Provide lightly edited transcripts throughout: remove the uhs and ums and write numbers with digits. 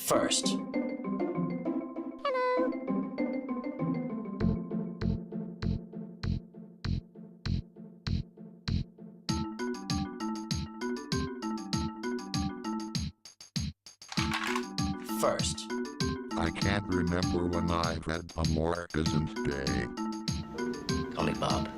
First. First. I can't remember when I've had a more pleasant day. Golly Bob.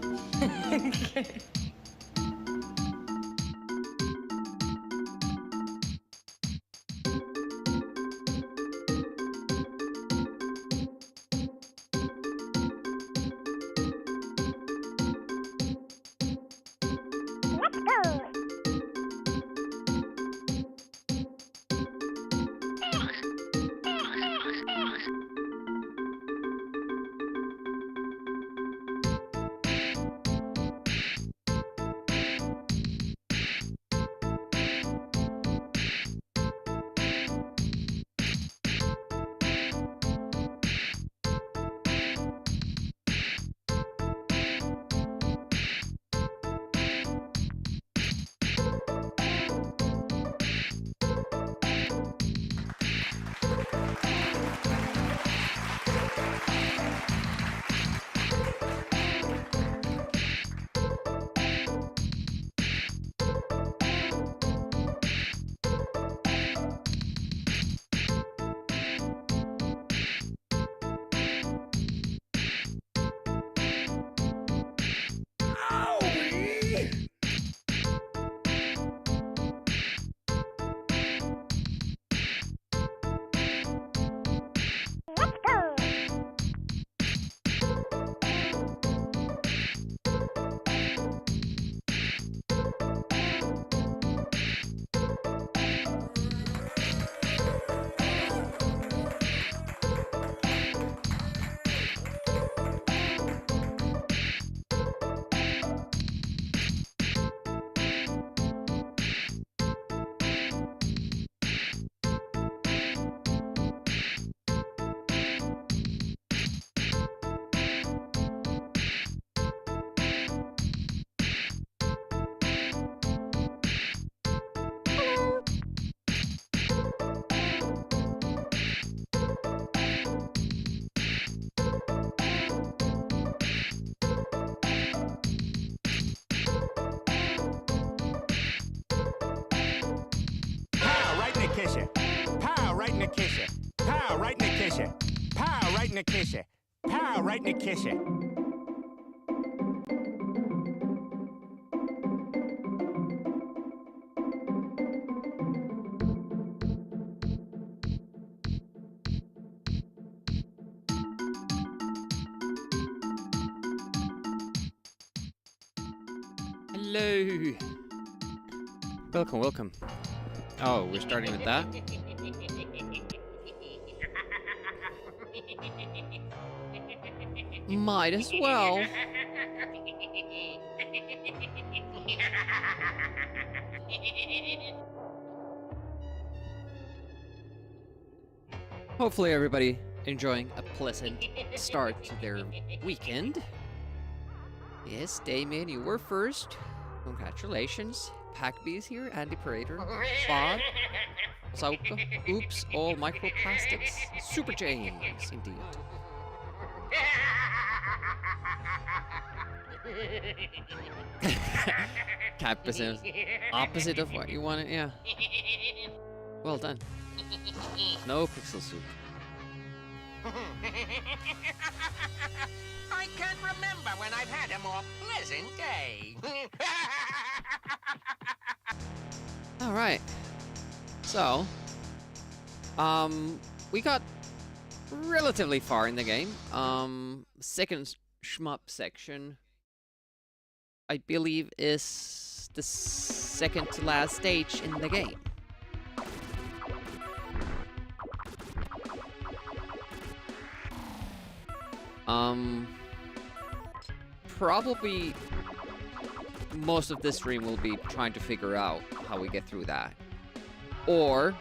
Pow, right in the kitchen. Pow, right in the kitchen. Pow, right in the kitchen. Pow, right in the kitchen. Pow, right in the kitchen. Hello. Welcome, welcome. Oh, we're starting with that? Might as well. Hopefully everybody enjoying a pleasant start to their weekend. Yes, Damien, you were first. Congratulations. Packbee's here, Andy Parator, Bob, Sauka, Oops, all microplastics. Super James, indeed. Captain, opposite of what you wanted, yeah. Well done. No pixel soup. I can't remember when I've had a more pleasant day. All right. So, we got relatively far in the game. Second shmup section, I believe, is the second to last stage in the game. Probably most of this stream will be trying to figure out how we get through that. Or,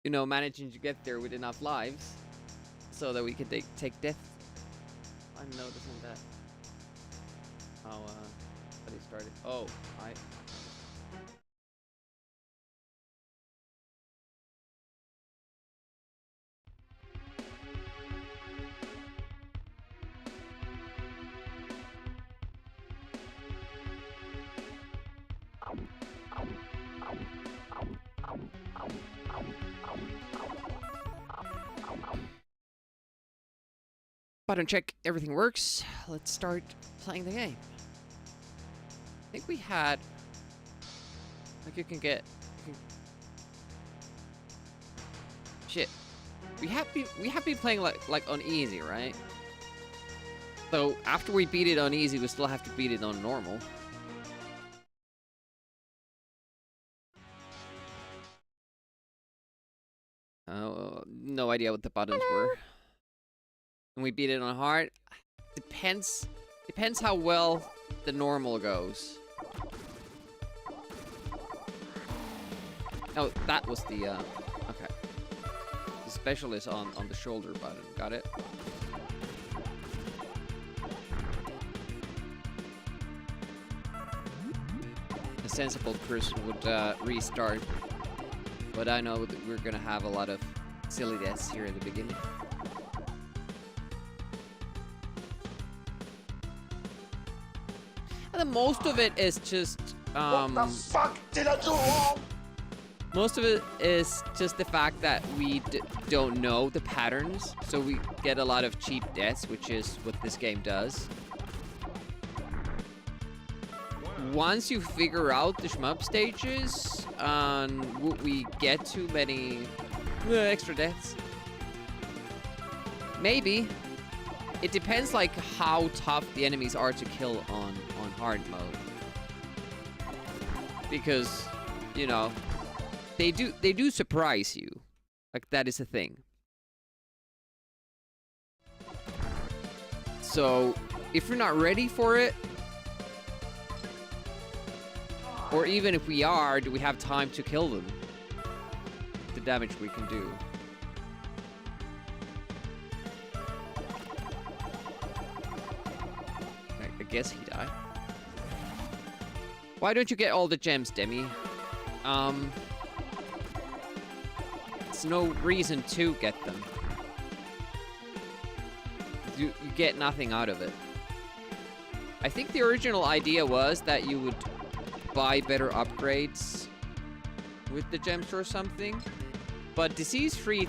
you know, managing to get there with enough lives so that we can take death. I'm noticing that. How, that he started. Oh, I Button check, everything works. Let's start playing the game. I think we had... Like, you can get... Shit. We have been playing, like on easy, right? So, after we beat it on easy, we still have to beat it on normal. No idea what the buttons were. And we beat it on hard. Depends how well the normal goes. Oh, that was the okay. The special is on the shoulder button. Got it. A sensible person would restart, but I know that we're gonna have a lot of silly deaths here at the beginning. And then most of it is just What the fuck did I do wrong? most of it is just the fact that we don't know the patterns, so we get a lot of cheap deaths, which is what this game does. Once you figure out the shmup stages, we get too many extra deaths. Maybe. It depends, like, how tough the enemies are to kill on hard mode. Because, you know, they do surprise you. Like, that is a thing. So, if you're not ready for it, or even if we are, do we have time to kill them? The damage we can do. I guess he died. Why don't you get all the gems, Demi? It's no reason to get them. You get nothing out of it. I think the original idea was that you would buy better upgrades with the gems or something. But Disease Free,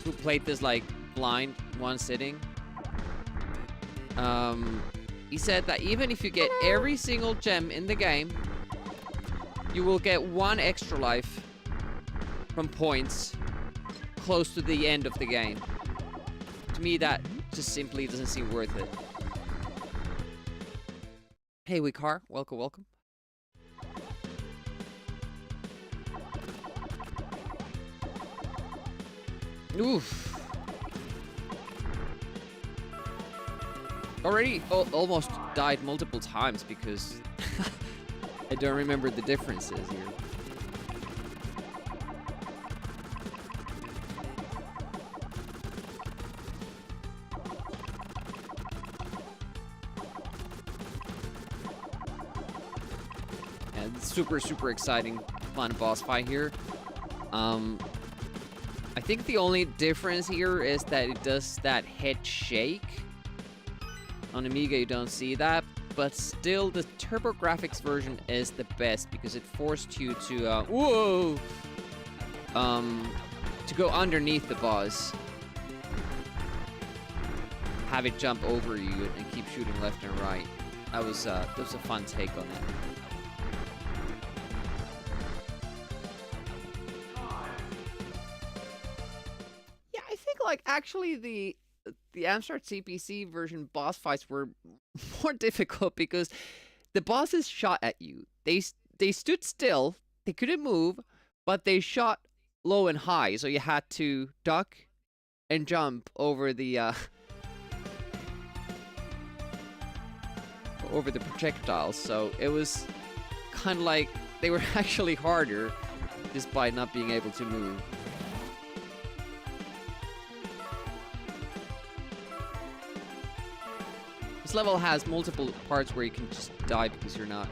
who played this like blind one sitting, he said that even if you get every single gem in the game, you will get 1 extra life from points close to the end of the game. To me, that just simply doesn't seem worth it. Hey, Wikar, welcome, welcome. Oof. Already almost died multiple times because I don't remember the differences here. And super exciting, fun boss fight here. I think the only difference here is that it does that head shake. On Amiga, you don't see that, but still, the TurboGrafx version is the best because it forced you to, to go underneath the boss, have it jump over you, and keep shooting left and right. That was a fun take on it. Yeah, I think like actually the Amstrad CPC version boss fights were more difficult because the bosses shot at you. They stood still, they couldn't move, but they shot low and high, so you had to duck and jump over the over the projectiles. So it was kind of like they were actually harder just by not being able to move. This level has multiple parts where you can just die because you're not,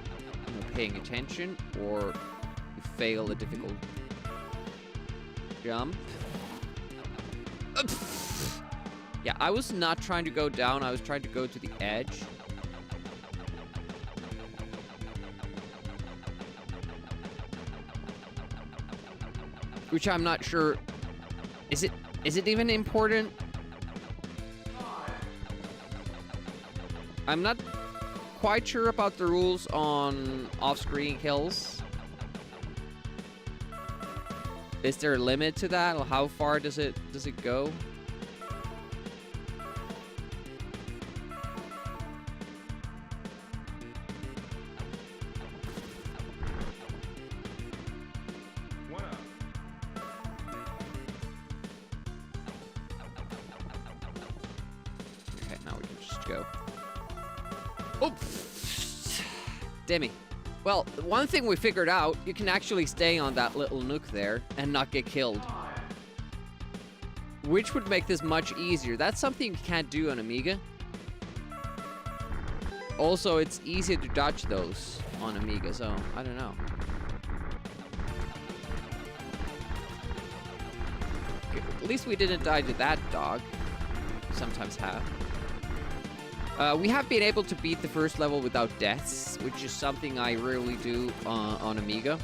paying attention, or you fail a difficult jump. Yeah, I was not trying to go down, I was trying to go to the edge. Which I'm not sure, is it even important? I'm not quite sure about the rules on off-screen kills. Is there a limit to that? Or how far does it go? Okay, now we can just go. Oh! Demi. Well, one thing we figured out, you can actually stay on that little nook there and not get killed. Which would make this much easier. That's something you can't do on Amiga. Also, it's easier to dodge those on Amiga, so I don't know. Okay, at least we didn't die to that dog. We sometimes have. We have been able to beat the first level without deaths, which is something I rarely do on Amiga.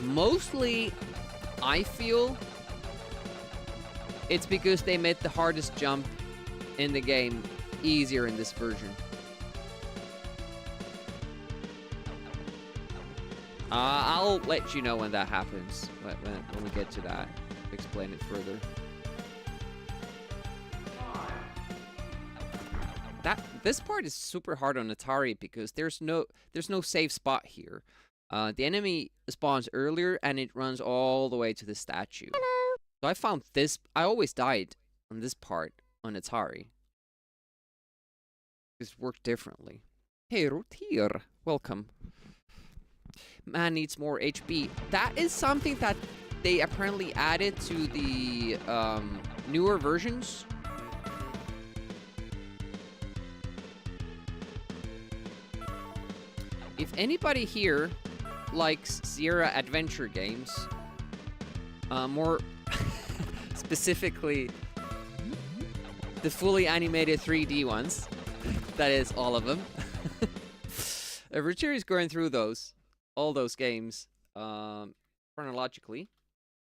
Mostly, I feel it's because they made the hardest jump in the game easier in this version. I'll let you know when that happens, when we get to that, explain it further. This part is super hard on Atari because there's no safe spot here. The enemy spawns earlier and it runs all the way to the statue. Hello. So I found this. I always died on this part on Atari. This worked differently. Hey, Rotier, welcome. Man needs more HP. That is something that they apparently added to the newer versions. If anybody here likes Sierra adventure games, more specifically the fully animated 3D ones, that is all of them. Richard is going through all those games chronologically,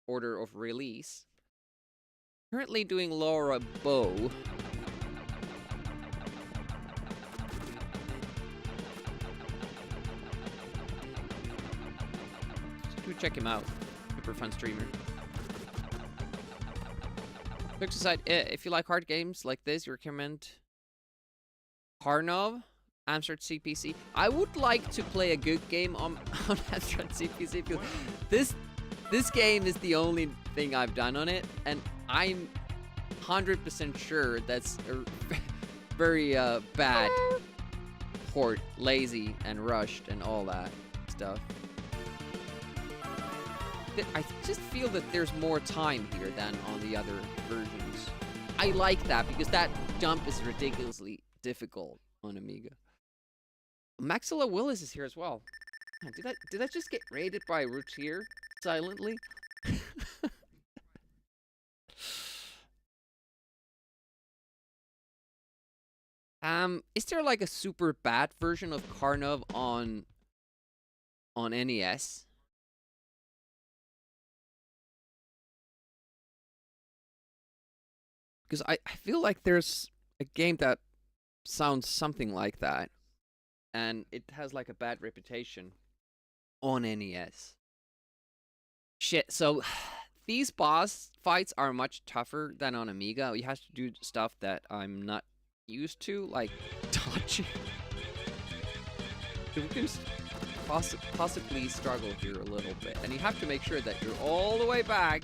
order of release. Currently doing Laura Bow. Check him out. Super fun streamer. Jokes aside, if you like hard games like this, you recommend Karnov, Amstrad CPC. I would like to play a good game on Amstrad CPC because this game is the only thing I've done on it, and I'm 100% sure that's a very bad port, lazy and rushed and all that stuff. I just feel that there's more time here than on the other versions. I like that because that jump is ridiculously difficult on Amiga. Maxilla Willis is here as well. Man, did I just get raided by Routier silently? Is there like a super bad version of Karnov on NES? Because I feel like there's a game that sounds something like that, and it has like a bad reputation on NES. Shit, so these boss fights are much tougher than on Amiga. You have to do stuff that I'm not used to, like dodging. We can possibly struggle here a little bit, and you have to make sure that you're all the way back.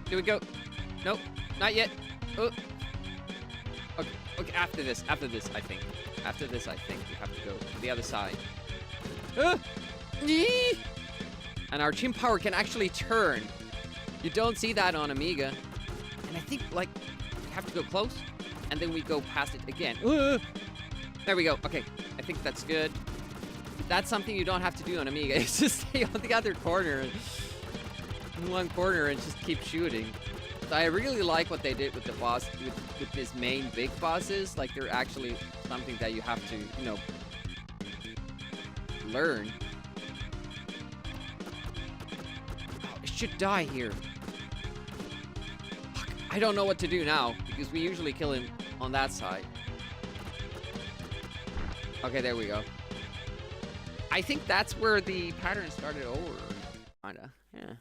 Do we go? Nope, not yet. Oh. Okay, after this, I think. After this, I think we have to go to the other side. And our chin power can actually turn. You don't see that on Amiga. And I think, like, we have to go close, and then we go past it again. There we go. Okay, I think that's good. That's something you don't have to do on Amiga. It's just stay on the other corner. In one corner and just keep shooting. So I really like what they did with the boss, with this main big bosses. Like, they're actually something that you have to, you know, learn. Oh, should die here. Fuck, I don't know what to do now, because we usually kill him on that side. Okay, there we go. I think that's where the pattern started over. Kinda, yeah.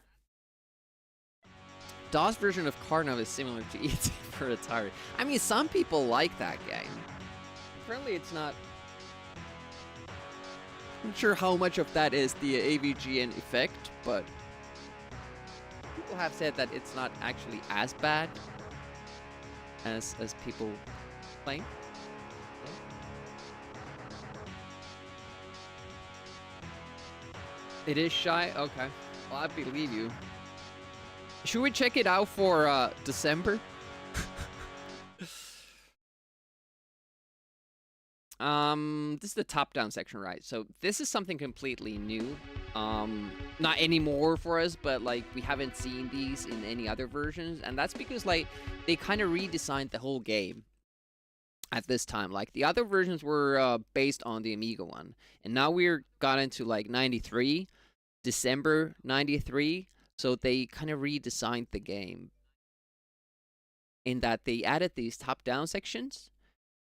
DOS version of Carnov is similar to ET for Atari. I mean, some people like that game. Apparently, it's not... I'm not sure how much of that is the AVGN effect, but... people have said that it's not actually as bad as people claim. It is shy? Okay. Well, I believe you. Should we check it out for December? This is the top-down section, right? So this is something completely new. Not anymore for us, but like we haven't seen these in any other versions, and that's because like they kind of redesigned the whole game at this time. Like the other versions were based on the Amiga one, and now we're got into like 93, December 93. So they kind of redesigned the game in that they added these top-down sections,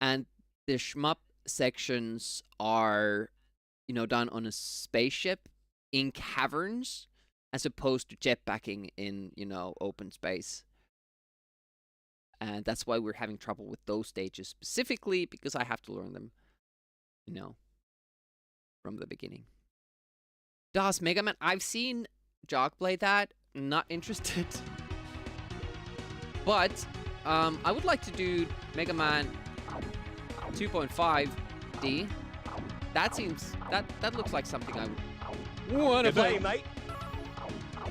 and the shmup sections are, you know, done on a spaceship in caverns, as opposed to jetpacking in, you know, open space. And that's why we're having trouble with those stages specifically, because I have to learn them, you know, from the beginning. DOS Mega Man, I've seen Jog play that, not interested. But I would like to do Mega Man 2.5D. That seems that looks like something I would want to play, mate.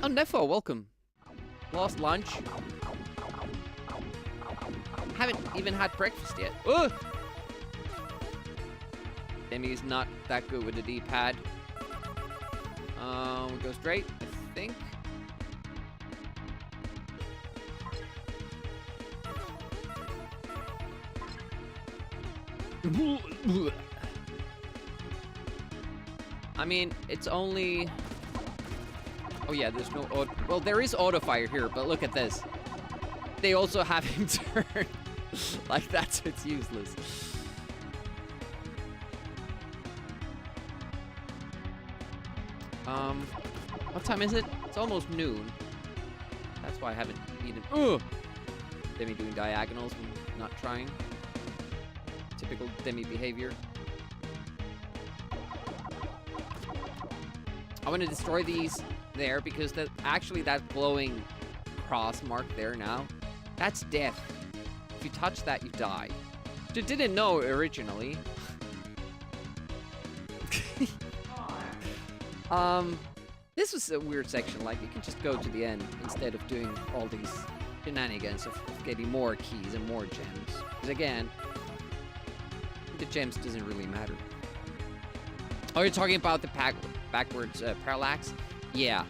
Oh, Nefo, welcome. Lost lunch. Haven't even had breakfast yet. Ugh! Demi's not that good with the D-pad. We go straight, I think. I mean, it's only... Oh yeah, there's no auto... Well, there is auto fire here, but look at this. They also have him turn. Like, that's it's useless. What time is it? It's almost noon. That's why I haven't eaten. Ugh! Demi doing diagonals when not trying. Typical Demi behavior. I want to destroy these there because actually that glowing cross mark there now, that's death. If you touch that, you die. You didn't know originally. This was a weird section. Like, you can just go to the end instead of doing all these shenanigans of getting more keys and more gems. Because again, the gems doesn't really matter. Oh, you're talking about the backwards parallax? Yeah.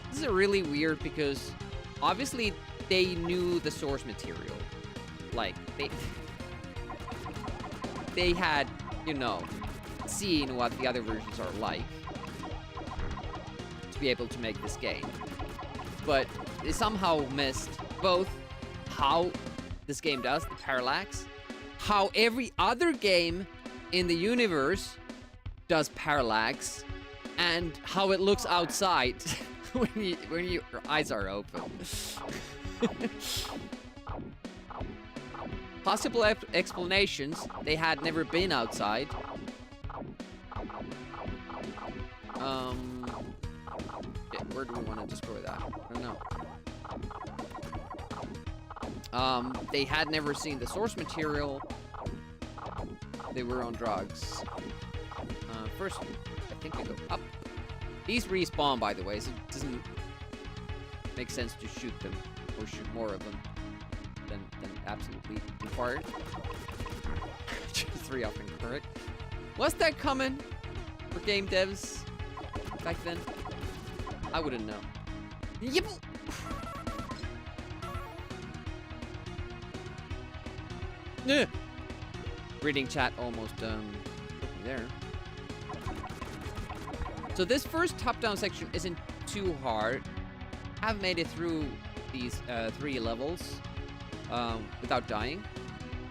This is really weird because obviously they knew the source material. Like, they had, you know, seen what the other versions are like to be able to make this game. But they somehow missed both how this game does, the parallax, how every other game in the universe does parallax, and how it looks outside when your eyes are open. Possible explanations, they had never been outside. Where do we want to destroy that? I don't know. They had never seen the source material. They were on drugs. First, I think we go up. These respawn, by the way, so it doesn't make sense to shoot them or shoot more of them than absolutely required. Just 3 off incorrect. Was that common for game devs back then? I wouldn't know. Yep. Reading chat almost took me there. So this first top-down section isn't too hard. have made it through these 3 levels without dying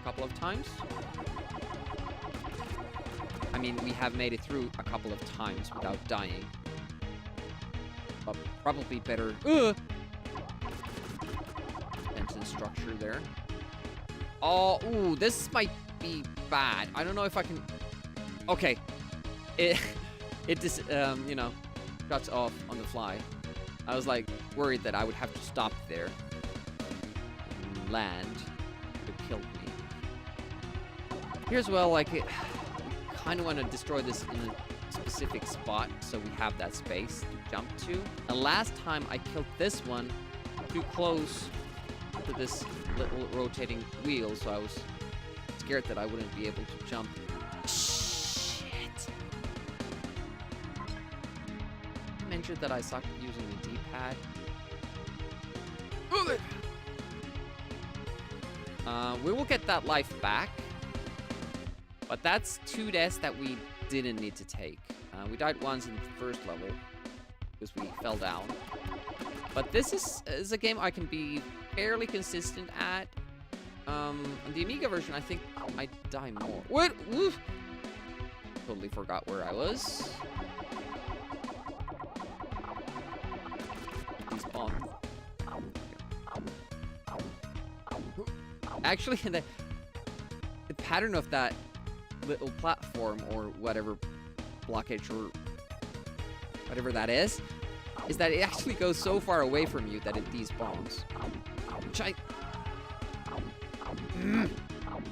a couple of times. I mean, we have made it through a couple of times without dying. But probably better sentence structure there. Oh, ooh, this might be bad. I don't know if I can... Okay. It just, you know, shuts off on the fly. I was, like, worried that I would have to stop there and land. It would have killed me. Here's, well, like, I kind of want to destroy this in a specific spot so we have that space to jump to. And last time I killed this one too close to this little rotating wheel, so I was scared that I wouldn't be able to jump. Shit! I mentioned that I suck using the D-pad. We will get that life back, but that's 2 deaths that we didn't need to take. We died once in the first level because we fell down. But this is a game I can be fairly consistent at. On the Amiga version, I think I die more. What? Woof! Totally forgot where I was. These bombs. Actually, the pattern of that little platform or whatever blockage or whatever that is that it actually goes so far away from you that it despawns. Which I...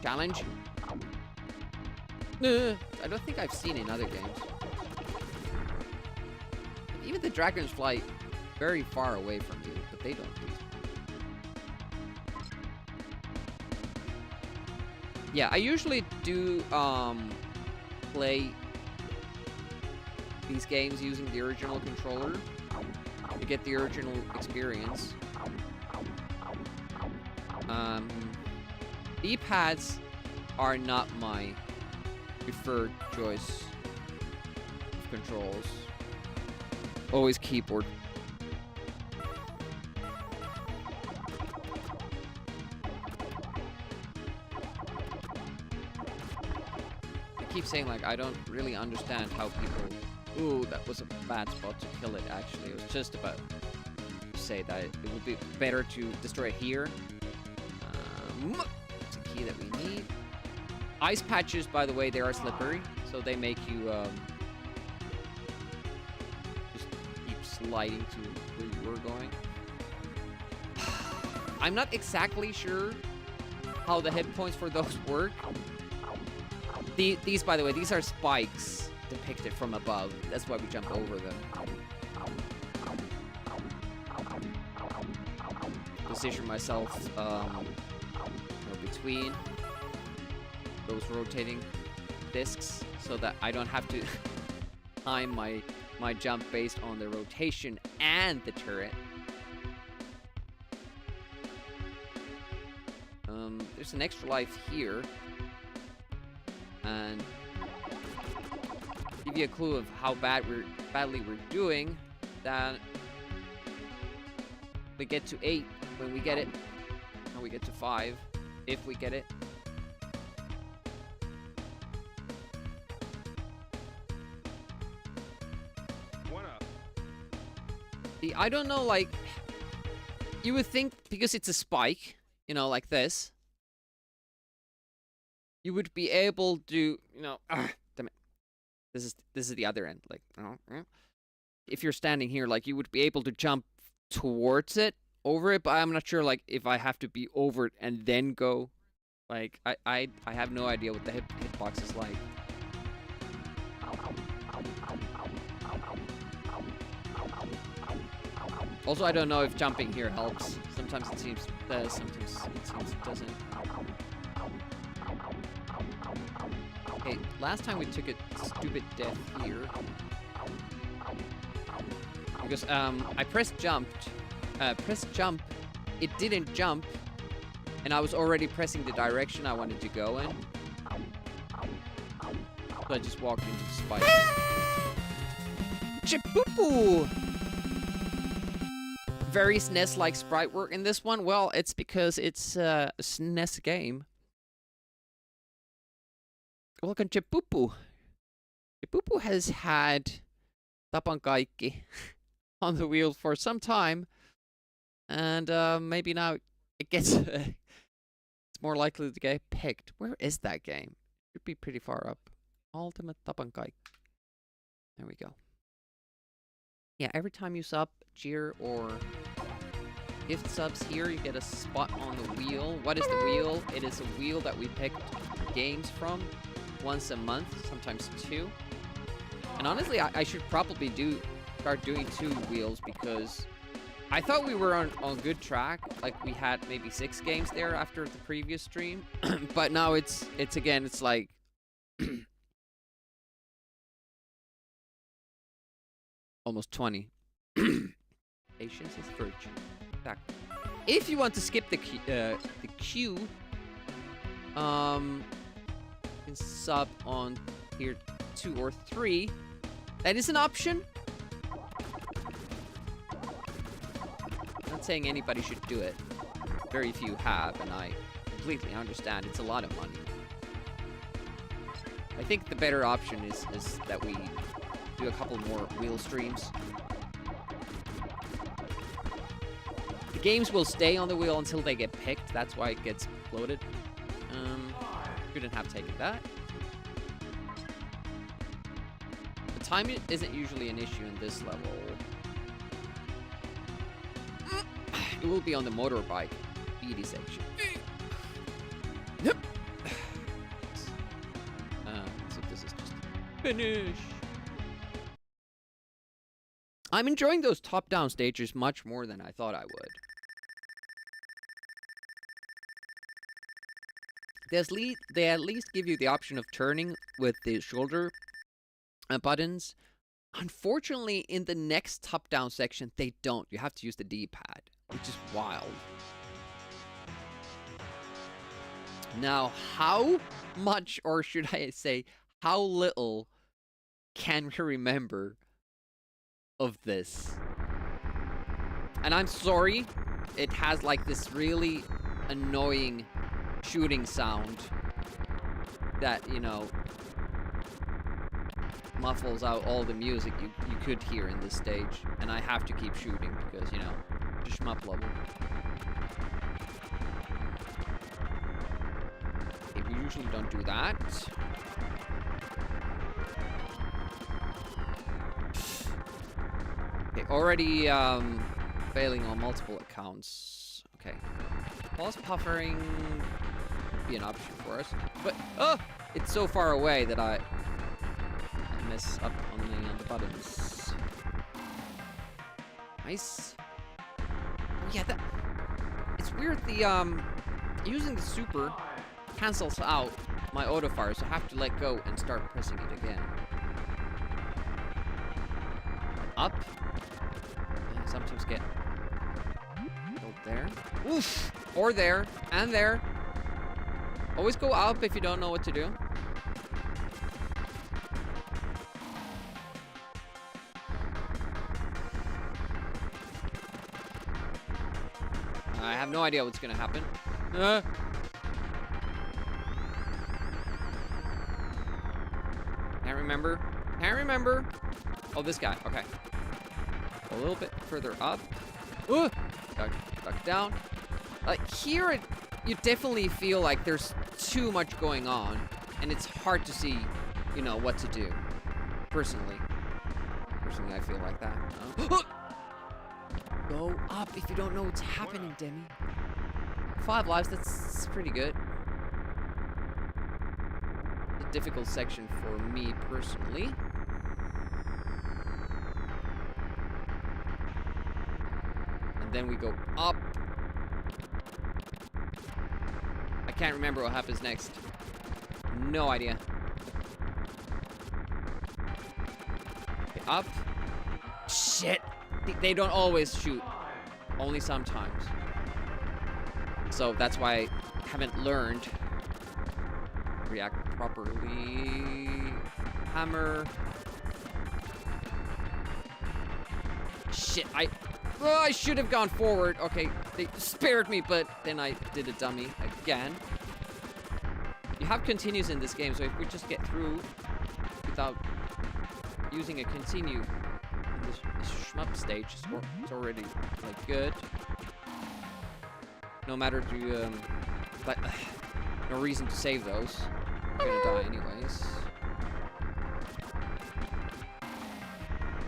Challenge? I don't think I've seen in other games. Even the dragons fly very far away from you, but they don't despawn. Yeah, I usually do play these games using the original controller to get the original experience. D-pads are not my preferred choice of controls. Always keyboard. I keep saying, like, I don't really understand how people... Ooh, that was a bad spot to kill it, actually. It was just about to say that it would be better to destroy it here. It's a key that we need. Ice patches, by the way, they are slippery, so they make you just keep sliding to where you were going. I'm not exactly sure how the hit points for those work. These, by the way, these are spikes depicted from above. That's why we jump over them. Position myself between those rotating discs so that I don't have to time my jump based on the rotation and the turret. There's an extra life here. And give you a clue of how badly we're doing, that we get to 8 when we get it, and we get to 5 if we get it. One up. See, I don't know, like, you would think because it's a spike, you know, like this, you would be able to, you know, damn it. This is the other end, like, if you're standing here, like, you would be able to jump towards it, over it, but I'm not sure, like, if I have to be over it and then go. Like, I have no idea what the hitbox is like. Also, I don't know if jumping here helps. Sometimes it seems it does, sometimes it seems it doesn't. Okay, last time we took a stupid death here. Because, I pressed jump, it didn't jump, and I was already pressing the direction I wanted to go in. So I just walked into the spike. Chipoo! very SNES-like sprite work in this one? Well, it's because it's a SNES game. Welcome to Pupu. Pupu has had Tapan Kaikki on the wheel for some time, and maybe now it gets it's more likely to get picked. Where is that game? Should be pretty far up. Ultimate Tapan Kaikki. There we go. Yeah, every time you sub cheer or gift subs here, you get a spot on the wheel. What is the wheel? It is a wheel that we picked games from once a month, sometimes 2. And honestly, I should probably start doing 2 wheels, because I thought we were on good track. Like, we had maybe 6 games there after the previous stream. But now it's again, it's like almost 20. Patience is virtue. Back. If you want to skip the queue, you can sub on tier 2 or 3. That is an option. I'm not saying anybody should do it. Very few have, and I completely understand. It's a lot of money. I think the better option is that we do a couple more wheel streams. The games will stay on the wheel until they get picked. That's why it gets loaded. Shouldn't have taken that. The time isn't usually an issue in this level. It will be on the motorbike speedy section. Yep. So this is just finish. I'm enjoying those top-down stages much more than I thought I would. They at least give you the option of turning with the shoulder buttons. Unfortunately, in the next top-down section, they don't. You have to use the D-pad, which is wild. Now, how much, or should I say, how little can we remember of this? And I'm sorry, it has like this really annoying shooting sound that, you know, muffles out all the music you could hear in this stage. And I have to keep shooting because, you know, just shmup level. Okay, we usually don't do that. Okay, already failing on multiple accounts. Okay. Pause puffering would be an option for us. But, oh! It's so far away that I mess up on the buttons. Nice. Oh yeah, that... It's weird, the, using the super cancels out my auto fire, so I have to let go and start pressing it again. Up. And sometimes get... Go there. Oof! Or there. And there. Always go up if you don't know what to do. I have no idea what's gonna happen. Can't remember. Can't remember. Oh, this guy. Okay. A little bit further up. Duck down. Like here, you definitely feel like there's too much going on, and it's hard to see, you know, what to do. Personally, I feel like that. Go up if you don't know what's happening, Demi. 5 lives, that's pretty good. The difficult section for me personally. And then we go up. I can't remember what happens next. No idea. Okay, up. Shit. They don't always shoot. Only sometimes. So that's why I haven't learned to react properly. Hammer. Shit, Oh, I should have gone forward. Okay, they spared me, but then I did a dummy again. You have continues in this game, so if we just get through without using a continue in this shmup stage, it's already like good. No matter to but no reason to save those. I'm gonna die anyways.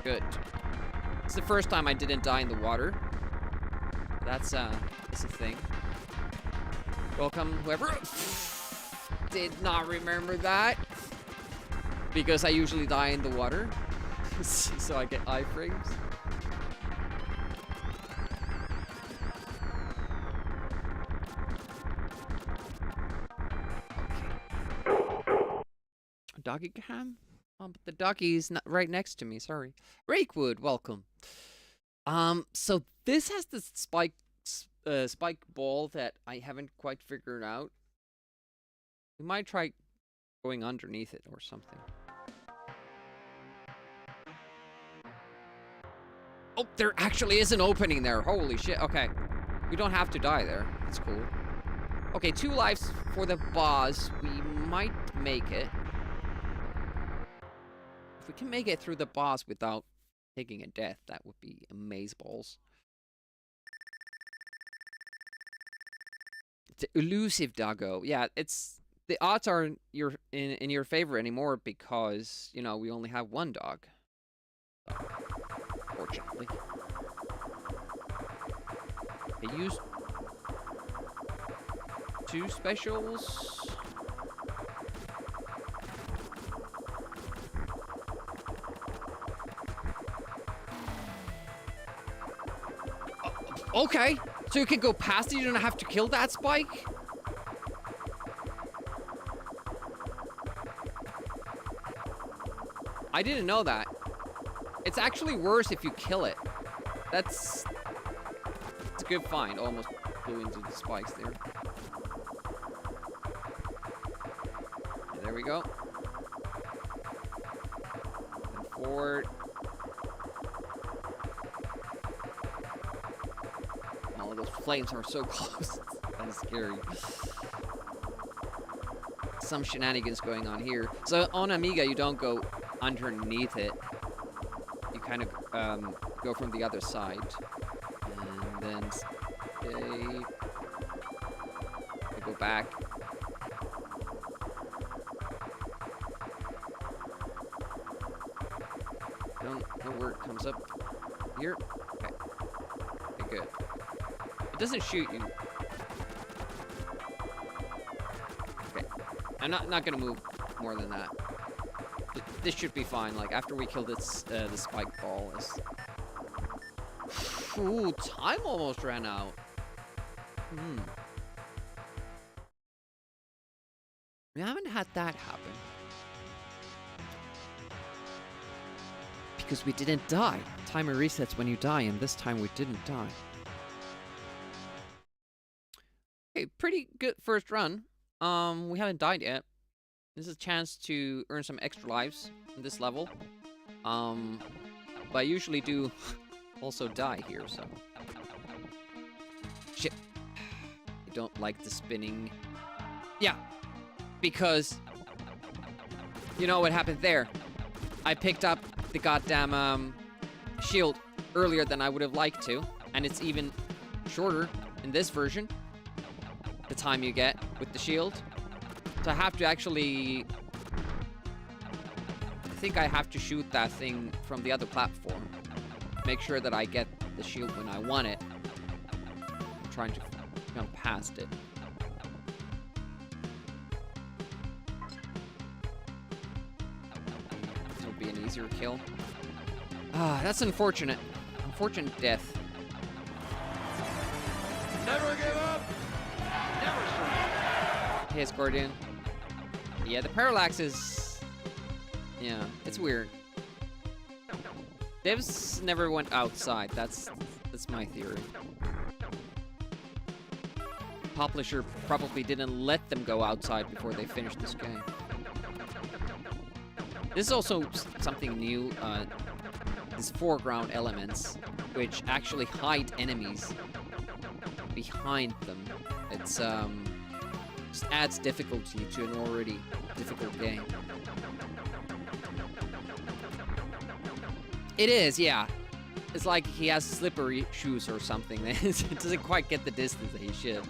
Good. It's the first time I didn't die in the water. That's a thing. Welcome, whoever did not remember that. Because I usually die in the water. So I get iframes. Doggy cam? Oh, but the doggy's not right next to me, sorry. Rakewood, welcome. So this has the spike ball that I haven't quite figured out. We might try going underneath it or something. Oh, there actually is an opening there. Holy shit. Okay. We don't have to die there. That's cool. Okay, 2 lives for the boss. We might make it. If we can make it through the boss without taking a death, that would be amazeballs. It's an elusive doggo. Yeah, it's the odds are in your favor anymore because, you know, we only have 1 dog. Fortunately. I used 2 specials. Okay, so you can go past it, you don't have to kill that spike? I didn't know that. It's actually worse if you kill it. It's a good find. Almost blew into the spikes there. And there we go. And forward. Oh, those flames are so close. That's scary. Some shenanigans going on here. So on Amiga, you don't go underneath it. You kind of go from the other side. And then stay. Go back. Don't know where it comes up. Here? Okay. Okay, good. It doesn't shoot you. Okay. I'm not gonna move more than that. This should be fine. Like after we kill this, the spike ball is. Ooh, time almost ran out. We haven't had that happen. Because we didn't die. Timer resets when you die, and this time we didn't die. Okay, pretty good first run. We haven't died yet. This is a chance to earn some extra lives in this level. But I usually do also die here, so. Shit. I don't like the spinning. Yeah. Because you know what happened there. I picked up the goddamn shield earlier than I would have liked to. And it's even shorter in this version. The time you get with the shield. So I have to actually... I think I have to shoot that thing from the other platform. Make sure that I get the shield when I want it. I'm trying to jump past it. This will be an easier kill. Ah, that's unfortunate. Unfortunate death. Never give up! Never surrender! Yes, Guardian. Yeah, the parallax is... Yeah, it's weird. Devs never went outside. That's my theory. Publisher probably didn't let them go outside before they finished this game. This is also something new. These foreground elements. which actually hide enemies behind them. It's just adds difficulty to an already difficult game. It is, yeah. It's like he has slippery shoes or something. It doesn't quite get the distance that he should.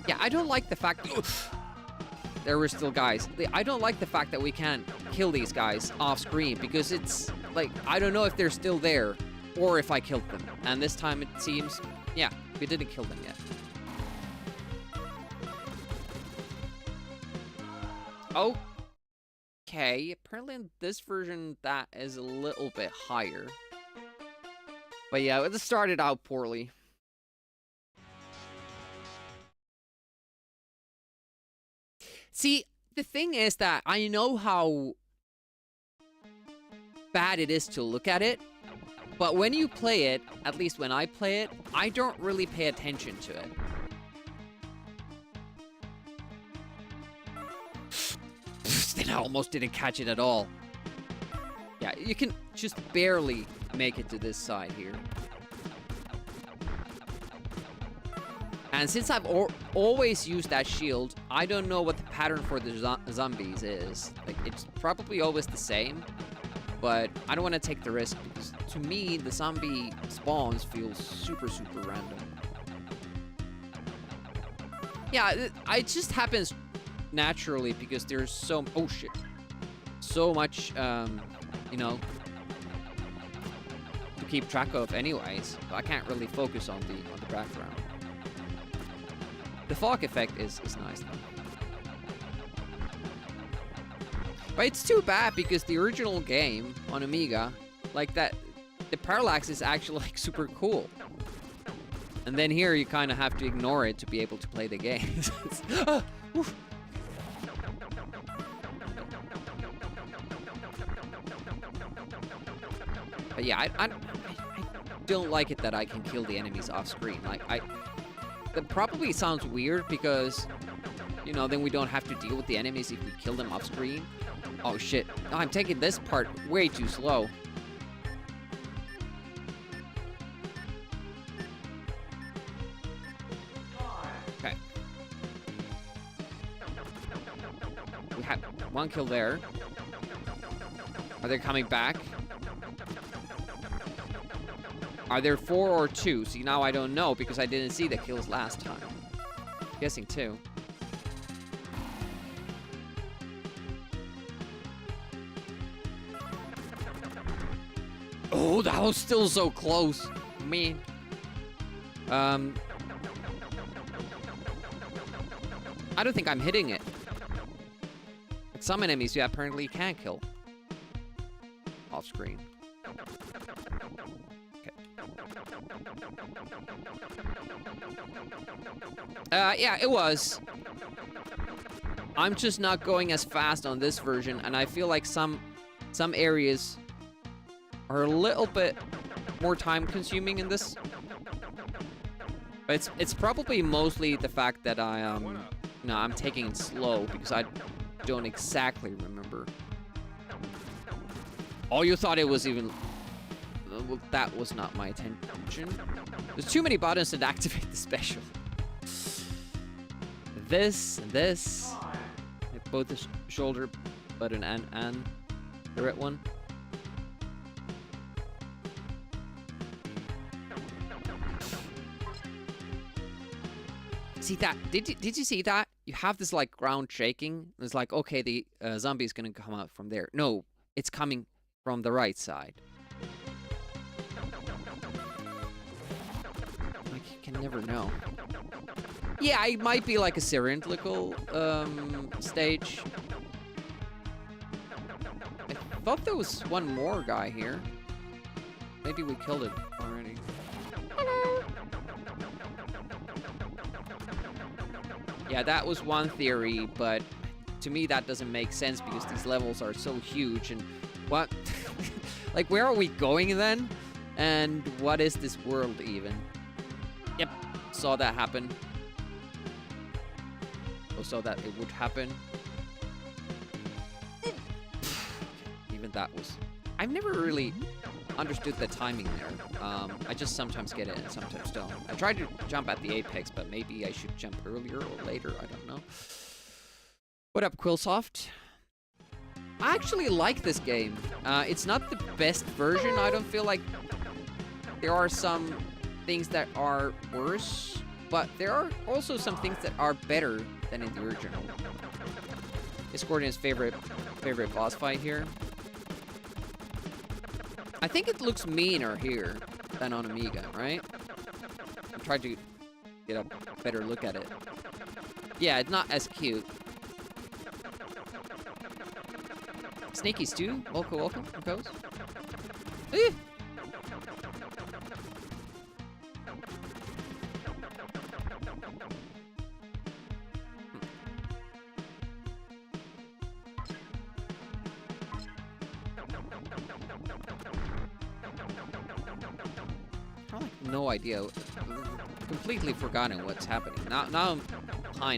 Yeah, I don't like the fact... There were still guys. I don't like the fact that we can't kill these guys off screen, because it's like, I don't know if they're still there or if I killed them. And this time it seems, yeah, we didn't kill them yet. Okay, apparently in this version that is a little bit higher. But yeah, it started out poorly. See, the thing is that I know how bad it is to look at it, but when you play it, at least when I play it, I don't really pay attention to it. Then I almost didn't catch it at all. Yeah, you can just barely make it to this side here. And since I've always used that shield, I don't know what the pattern for the zombies is. Like, it's probably always the same, but I don't want to take the risk, because to me, the zombie spawns feel super, super random. Yeah, it just happens naturally, because there's so... Oh, shit. So much, you know, to keep track of anyways. So I can't really focus on the background. The fog effect is nice though. But it's too bad, because the original game on Amiga, like that, the parallax is actually like super cool. And then here you kind of have to ignore it to be able to play the game. But yeah, I don't like it that I can kill the enemies off screen. Like, that probably sounds weird, because, you know, then we don't have to deal with the enemies if we kill them off screen. Oh shit, oh, I'm taking this part way too slow. Okay. We have one kill there. Are they coming back? Are there 4 or 2? See, now I don't know, because I didn't see the kills last time. I'm guessing 2. Oh, that was still so close. Man. I don't think I'm hitting it. Like, some enemies you apparently can't kill off screen. Yeah, it was. I'm just not going as fast on this version, and I feel like some areas are a little bit more time-consuming in this. But it's probably mostly the fact that I'm taking it slow, because I don't exactly remember. Oh, you thought it was even... Well, that was not my intention. There's too many buttons to activate the special. This and this. Like both the shoulder button and the red one. See that? Did you see that? You have this like ground shaking. It's like, okay, the zombie's gonna come out from there. No, it's coming from the right side. Like, you can never know. Yeah, it might be like a cylindrical stage. I thought there was one more guy here. Maybe we killed it already. Hello. Yeah, that was one theory, but to me that doesn't make sense, because these levels are so huge. And what? Like, where are we going then? And what is this world even? Yep. saw that happen. Or saw that it would happen. Even that was... I've never really understood the timing there. I just sometimes get it and sometimes don't. I tried to jump at the apex, but maybe I should jump earlier or later. I don't know. What up, Quillsoft? I actually like this game. It's not the best version. I don't feel like there are some things that are worse, but there are also some things that are better than in the original. Discordian's favorite boss fight here. I think it looks meaner here than on Amiga, right? I tried to get a better look at it. Yeah, it's not as cute. Sneaky Stew, welcome, welcome, goes. Eh. No idea. Completely forgotten what's happening. Now I'm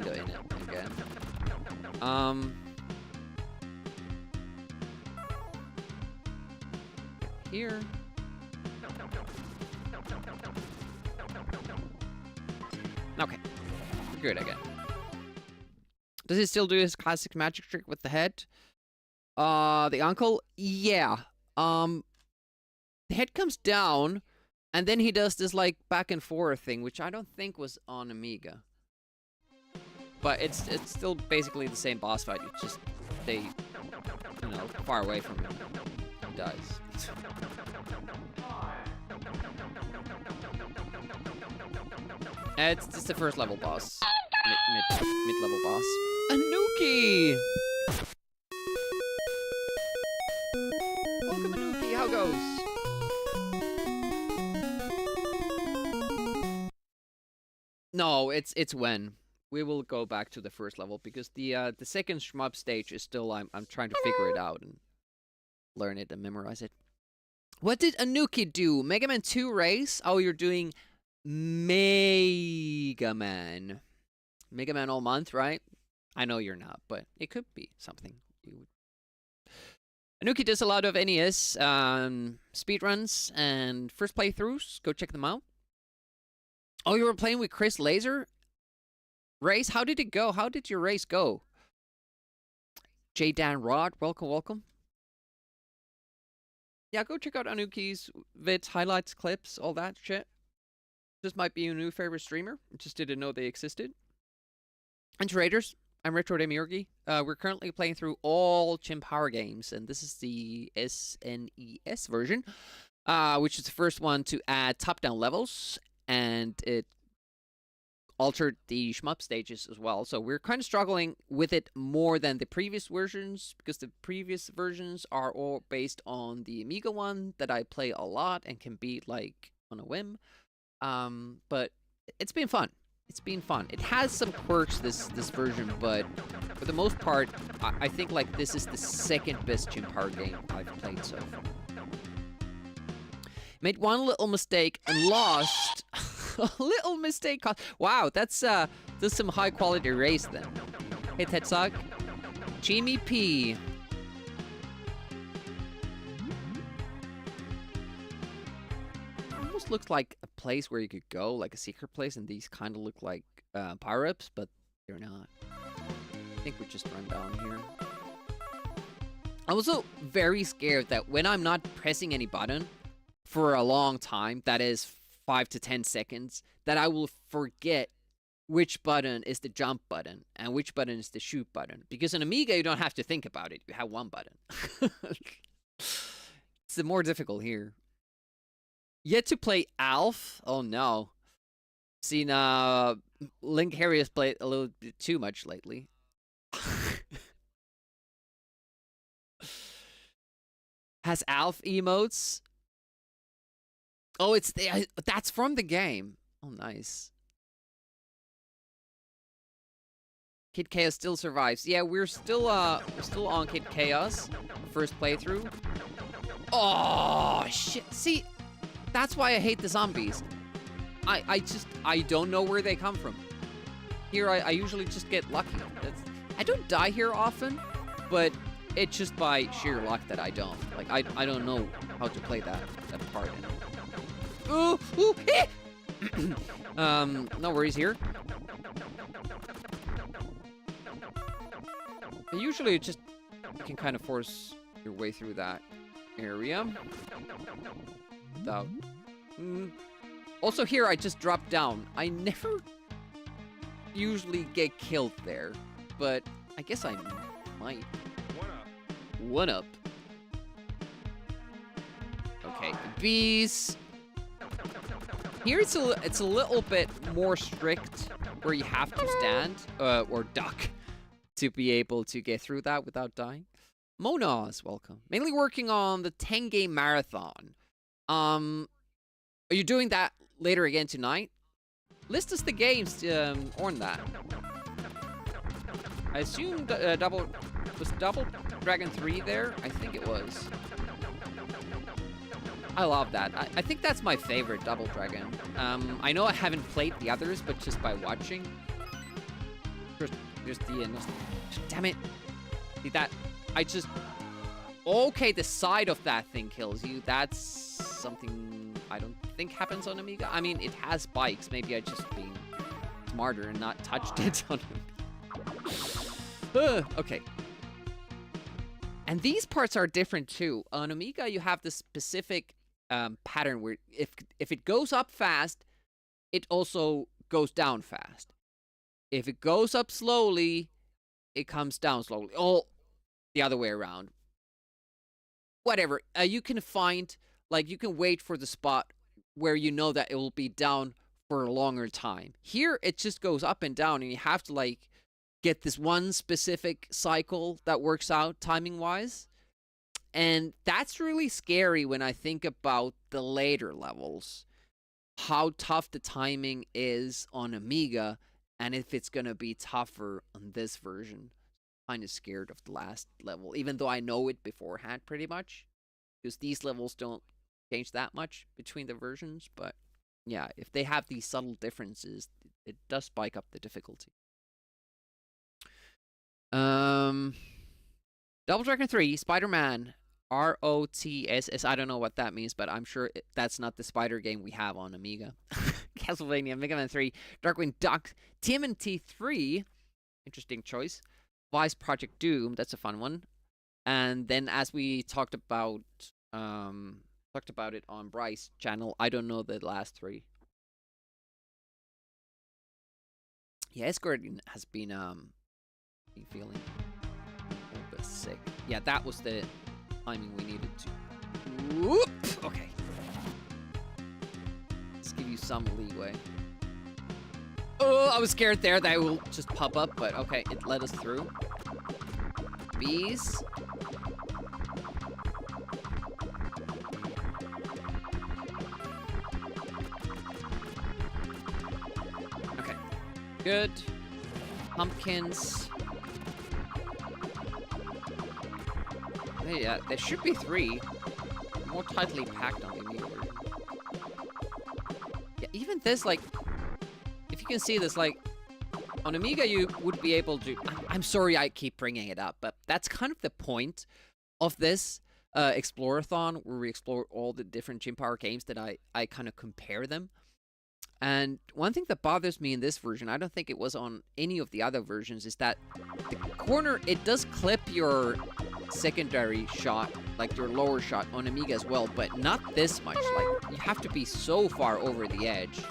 kinda in it again. Here. Okay. We're good again. Does he still do his classic magic trick with the head? The uncle? Yeah. The head comes down, and then he does this, like, back and forth thing, which I don't think was on Amiga. But it's still basically the same boss fight. It's just they, you know, far away from him. He dies. It's just the first level boss. Mid-level boss. Anuki! Welcome, Anuki. How goes? No, it's when. We will go back to the first level because the second shmup stage is still I'm trying to figure it out and learn it and memorize it. What did Anuki do? Mega Man 2 race? Oh, you're doing Mega Man. Mega Man all month, right? I know you're not, but it could be something you would. Anuki does a lot of NES speedruns and first playthroughs. Go check them out. Oh, you were playing with Chris Laser? Race? How did it go? How did your race go? J. Dan Rod, welcome, welcome. Yeah, go check out Anuki's vids, highlights, clips, all that shit. This might be your new favorite streamer. Just didn't know they existed. And traders, I'm Retro Demiurgi. We're currently playing through all Chim Power games, and this is the SNES version, which is the first one to add top-down levels, and it altered the shmup stages as well. So we're kind of struggling with it more than the previous versions, because the previous versions are all based on the Amiga one that I play a lot and can beat like on a whim. But it's been fun. It's been fun. It has some quirks, this version, but for the most part, I think like this is the second best Chim Power game I've played so far. Made one little mistake and lost. A little mistake. Wow, that's some high quality race then. Hey, Tetsuck. Jimmy P. Almost looks like a place where you could go, like a secret place, and these kind of look like power-ups, but they're not. I think we just run down here. I'm also very scared that when I'm not pressing any button for a long time, that is 5 to 10 seconds, that I will forget which button is the jump button and which button is the shoot button. Because in Amiga, you don't have to think about it. You have one button. It's more difficult here. Yet to play Alf? Oh no. Seen Link Harry has played a little bit too much lately. Has Alf emotes? Oh, it's that's from the game. Oh, nice. Kid Chaos still survives. Yeah, we're still on Kid Chaos, first playthrough. Oh shit! See, that's why I hate the zombies. I don't know where they come from. Here, I usually just get lucky. I don't die here often, but it's just by sheer luck that I don't. Like, I don't know how to play that part. Ooh, ooh, eh! No worries here. Usually it just, you can kind of force your way through that area. Without... Also here, I just dropped down. I never usually get killed there, but I guess I might. One up. Okay, the bees. Here it's a little bit more strict, where you have to stand or duck to be able to get through that without dying. Monas, welcome. Mainly working on the 10-game marathon. Are you doing that later again tonight? List us the games on that. I assume was Double Dragon 3 there? I think it was. I love that. I think that's my favorite Double Dragon. I know I haven't played the others, but just by watching. There's the... damn it. See that? I just... Okay, the side of that thing kills you. That's something I don't think happens on Amiga. I mean, it has spikes. Maybe I just been smarter and not touched it on Amiga. Okay. And these parts are different too. On Amiga, you have this specific pattern where if it goes up fast, it also goes down fast. If it goes up slowly, it comes down slowly. Oh, the other way around. Whatever. You can find, like, you can wait for the spot where you know that it will be down for a longer time. Here, it just goes up and down, and you have to, like, get this one specific cycle that works out timing-wise. And that's really scary when I think about the later levels. How tough the timing is on Amiga, and if it's going to be tougher on this version. Kind of scared of the last level, even though I know it beforehand pretty much. Because these levels don't change that much between the versions. But yeah, if they have these subtle differences, it does spike up the difficulty. Double Dragon 3, Spider-Man, ROTSS. I don't know what that means, but I'm sure that's not the spider game we have on Amiga. Castlevania, Mega Man 3, Darkwing Duck, TMNT 3. Interesting choice. Vice Project Doom, that's a fun one. And then as we talked about it on Bryce's channel, I don't know the last three. Yeah, Escort has been feeling a little bit sick. Yeah, that was the timing we needed to. Whoop! Okay. Let's give you some leeway. Oh, I was scared there that it will just pop up, but okay, it let us through. Bees. Okay. Good. Pumpkins. Hey, there should be 3. More tightly packed on the Amiga. Yeah, even this, like... If you can see this, like, on Amiga you would be able to... I'm sorry I keep bringing it up, but that's kind of the point of this Explorathon, where we explore all the different Jim Power games that I kind of compare them. And one thing that bothers me in this version, I don't think it was on any of the other versions, is that the corner, it does clip your secondary shot, like your lower shot on Amiga as well, but not this much. Like, you have to be so far over the edge.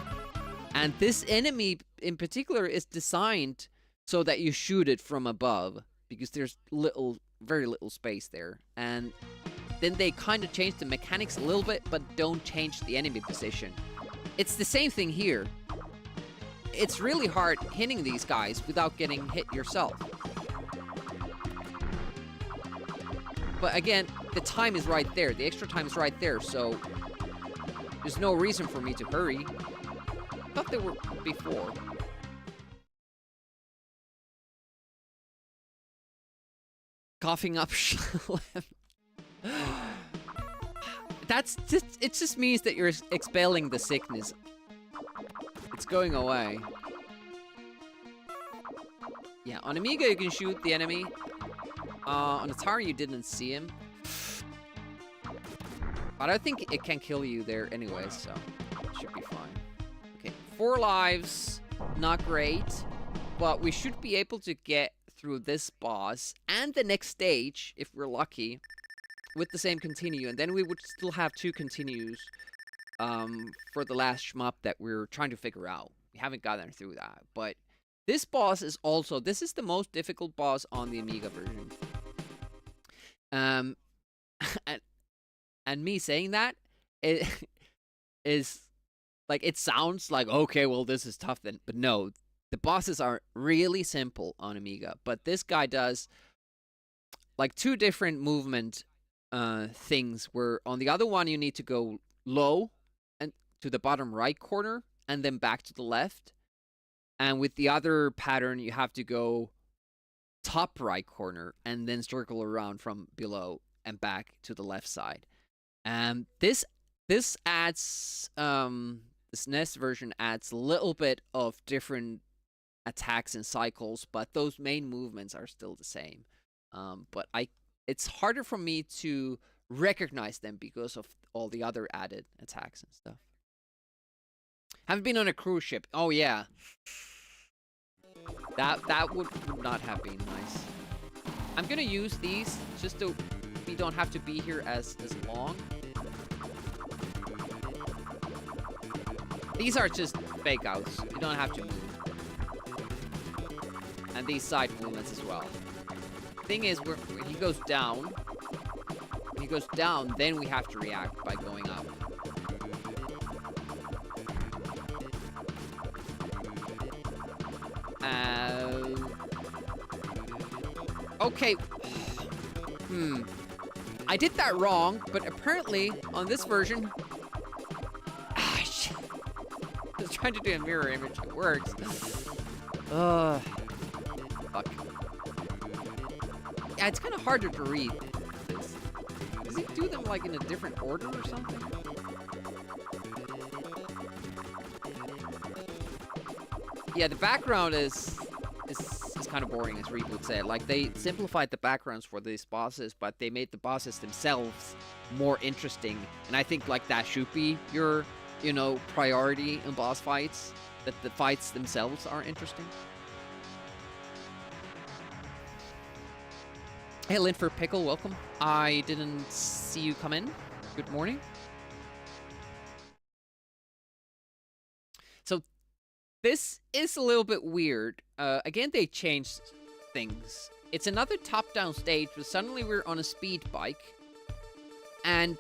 And this enemy in particular is designed so that you shoot it from above, because there's very little space there. And then they kind of change the mechanics a little bit, but don't change the enemy position. It's the same thing here. It's really hard hitting these guys without getting hit yourself. But again, the time is right there. The extra time is right there, so there's no reason for me to hurry. I thought there were before. Coughing up That's just, it just means that you're expelling the sickness. It's going away. Yeah, on Amiga you can shoot the enemy. On Atari you didn't see him. But I think it can kill you there anyway, so it should be fine. Okay, 4 lives. Not great. But we should be able to get through this boss and the next stage, if we're lucky, with the same continue. And then we would still have 2 continues for the last shmup that we're trying to figure out. We haven't gotten through that. But this boss is also... This is the most difficult boss on the Amiga version. And me saying that, it is... Like, it sounds like, okay, well, this is tough then. But no, the bosses are really simple on Amiga. But this guy does, like, 2 different movement things. Where on the other one, you need to go low and to the bottom right corner. And then back to the left. And with the other pattern, you have to go top right corner. And then circle around from below and back to the left side. And this adds... The SNES version adds a little bit of different attacks and cycles, but those main movements are still the same. But it's harder for me to recognize them because of all the other added attacks and stuff. Haven't been on a cruise ship. Oh yeah, that would not have been nice. I'm gonna use these just so we don't have to be here as long. These are just fake outs. You don't have to move. And these side movements as well. Thing is, when he goes down, then we have to react by going up. Okay. I did that wrong, but apparently on this version... I was trying to do a mirror image. It works. Fuck. Yeah, it's kind of harder to read this. Does he do them like in a different order or something? Yeah, the background is kind of boring, as Reed would say. Like, they simplified the backgrounds for these bosses, but they made the bosses themselves more interesting. And I think like that should be your, you know, priority in boss fights, that the fights themselves are interesting. Hey, Linford Pickle, welcome. I didn't see you come in. Good morning. So, this is a little bit weird. Again, they changed things. It's another top-down stage, but suddenly we're on a speed bike. And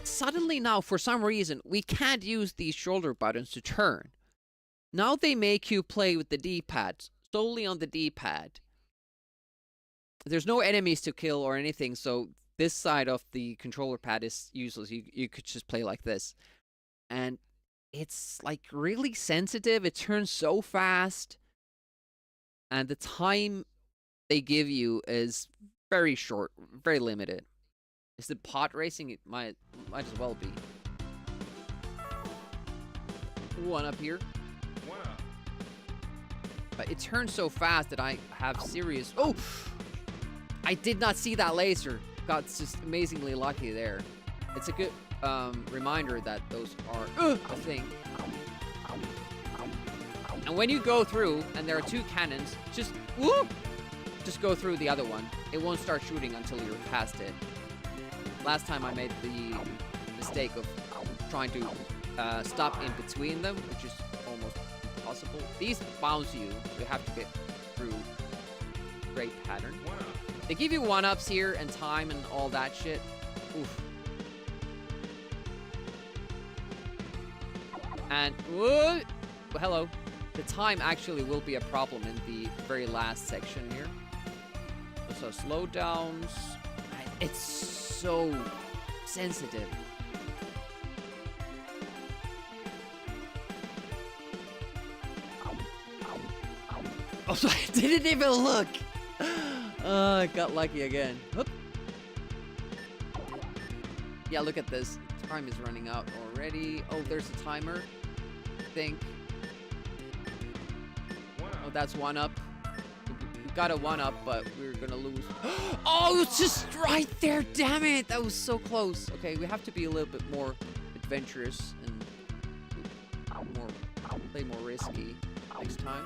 suddenly now, for some reason, we can't use these shoulder buttons to turn. Now they make you play with the D-pad, solely on the D-pad. There's no enemies to kill or anything, so this side of the controller pad is useless. You could just play like this. And it's like really sensitive. It turns so fast. And the time they give you is very short, very limited. Is it pod racing? It might as well be. One up here. One up. But it turns so fast that I have serious... Oh! I did not see that laser. Got just amazingly lucky there. It's a good reminder that those are a thing. And when you go through, and there are 2 cannons, just go through the other one. It won't start shooting until you're past it. Last time I made the mistake of trying to stop in between them, which is almost impossible. These bounce you. You have to get through. Great pattern. They give you 1-ups here and time and all that shit. Oof. And whoa, hello. The time actually will be a problem in the very last section here. So slowdowns. It's so sensitive. Oh, I didn't even look. I got lucky again. Whoop. Yeah, look at this. Time is running out already. Oh, there's a timer. I think. Oh, that's one up. We got a one up, but we're gonna lose. Oh, it's just right there. Damn it. That was so close. Okay, we have to be a little bit more adventurous and play more risky next time.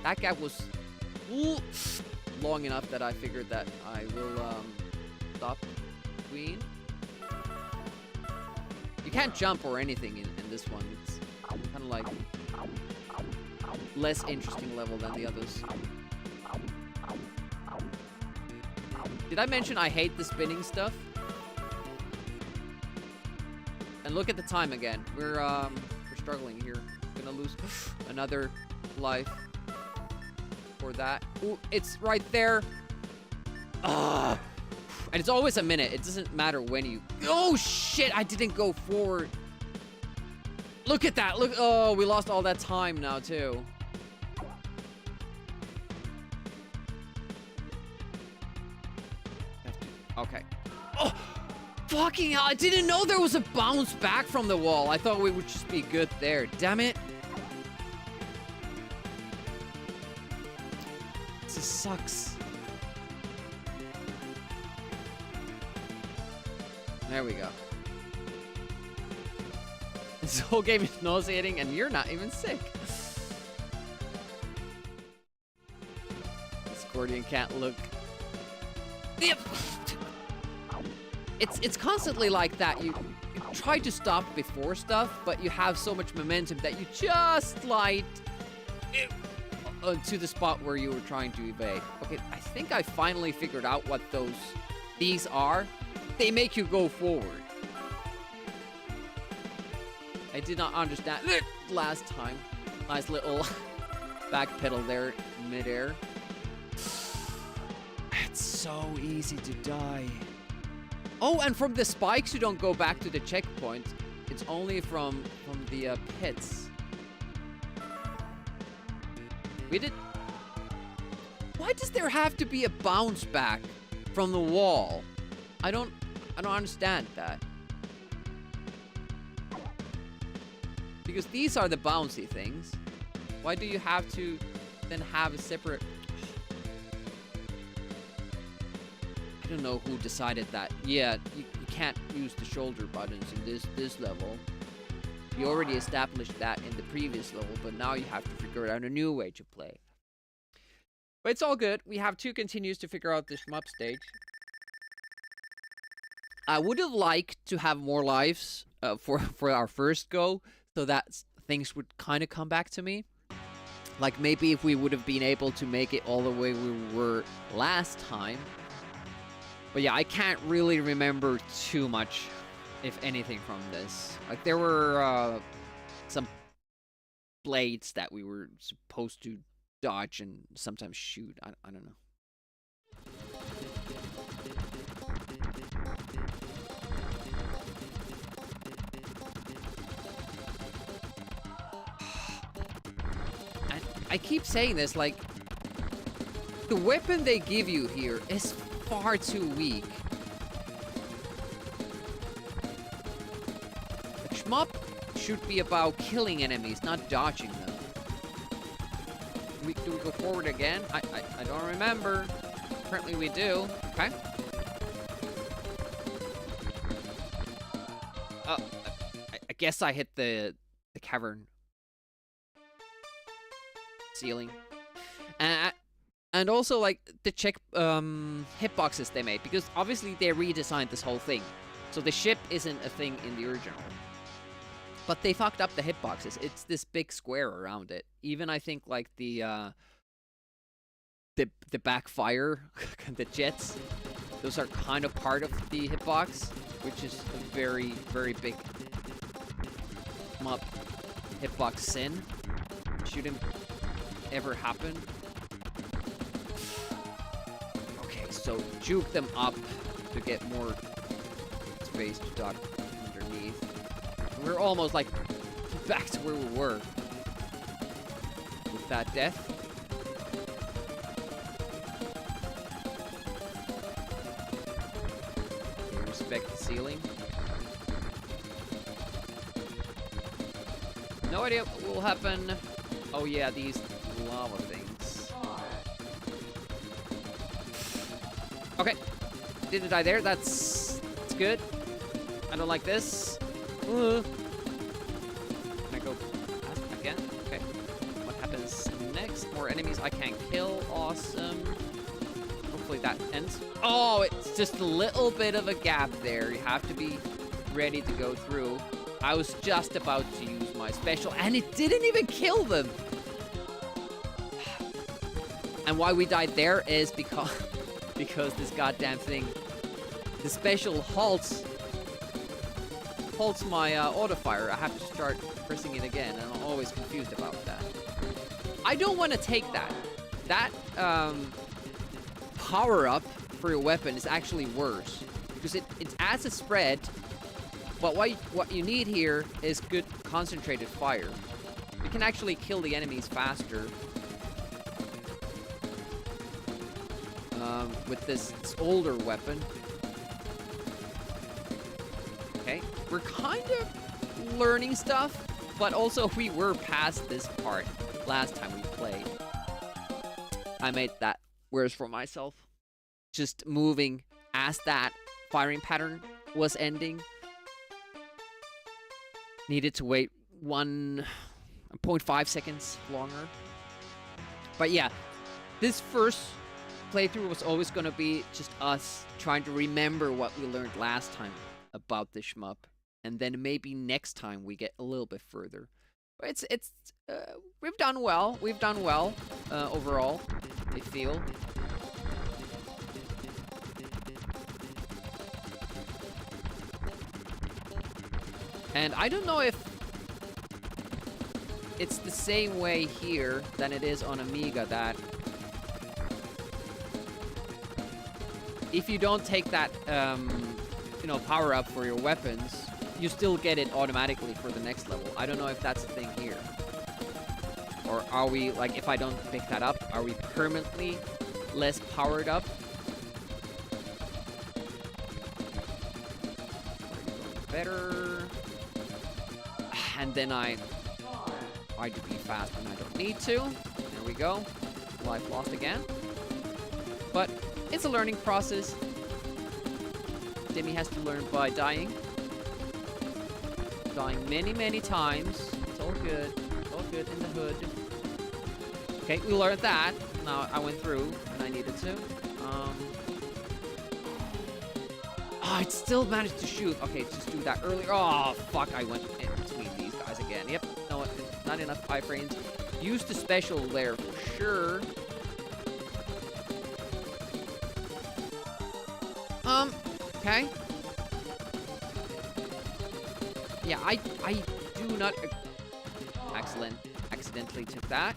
That gap was long enough that I figured that I will stop Queen. You can't jump or anything in this one. It's kind of like less interesting level than the others. Did I mention I hate the spinning stuff? And look at the time again. We're struggling here. Gonna lose another life for that. Ooh, it's right there. And it's always a minute. It doesn't matter when you... Oh, shit! I didn't go forward. Look at that. Look. Oh, we lost all that time now, too. Okay. Oh! Fucking hell, I didn't know there was a bounce back from the wall. I thought we would just be good there. Damn it. This sucks. There we go. This whole game is nauseating and you're not even sick. This Gordian can't look... Yep. It's constantly like that. You try to stop before stuff, but you have so much momentum that you just slide to the spot where you were trying to evade. Okay, I think I finally figured out what these are. They make you go forward. I did not understand last time. Nice little back pedal there, midair. It's so easy to die. Oh, and from the spikes, you don't go back to the checkpoint. It's only from the pits. We did... Why does there have to be a bounce back from the wall? I don't understand that. Because these are the bouncy things. Why do you have to then have a separate... I don't know who decided that. Yeah, you can't use the shoulder buttons in this level. You already established that in the previous level, but now you have to figure out a new way to play. But it's all good. We have 2 continues to figure out this shmup stage. I would have liked to have more lives for our first go, so that things would kind of come back to me. Like maybe if we would have been able to make it all the way we were last time. But yeah, I can't really remember too much, if anything, from this. Like, there were some blades that we were supposed to dodge and sometimes shoot. I don't know. And I keep saying this, like, the weapon they give you here is far too weak. A shmup should be about killing enemies, not dodging them. Do we go forward again? I don't remember. Apparently we do. Okay. I guess I hit the cavern ceiling. And also, like, the check hitboxes they made, because obviously they redesigned this whole thing. So the ship isn't a thing in the original. But they fucked up the hitboxes. It's this big square around it. Even I think like the backfire, the jets, those are kind of part of the hitbox, which is a very, very big hitbox sin. Shouldn't ever happen. So juke them up to get more space to duck underneath. We're almost like back to where we were with that death. Respect the ceiling. No idea what will happen. Oh yeah, these lava things. Okay. Didn't die there. That's good. I don't like this. Can I go past again? Okay. What happens next? More enemies I can't kill. Awesome. Hopefully that ends. Oh, it's just a little bit of a gap there. You have to be ready to go through. I was just about to use my special, and it didn't even kill them. And why we died there is because this goddamn thing, the special halts my auto fire. I have to start pressing it again, and I'm always confused about that. I don't want to take that. That power up for your weapon is actually worse because it adds a spread. But what you need here is good concentrated fire. You can actually kill the enemies faster with this older weapon. Okay, we're kind of learning stuff, but also we were past this part last time we played. I made that worse for myself. Just moving as that firing pattern was ending. Needed to wait 1.5 seconds longer. But yeah, this first playthrough was always going to be just us trying to remember what we learned last time about the shmup. And then maybe next time we get a little bit further. But we've done well. We've done well overall, I feel. And I don't know if it's the same way here than it is on Amiga, that if you don't take that, power up for your weapons, you still get it automatically for the next level. I don't know if that's a thing here. Or are we, like, if I don't pick that up, are we permanently less powered up? Better. And then I try to be fast when I don't need to. There we go. Life lost again. But it's a learning process. Demi has to learn by dying. Dying many, many times. It's all good. It's all good in the hood. Okay, we learned that. Now I went through and I needed to. Oh, it still managed to shoot. Okay, just do that earlier. Oh, fuck, I went in between these guys again. Yep, no, not enough iframes. Use the special there for sure. Okay. Yeah, I do not... Accidentally took that.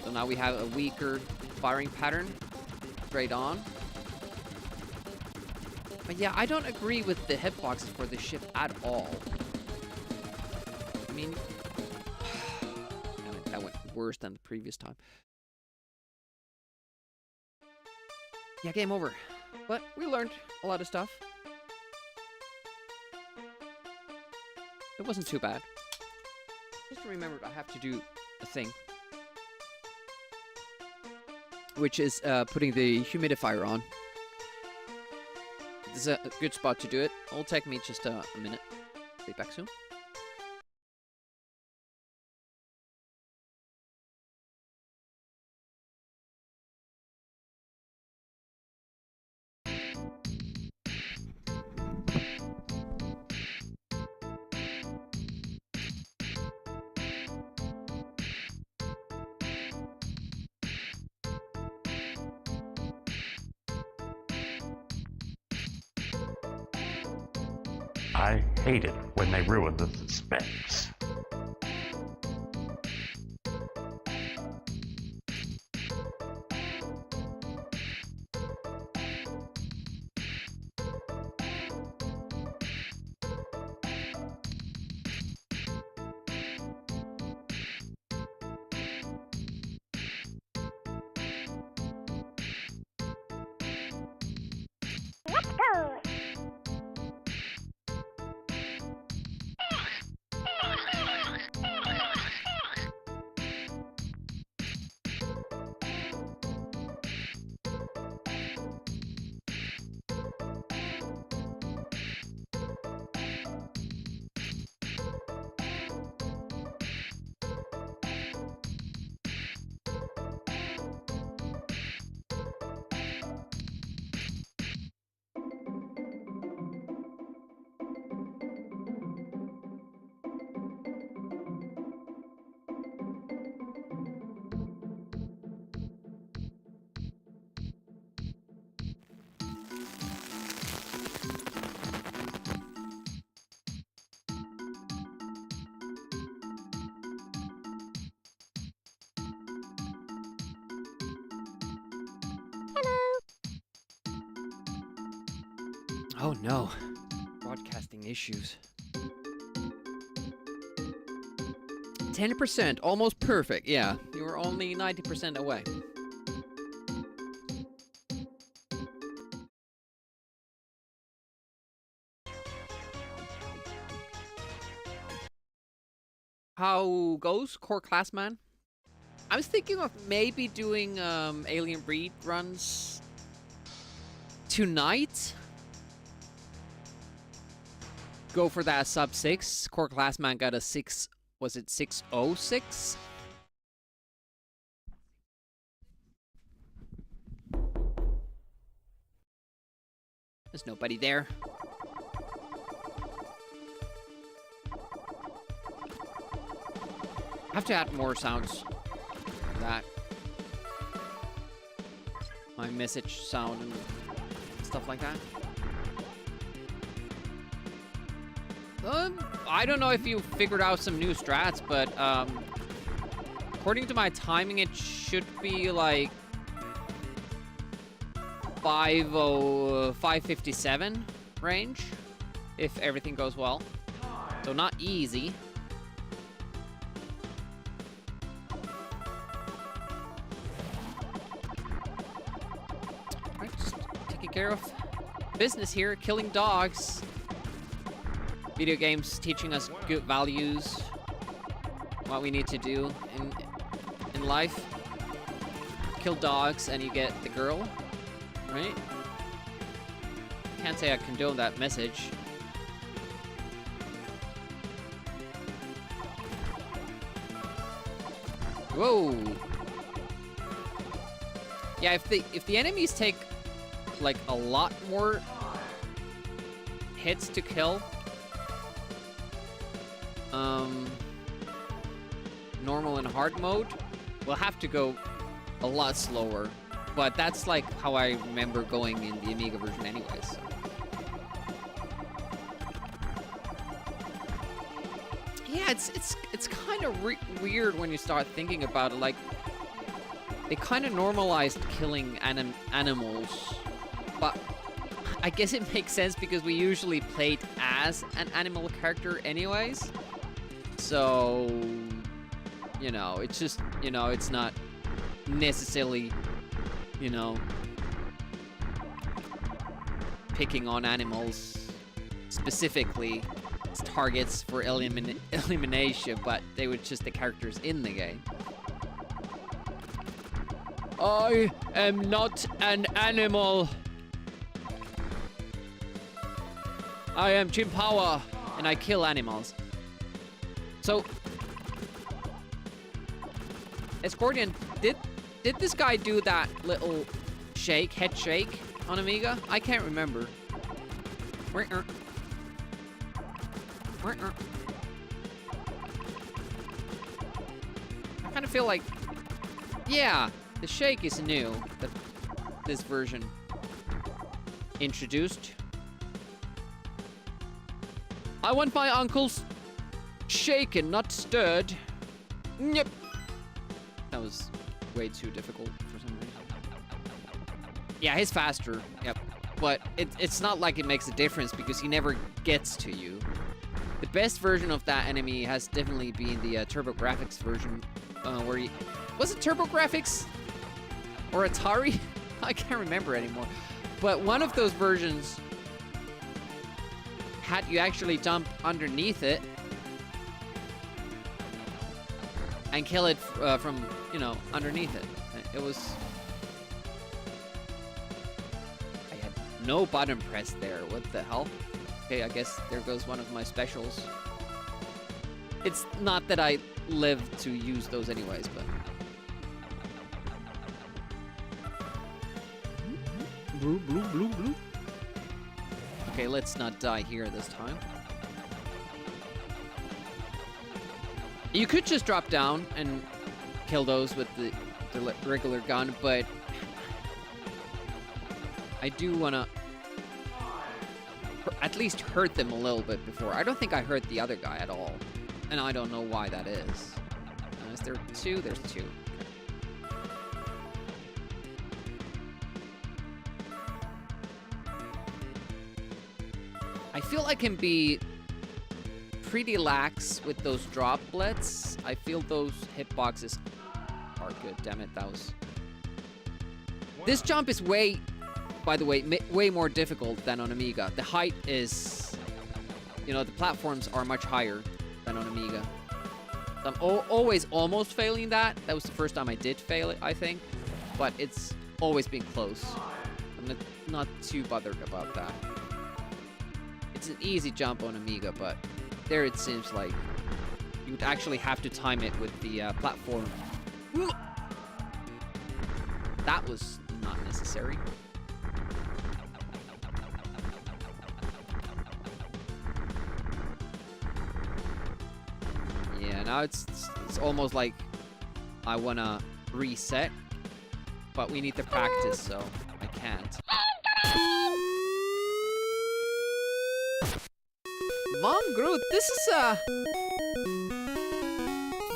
So now we have a weaker firing pattern. Straight on. But yeah, I don't agree with the hitboxes for the ship at all. I mean... Damn it, that went worse than the previous time. Yeah, game over. But we learned a lot of stuff. It wasn't too bad. Just remembered I have to do a thing. Which is putting the humidifier on. This is a good spot to do it. It'll take me just a minute. Be back soon. I hate it when they ruin the suspense. Oh no. Broadcasting issues. 10%, almost perfect. Yeah, you were only 90% away. How goes, Core Classman? I was thinking of maybe doing Alien Breed runs tonight. Go for that sub 6. Core Classman got a 6. Was it 606? There's nobody there. I have to add more sounds for that. My message sound and stuff like that. I don't know if you figured out some new strats, but according to my timing, it should be like 557 range, if everything goes well. So not easy. Alright, just taking care of business here, killing dogs. Video games teaching us good values, what we need to do in life. Kill dogs and you get the girl, right? Can't say I condone that message. Whoa! Yeah, if the enemies take like a lot more hits to kill, normal and hard mode, we'll have to go a lot slower. But that's like how I remember going in the Amiga version anyways. Yeah, it's kind of weird when you start thinking about it. Like, they kind of normalized killing animals, but I guess it makes sense because we usually played as an animal character anyways. So, you know, it's just, you know, it's not necessarily, you know, picking on animals specifically as targets for elimination, but they were just the characters in the game. I am not an animal. I am Jim Power, and I kill animals. So, Escordian, did this guy do that little shake, head shake on Amiga? I can't remember. I kind of feel like, yeah, the shake is new that this version introduced. I want my uncle's shaken, not stirred. Yep. That was way too difficult for some reason. Yeah, he's faster. Yep. But it's not like it makes a difference because he never gets to you. The best version of that enemy has definitely been the TurboGrafx version, where he... Was it TurboGrafx? Or Atari? I can't remember anymore. But one of those versions had you actually jump underneath it and kill it from, you know, underneath it. It was... I had no button press there. What the hell? Okay, I guess there goes one of my specials. It's not that I live to use those anyways, but... Bloop, bloop, bloop, bloop. Okay, let's not die here this time. You could just drop down and kill those with the regular gun, but I do want to at least hurt them a little bit before. I don't think I hurt the other guy at all, and I don't know why that is. Is there two? There's two. feel I can be pretty lax with those droplets. I feel those hitboxes are good. Damn it, that was... This jump is way, by the way, way more difficult than on Amiga. The height is... You know, the platforms are much higher than on Amiga. I'm always almost failing that. That was the first time I did fail it, I think. But it's always been close. I'm not too bothered about that. It's an easy jump on Amiga, but there it seems like you would actually have to time it with the platform. That was not necessary. Yeah, now it's almost like I wanna reset, but we need to practice, so I can't. Von Groot, this is a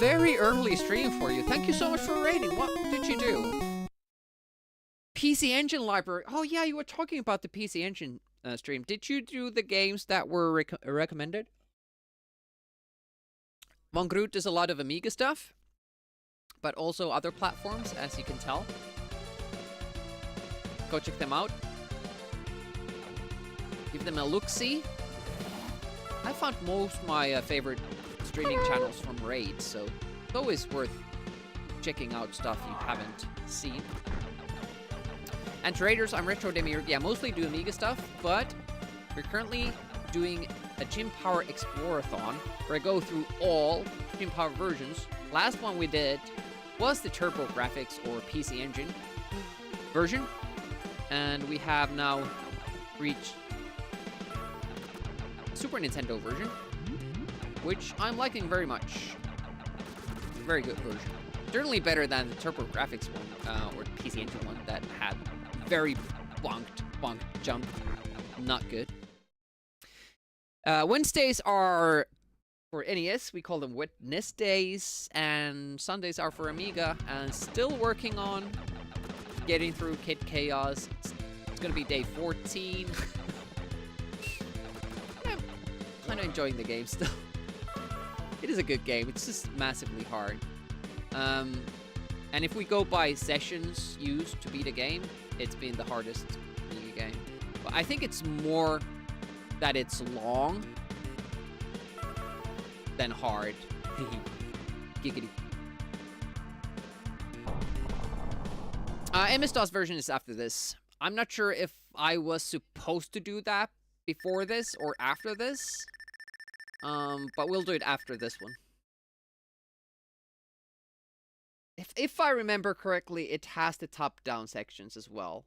very early stream for you. Thank you so much for rating. What did you do? PC Engine library. Oh yeah, you were talking about the PC Engine stream. Did you do the games that were recommended? Von Groot does a lot of Amiga stuff, but also other platforms, as you can tell. Go check them out. Give them a look-see. I found most of my favorite streaming channels from Raid, so it's always worth checking out stuff you haven't seen. And traders, I'm Retro Demiurge. Yeah, mostly do Amiga stuff, but we're currently doing a Jim Power Explorathon, where I go through all Jim Power versions. Last one we did was the Turbo Graphics or PC Engine version, and we have now reached Super Nintendo version, which I'm liking very much. Very good version. Certainly better than the Turbo Graphics one, or PC Engine one that had very bonked jump. Not good. Wednesdays are for NES. We call them Witness Days, and Sundays are for Amiga. And still working on getting through Kid Chaos. It's gonna be day 14. I'm kind of enjoying the game still. It is a good game. It's just massively hard. And if we go by sessions used to beat a game, it's been the hardest Amiga game. But I think it's more that it's long than hard. Giggity. MS-DOS version is after this. I'm not sure if I was supposed to do that before this or after this. But we'll do it after this one. If I remember correctly, it has the top-down sections as well.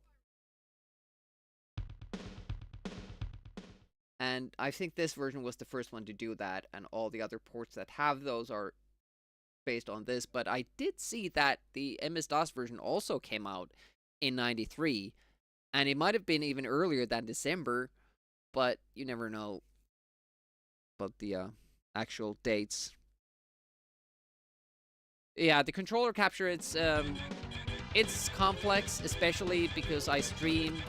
And I think this version was the first one to do that, and all the other ports that have those are based on this. But I did see that the MS-DOS version also came out in '93, and it might have been even earlier than December, but you never know about the actual dates. Yeah, the controller capture, it's complex, especially because I stream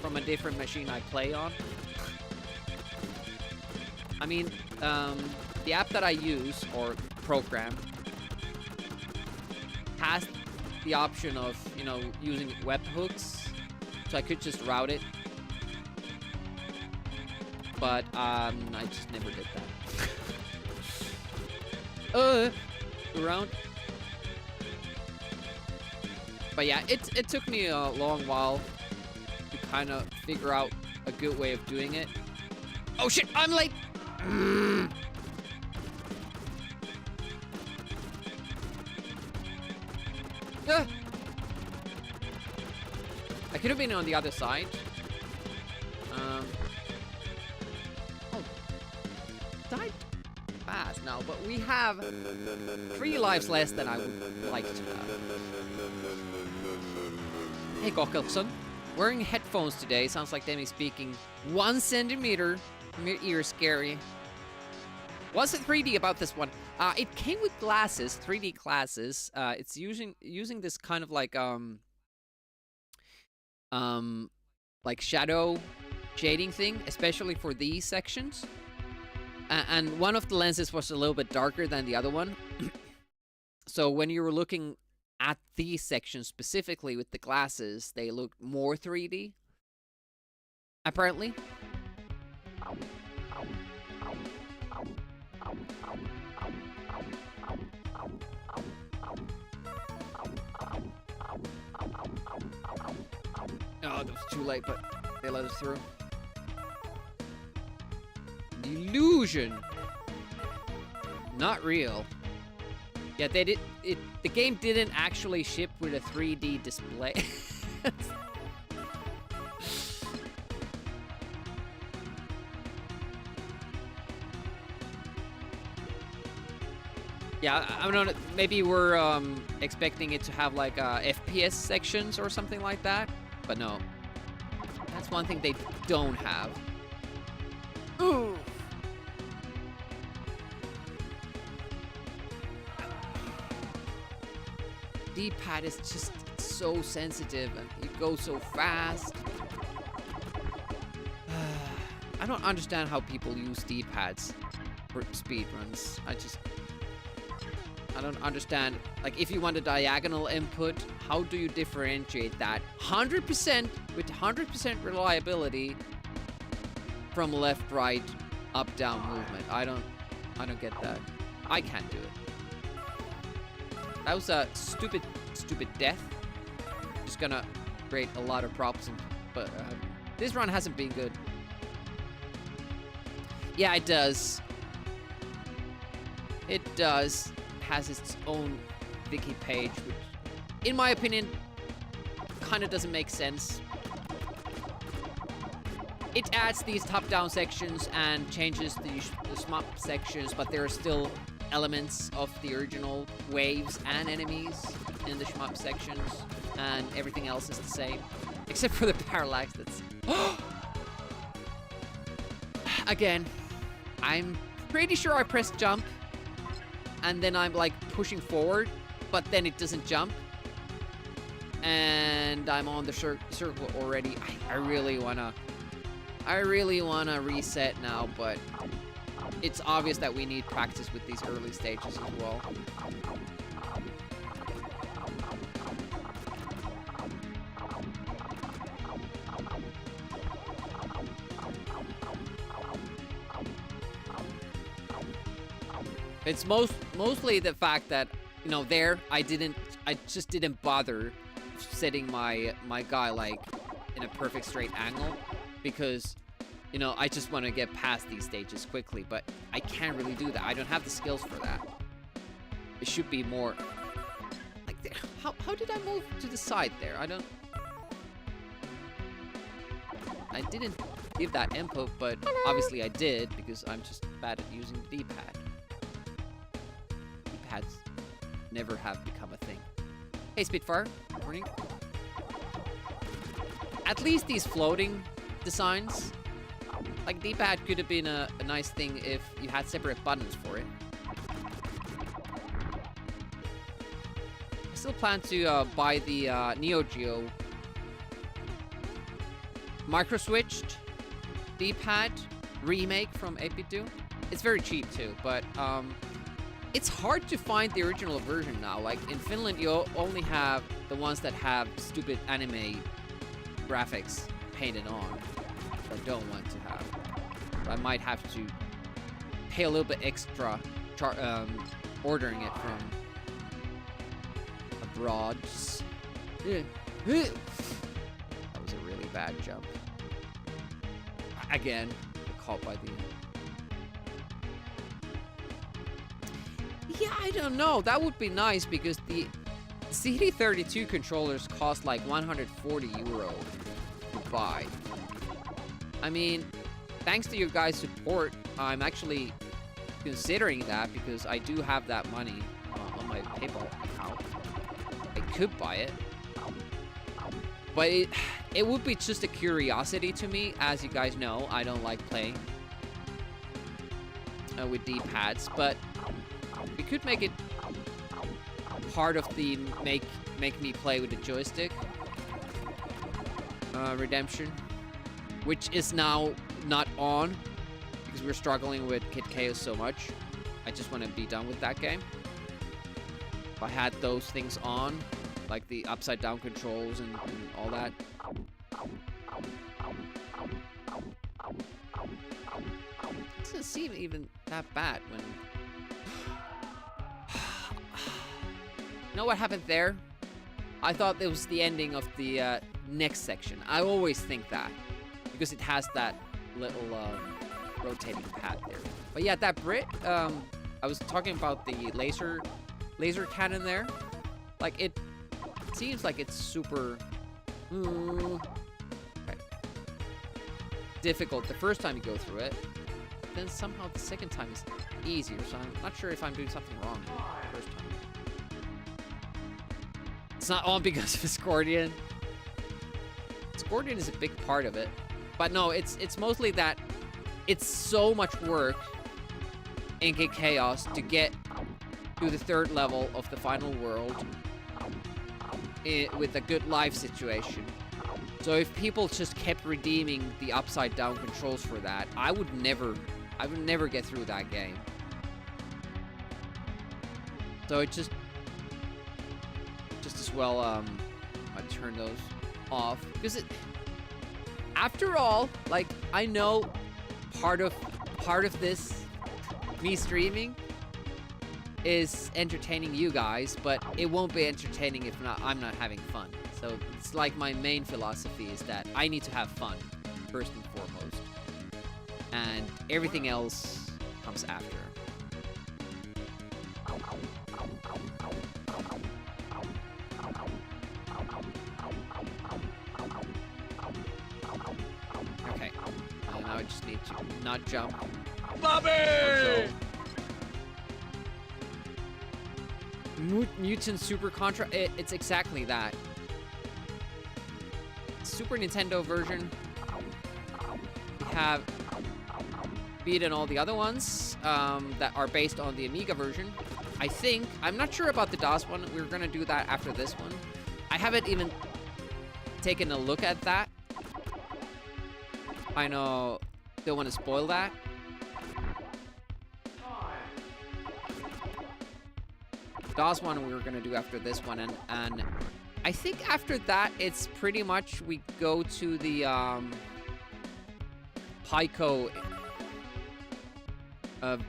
from a different machine I play on. I mean, the app that I use, or program, has the option of, you know, using webhooks, so I could just route it. But, I just never did that. Around. But yeah, it took me a long while to kind of figure out a good way of doing it. Oh shit, I'm late! I could have been on the other side. Oh, died fast now, but we have 3 lives less than I would like to have. Hey, Gokkelson. Wearing headphones today sounds like Demi speaking 1 centimeter from your ear. Scary. What's the 3D about this one? It came with glasses, 3D glasses. It's using this kind of like shadow shading thing, especially for these sections. And one of the lenses was a little bit darker than the other one. So when you were looking at these sections specifically with the glasses, they looked more 3D, apparently. Oh, that was too late, but they let us through. Delusion. Not real. Yeah, they did. The game didn't actually ship with a 3D display. Yeah, I don't know. Maybe we're expecting it to have like FPS sections or something like that, but no. That's one thing they don't have. Ooh. D-pad is just so sensitive and you go so fast. I don't understand how people use D-pads for speedruns. I don't understand. Like, if you want a diagonal input, how do you differentiate that 100% with 100% reliability from left, right, up, down movement? I don't get that. I can't do it. That was a stupid death. Just gonna create a lot of problems, but this run hasn't been good. Yeah, it does. It does. It has its own wiki page, which, in my opinion, kind of doesn't make sense. It adds these top-down sections and changes the shmup sections, but there are still elements of the original waves and enemies in the shmup sections, and everything else is the same, except for the parallax. That's again, I'm pretty sure I pressed jump, and then I'm like pushing forward, but then it doesn't jump, and I'm on the circle already. I really wanna reset now, but it's obvious that we need practice with these early stages as well. It's mostly the fact that, you know, I just didn't bother setting my guy like in a perfect straight angle, because, you know, I just want to get past these stages quickly, but I can't really do that. I don't have the skills for that. It should be more like there. How did I move to the side there? I didn't give that input, but obviously I did, because I'm just bad at using the D-pad. D-pads never have become a thing. Hey, Spitfire. Good morning. At least these floating designs, like D-pad could have been a nice thing if you had separate buttons for it. I still plan to buy the Neo Geo micro-switched D-pad remake from 8-bit2. It's very cheap too, but it's hard to find the original version now. Like in Finland, you only have the ones that have stupid anime graphics painted on. I don't want to have. So I might have to pay a little bit extra ordering it from abroad. That was a really bad jump. Again, caught by the... Yeah, I don't know. That would be nice, because the CD32 controllers cost like 140 euro to buy. I mean, thanks to your guys' support, I'm actually considering that, because I do have that money on my PayPal account. I could buy it. But it would be just a curiosity to me. As you guys know, I don't like playing with D-pads, but we could make it part of the make me play with the joystick redemption. which is now not on because we're struggling with Kid Chaos so much. I just want to be done with that game. If I had those things on, like the upside down controls and all that. It doesn't seem even that bad when... You know what happened there? I thought it was the ending of the next section. I always think that. Because it has that little rotating pad there. But yeah, that Brit, I was talking about the laser cannon there. Like, it seems like it's super... difficult the first time you go through it. Then somehow the second time is easier, so I'm not sure if I'm doing something wrong the first time. It's not on because of Scordion. Scordion is a big part of it. But no, it's mostly that it's so much work in Kid Chaos to get to the 3rd level of the final world with a good life situation. So if people just kept redeeming the upside down controls for that, I would never get through that game. So it just as well I turn those off because it, after all, like, I know part of this me streaming is entertaining you guys, but it won't be entertaining if I'm not having fun. So it's like my main philosophy is that I need to have fun first and foremost, and everything else comes after. Okay, now I just need to not jump. Bobby! Mutant Super Contra, it's exactly that. Super Nintendo version. We have beaten all the other ones that are based on the Amiga version. I think. I'm not sure about the DOS one. We're gonna do that after this one. I haven't even taken a look at that. I know. Don't want to spoil that. DOS one we were gonna do after this one, and I think after that it's pretty much we go to the Pico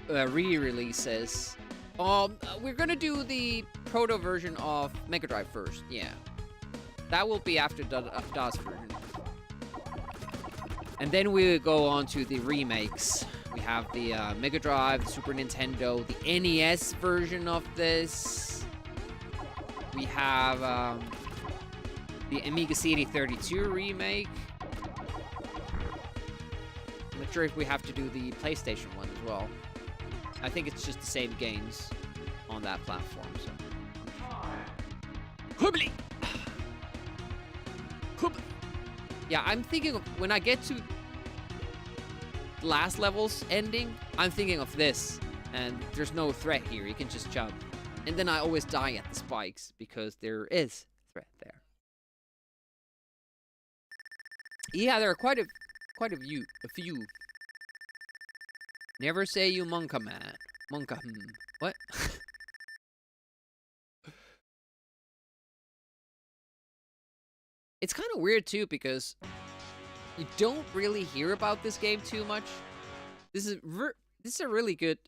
re-releases. We're gonna do the proto version of Mega Drive first. Yeah, that will be after DOS version, and then we go on to the remakes. We have the Mega Drive, the Super Nintendo, the NES version of this. We have the Amiga CD32 remake. I'm not sure if we have to do the PlayStation one as well. I think it's just the same games on that platform, so. Hubbly! Yeah, I'm thinking of when I get to last level's ending, I'm thinking of this, and there's no threat here. You can just jump, and then I always die at the spikes because there is threat there. Yeah, there are quite a few. Never say you monka man, monka. What? It's kind of weird too because you don't really hear about this game too much. This is a really good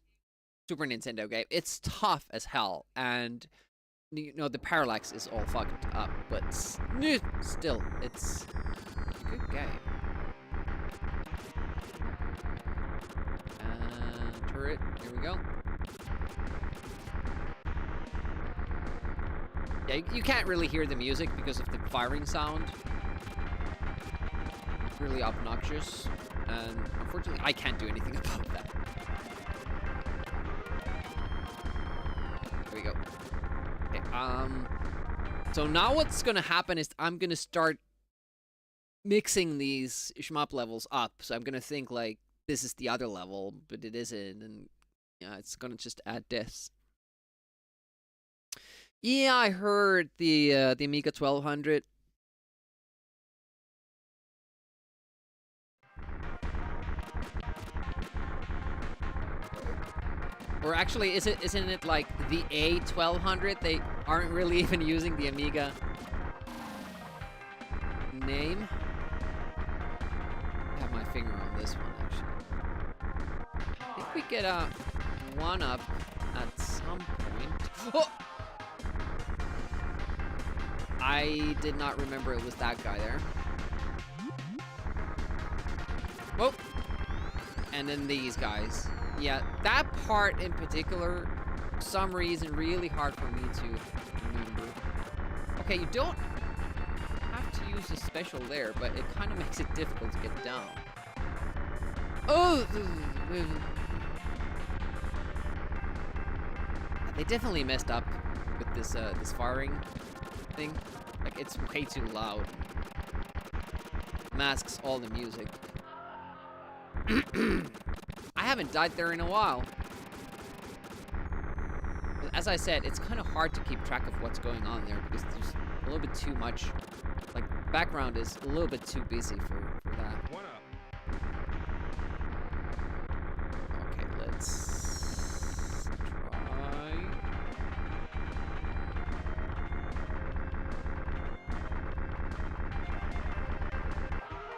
Super Nintendo game. It's tough as hell, and you know the parallax is all fucked up, but still, it's a good game. Turret, here we go. Yeah, you can't really hear the music because of the firing sound. It's really obnoxious, and unfortunately, I can't do anything about that. There we go. Okay, so now what's gonna happen is I'm gonna start mixing these shmup levels up. So I'm gonna think like this is the other level, but it isn't, and yeah, it's gonna just add deaths. Yeah, I heard the Amiga 1200. Or actually, isn't it like the A1200? They aren't really even using the Amiga name. I have my finger on this one, actually. I think we get a 1-up at some point. Oh! I did not remember it was that guy there. Oh! And then these guys. Yeah, that part in particular, for some reason, really hard for me to remember. Okay, you don't have to use a special there, but it kind of makes it difficult to get down. Oh! They definitely messed up with this this firing thing. Like, it's way too loud. Masks all the music. I haven't died there in a while. As I said, it's kind of hard to keep track of what's going on there because there's a little bit too much. Like, background is a little bit too busy for that. 1-up. Okay, let's try.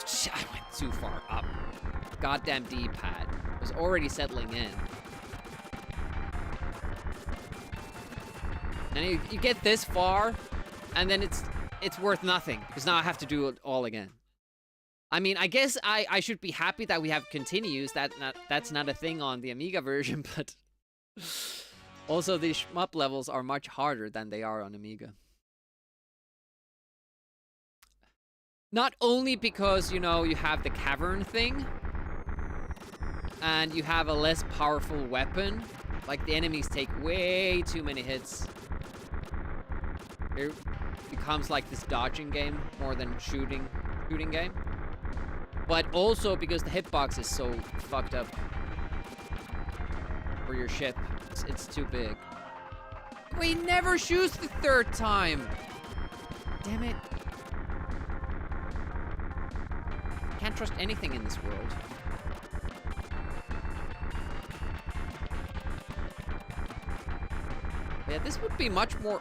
Shit, I went too far up. Goddamn D-pad was already settling in. And you get this far, and then it's worth nothing because now I have to do it all again. I mean, I guess I should be happy that we have continues. That's not a thing on the Amiga version, but also these shmup levels are much harder than they are on Amiga. Not only because, you know, you have the cavern thing, and you have a less powerful weapon. Like, the enemies take way too many hits. It becomes like this dodging game more than shooting game. But also because the hitbox is so fucked up for your ship. It's too big. We never shoots the third time! Damn it. Can't trust anything in this world. Yeah, this would be much more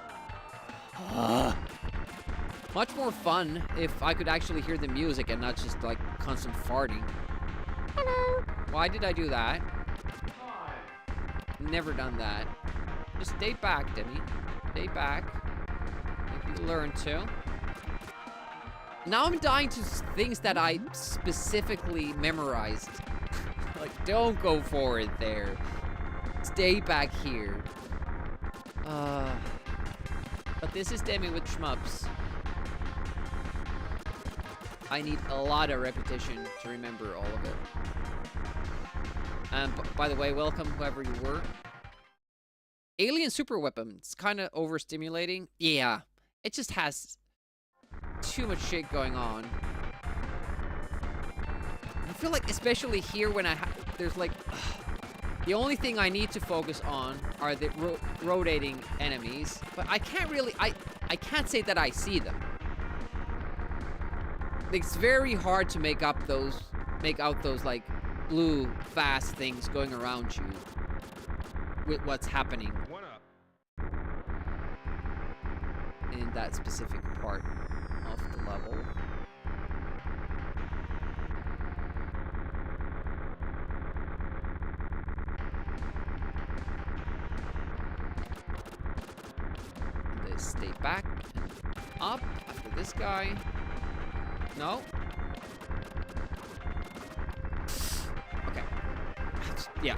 fun if I could actually hear the music and not just like constant farting. Hello. Why did I do that? Never done that. Just stay back, Demi. Stay back. If you learn to. Now I'm dying to things that I specifically memorized. Like, don't go forward there. Stay back here. But this is Demi with shmups. I need a lot of repetition to remember all of it. And by the way, welcome whoever you were. Alien super weapon. It's kind of overstimulating. Yeah, it just has too much shit going on. I feel like, especially here when there's like, the only thing I need to focus on are the rotating enemies, but I can't really, I can't say that I see them. It's very hard to make out those like blue fast things going around you with what's happening 1-up. in that specific part of the level. They stay back and up after this guy. No. Okay. Yeah.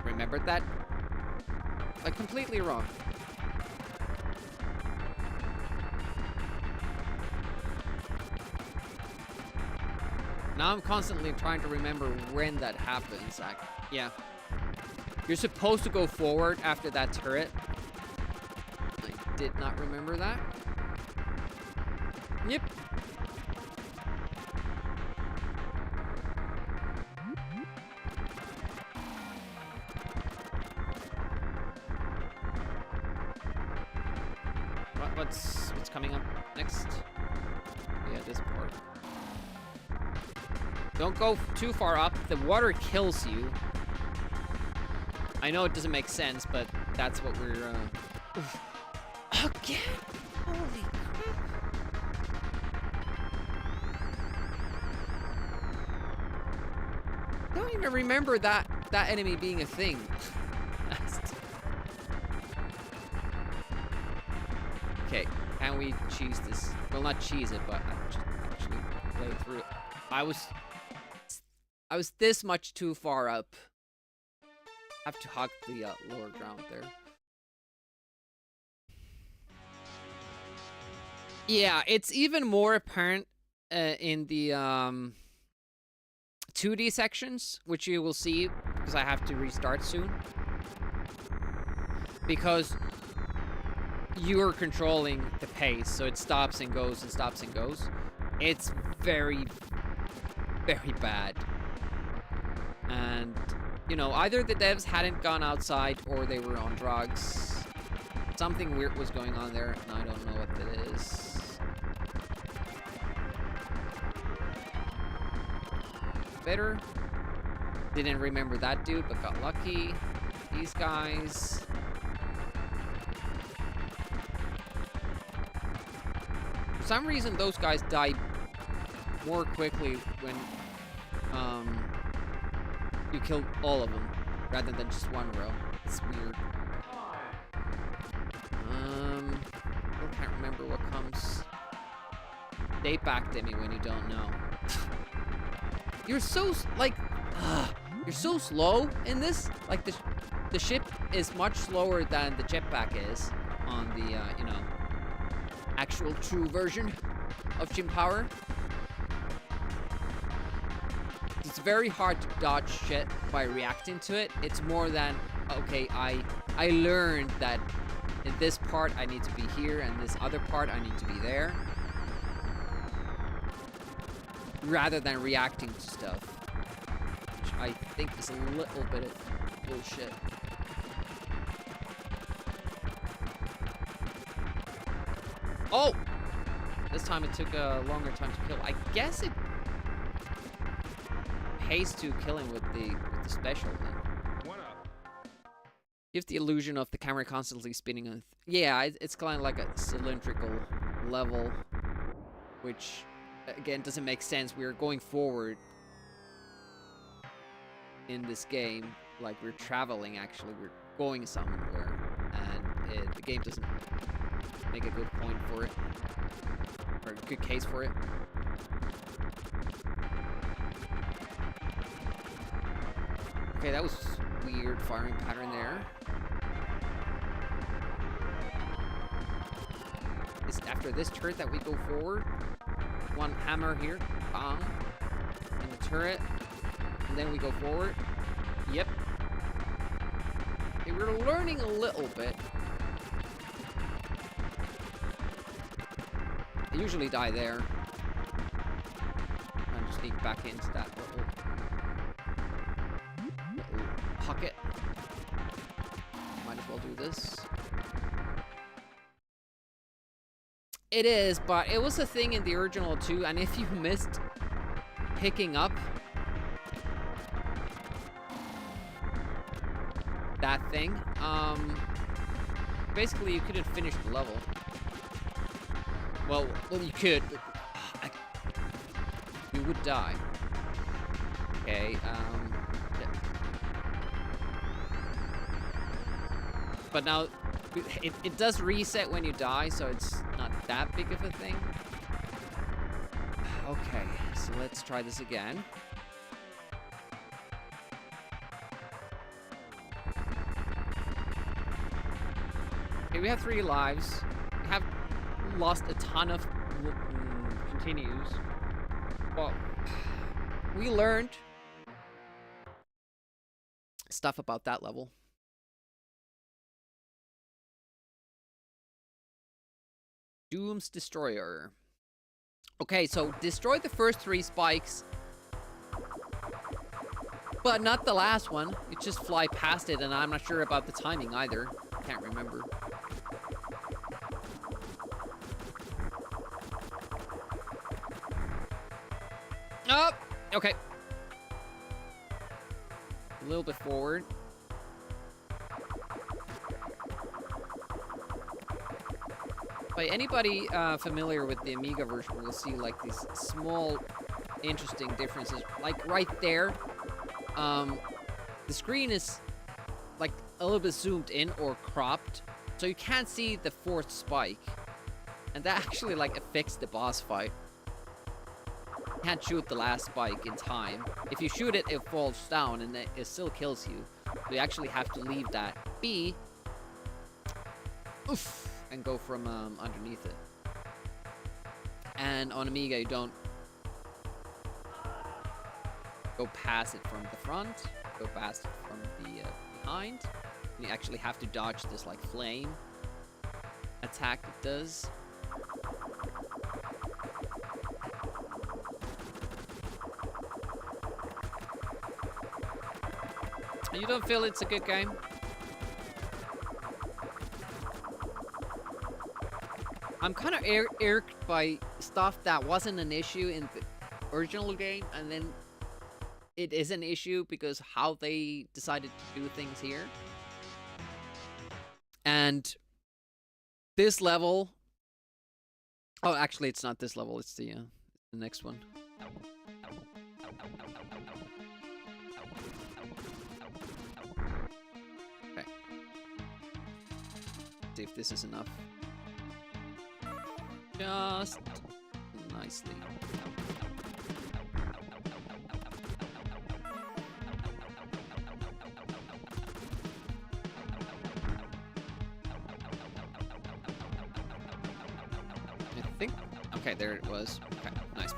Remembered that? Like, completely wrong. Now I'm constantly trying to remember when that happens. Yeah. You're supposed to go forward after that turret. I did not remember that. Yep. What's coming up next? Yeah, this part. Don't go too far up. The water kills you. I know it doesn't make sense, but that's what we're, Again? Holy crap. I don't even remember that enemy being a thing. Okay, can we cheese this? Well, not cheese it, but actually play through it. I was this much too far up. I have to hug the lower ground there. Yeah, it's even more apparent in the 2D sections, which you will see because I have to restart soon. Because you're controlling the pace, so it stops and goes and stops and goes. It's very, very bad. And, you know, either the devs hadn't gone outside or they were on drugs. Something weird was going on there, and I don't know what that is. Better. Didn't remember that dude, but got lucky. These guys. For some reason, those guys die more quickly when you kill all of them, rather than just one row. It's weird. I can't remember what comes. They backed at me when you don't know. You're so, like, you're so slow in this. Like, the ship is much slower than the jetpack is on the, you know, actual true version of Jim Power. It's very hard to dodge shit by reacting to it. It's more than, okay, I learned that in this part I need to be here, and this other part I need to be there. Rather than reacting to stuff. Which I think is a little bit of bullshit. Oh! This time it took a longer time to kill. I guess it pays to kill him with the special then. Gives the illusion of the camera constantly spinning on. Yeah, it's kind of like a cylindrical level, which again doesn't make sense. We're going forward in this game, like we're traveling. Actually, we're going somewhere, and the game doesn't make a good point for it, or a good case for it. Okay, that was weird firing pattern there. It's after this turret that we go forward. One hammer here, bang, in the turret, and then we go forward. Yep. Okay, we're learning a little bit. I usually die there. And just sneak back into that little pocket. Might as well do this. It is, but it was a thing in the original too, and if you missed picking up that thing, basically you couldn't finish the level. Well, you could, but you would die. Okay, yeah. But now, it does reset when you die, so it's not that big of a thing. Okay, so let's try this again. Okay, we have 3 lives. We have lost a ton of continues. Well, we learned stuff about that level. Doom's Destroyer. Okay, so destroy the first 3 spikes, but not the last one. You just fly past it, and I'm not sure about the timing either. Can't remember. Oh, okay. A little bit forward. By anybody familiar with the Amiga version will see like these small, interesting differences. Like right there, the screen is like a little bit zoomed in or cropped, so you can't see the fourth spike, and that actually like affects the boss fight. You can't shoot the last spike in time. If you shoot it, it falls down and it still kills you. So you actually have to leave that be. Oof, and go from underneath it. And on Amiga, you don't go past it from the front, go past it from the behind. And you actually have to dodge this like flame attack it does. You don't feel it's a good game? I'm kind of irked by stuff that wasn't an issue in the original game, and then it is an issue because how they decided to do things here. And this level... Oh, actually, it's not this level. It's the next one. Okay. See if this is enough. Just nicely. I think. Okay, there it was. Okay, nice.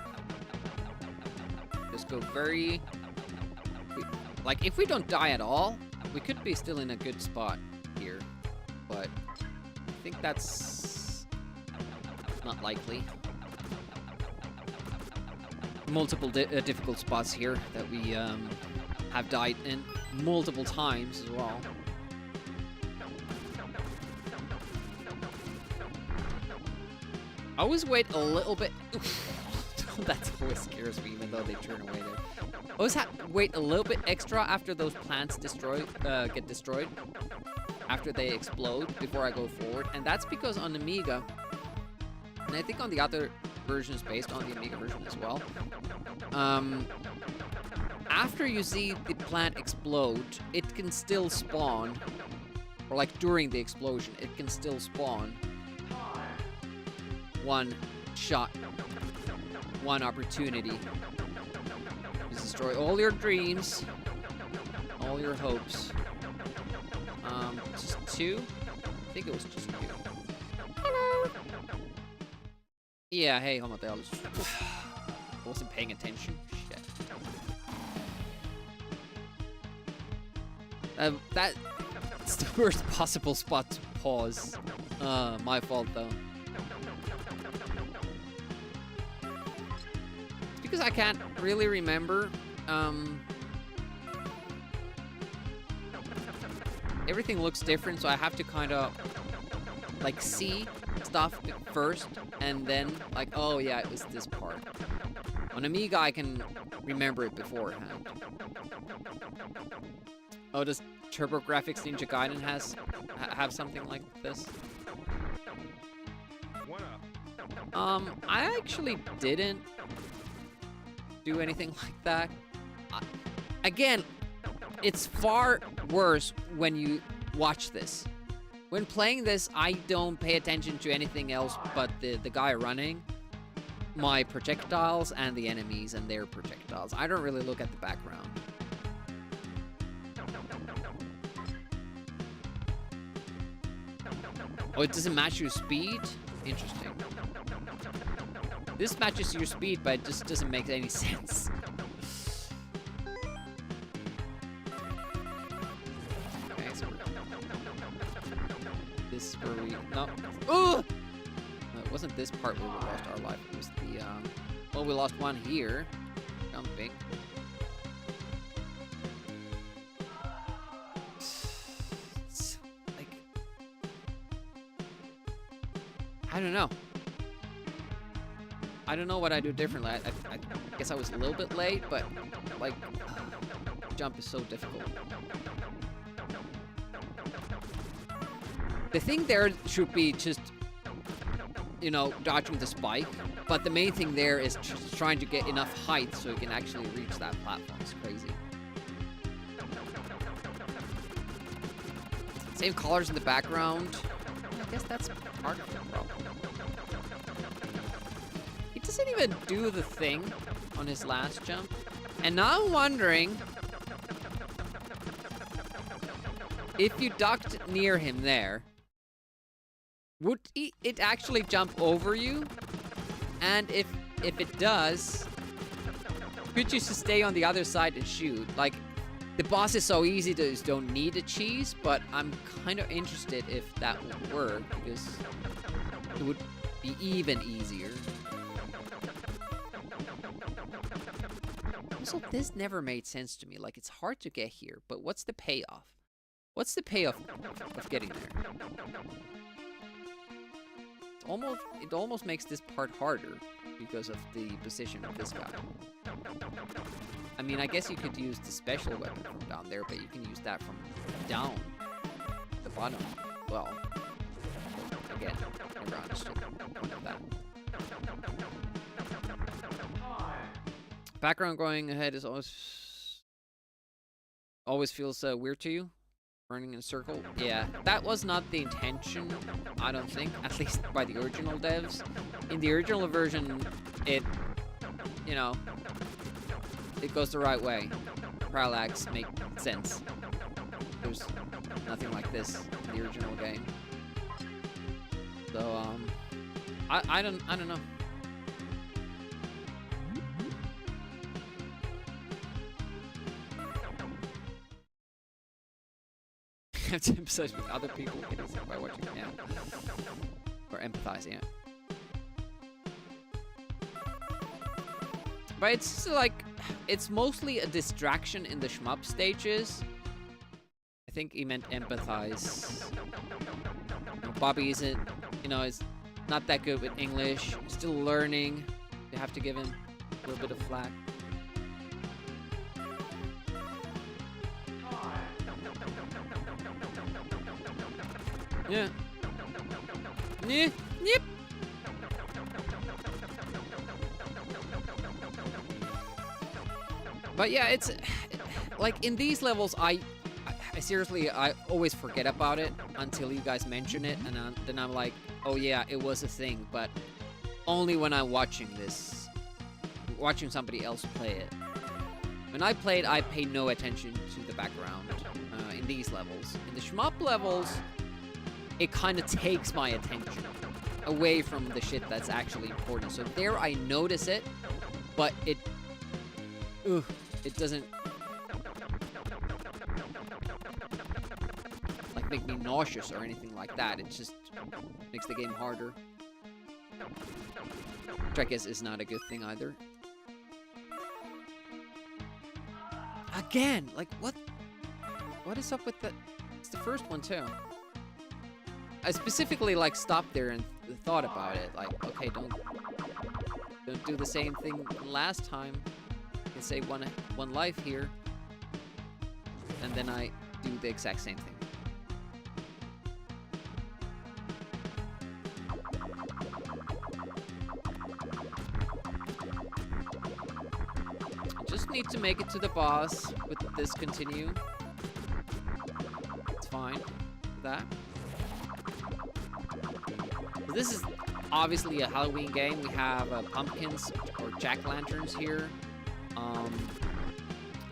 Just go very. Like, if we don't die at all, we could be still in a good spot here. But I think that's not likely. Multiple difficult spots here that we have died in multiple times as well. I always wait a little bit. That always scares me, even though they turn away there. I always wait a little bit extra after those plants get destroyed, after they explode, before I go forward. And that's because on Amiga, and I think on the other versions based on the Amiga version as well, after you see the plant explode, it can still spawn, or like during the explosion, it can still spawn one shot, one opportunity to destroy all your dreams, all your hopes. Just two? I think it was just two. Hello! Yeah, hey, Homotheus. I wasn't paying attention. Shit. That's the worst possible spot to pause. My fault, though. It's because I can't really remember. Everything looks different, so I have to kind of like see stuff first, and then like, oh yeah, it was this part. On Amiga, I can remember it beforehand. Oh, does TurboGrafx Ninja Gaiden have something like this? I actually didn't do anything like that. Again, it's far worse when you watch this. When playing this, I don't pay attention to anything else but the guy running, my projectiles, and the enemies and their projectiles. I don't really look at the background. Oh, it doesn't match your speed? Interesting. This matches your speed, but it just doesn't make any sense. Okay, so this is where we... No. Oh! No, it wasn't this part where we lost our life. It was the, well, we lost one here. Jumping. It's like... I don't know. I don't know what I do differently. I guess I was a little bit late, but like, jump is so difficult. The thing there should be just you know, dodging the spike. But the main thing there is trying to get enough height so you can actually reach that platform. It's crazy. Same colors in the background. I guess that's part of the problem. He doesn't even do the thing on his last jump. And now I'm wondering if you ducked near him there, would it actually jump over you? And if it does, could you just stay on the other side and shoot? Like, the boss is so easy to just don't need a cheese, but I'm kind of interested if that would work, because it would be even easier. Also, this never made sense to me. Like, it's hard to get here, but what's the payoff? What's the payoff of getting there? It almost makes this part harder because of the position of this guy. I mean, I guess you could use the special weapon from down there, but you can use that from down the bottom. Well, again, never understood the point of that. Background going ahead is always feels weird to you. Running in a circle. Yeah, that was not the intention, I don't think, at least by the original devs. In the original version, it, you know, it goes the right way. Parallax make sense. There's nothing like this in the original game. So, I don't know. Have to empathize with other people by watching, yeah. Or empathize, yeah. But it's like, it's mostly a distraction in the shmup stages. I think he meant empathize. You know, Bobby isn't, you know, is not that good with English. Still learning. You have to give him a little bit of flack. Yeah. Yep. But yeah, it's like in these levels, I seriously, I always forget about it until you guys mention it, and then I'm like, oh yeah, it was a thing, but only when I'm watching somebody else play it. When I played, I paid no attention to the background in these levels. In the shmup levels, it kind of takes my attention away from the shit that's actually important. So there I notice it, but it doesn't like make me nauseous or anything like that. It just makes the game harder. Which I guess is not a good thing either. Again, like what is up with the, it's the first one too. I specifically like stopped there and thought about it. Like, okay, don't do the same thing last time. You can save one life here, and then I do the exact same thing. I just need to make it to the boss with this continue. It's fine for that. This is obviously a Halloween game. We have pumpkins or jack-lanterns here.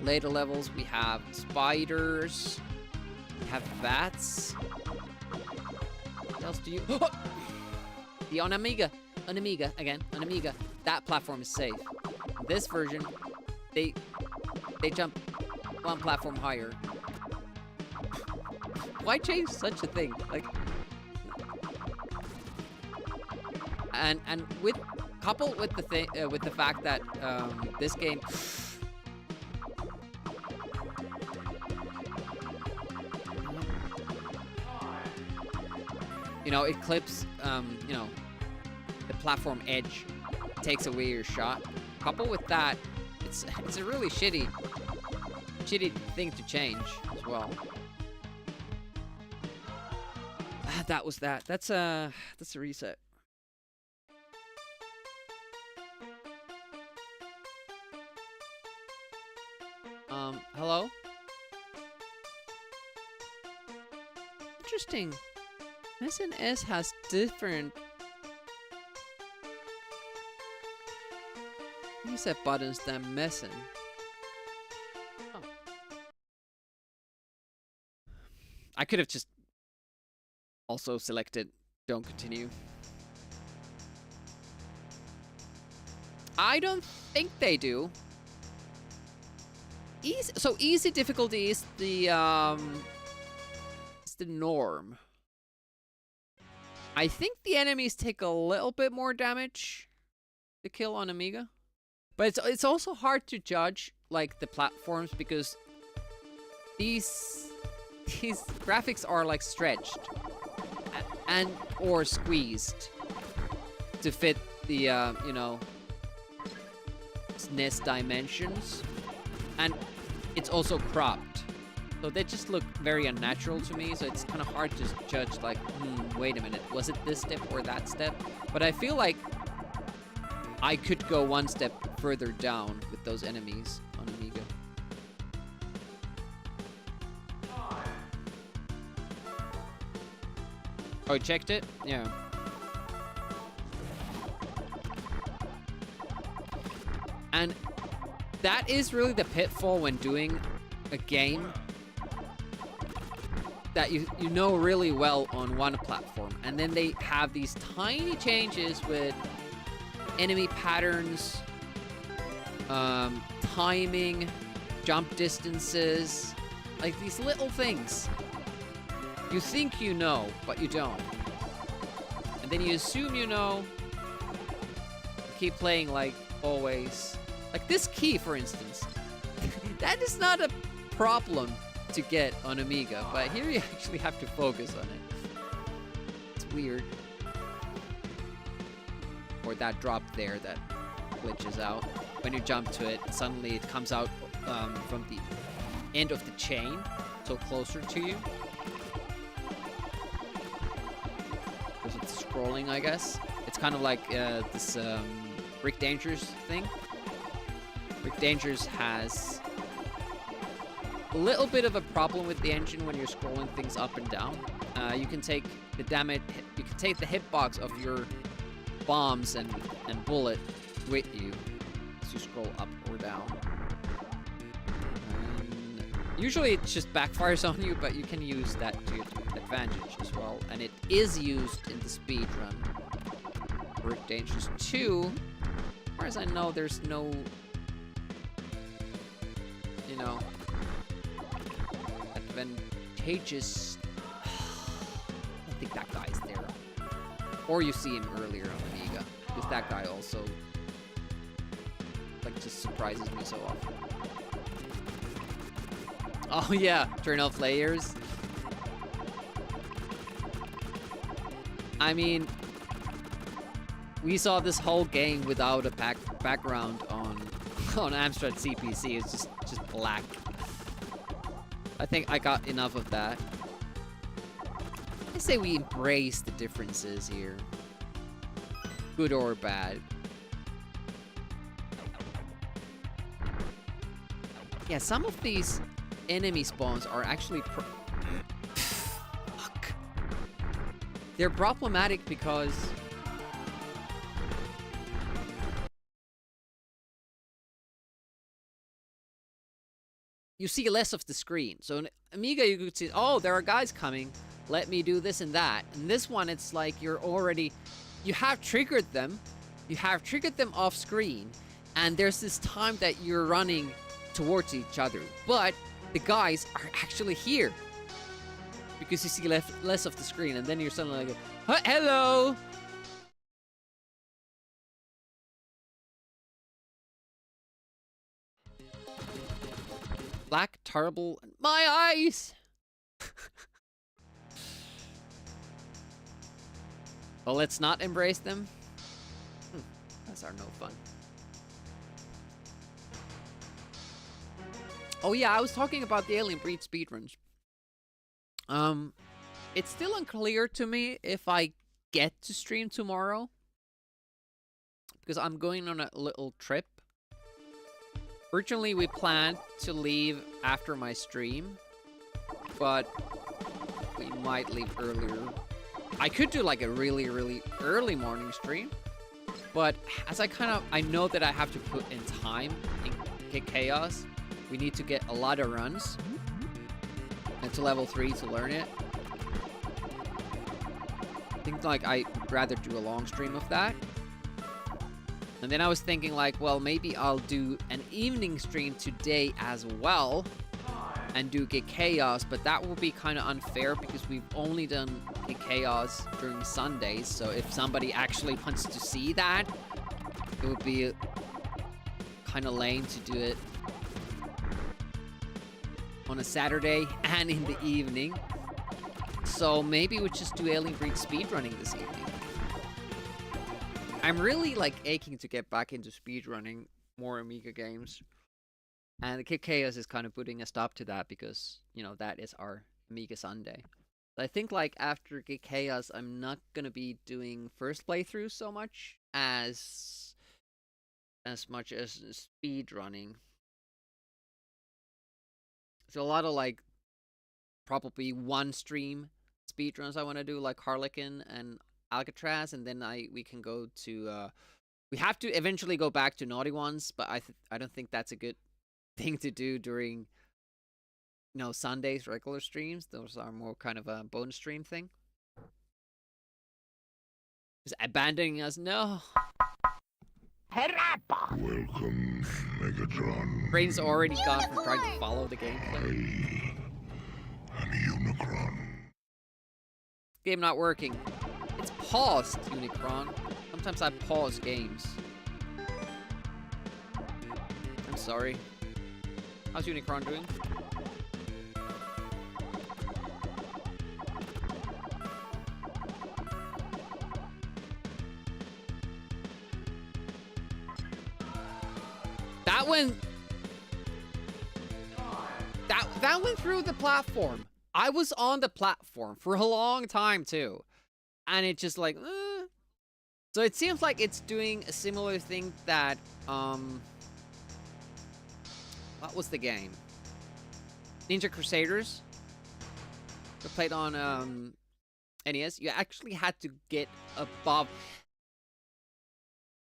Later levels, we have spiders. We have bats. What else do you... The on Amiga, again, on Amiga, that platform is safe. In this version, they jump one platform higher. Why change such a thing? Like... And coupled with the fact that this game, you know, it clips, you know, the platform edge, takes away your shot. Coupled with that, it's a really shitty thing to change as well. That was that. That's a reset. Hello? Interesting. SNES has different reset buttons than messing. Oh. I could have just also selected don't continue. I don't think they do. Easy difficulty is the norm. I think the enemies take a little bit more damage to kill on Amiga. But it's also hard to judge like the platforms because these graphics are like stretched and or squeezed to fit the you know, SNES dimensions, and it's also cropped, so they just look very unnatural to me. So it's kind of hard to judge like, wait a minute, was it this step or that step? But I feel like I could go one step further down with those enemies on Amiga. Oh, you checked it? Yeah. And that is really the pitfall when doing a game that you know really well on one platform, and then they have these tiny changes with enemy patterns, timing, jump distances, like these little things. You think you know, but you don't. And then you assume you know. You keep playing like always. Like this key, for instance. That is not a problem to get on Amiga, but here you actually have to focus on it. It's weird. Or that drop there that glitches out. When you jump to it, suddenly it comes out from the end of the chain, so closer to you. Because it's scrolling, I guess. It's kind of like this Brick Dangerous thing. Brick Dangerous has a little bit of a problem with the engine when you're scrolling things up and down. You can take the damage, you can take the hitbox of your bombs and bullet with you as you scroll up or down. And usually it just backfires on you, but you can use that to your advantage as well. And it is used in the speedrun. Brick Dangerous 2, as far as I know, there's no, you know, advantageous. I think that guy's there. Or you see him earlier on Amiga, because that guy also, like, just surprises me so often. Oh yeah, turn off layers. I mean, we saw this whole game without a background on Amstrad CPC. It's just black. I think I got enough of that. I say we embrace the differences here, good or bad. Yeah, some of these enemy spawns are actually fuck. They're problematic because you see less of the screen. So in Amiga, you could see, oh, there are guys coming. Let me do this and that. And this one, it's like you have triggered them. You have triggered them off screen. And there's this time that you're running towards each other. But the guys are actually here. Because you see less of the screen. And then you're suddenly like, hello! Black, terrible, my eyes! Well, let's not embrace them. Those are no fun. Oh yeah, I was talking about the Alien Breed speedruns. It's still unclear to me if I get to stream tomorrow. Because I'm going on a little trip. Originally, we planned to leave after my stream, but we might leave earlier. I could do like a really, really early morning stream, but as I know that I have to put in time in Kick Chaos. We need to get a lot of runs and to level 3 to learn it. I think like I'd rather do a long stream of that. And then I was thinking like, well, maybe I'll do an evening stream today as well and do Get Chaos, but that will be kind of unfair because we've only done Get Chaos during Sundays. So if somebody actually wants to see that, it would be kind of lame to do it on a Saturday and in the evening. So maybe we just do Alien Breed speedrunning this evening. I'm really like aching to get back into speedrunning more Amiga games. And the Kick Chaos is kind of putting a stop to that because, you know, that is our Amiga Sunday. But I think like after Kick Chaos, I'm not gonna be doing first playthroughs so much as speedrunning. So a lot of like probably one stream speedruns I want to do, like Harlequin and Alcatraz, and then we can go to we have to eventually go back to Naughty Ones, but I don't think that's a good thing to do during, you know, Sundays regular streams. Those are more kind of a bonus stream thing. Is abandoning us? No. Welcome, Megatron. Brain's already gone from trying to follow the gameplay. I'm Unicron. Game not working. It's paused, Unicron. Sometimes I pause games. I'm sorry. How's Unicron doing? That went through the platform. I was on the platform for a long time too, and it just like so it seems like it's doing a similar thing that what was the game? Ninja Crusaders. I played on NES. You actually had to get above.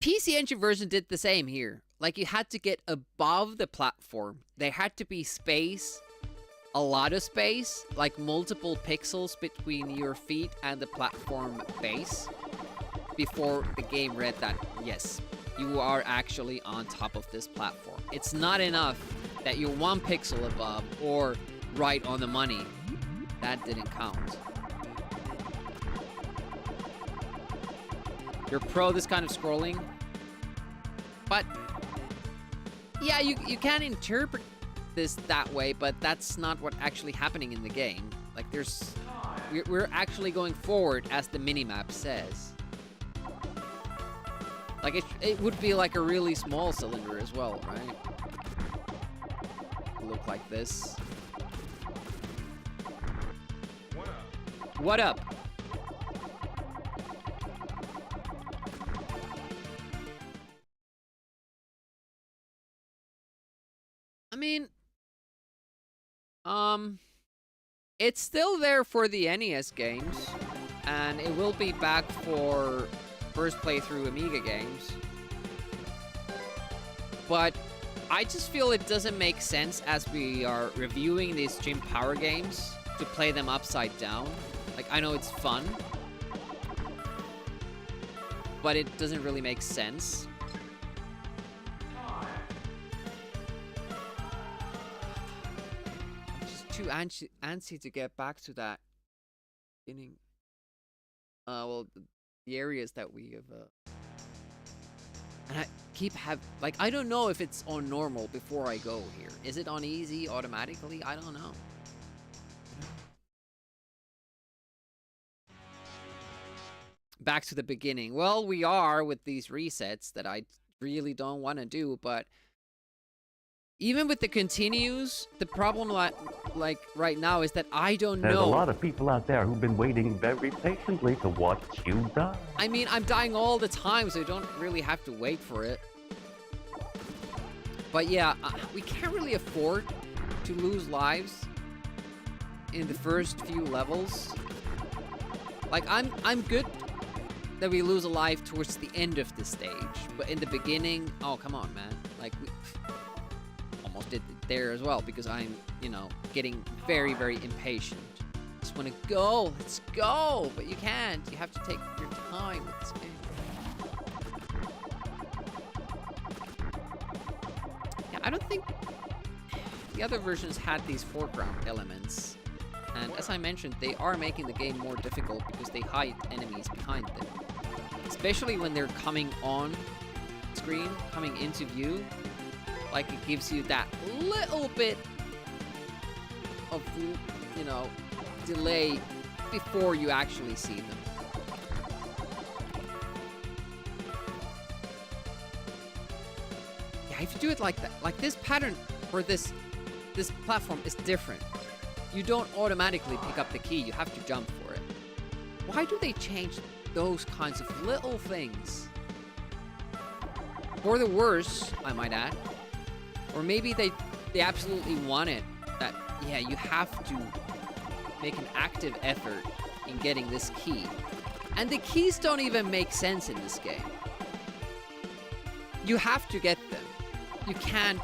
PC Engine version did the same here. Like, you had to get above the platform. There had to be space, a lot of space, like multiple pixels between your feet and the platform base, before the game read that, yes, you are actually on top of this platform. It's not enough that you're 1 pixel above or right on the money. That didn't count. You're pro this kind of scrolling, but yeah, you can interpret this that way, but that's not what's actually happening in the game. Like, we're actually going forward as the minimap says. Like, it would be like a really small cylinder as well, right? Look like this. What up? I mean, it's still there for the NES games, and it will be back for first playthrough Amiga games. But I just feel it doesn't make sense as we are reviewing these Jim Power games to play them upside down. Like, I know it's fun, but it doesn't really make sense. Too antsy to get back to that beginning. Well, the areas that we have, and I keep like, I don't know if it's on normal before I go here. Is it on easy automatically? I don't know. Back to the beginning. Well, we are with these resets that I really don't want to do, but even with the continues, the problem like right now is that I don't know. There's a lot of people out there who've been waiting very patiently to watch you die. I mean, I'm dying all the time, so you don't really have to wait for it. But yeah, we can't really afford to lose lives in the first few levels. Like, I'm good that we lose a life towards the end of the stage, but in the beginning, oh, come on, man. Like, we almost did it there as well, because I'm, you know, getting very, very impatient. Just want to go, let's go, but you can't. You have to take your time with this game. Yeah, I don't think the other versions had these foreground elements. And as I mentioned, they are making the game more difficult because they hide enemies behind them. Especially when they're coming on screen, coming into view. Like, it gives you that little bit of, you know, delay before you actually see them. Yeah, if you do it like that, like this pattern for this platform is different. You don't automatically pick up the key, you have to jump for it. Why do they change those kinds of little things? For the worse, I might add. Or maybe they absolutely want it. That, yeah, you have to make an active effort in getting this key. And the keys don't even make sense in this game. You have to get them. You can't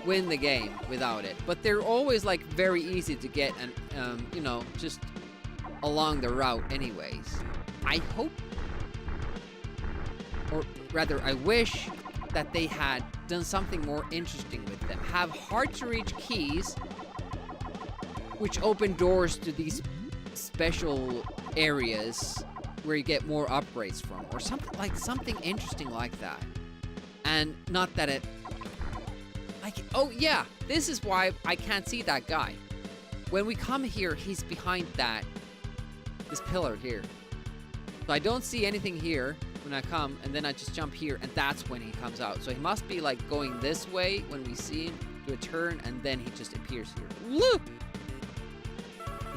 win the game without it. But they're always, like, very easy to get and, you know, just along the route anyways. I hope, or rather I wish, that they had done something more interesting with them. Have hard to reach keys which open doors to these special areas where you get more upgrades from, or something interesting like that. And not that it, like, oh yeah, this is why I can't see that guy. When we come here, he's behind this pillar here. So I don't see anything here when I come, and then I just jump here, and that's when he comes out. So he must be, like, going this way when we see him, do a turn, and then he just appears here. Woo!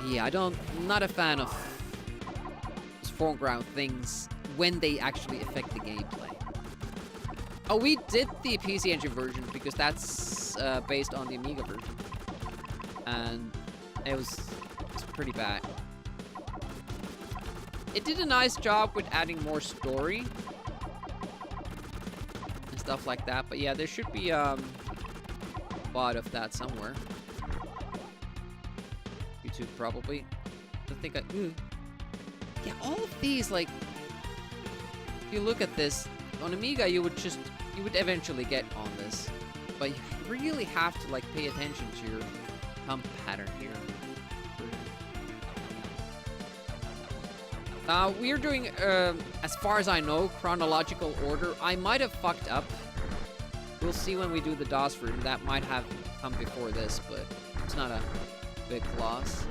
Yeah, I'm not a fan of these foreground things when they actually affect the gameplay. Oh, we did the PC Engine version because that's based on the Amiga version. And it's pretty bad. It did a nice job with adding more story and stuff like that. But yeah, there should be a lot of that somewhere. YouTube probably. I think yeah, all of these, like, if you look at this on Amiga, you would eventually get on this, but you really have to, like, pay attention to your pump pattern here. We're doing, as far as I know, chronological order. I might have fucked up. We'll see when we do the DOS version. That might have come before this, but it's not a big loss.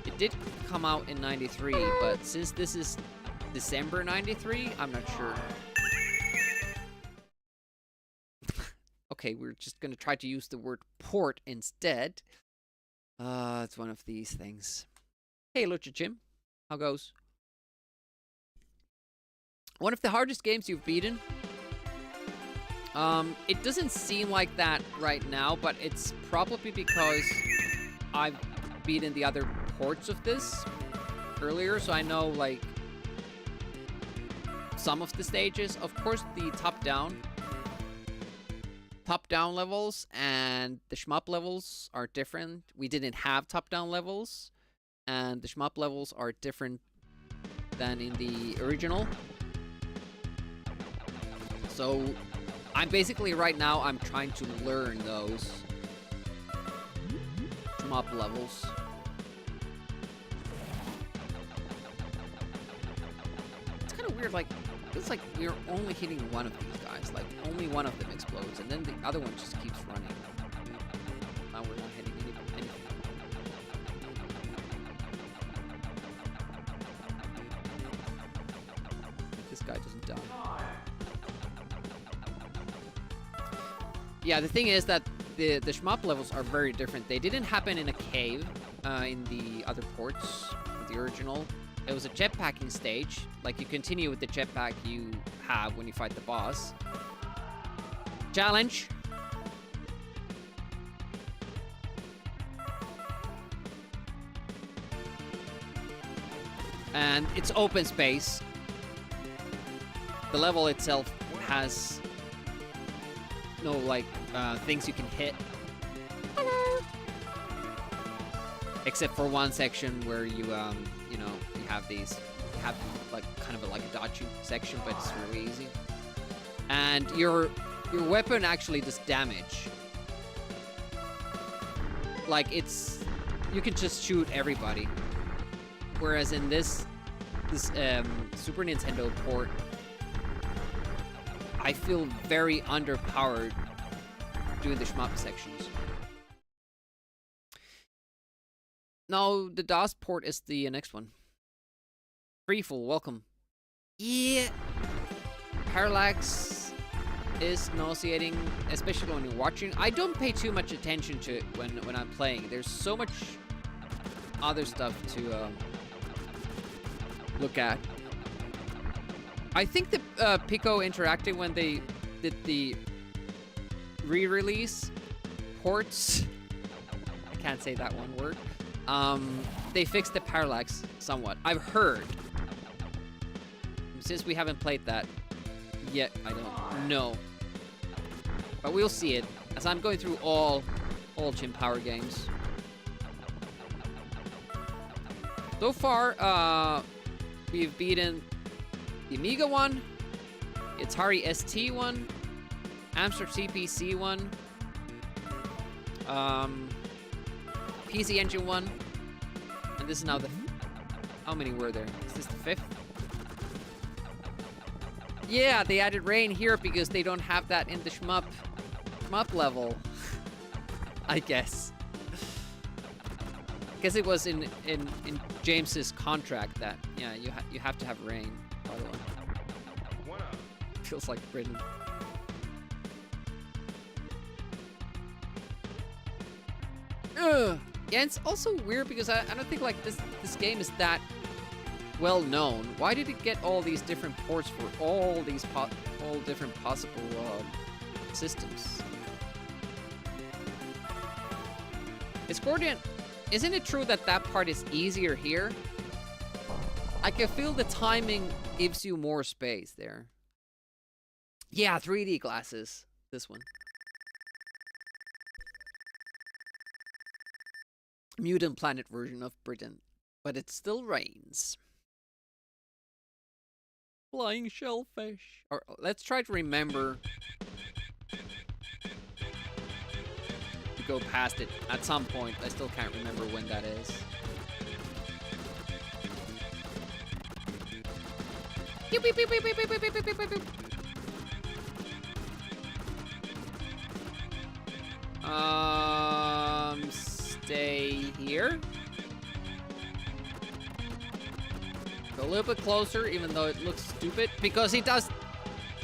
It did come out in 93, but since this is December 93, I'm not sure. Okay, we're just gonna try to use the word port instead. It's one of these things. Hey, Lucha Jim. How goes? One of the hardest games you've beaten? It doesn't seem like that right now, but it's probably because I've beaten the other ports of this earlier, so I know, like, some of the stages. Of course, the top-down levels and the shmup levels are different. We didn't have top-down levels, and the shmup levels are different than in the original. So I'm basically, right now, I'm trying to learn those shmup levels. It's kind of weird, like, it's like we're only hitting one of these guys. Like, only one of them explodes, and then the other one just keeps running. Now we're not hitting anything. This guy doesn't die. Yeah, the thing is that the shmup levels are very different. They didn't happen in a cave in the other ports, the original. it was a jetpacking stage. Like, you continue with the jetpack you have when you fight the boss. Challenge. And it's open space. The level itself has no, like, things you can hit. Except for one section where you, you know, you have these, like, kind of like a dodgy section, but it's really easy. And your weapon actually does damage. Like, it's, you can just shoot everybody. Whereas in this Super Nintendo port, I feel very underpowered doing the shmup sections. No, the DOS port is the next one. Freeful, welcome. Yeah. Parallax is nauseating, especially when you're watching. I don't pay too much attention to it when I'm playing. There's so much other stuff to look at. I think the Pico Interactive, when they did the re-release ports, I can't say that one word, they fixed the parallax somewhat. I've heard. Since we haven't played that yet, I don't know. But we'll see it, as I'm going through all Chim Power games. So far, we've beaten the Amiga one, Atari ST one, Amstrad CPC one, PC Engine one, and this is now the... How many were there? Is this the 5th? Yeah, they added rain here because they don't have that in the shmup level. I guess. Guess it was in James's contract that, yeah, you have to have rain, by the way. Feels like Britain. Ugh. Yeah, it's also weird because I don't think, like, this game is that well known. Why did it get all these different ports for all these all different possible systems? Discordian, isn't it true that that part is easier here? I can feel the timing gives you more space there. Yeah, 3D glasses. This one. Mutant Planet version of Britain. But it still rains. Flying shellfish. Or let's try to remember to go past it at some point. I still can't remember when that is. Beep, beep, beep, beep, beep, beep, beep, beep, beep, beep, beep. Stay here. Go a little bit closer, even though it looks stupid, because he does...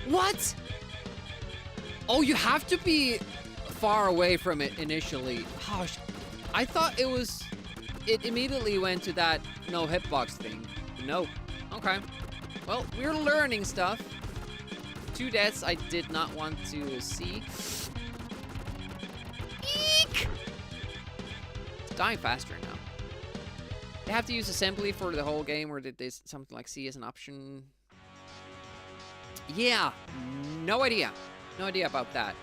What? Oh, you have to be far away from it initially. Oh, I thought it was... It immediately went to that no hitbox thing. No. Okay. Well, we're learning stuff. 2 deaths I did not want to see. Eek! It's dying faster now. They have to use assembly for the whole game, or did they something like C as an option? Yeah, no idea. No idea about that.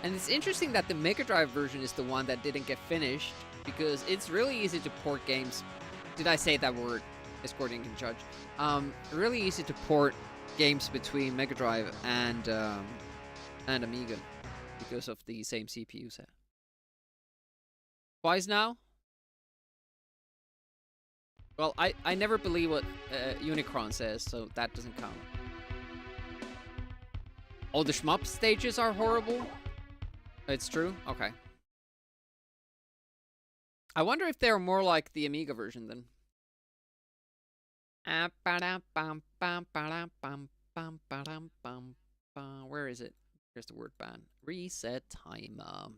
And it's interesting that the Mega Drive version is the one that didn't get finished, because it's really easy to port games. Did I say that word? Discordian can judge. Really easy to port games between Mega Drive and Amiga because of the same CPU set. Twice now? Well, I never believe what Unicron says, so that doesn't count. Oh, the shmup stages are horrible? It's true? Okay. I wonder if they're more like the Amiga version then. Where is it? Here's the word ban. Reset timer.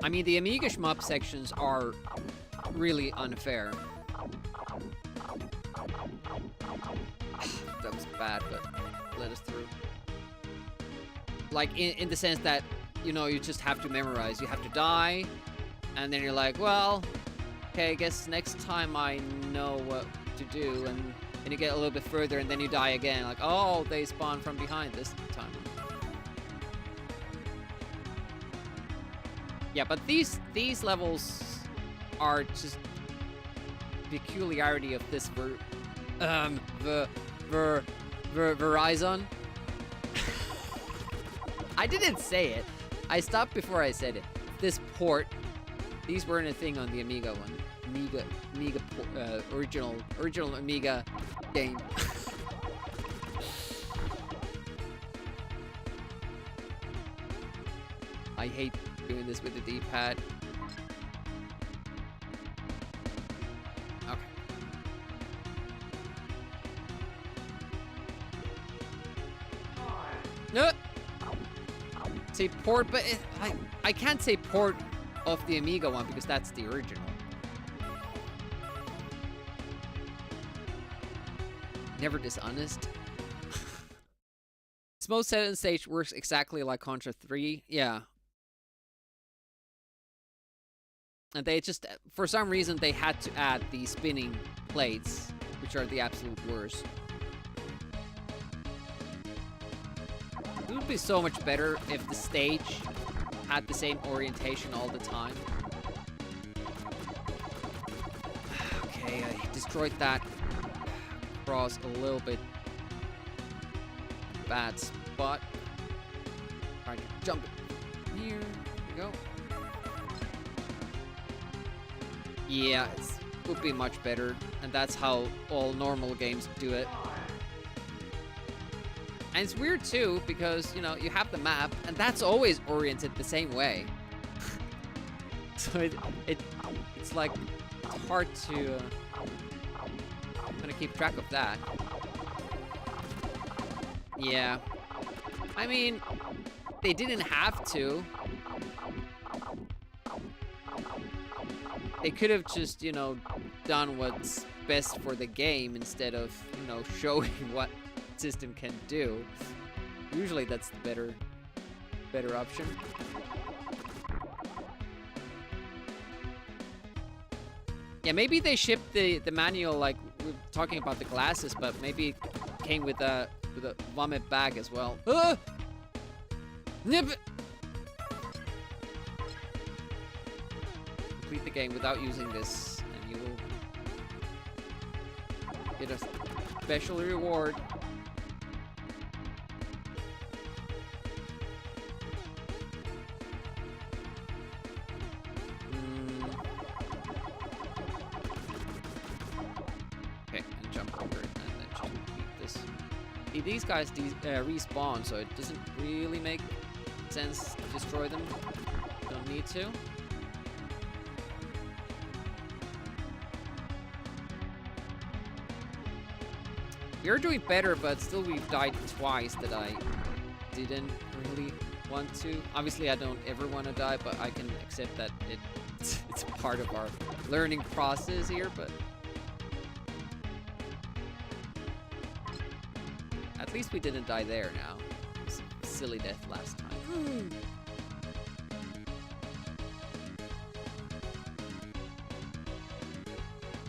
I mean, the Amiga shmup sections are really unfair. That was bad, but let us through. Like, in the sense that, you know, you just have to memorize. You have to die, and then you're like, well, okay, I guess next time I know what to do, and you get a little bit further, and then you die again. Like, oh, they spawn from behind this time. Yeah, but these levels are just peculiarity of this Verizon. I didn't say it. I stopped before I said it. This port. These weren't a thing on the Amiga one. Amiga original Amiga game. I hate doing this with the D-pad. Okay. No. Say port, but I can't say port of the Amiga one because that's the original. Never dishonest. Smoke 7 stage works exactly like Contra 3. Yeah. And they just, for some reason, they had to add the spinning plates, which are the absolute worst. It would be so much better if the stage had the same orientation all the time. Okay, I destroyed that cross a little bit. Bad spot. Trying to jump it here. There we go. Yeah, it would be much better, and that's how all normal games do it. And it's weird too, because, you know, you have the map, and that's always oriented the same way. So it's like, it's hard to kind of keep track of that. Yeah. I mean, they didn't have to. They could have just, you know, done what's best for the game instead of, you know, showing what system can do. Usually that's the better option. Yeah, maybe they shipped the manual, like we're talking about the glasses, but maybe it came with a vomit bag as well. Ah! Nip! Complete the game without using this, and you will get a special reward. Okay, and jump over it, and then just complete this. See, these guys respawn, so it doesn't really make sense to destroy them. Don't need to. We're doing better, but still we've died twice that I didn't really want to. Obviously, I don't ever want to die, but I can accept that it's part of our learning process here, but at least we didn't die there now. It's a silly death last time.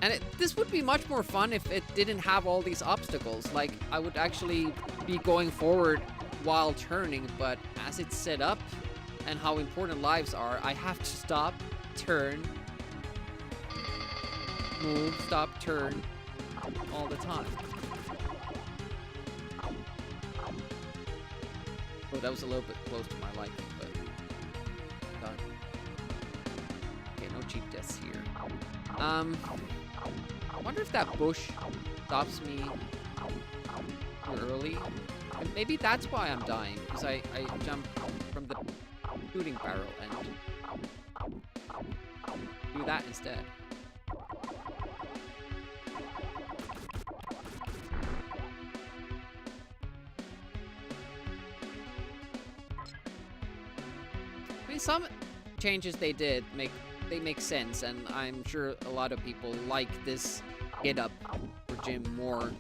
And this would be much more fun if it didn't have all these obstacles. Like, I would actually be going forward while turning, but as it's set up and how important lives are, I have to stop, turn, move, stop, turn all the time. Oh, that was a little bit close to my liking, but done. Okay, no cheap deaths here. I wonder if that bush stops me too early. And maybe that's why I'm dying, because I jumped from the shooting barrel and do that instead. I mean, some changes they did make they make sense, and I'm sure a lot of people like this get-up for Jim more.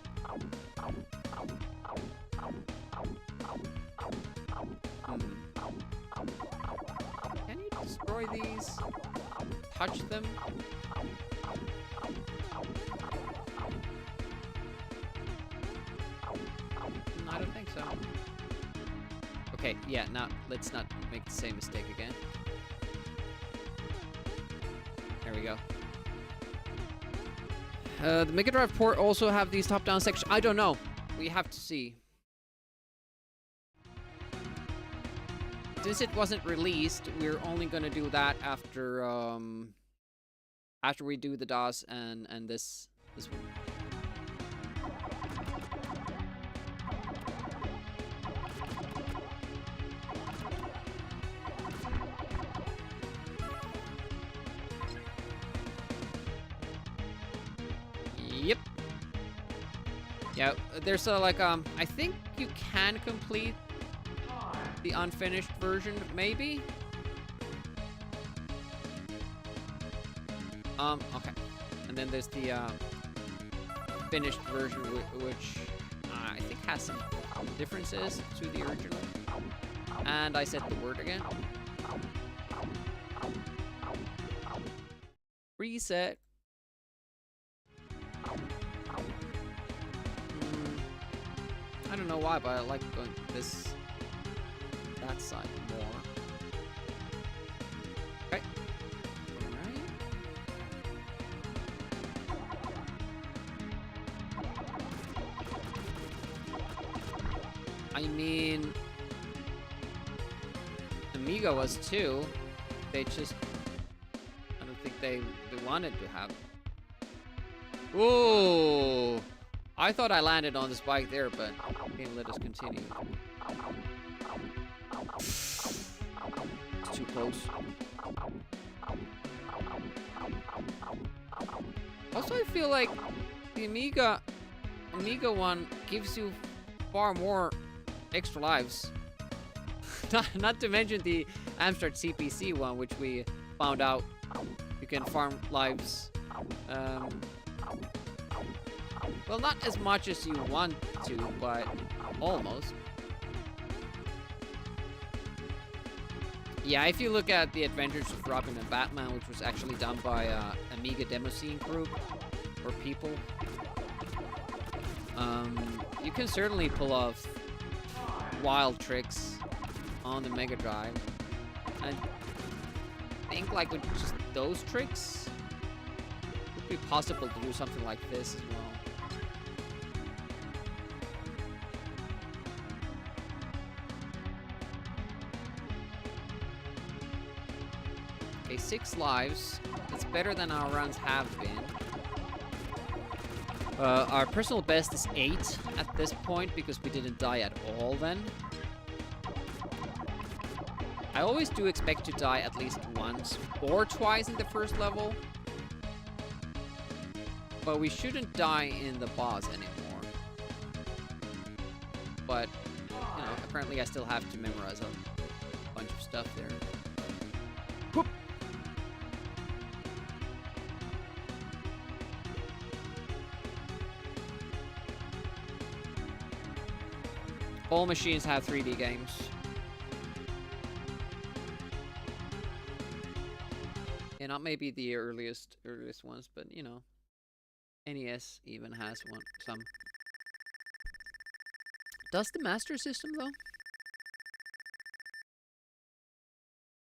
Can you destroy these? Touch them? I don't think so. Okay, yeah, now let's not make the same mistake again. There we go. The Mega Drive port also have these top-down sections. I don't know. We have to see. Since it wasn't released, we're only gonna do that after after we do the DOS and this one. Yep. Yeah, there's a like I think you can complete the unfinished version, maybe? Okay. And then there's the finished version which I think has some differences to the original. And I said the word again. Reset. I don't know why, but I like going that side more. Okay. Alright. I mean, Amiga was too. They just, I don't think they wanted to have. Whoa! I thought I landed on the spike there, but they let us continue. It's too close. Also, I feel like the Amiga one gives you far more extra lives. Not to mention the Amstrad CPC one, which we found out you can farm lives. Well, not as much as you want to, but almost. Yeah, if you look at the Adventures of Robin and Batman, which was actually done by Amiga Demo Scene group, or people, you can certainly pull off wild tricks on the Mega Drive. I think, like, with just those tricks, it would be possible to do something like this as well. Okay, 6 lives. It's better than our runs have been. Our personal best is 8 at this point because we didn't die at all then. I always do expect to die at least once or twice in the first level. But we shouldn't die in the boss anymore. But, you know, apparently I still have to memorize a bunch of stuff there. Whoop. All machines have 3D games. Yeah, not maybe the earliest ones, but you know, NES even has some. Does the Master System though?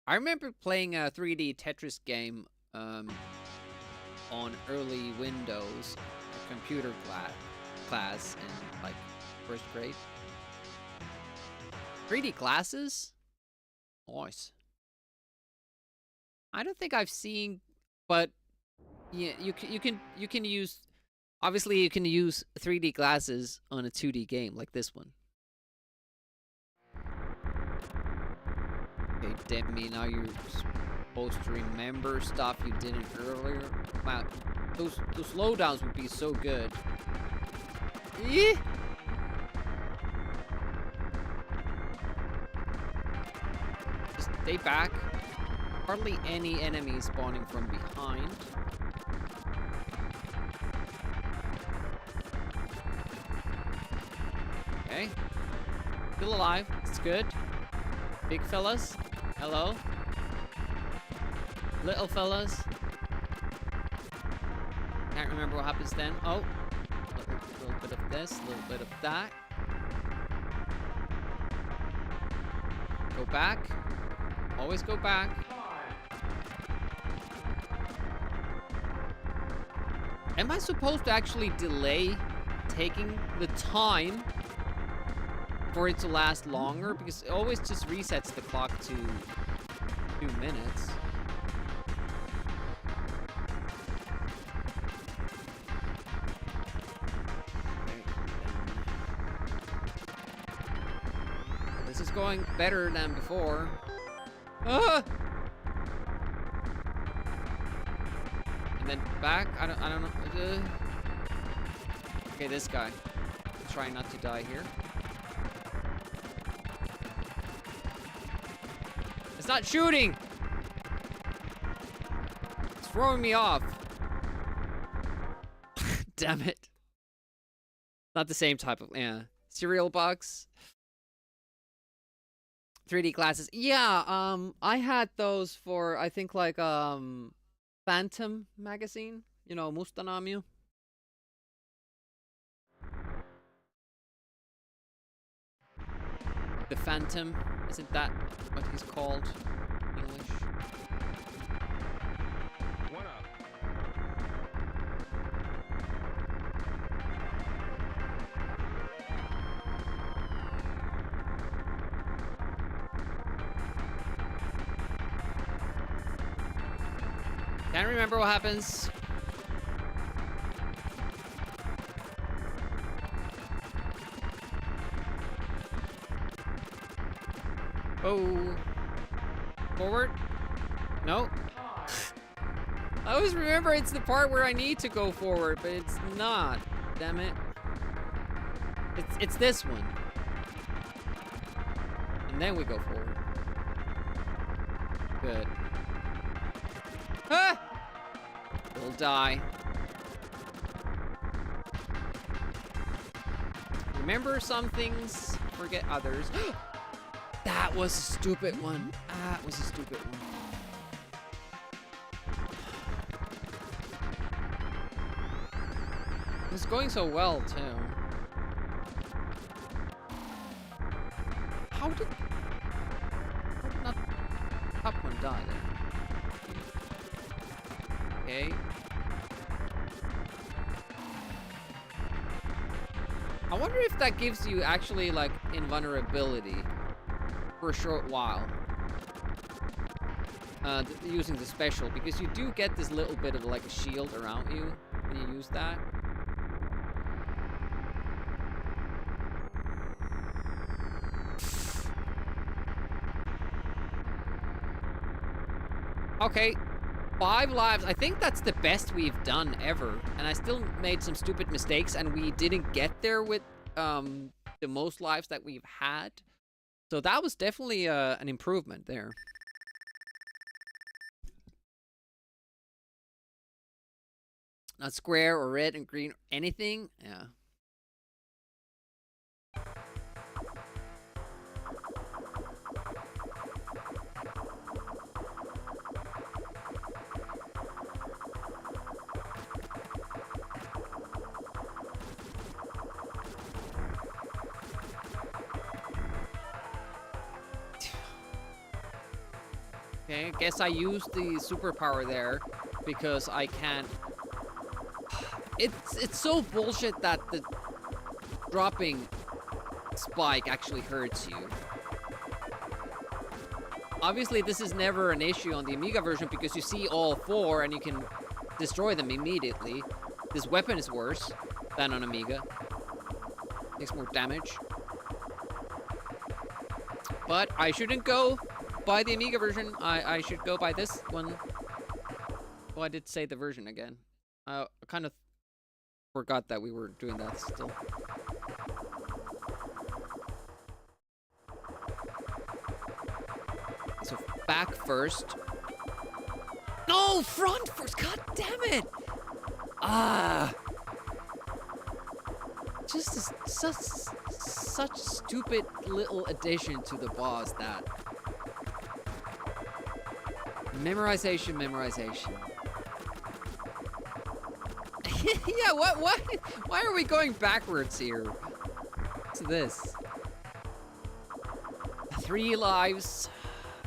I remember playing a 3D Tetris game on early Windows computer class in like 1st grade. 3D glasses? Nice. I don't think I've seen, but yeah, you can use. Obviously, you can use 3D glasses on a 2D game like this one. Okay, Demi, now you're supposed to remember stuff you didn't earlier. Wow, those slowdowns would be so good. Yeah. Just stay back. hardly any enemies spawning from behind. Okay. Still alive. It's good. Big fellas. Hello. Little fellas. Can't remember what happens then. Oh. A little bit of this, a little bit of that. Go back. Always go back. Am I supposed to actually delay taking the time for it to last longer? Because it always just resets the clock to 2 minutes. This is going better than before. Ah! And then back. I don't know. Okay, this guy. Try not to die here. It's not shooting. It's throwing me off. Damn it. Not the same type of cereal box. 3D glasses. Yeah, I had those for I think like Phantom magazine, you know, Mustanamio. The Phantom, isn't that what he's called in English? What up? Can't remember what happens. Oh. Forward? No. I always remember it's the part where I need to go forward, but it's not. Damn it. It's this one. And then we go forward. Good. Ah! We'll die. Remember some things, forget others. That was a stupid one. That was a stupid one. It was going so well, too. How did not top one die there? Okay. I wonder if that gives you actually like invulnerability for a short while. Using the special, because you do get this little bit of like a shield around you when you use that. Okay. 5 lives. I think that's the best we've done ever. And I still made some stupid mistakes, and we didn't get there with the most lives that we've had. So that was definitely an improvement there. Not square or red and green or anything. Yeah. Okay, I guess I used the superpower there because I can't. It's so bullshit that the dropping spike actually hurts you. Obviously, this is never an issue on the Amiga version because you see all 4 and you can destroy them immediately. This weapon is worse than on Amiga. Takes more damage. But I shouldn't go by the Amiga version. I should go by this one. Oh, I did say the version again. I kind of forgot that we were doing that still. So back first. No, front first. God damn it. Ah. Just such stupid little addition to the boss that. Memorization. Yeah, why are we going backwards here? What's this? 3 lives.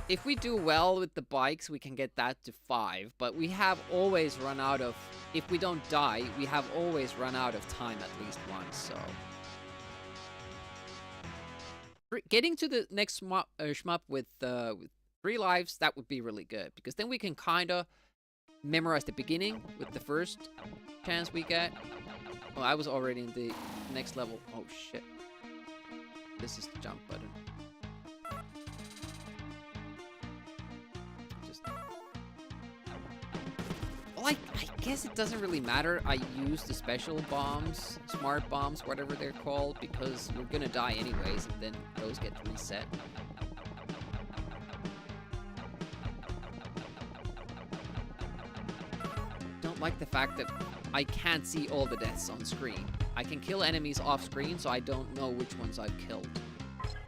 If we do well with the bikes, we can get that to 5, but we have always run out of, if we don't die, we have always run out of time at least once, so. Getting to the next shmup with 3 lives, that would be really good, because then we can kinda memorize the beginning with the first chance we get. Oh, I was already in the next level. Oh shit. This is the jump button. Well, I guess it doesn't really matter. I use the special bombs, smart bombs, whatever they're called, because we're gonna die anyways, and then those get reset. Don't like the fact that I can't see all the deaths on screen. I can kill enemies off screen, so I don't know which ones I've killed.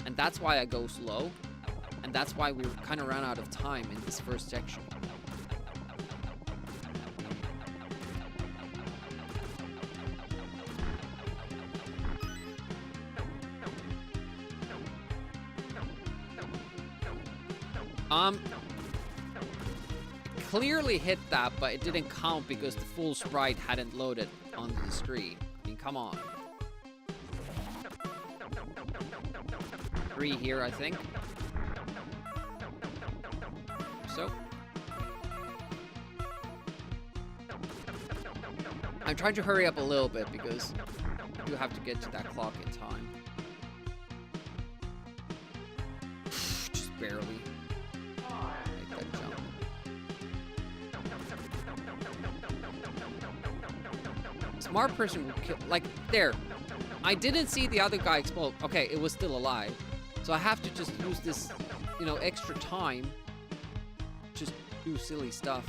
And that's why I go slow, and that's why we kind of ran out of time in this first section. Clearly hit that, but it didn't count because the full sprite hadn't loaded onto the screen. I mean, come on. 3 here, I think. So. I'm trying to hurry up a little bit because I do have to get to that clock in time. Just barely. Make that jump. Smart person would kill, like, there. I didn't see the other guy explode. Okay, it was still alive. So I have to just use this, you know, extra time. Just do silly stuff.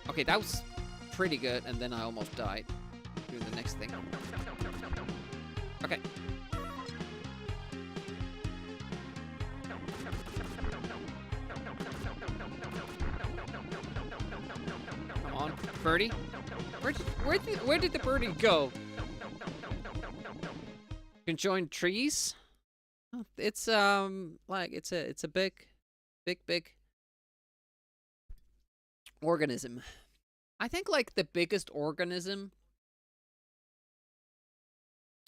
Okay, that was pretty good, and then I almost died. Doing the next thing. Okay. Come on, birdie. Where did the birdie go? You can join trees. It's like it's a big organism. I think like the biggest organism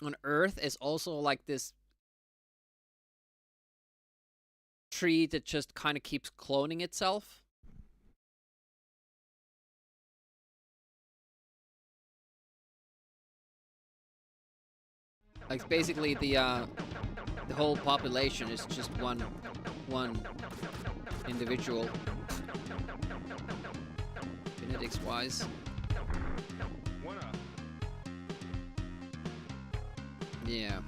on Earth is also like this tree that just kind of keeps cloning itself. Like basically the whole population is just one individual. Genetics wise. Yeah.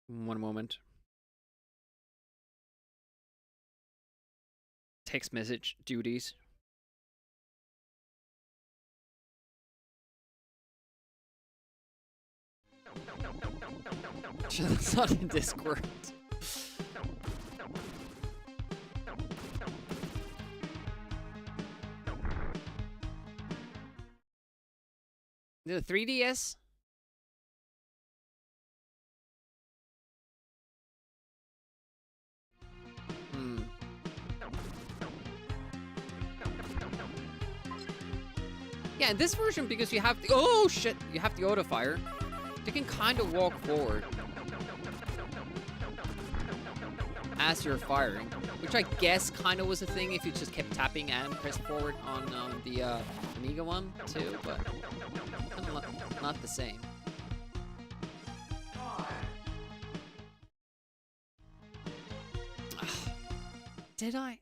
One moment. Text message duties. That's not in Discord. The 3DS? Yeah, in this version, because you have the... Oh, shit! You have the auto fire. You can kind of walk forward as you're firing, which I guess kind of was a thing if you just kept tapping and pressed forward on the Amiga one too, but not the same. Did I?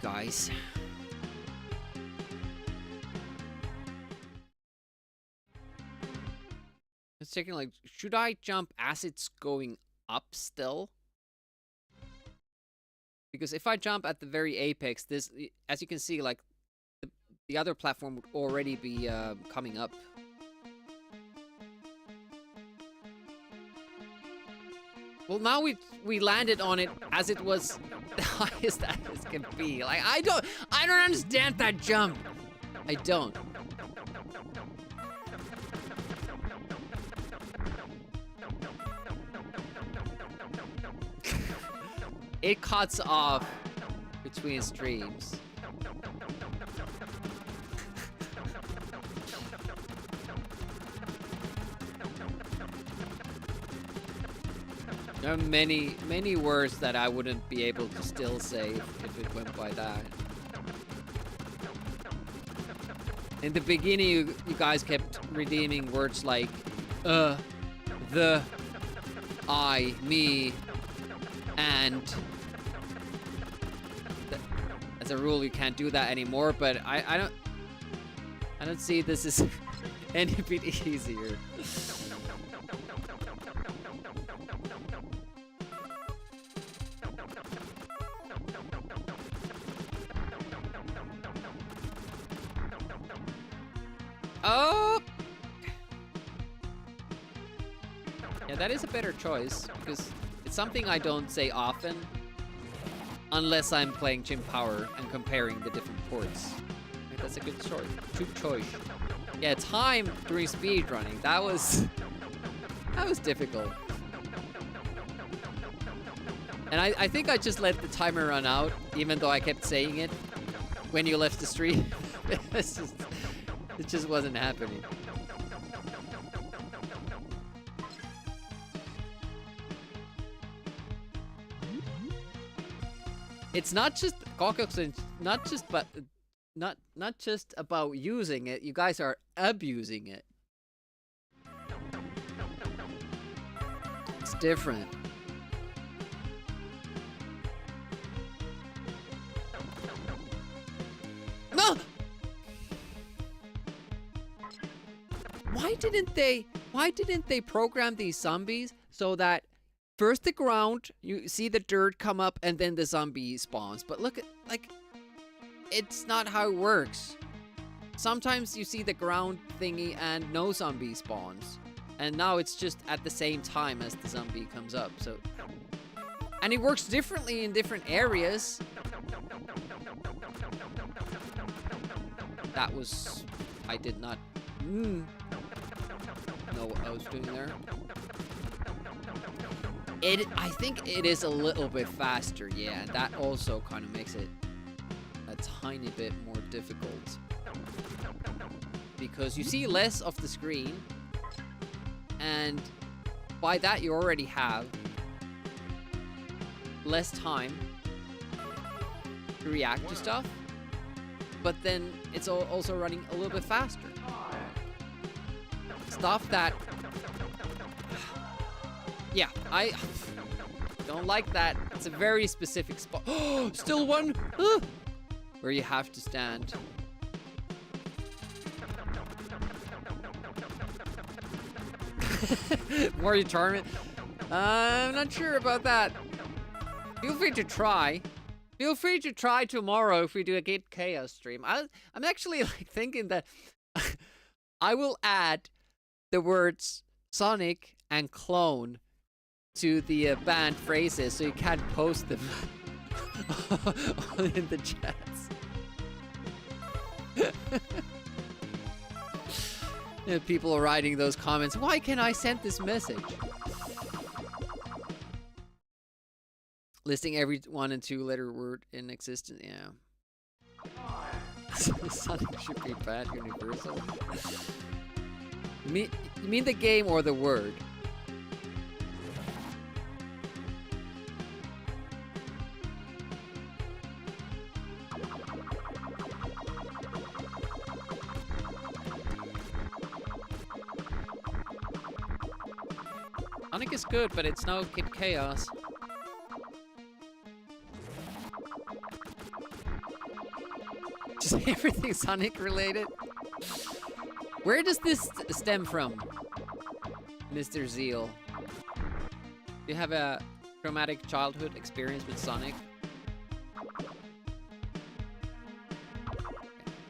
guys. It's taking like, should I jump as it's going up still? Because if I jump at the very apex, this, as you can see, like the other platform would already be coming up. Well, now we landed on it as it was the highest that it can be. Like I don't understand that jump. I don't. It cuts off between streams. There are many words that I wouldn't be able to still say if it went by that. In the beginning, you guys kept redeeming words like, the, I, me, and. As a rule, you can't do that anymore, but I don't see this as any bit easier. Oh! Yeah, that is a better choice, because it's something I don't say often, unless I'm playing Jim Power and comparing the different ports. Right, that's a good choice. Good choice. Yeah, time during speedrunning, that was difficult. And I think I just let the timer run out, even though I kept saying it when you left the stream. It just wasn't happening. It's not just not just about using it. You guys are abusing it. It's different. No! Why didn't they program these zombies so that first the ground, you see the dirt come up, and then the zombie spawns? But look at, like, it's not how it works. Sometimes you see the ground thingy and no zombie spawns. And now it's just at the same time as the zombie comes up, so. And it works differently in different areas. That was, I did not know what I was doing there. I think it is a little bit faster, yeah, and that also kind of makes it a tiny bit more difficult. Because you see less of the screen, and by that you already have less time to react to stuff, but then it's also running a little bit faster. Stuff that... Yeah, I don't like that. It's a very specific spot. Oh, still one! Where you have to stand. More determined. I'm not sure about that. Feel free to try. Feel free to try tomorrow if we do a Gate Chaos stream. I'm actually like thinking that I will add the words Sonic and clone to the banned phrases, so you can't post them in the chats. Yeah, people are writing those comments. Why can't I send this message? Listing every 1 and 2 letter word in existence. Yeah. Sonic should be bad universal. You mean the game or the word? Sonic is good, but it's no Kid Chaos. Just everything Sonic related. Where does this stem from, Mr. Zeal? Do you have a traumatic childhood experience with Sonic?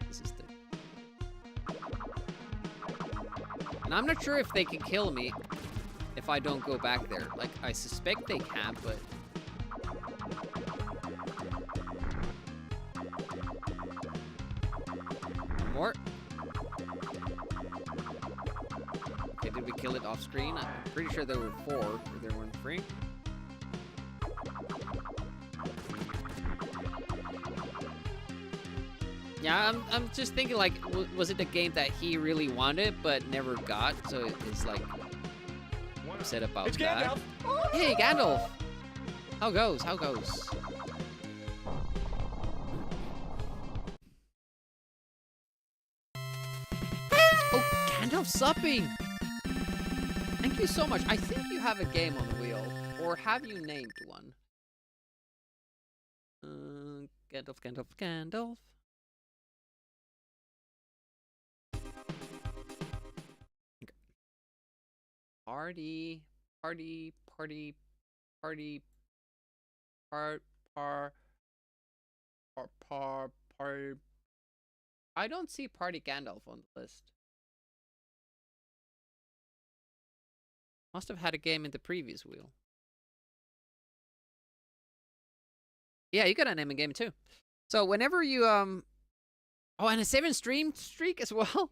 This is the... And I'm not sure if they can kill me if I don't go back there. Like, I suspect they can, but... More. Okay, did we kill it off screen? I'm pretty sure there were 4, or there weren't 3. Yeah, I'm just thinking, like, was it a game that he really wanted but never got? So it's like upset about It's that. Gandalf. Hey, Gandalf! How goes? How goes? Oh, Gandalf supping! Thank you so much. I think you have a game on the wheel. Or have you named one? Gandalf, Gandalf, Gandalf. Okay. Party, party, party, party, party. I don't see Party Gandalf on the list. Must have had a game in the previous wheel. Yeah, you gotta name a game too. So whenever you oh, and a 7 stream streak as well.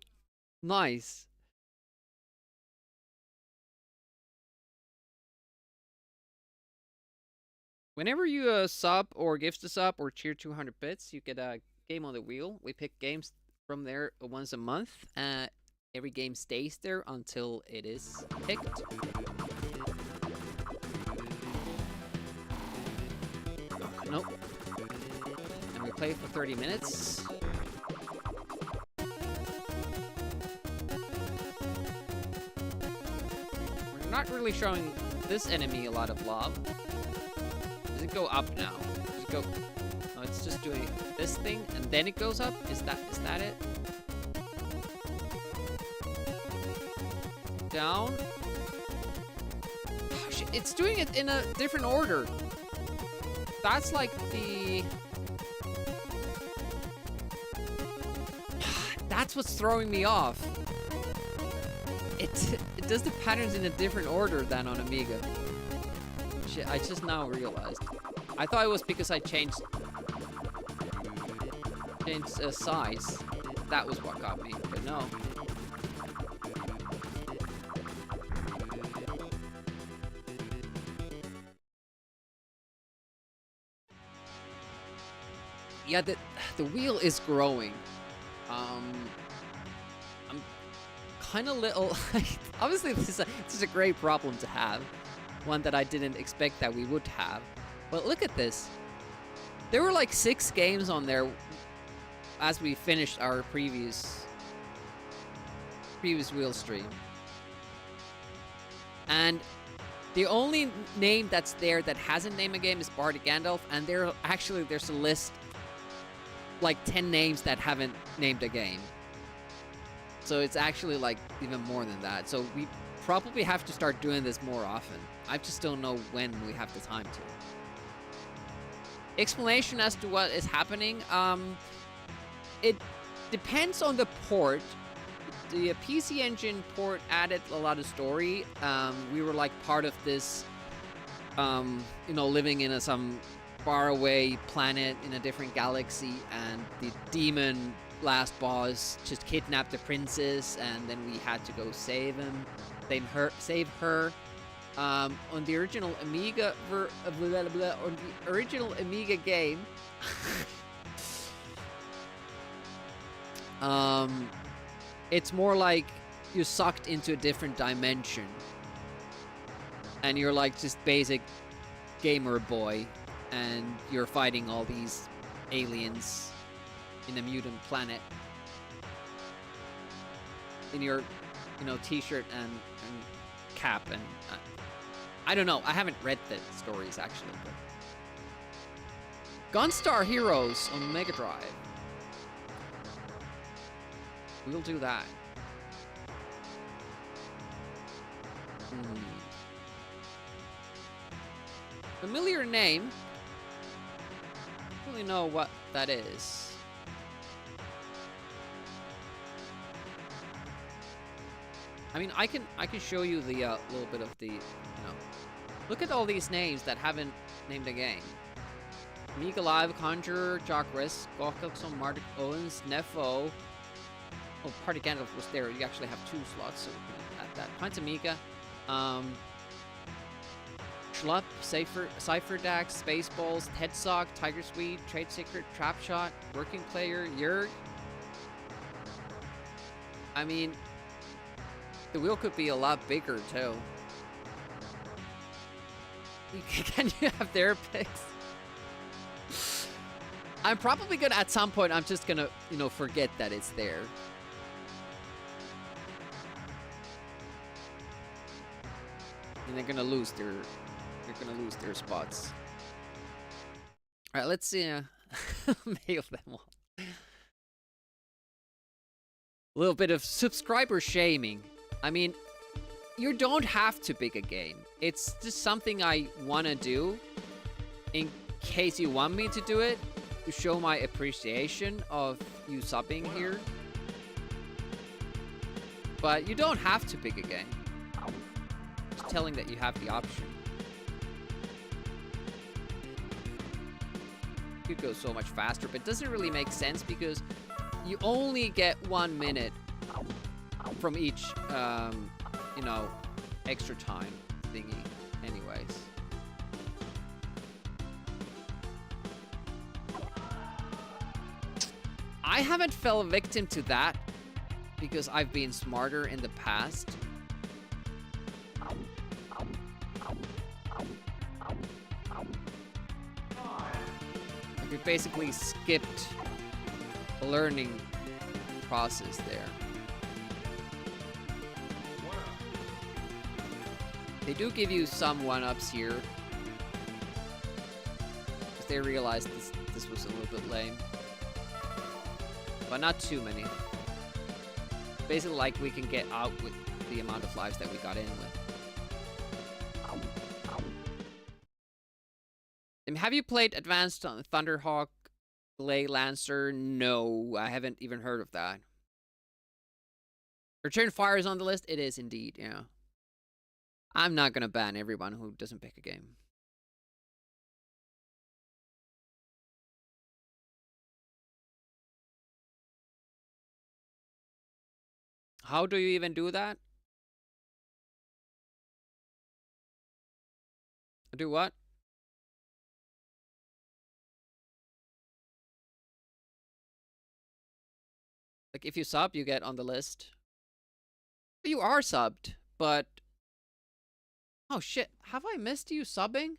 Nice. Whenever you sub or gift a sub or cheer 200 bits, you get a game on the wheel. We pick games from there once a month. Every game stays there until it is picked. Nope. And we play for 30 minutes. We're not really showing this enemy a lot of love. Does it go up now? Does it go... No, it's just doing this thing and then it goes up? Is that it? Down. Oh, shit. It's doing it in a different order. That's like the... That's what's throwing me off. It does the patterns in a different order than on Amiga. Shit, I just now realized. I thought it was because I changed size. That was what got me, but no. Yeah, the wheel is growing. I'm kind of little. Obviously, this is a great problem to have. One that I didn't expect that we would have. But look at this. There were like 6 games on there as we finished our previous wheel stream. And the only name that's there that hasn't named a game is Party Gandalf, and there's a list like 10 names that haven't named a game. So it's actually like even more than that. So we probably have to start doing this more often. I just don't know when we have the time to. Explanation as to what is happening. It depends on the port. The PC Engine port added a lot of story. We were like part of this, living in some faraway planet in a different galaxy, and the demon last boss just kidnapped the princess, and then we had to go save save her. On the original Amiga game, it's more like you're sucked into a different dimension, and you're like just basic gamer boy, and you're fighting all these aliens in a mutant planet in your, t-shirt and cap, and I don't know. I haven't read the stories actually, but Gunstar Heroes on Mega Drive. We'll do that. Familiar name. Don't really know what that is. I mean, I can show you the little bit of the, you know. Look at all these names that haven't named a game. Amiga Live, Conjurer, Jock Risk, Gawkelson, Mardik Owens, Nefo. Oh, Party Gandalf was there. You actually have 2 slots, so we can add that. Pints Amiga. Schlupp, Cypher Dax, Spaceballs, Headsock, Tiger Sweet, Trade Secret, Trap Shot, Working Player, Yerg. I mean, the wheel could be a lot bigger, too. Can you have their picks? I'm probably gonna, at some point, I'm just gonna, you know, forget that it's there. And they're gonna lose their spots. All right, let's see. Mail them all. A little bit of subscriber shaming. I mean, you don't have to pick a game. It's just something I want to do in case you want me to do it, to show my appreciation of you subbing here. But you don't have to pick a game. Just telling that you have the option. Could go so much faster, but it doesn't really make sense because you only get 1 minute from each, you know, extra time thingy anyways. I haven't fell victim to that because I've been smarter in the past. We basically skipped the learning process there. They do give you some one-ups here, because they realized this was a little bit lame. But not too many. Basically, like, we can get out with the amount of lives that we got in with. Have you played Advanced Thunderhawk Lay Lancer? No, I haven't even heard of that. Return Fire is on the list? It is indeed, yeah. I'm not gonna ban everyone who doesn't pick a game. How do you even do that? Do what? Like, if you sub, you get on the list. You are subbed, but... Oh, shit. Have I missed you subbing?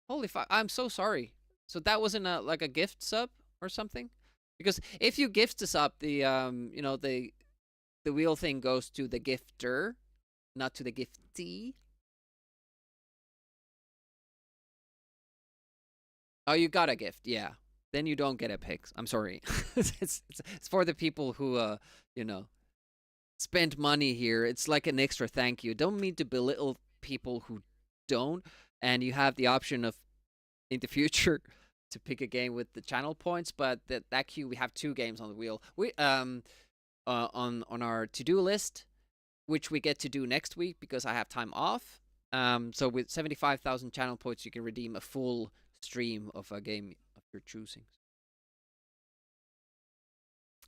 Holy fuck. I'm so sorry. So that wasn't a, like, a gift sub or something? Because if you gift a sub, the, you know, the wheel thing goes to the gifter, not to the giftee. Oh, you got a gift, yeah. Then you don't get a pick. I'm sorry. it's for the people who, you know, spend money here. It's like an extra thank you. Don't mean to belittle people who don't. And you have the option of, in the future, to pick a game with the channel points. But that queue, we have 2 games on the wheel. We on our to-do list, which we get to do next week because I have time off. So with 75,000 channel points, you can redeem a full stream of a game of your choosing.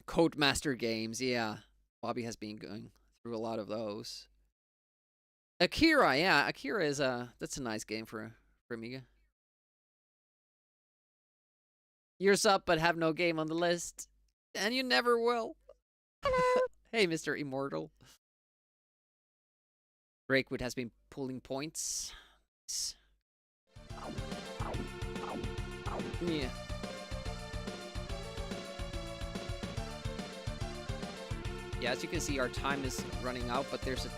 Codemaster games, yeah. Bobby has been going through a lot of those. Akira, yeah. Akira is that's a nice game for Amiga. Years up but have no game on the list. And you never will. Hello. Hey, Mr. Immortal. Brakewood has been pulling points. Yeah. Yeah, as you can see, our time is running out, but there's a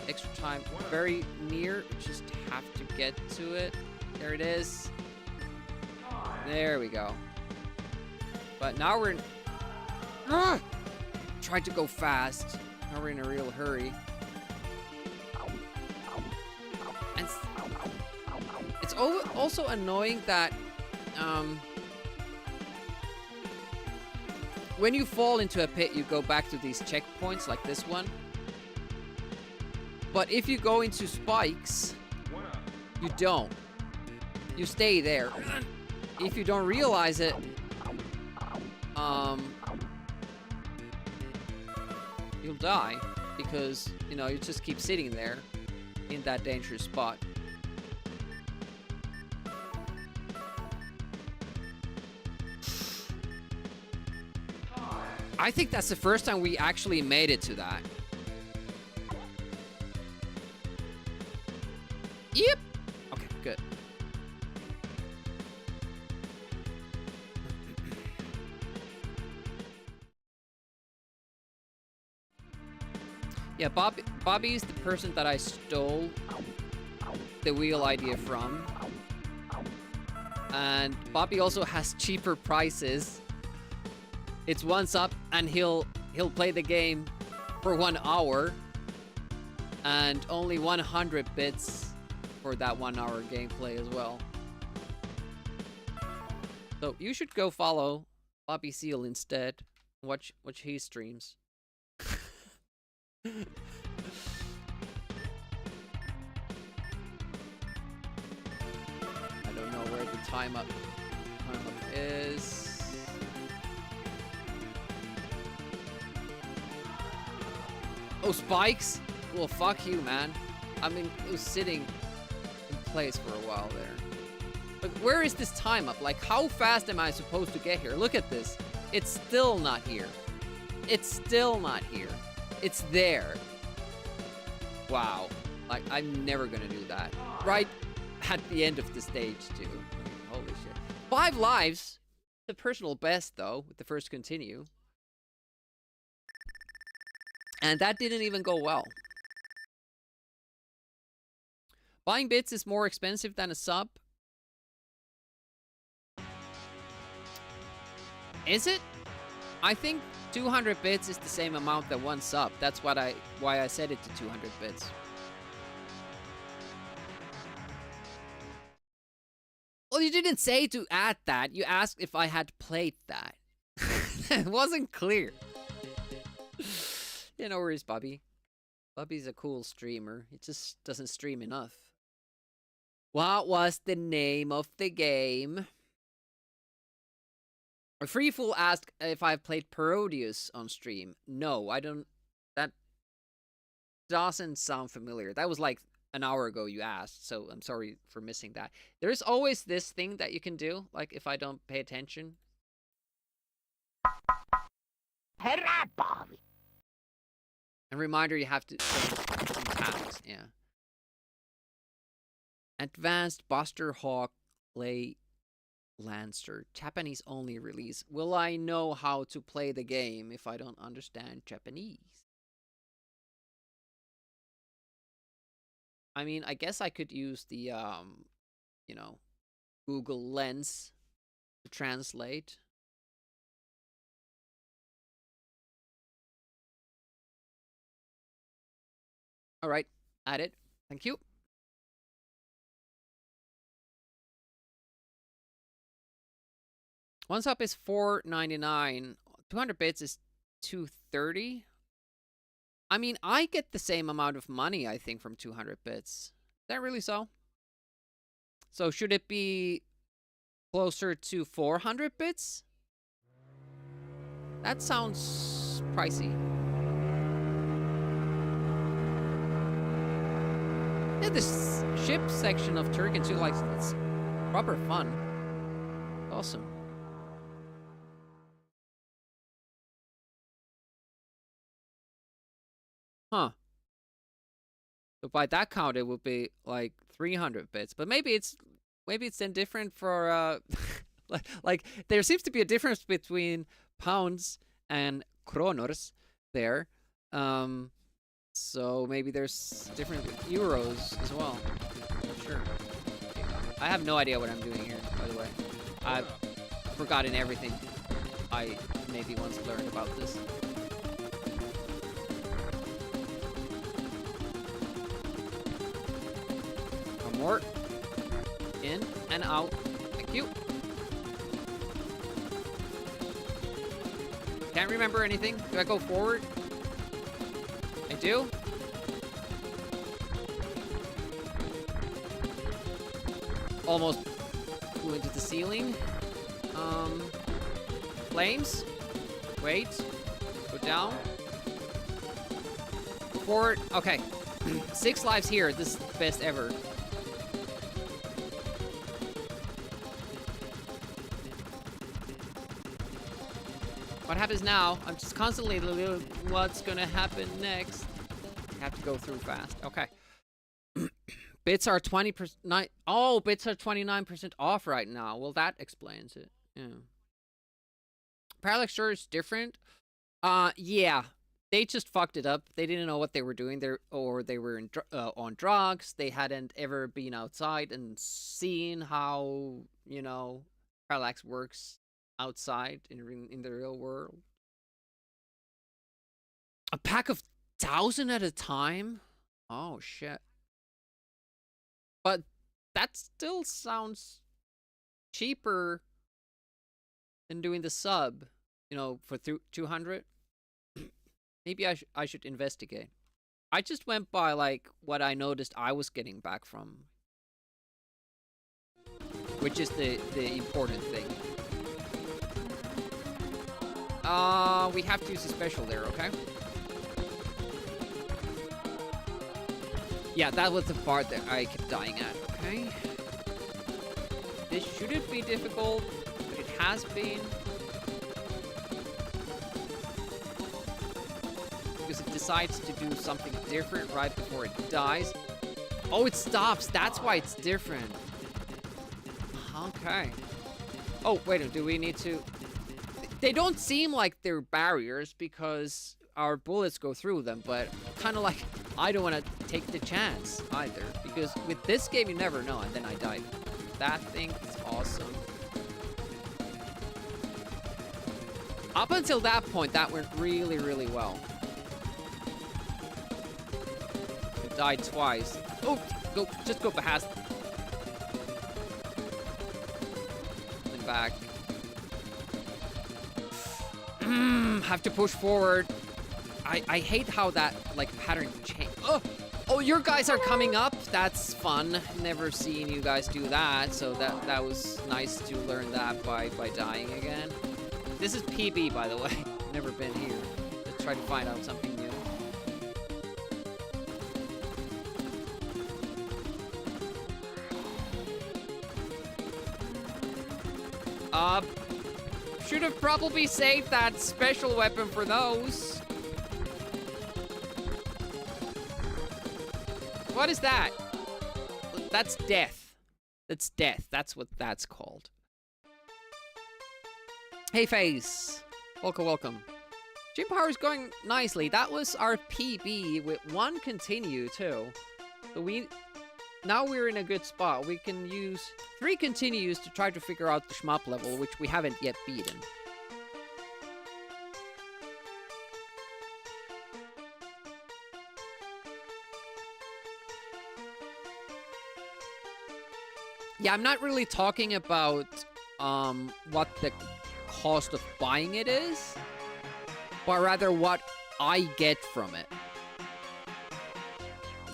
extra time very near. Just have to get to it. There it is. There we go. But now we're Ah! Tried to go fast. Now we're in a real hurry. And it's also annoying that when you fall into a pit, you go back to these checkpoints like this one. But if you go into spikes, you don't. You stay there. If you don't realize it, you'll die because, you know, you just keep sitting there in that dangerous spot. I think that's the first time we actually made it to that. Yep. Okay, good. Yeah, Bobby's the person that I stole the wheel idea from. And Bobby also has cheaper prices. It's once up and he'll play the game for 1 hour and only 100 bits for that 1 hour gameplay as well. So you should go follow Bobby Seal instead. Watch his streams. I don't know where the time up is. Oh, spikes? Well, fuck you, man. I mean, it was sitting in place for a while there. But where is this time up? Like, how fast am I supposed to get here? Look at this. It's still not here. It's still not here. It's there. Wow. Like, I'm never gonna do that. Right at the end of the stage, too. Holy shit. 5 lives. The personal best, though, with the first continue. And that didn't even go well. Buying bits is more expensive than a sub. Is it? I think 200 bits is the same amount that 1 sub. That's why I set it to 200 bits. Well, you didn't say to add that. You asked if I had played that. It wasn't clear. Yeah, no worries, Bobby. Bobby's a cool streamer. He just doesn't stream enough. What was the name of the game? A Free Fool asked if I've played Parodius on stream. No, I don't. That doesn't sound familiar. That was like an hour ago you asked, so I'm sorry for missing that. There's always this thing that you can do, like if I don't pay attention. Hurrah, Bobby! And reminder, you have to change some tasks, yeah. Advanced Buster Hawk Play Lancer. Japanese only release. Will I know how to play the game if I don't understand Japanese? I mean, I guess I could use the, you know, Google Lens to translate. All right, add it. Thank you. One sub is $4.99. 200 bits is $2.30. I mean, I get the same amount of money, I think, from 200 bits. Is that really so? So should it be closer to 400 bits? That sounds pricey. Yeah, this ship section of Turrican 2, like, it's proper fun. Awesome. Huh. So by that count, it would be like 300 bits. But maybe it's then different for like there seems to be a difference between pounds and kronors there. So maybe there's different with euros as well. Not sure. I have no idea what I'm doing here, by the way. I've forgotten everything I maybe once learned about this. One more. In and out. Thank you. Can't remember anything. Do I go forward? I do. Almost flew into the ceiling. Flames. Wait. Go down. Forward. Okay. 6 lives here. This is the best ever. What happens now? I'm just constantly what's gonna happen next. I have to go through fast. Okay. Bits are 20%. Oh, bits are 29% off right now. Well, that explains it. Yeah. Parallax sure is different. Yeah. They just fucked it up. They didn't know what they were doing there, or they were on drugs. They hadn't ever been outside and seen how, you know, parallax works outside in the real world. A pack of 1,000 at a time? Oh, shit. But that still sounds cheaper than doing the sub, you know, for 200. Maybe I should investigate. I just went by, like, what I noticed I was getting back from. Which is the important thing. We have to use a special there, okay? Yeah, that was the part that I kept dying at, okay? This shouldn't be difficult, but it has been. Because it decides to do something different right before it dies. Oh, it stops. That's why it's different. Okay. Oh, wait a minute. Do we need to... They don't seem like they're barriers because our bullets go through them, but kind of like... I don't want to take the chance either, because with this game you never know, and then I died. That thing is awesome. Up until that point, that went really, really well. I died twice. Oh, just go past. And back. Have to push forward. I hate how that, like, pattern change. Oh, your guys are coming up. That's fun. Never seen you guys do that, so that was nice to learn that by dying again. This is PB, by the way. Never been here. Let's try to find out something new. Should have probably saved that special weapon for those. What is that? That's death. That's death. That's what that's called. Hey, Face. Welcome, welcome. Gym power is going nicely. That was our PB with 1 continue, too. So now we're in a good spot. We can use 3 continues to try to figure out the shmup level, which we haven't yet beaten. Yeah, I'm not really talking about what the cost of buying it is, but rather what I get from it.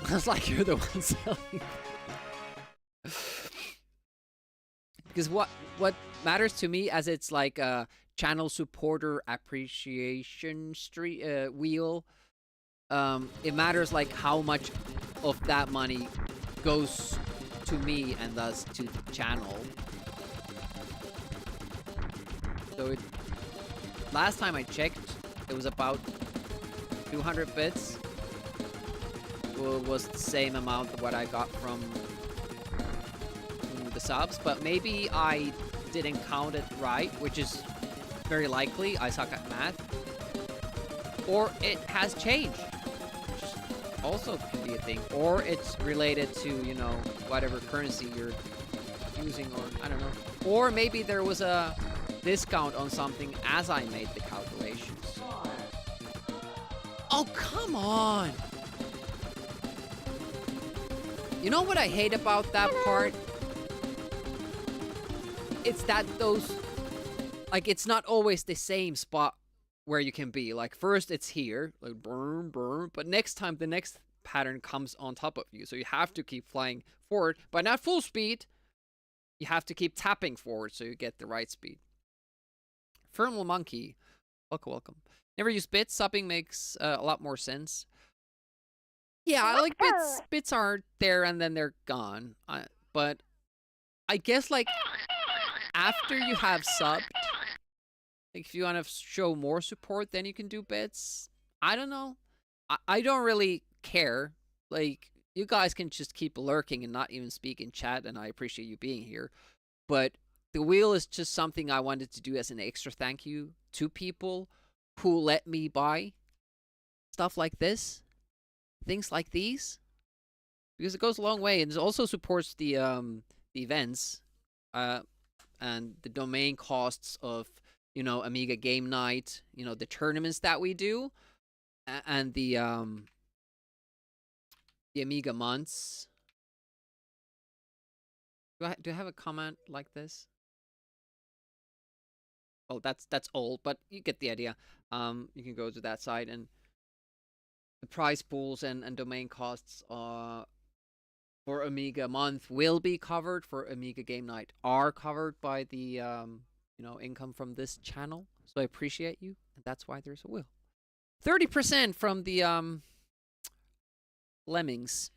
It's like you're the one selling. Because what matters to me, as it's like a channel supporter appreciation wheel, it matters like how much of that money goes to me and thus to the channel. So last time I checked, it was about 200 bits. Was the same amount of what I got from the subs, but maybe I didn't count it right, which is very likely. I suck at math. Or it has changed, which also can be a thing. Or it's related to, you know, whatever currency you're using, or I don't know. Or maybe there was a discount on something as I made the calculations. Oh, come on! You know what I hate about that part? It's that those... Like, it's not always the same spot where you can be. Like, first it's here, like, burn, burn, but next time the next pattern comes on top of you. So you have to keep flying forward, but not full speed. You have to keep tapping forward so you get the right speed. Thermal Monkey, welcome, welcome. Never use bits. Subbing makes a lot more sense. Yeah, I like bits. Bits are there and then they're gone. But I guess, like, after you have subbed, like, if you want to show more support, then you can do bits. I don't know. I don't really care. Like, you guys can just keep lurking and not even speak in chat, and I appreciate you being here. But the wheel is just something I wanted to do as an extra thank you to people who let me buy stuff like this. Things like these. Because it goes a long way, and it also supports the events. And the domain costs of, you know, Amiga Game Night, you know, the tournaments that we do, and the Amiga months. Do I have a comment like this? Well, that's old, but you get the idea. You can go to that site, and the prize pools and domain costs for Amiga month will be covered. For Amiga Game Night are covered by the you know, income from this channel. So I appreciate you, and that's why there's a will. 30% from the lemmings.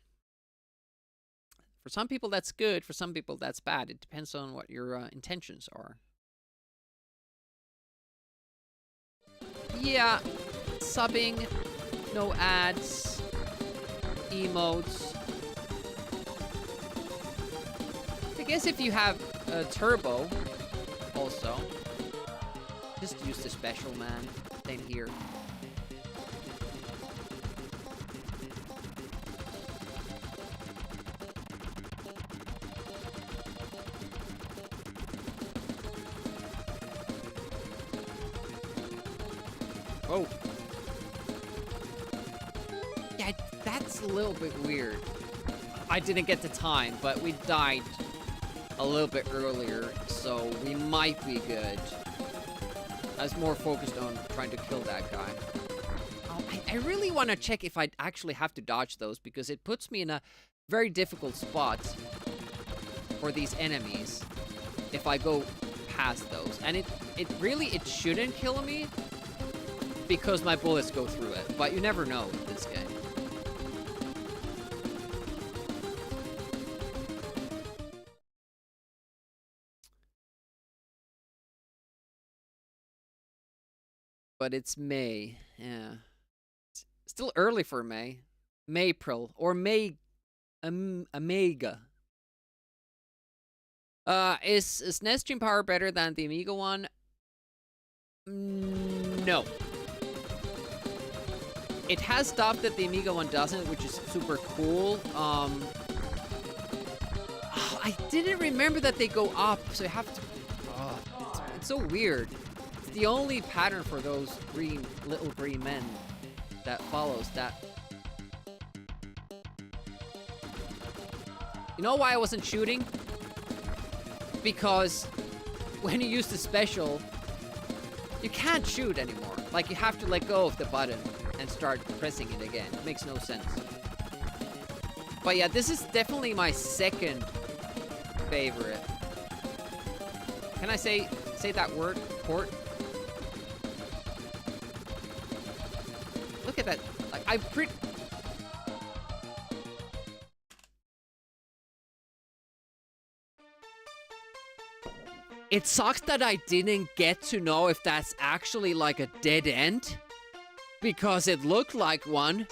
For some people that's good, for some people that's bad. It depends on what your intentions are. Yeah, subbing, no ads, emotes. I guess if you have a turbo, also, just use the special, man. Same here. Oh. Yeah, that's a little bit weird. I didn't get the time, but we died a little bit earlier, so we might be good. I was more focused on trying to kill that guy. Oh, I really want to check if I actually have to dodge those, because it puts me in a very difficult spot for these enemies if I go past those. And it shouldn't kill me, because my bullets go through it, but you never know with this game. But it's May, yeah. It's still early for May. Maypril, or Amiga. Is SNES Stream Power better than the Amiga one? No. It has stuff that the Amiga one doesn't, which is super cool. I didn't remember that they go up, so you have to... it's so weird. It's the only pattern for those little green men that follows that. You know why I wasn't shooting? Because when you use the special, you can't shoot anymore. Like, you have to let go of the button and start pressing it again. It makes no sense. But yeah, this is definitely my second favorite. Can I say that word? Port? Look at that. Like, it sucks that I didn't get to know if that's actually like a dead end, because it looked like one.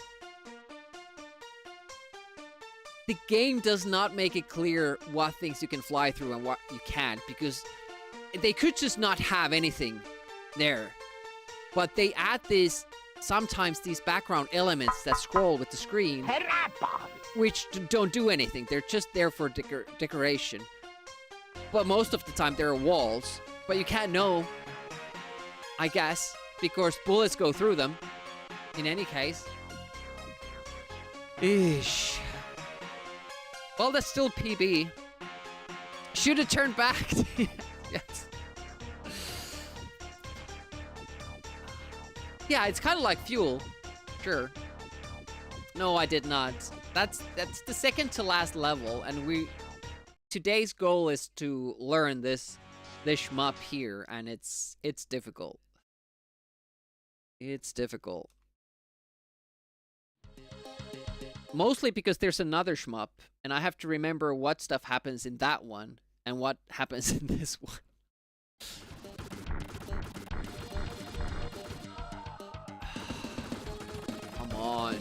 The game does not make it clear what things you can fly through and what you can't, because they could just not have anything there. But they add sometimes these background elements that scroll with the screen, which don't do anything. They're just there for decoration. But most of the time, there are walls. But you can't know, I guess, because bullets go through them. In any case. Eesh. Well, that's still PB. Should have turned back. Yes. Yeah, it's kind of like fuel. Sure. No, I did not. That's the second to last level, and today's goal is to learn this shmup here, and it's difficult. It's difficult. Mostly because there's another shmup, and I have to remember what stuff happens in that one and what happens in this one. Come on.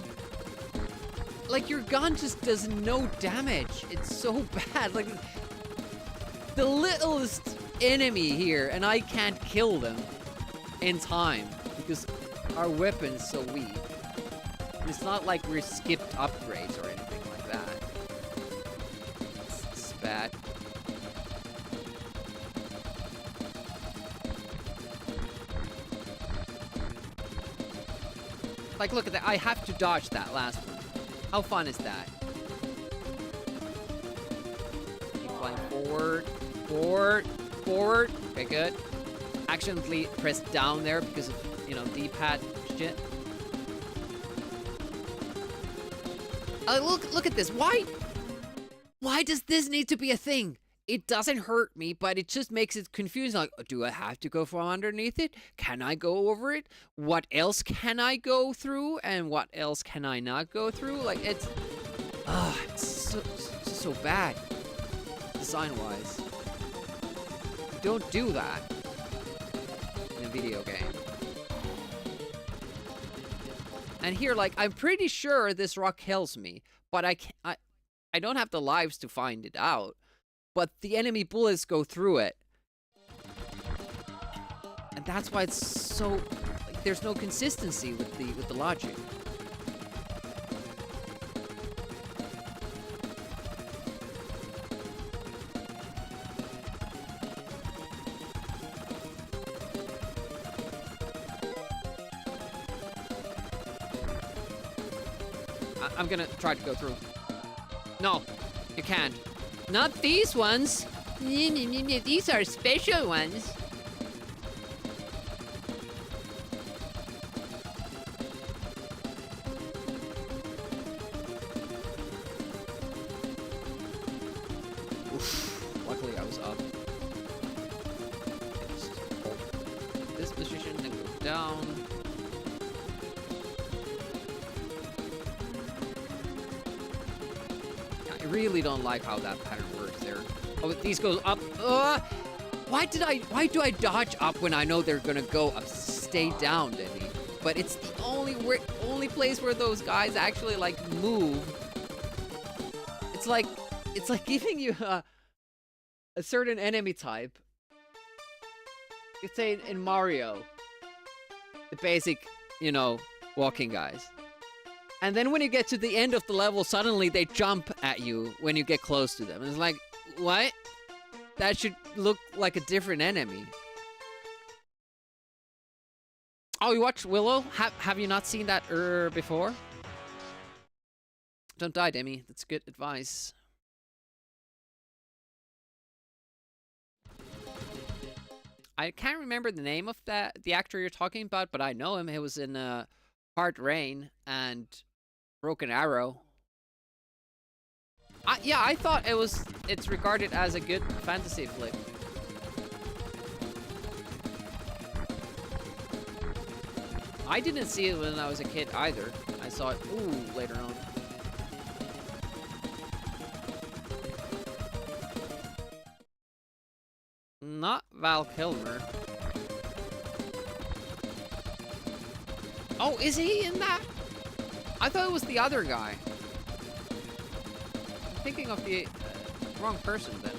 Like, your gun just does no damage. It's so bad. Like, the littlest enemy here, and I can't kill them in time because our weapon's so weak. It's not like we're skipped upgrades or anything like that. It's bad. Like, look at that. I have to dodge that last one. How fun is that? Keep flying forward, forward, forward. Okay, good. Accidentally pressed down there because of, you know, D-pad shit. Look at this. Why does this need to be a thing? It doesn't hurt me, but it just makes it confusing. Like, do I have to go from underneath it? Can I go over it? What else can I go through? And what else can I not go through? Like, it's so bad, design-wise. Don't do that in a video game. And here, like, I'm pretty sure this rock kills me, but I don't have the lives to find it out. But the enemy bullets go through it. And that's why it's so, like, there's no consistency with the logic. I'm gonna try to go through. No, you can't. Not these ones. These are special ones. Oof. Luckily, I was up. Just hold this position, then go down. I really don't like how that pattern works there. Oh, these go up. Why do I dodge up when I know they're gonna go up? Stay down, Demi. But it's the only place where those guys actually like move. It's like giving you a certain enemy type. Let's say in Mario, the basic, you know, walking guys. And then when you get to the end of the level, suddenly they jump at you when you get close to them. And it's like, what? That should look like a different enemy. Oh, you watched Willow? Have you not seen that before? Don't die, Demi. That's good advice. I can't remember the name of the actor you're talking about, but I know him. He was in Hard Rain and Broken Arrow. Yeah, I thought it's regarded as a good fantasy flick. I didn't see it when I was a kid either. I saw it, later on. Not Val Kilmer. Oh, is he in that? I thought it was the other guy. I'm thinking of the wrong person then.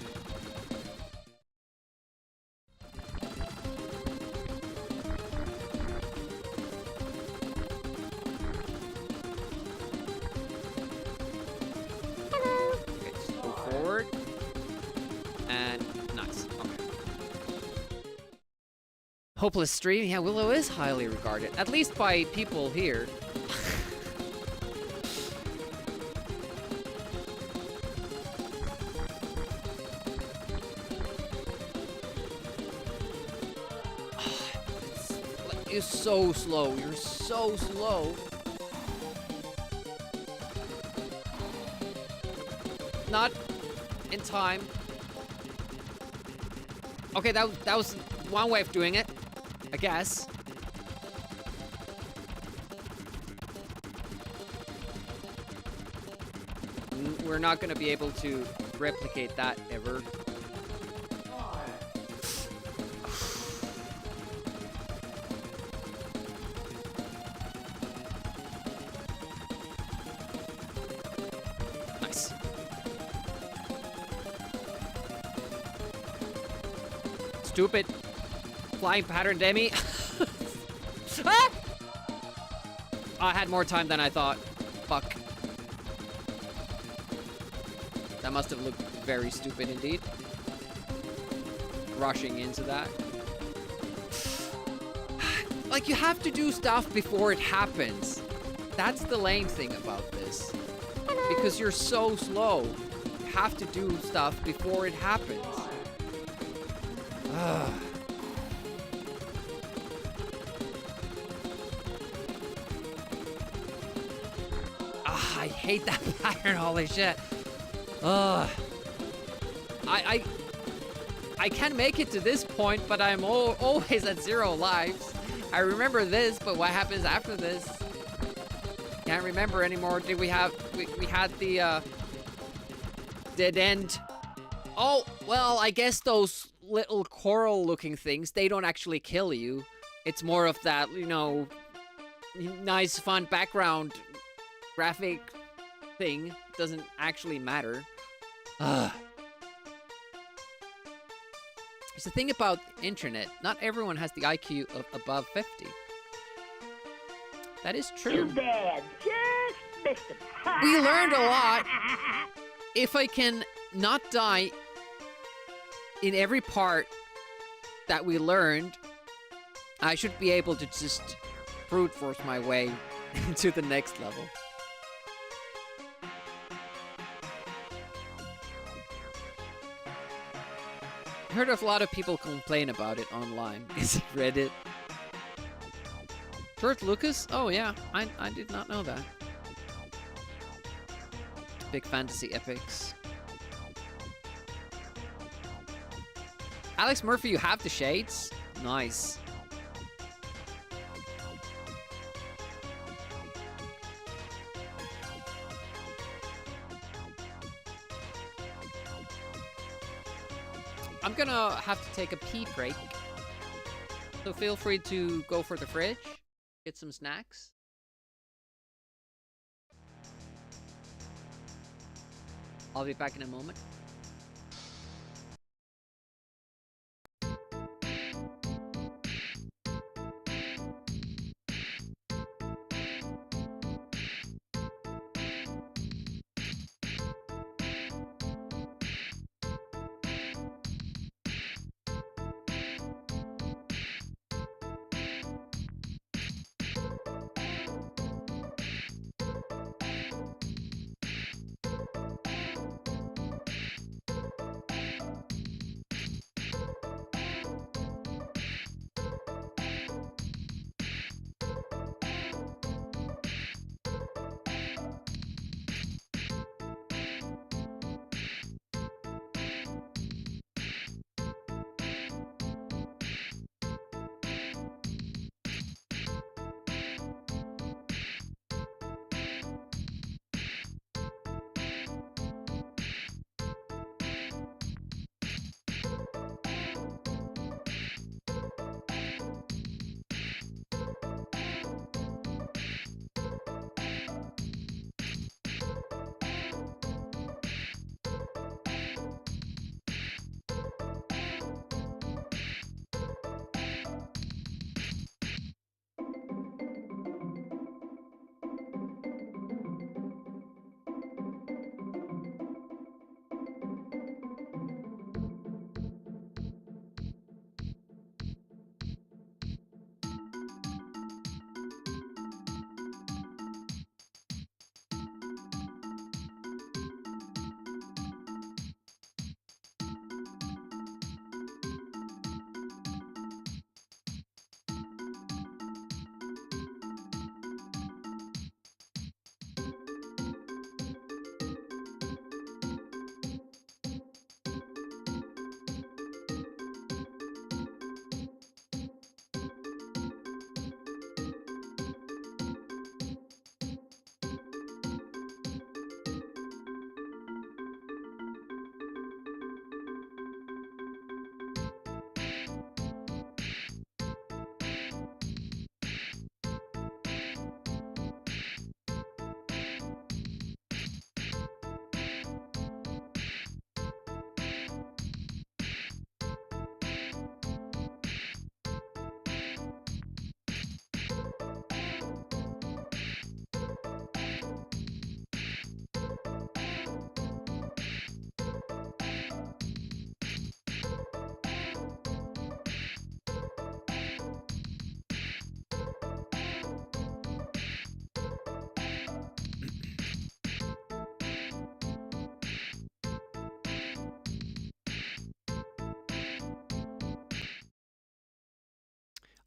Hello. Okay, just go forward. And nice. Okay. Hopeless stream. Yeah, Willow is highly regarded, at least by people here. You're so slow. You're so slow. Not in time. Okay, that was one way of doing it, I guess. We're not gonna be able to replicate that ever. Nice. Stupid flying pattern demi. Ah! I had more time than I thought. Fuck. That must have looked very stupid indeed. Rushing into that. Like, you have to do stuff before it happens. That's the lame thing about this. Because you're so slow. You have to do stuff before it happens. Ugh. I hate that pattern, holy shit. Ugh. I can make it to this point, but I'm always at 0 lives. I remember this, but what happens after this? Can't remember anymore. Did we have... We had the, dead end. Oh, well, I guess those little coral-looking things, they don't actually kill you. It's more of that, you know, nice, fun background graphic thing. Doesn't actually matter. It's the thing about internet. Not everyone has the IQ of above 50. That is true. Too bad. Just missed him. We learned a lot. If I can not die in every part that we learned, I should be able to just brute force my way to the next level. I heard of a lot of people complain about it online. Is it Reddit? George Lucas? Oh yeah, I did not know that. Big fantasy epics. Alex Murphy, you have the shades? Nice. I'm gonna have to take a pee break. So feel free to go for the fridge, get some snacks. I'll be back in a moment.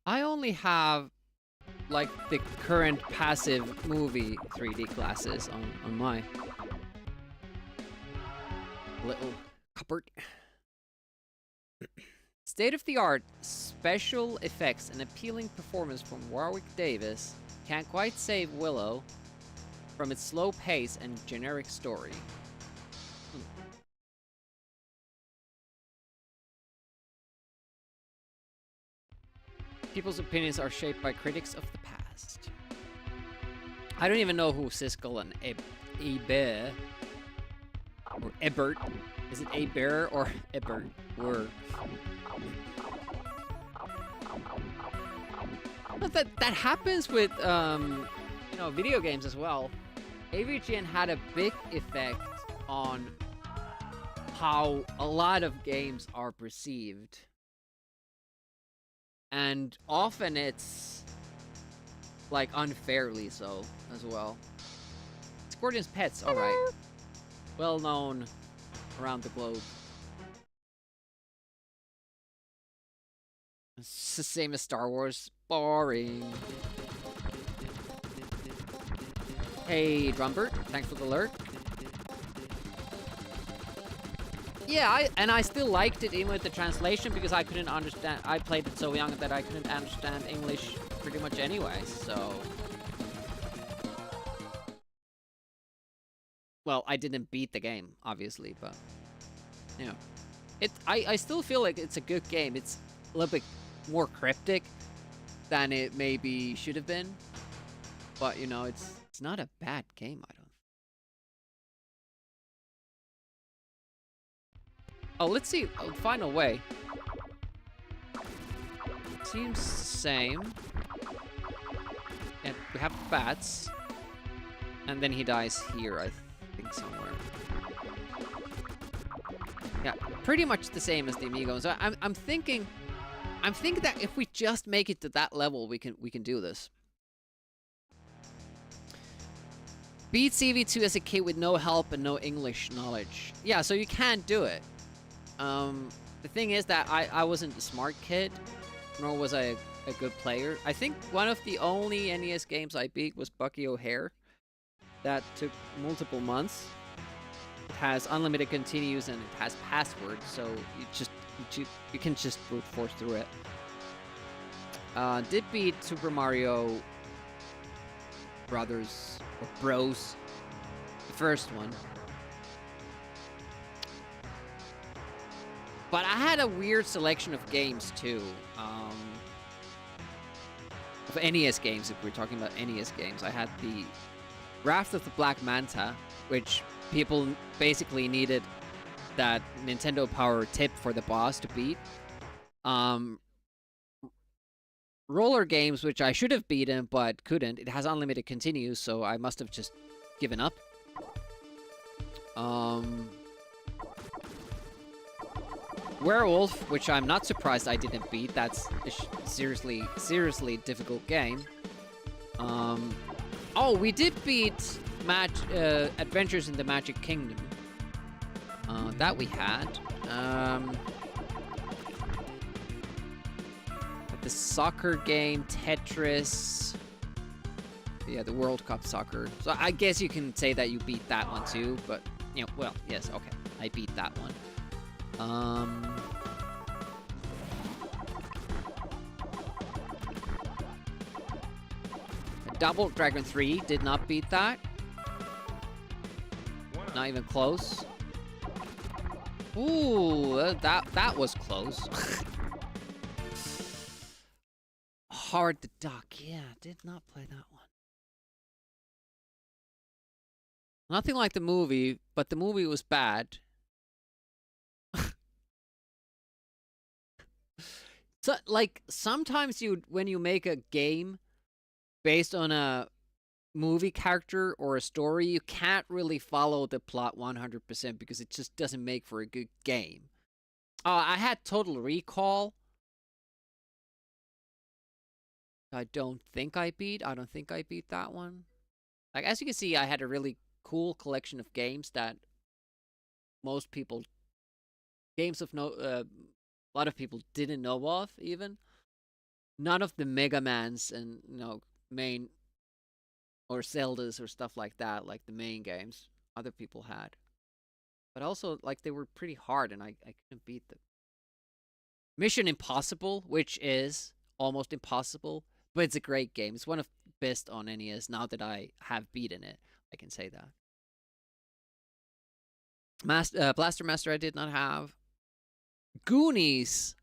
I only have like the current passive movie 3D classes on my little cupboard. State-of-the-art special effects and appealing performance from Warwick Davis can't quite save Willow from its slow pace and generic story. People's opinions are shaped by critics of the past. I don't even know who Siskel and Ebert or Ebert. Is it Ebert or Ebert were? But that happens with you know, video games as well. AVGN had a big effect on how a lot of games are perceived. And often it's like unfairly so as well. Scorpion's Pets, alright. Well known around the globe. It's the same as Star Wars. Boring. Hey, Drumbert, thanks for the alert. Yeah, I still liked it even with the translation because I couldn't understand. I played it so young that I couldn't understand English pretty much anyway, so. Well, I didn't beat the game, obviously, but you know, I still feel like it's a good game. It's a little bit more cryptic than it maybe should have been, but you know, it's not a bad game, I don't. Oh, let's see. Oh, final way. Seems the same. And we have bats. And then he dies here, I think, somewhere. Yeah, pretty much the same as the Amiga. So I'm thinking that if we just make it to that level, we can do this. Beat CV2 as a kid with no help and no English knowledge. Yeah, so you can't do it. The thing is that I wasn't a smart kid, nor was I a good player. I think one of the only NES games I beat was Bucky O'Hare. That took multiple months. It has unlimited continues and it has passwords, so you can just brute force through it. Did beat Super Mario Brothers or Bros, the first one. But I had a weird selection of games too. Of NES games, if we're talking about NES games. I had the Wrath of the Black Manta, which people basically needed that Nintendo Power tip for the boss to beat. Roller games, which I should have beaten but couldn't. It has unlimited continues, so I must have just given up. Werewolf, which I'm not surprised I didn't beat. That's a seriously difficult game. Oh, we did beat Adventures in the Magic Kingdom. That we had. The soccer game, Tetris. Yeah, the World Cup soccer. So I guess you can say that you beat that one too, but, you know, well, yes, okay. I beat that one. Double Dragon 3 did not beat that. Not even close. Ooh, that was close. Hard to Duck, yeah, did not play that one. Nothing like the movie, but the movie was bad. So, like, sometimes when you make a game based on a movie character or a story, you can't really follow the plot 100% because it just doesn't make for a good game. I had Total Recall. I don't think I beat that one. Like, as you can see, I had a really cool collection of games that most people, a lot of people didn't know of, even. none of the Mega Mans and main or Zeldas or stuff like that, like the main games, other people had. But also, like, they were pretty hard, and I couldn't beat them. Mission Impossible, which is almost impossible, but it's a great game. It's one of the best on NES. Now that I have beaten it, I can say that. Blaster Master I did not have. Goonies,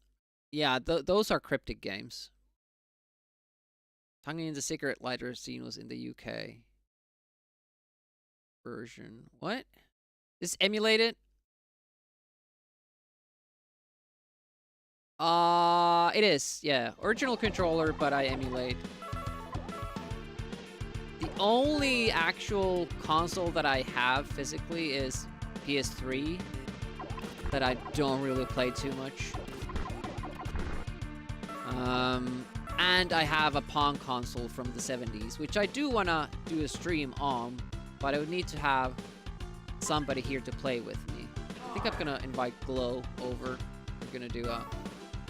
yeah, those are cryptic games. Tongue in the Cigarette Lighter scene was in the UK version. What? Is emulated? It is, yeah. Original controller, but I emulate. The only actual console that I have physically is PS3 that I don't really play too much. And I have a Pong console from the 70s, which I do want to do a stream on, but I would need to have somebody here to play with me. I think I'm going to invite Glow over. We're going to do a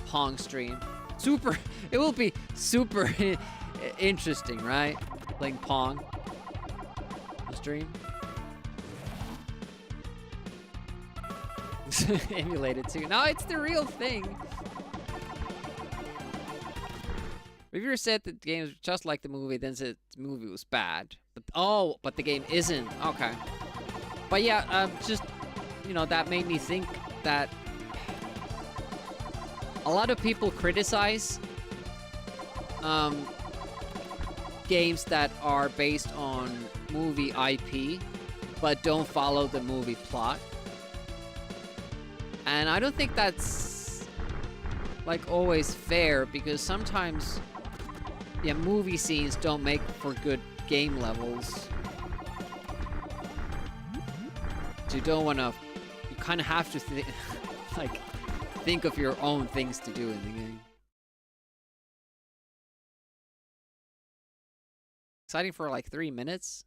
Pong stream. It will be super interesting, right? Playing Pong on stream. Emulated too. No, it's the real thing. Reviewer said that the game is just like the movie, then said the movie was bad. But the game isn't. Okay. But yeah, just, that made me think that a lot of people criticize games that are based on movie IP, but don't follow the movie plot. And I don't think that's, like, always fair, because sometimes, yeah, movie scenes don't make for good game levels. So you don't want to, you kind of have to think of your own things to do in the game. Exciting for like 3 minutes?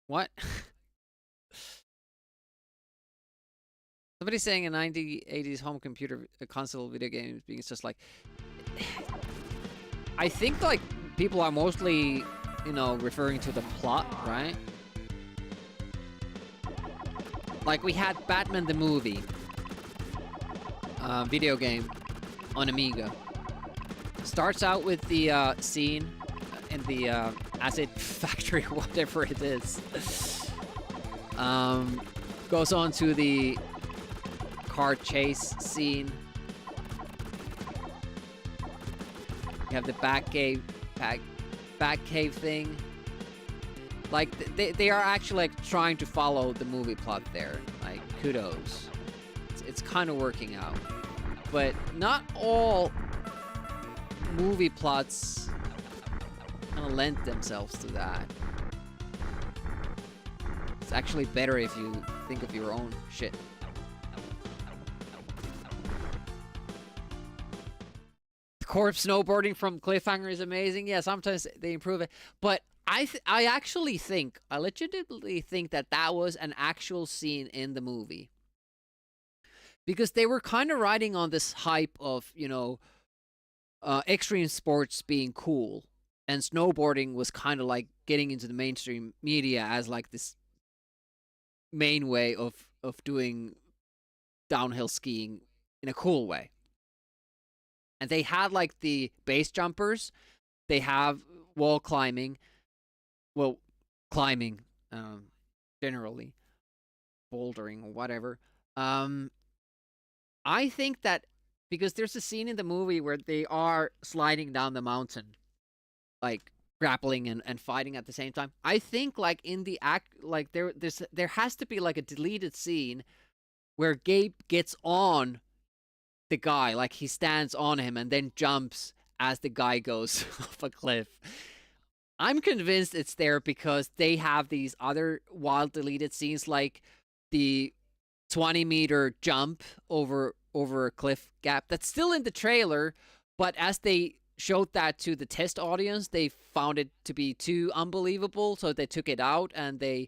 What? Somebody's saying a 80s home computer console video games being just like... I think like people are mostly, referring to the plot, right? Like we had Batman the movie video game on Amiga. Starts out with the scene in the acid factory, whatever it is. Goes on to the car chase scene. You have the Batcave thing. Like they are actually like trying to follow the movie plot there. Like kudos. It's kind of working out. But not all movie plots kind of lend themselves to that. It's actually better if you think of your own shit. Corpse snowboarding from Cliffhanger is amazing. Yeah, sometimes they improve it. But I legitimately think that was an actual scene in the movie. Because they were kind of riding on this hype of, extreme sports being cool. And snowboarding was kind of like getting into the mainstream media as like this main way of doing downhill skiing in a cool way. And they had like the base jumpers. They have wall climbing. Well, climbing, generally. Bouldering or whatever. I think that because there's a scene in the movie where they are sliding down the mountain. Like grappling and fighting at the same time. I think like in the act, like there has to be like a deleted scene where Gabe gets on the guy, like he stands on him and then jumps as the guy goes off a cliff. I'm convinced it's there because they have these other wild deleted scenes, like the 20-meter jump over a cliff gap that's still in the trailer, but as they showed that to the test audience, they found it to be too unbelievable, so they took it out and they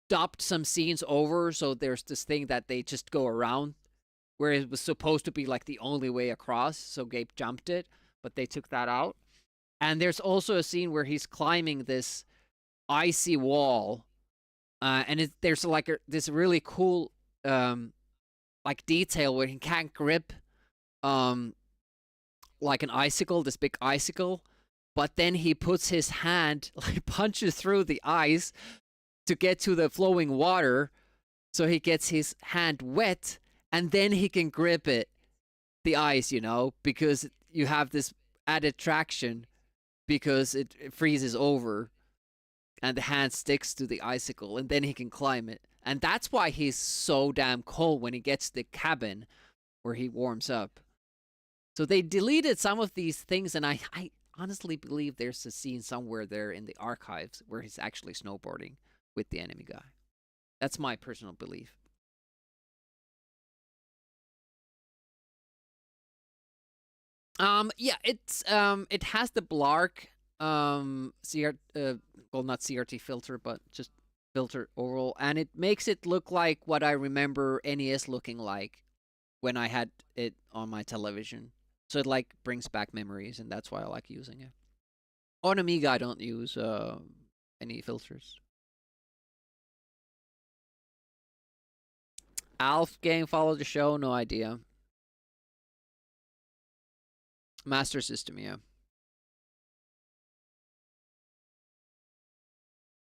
dubbed some scenes over, so there's this thing that they just go around where it was supposed to be like the only way across, so Gabe jumped it. but they took that out. And there's also a scene where he's climbing this icy wall, and there's like this really cool like detail where he can't grip like an icicle, this big icicle, but then he puts his hand, like punches through the ice to get to the flowing water, so he gets his hand wet, and then he can grip the ice, you know, because you have this added traction because it freezes over and the hand sticks to the icicle, and then he can climb it. And that's why he's so damn cold when he gets to the cabin where he warms up. So they deleted some of these things, and I honestly believe there's a scene somewhere there in the archives where he's actually snowboarding with the enemy guy. That's my personal belief. Yeah, it has the Blark well, not CRT filter, but just filter overall, and it makes it look like what I remember NES looking like when I had it on my television. So it like brings back memories, and that's why I like using it. On Amiga, I don't use any filters. Alf game followed the show, no idea. Master System, yeah.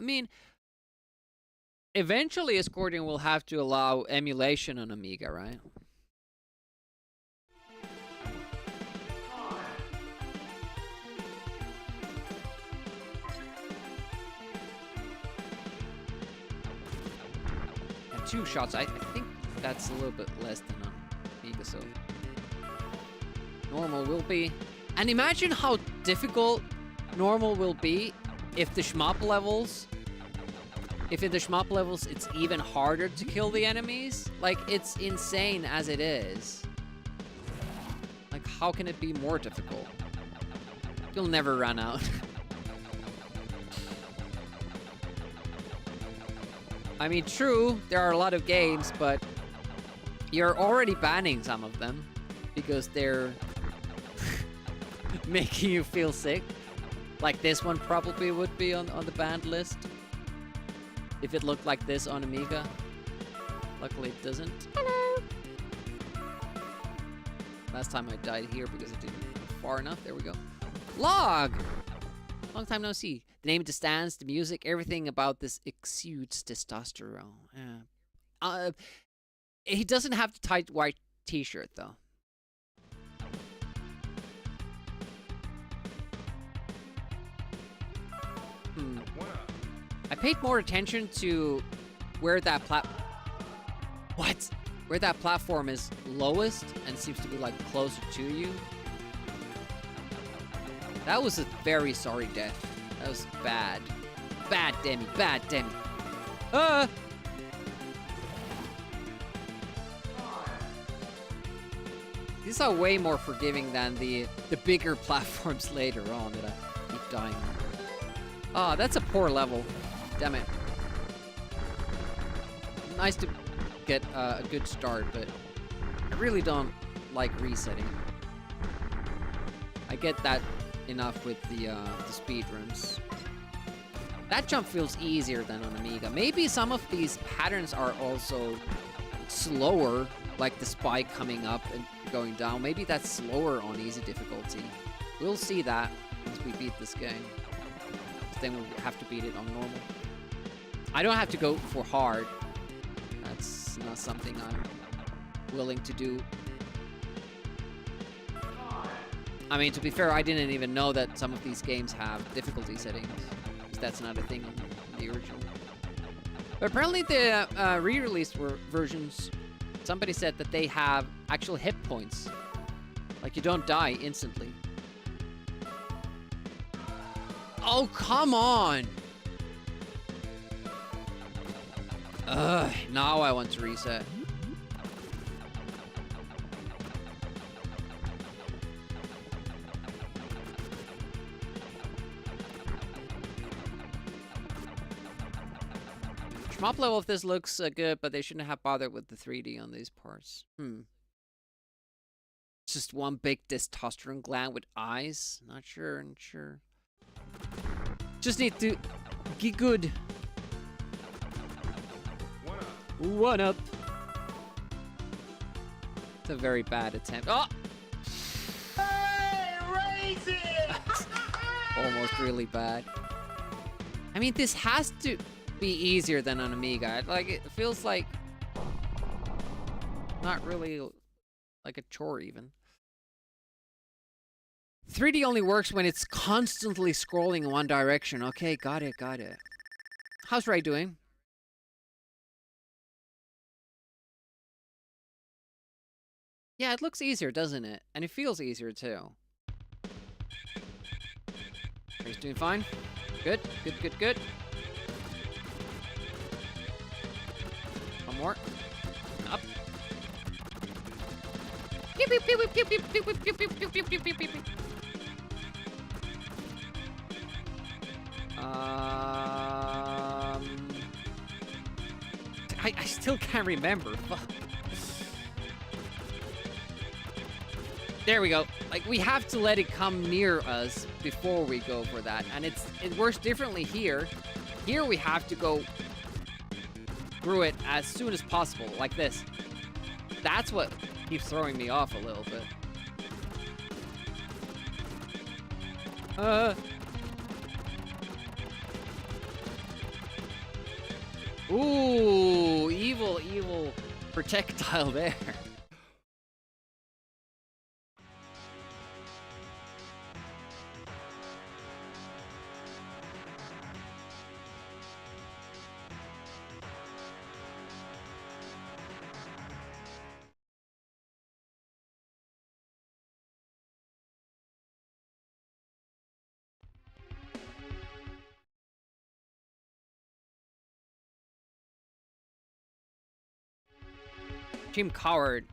I mean, eventually Escorting will have to allow emulation on Amiga, right? And 2 shots, I think that's a little bit less than on Amiga, so normal will be. And imagine how difficult normal will be if the shmup levels, if in the shmup levels it's even harder to kill the enemies. Like, it's insane as it is. Like, how can it be more difficult? You'll never run out. I mean, true, there are a lot of games, but you're already banning some of them because they're making you feel sick. Like this one probably would be on the banned list if it looked like this on Amiga. Luckily it doesn't. Hello! Last time I died here because it didn't go far enough. There we go. Log! Long time no see. The name, the stands, the music, everything about this exudes testosterone. Yeah. He doesn't have the tight white t-shirt though. I paid more attention to where that where that platform is lowest and seems to be like closer to you. That was a very sorry death. That was bad. Bad Demi, bad Demi. These are way more forgiving than the bigger platforms later on that I keep dying on. Oh, that's a poor level. Damn it. Nice to get a good start, but I really don't like resetting. I get that enough with the speedruns. That jump feels easier than on Amiga. Maybe some of these patterns are also slower, like the spike coming up and going down. Maybe that's slower on easy difficulty. We'll see that once we beat this game. Then we'll have to beat it on normal. I don't have to go for hard. That's not something I'm willing to do. I mean, to be fair, I didn't even know that some of these games have difficulty settings. That's not a thing on the original. But apparently the re-released versions, somebody said that they have actual hit points. Like, you don't die instantly. Oh, come on! Ugh, now I want to reset. Shmup level of this looks good, but they shouldn't have bothered with the 3D on these parts. Just one big testosterone gland with eyes. Not sure, not sure. Just need to get good. One up. It's a very bad attempt. Oh! Hey, raise it! Almost really bad. I mean, this has to be easier than on Amiga. Like, it feels like not really like a chore even. 3D only works when it's constantly scrolling in one direction. Okay, got it, got it. How's Ray doing? Yeah, it looks easier, doesn't it? And it feels easier too. Ray's doing fine. Good, good, good, good. One more. Up. Pew, pew, pew, pew, pew, pew, pew, pew, pew, pew, pew, pew, pew, pew. I still can't remember. Fuck. There we go. Like, we have to let it come near us before we go for that. And it works differently here. Here we have to go through it as soon as possible, like this. That's what keeps throwing me off a little bit. Ooh, evil, evil projectile there. Chim coward.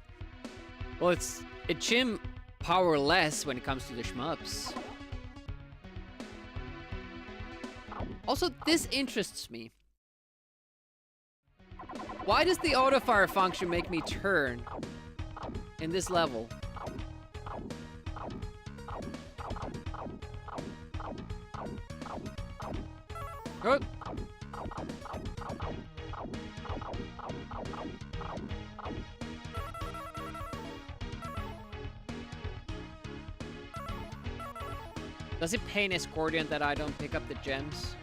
Well, it's chim powerless when it comes to the shmups. Also, this interests me. Why does the auto fire function make me turn in this level? Oh. Does it pain Escordian that I don't pick up the gems?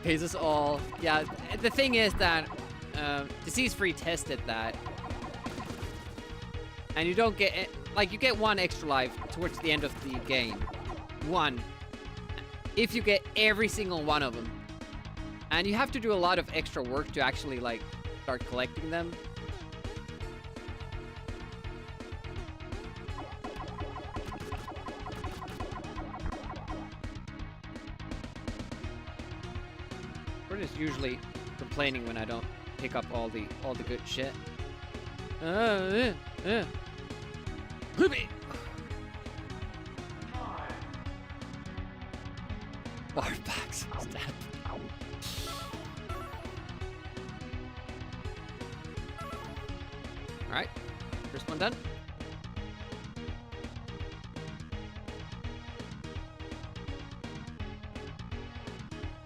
Pays us all. Yeah, the thing is that Disease Free tested that. And you don't get it. Like, you get one extra life towards the end of the game. One. If you get every single one of them. And you have to do a lot of extra work to actually, like, start collecting them. We're just usually complaining when I don't pick up all the good shit. Bar backs. Stab. Alright. First one done.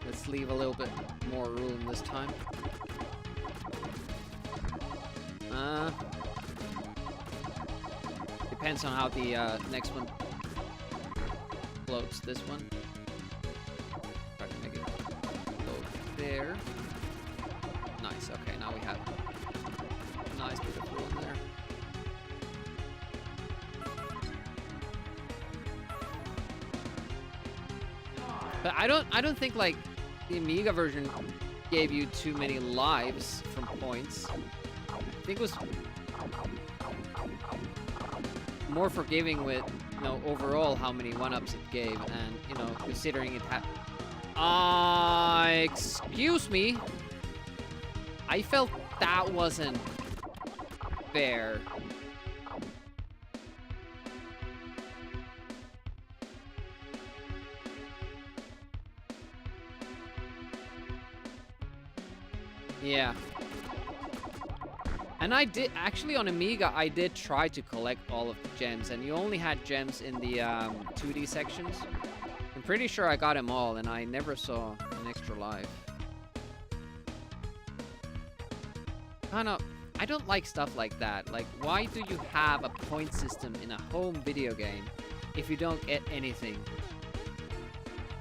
Let's leave a little bit more room this time. Depends on how the next one floats. This one. Try to make it float there. Nice. Okay, now we have a nice bit of room there. But I don't think like the Amiga version gave you too many lives from points. I think it was more forgiving with, you know, overall how many one-ups it gave, and, you know, considering it had... excuse me? I felt that wasn't fair. Yeah. And I did, actually on Amiga, I did try to collect all of the gems, and you only had gems in the 2D sections. I'm pretty sure I got them all, and I never saw an extra life. I don't like stuff like that. Like, why do you have a point system in a home video game if you don't get anything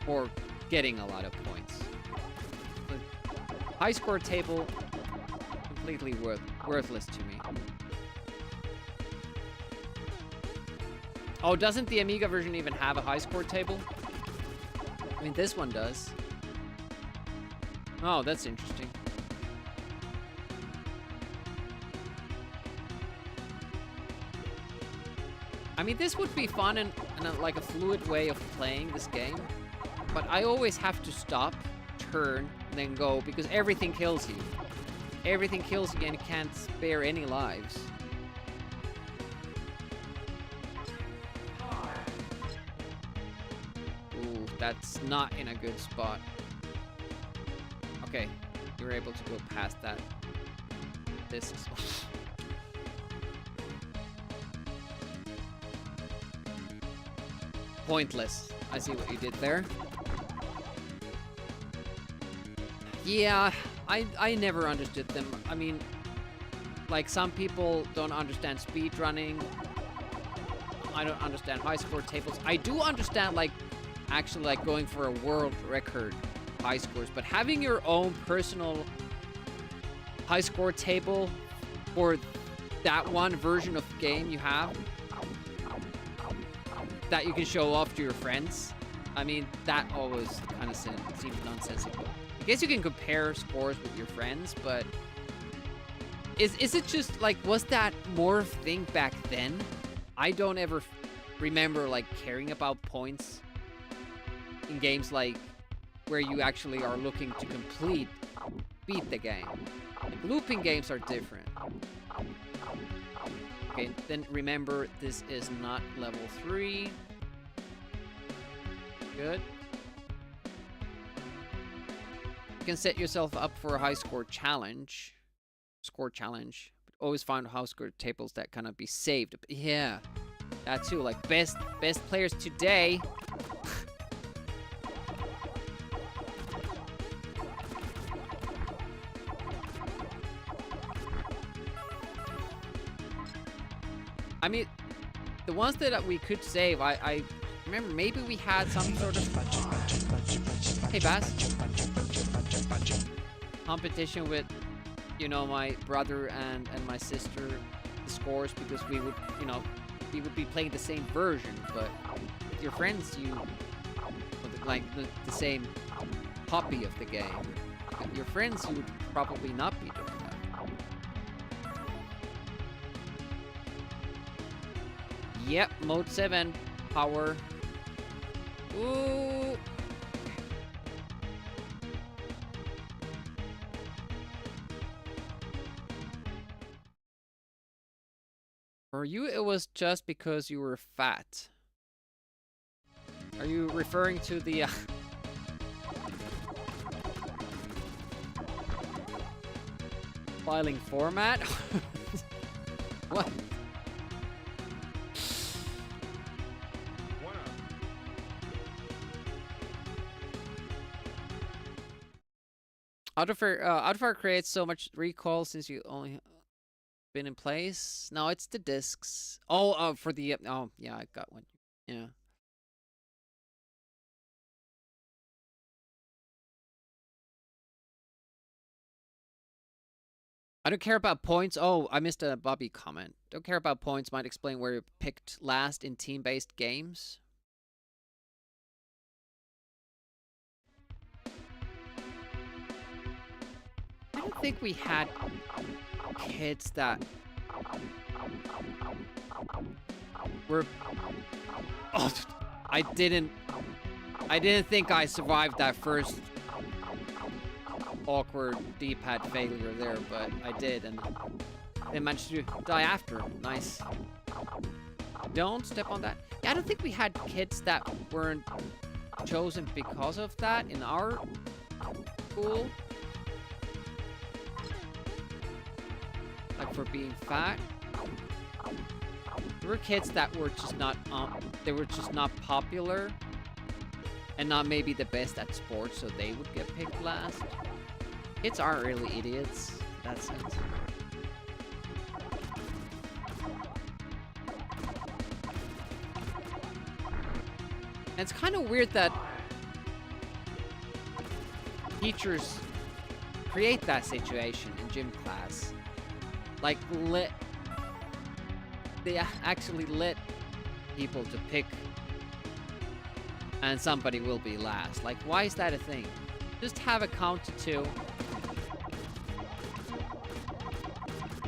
for getting a lot of points? The high score table, completely worthless to me. Oh, doesn't the Amiga version even have a high score table? I mean, this one does. Oh, that's interesting. I mean, this would be fun and like a fluid way of playing this game, but I always have to stop, turn, and then go, because everything kills you. Everything kills you and you can't spare any lives. Ooh, that's not in a good spot. Okay, you were able to go past that. This is... Pointless. I see what you did there. Yeah, I never understood them. I mean, like, some people don't understand speedrunning. I don't understand high score tables. I do understand, like, actually, like, going for a world record high scores, but having your own personal high score table for that one version of the game you have, that you can show off to your friends, I mean, that always kind of seems nonsensical. I guess you can compare scores with your friends, but is it just, like, was that more thing back then? I don't ever remember, like, caring about points in games, like, where you actually are looking to beat the game. Like, looping games are different. Okay, then remember, this is not level 3. Good. You can set yourself up for a high score challenge. But always find high score tables that cannot be saved. Yeah, that too. Like, best players today. I mean, the ones that we could save, I remember maybe we had some sort of... Hey, Bass. Competition with, you know, my brother and my sister, the scores, because we would, you know, we would be playing the same version, but with your friends, you... like, the same copy of the game. With your friends, you would probably not be doing that. Yep, mode 7 power. Ooh. For you, it was just because you were fat. Are you referring to the filing format? What? Autofire creates so much recoil since you only been in place. No, it's the discs. Oh, for the... oh, yeah, I got one. Yeah. I don't care about points. Oh, I missed a Bobby comment. Don't care about points might explain where you picked last in team-based games. I don't think we had kids that were... Oh, I didn't think I survived that first awkward D-pad failure there, but I did, and they managed to die after. Nice. Don't step on that. Yeah, I don't think we had kids that weren't chosen because of that in our school. for being fat. There were kids that were just not, they were just not popular and not maybe the best at sports, so they would get picked last. Kids aren't really idiots in that sense. And it's kind of weird that teachers create that situation in gym class. Like, they actually let people to pick and somebody will be last. Like, why is that a thing? Just have a count to 2.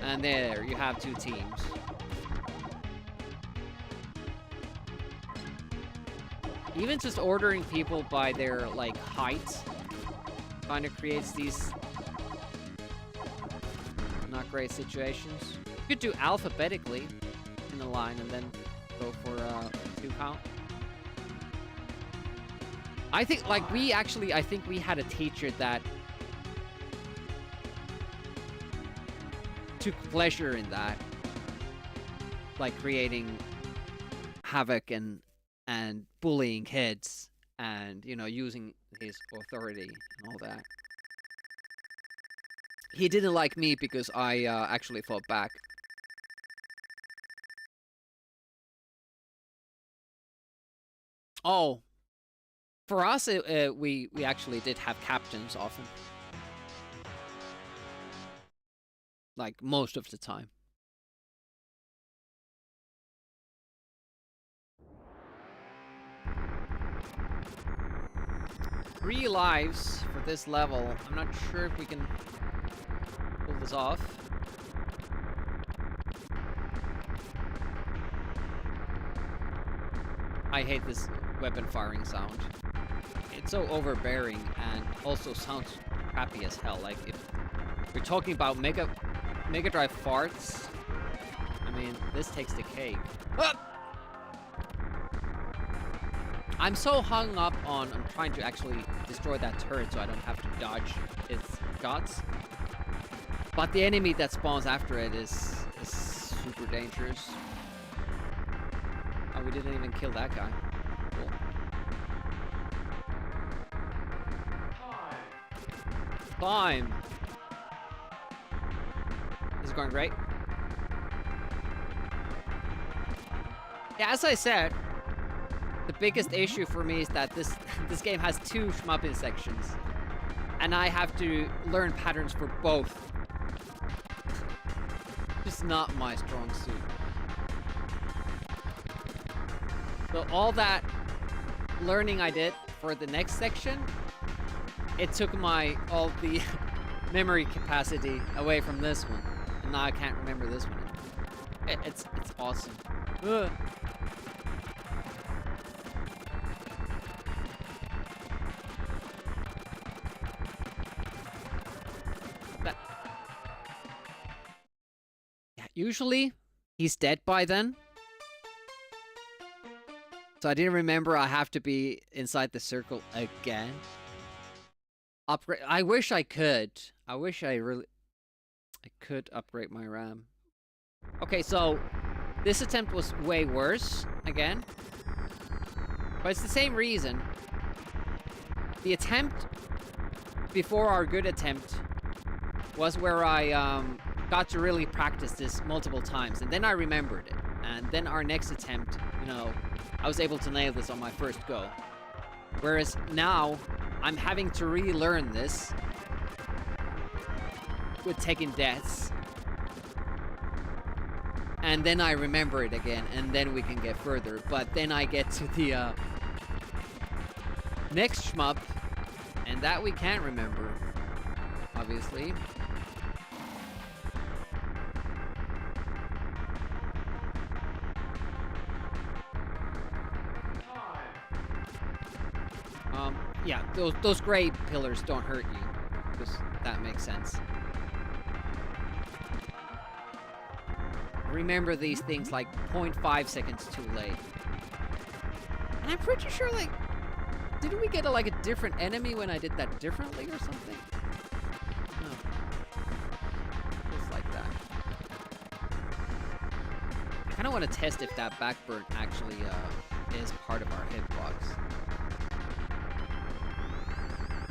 And there, you have 2 teams. Even just ordering people by their, like, height kind of creates these not great situations. You could do alphabetically in a line and then go for a 2 count. I think, like, I think we had a teacher that took pleasure in that. Like, creating havoc and bullying kids and, you know, using his authority and all that. He didn't like me because I actually fought back. Oh, for us, we actually did have captains often. Like, most of the time. Three lives for this level. I'm not sure if we can pull this off. I hate this weapon firing sound. It's so overbearing and also sounds crappy as hell. Like, if we're talking about Mega Drive farts, I mean, this takes the cake. Ah! I'm so hung up on trying to actually destroy that turret so I don't have to dodge its shots. But the enemy that spawns after it is super dangerous. Oh, we didn't even kill that guy. Cool. Climb! This is going great. Yeah, as I said, the biggest issue for me is that this game has 2 shmupping sections. And I have to learn patterns for both. Just not my strong suit. So all that learning I did for the next section, it took all the memory capacity away from this one. And now I can't remember this one anymore. It's awesome. Ugh. Usually, he's dead by then. So I didn't remember I have to be inside the circle again. Upgrade. I wish I could. I wish I could upgrade my RAM. Okay, so this attempt was way worse again. But it's the same reason. The attempt before our good attempt was where I got to really practice this multiple times, and then I remembered it. And then our next attempt, you know, I was able to nail this on my first go. Whereas now, I'm having to relearn this with taking deaths. And then I remember it again, and then we can get further. But then I get to the next shmup, and that we can't remember, obviously. Yeah, those gray pillars don't hurt you, because that makes sense. Remember these things like 0.5 seconds too late. And I'm pretty sure, like, didn't we get a different enemy when I did that differently or something? No. Just like that. of want to test if that backburn actually is part of our hitbox.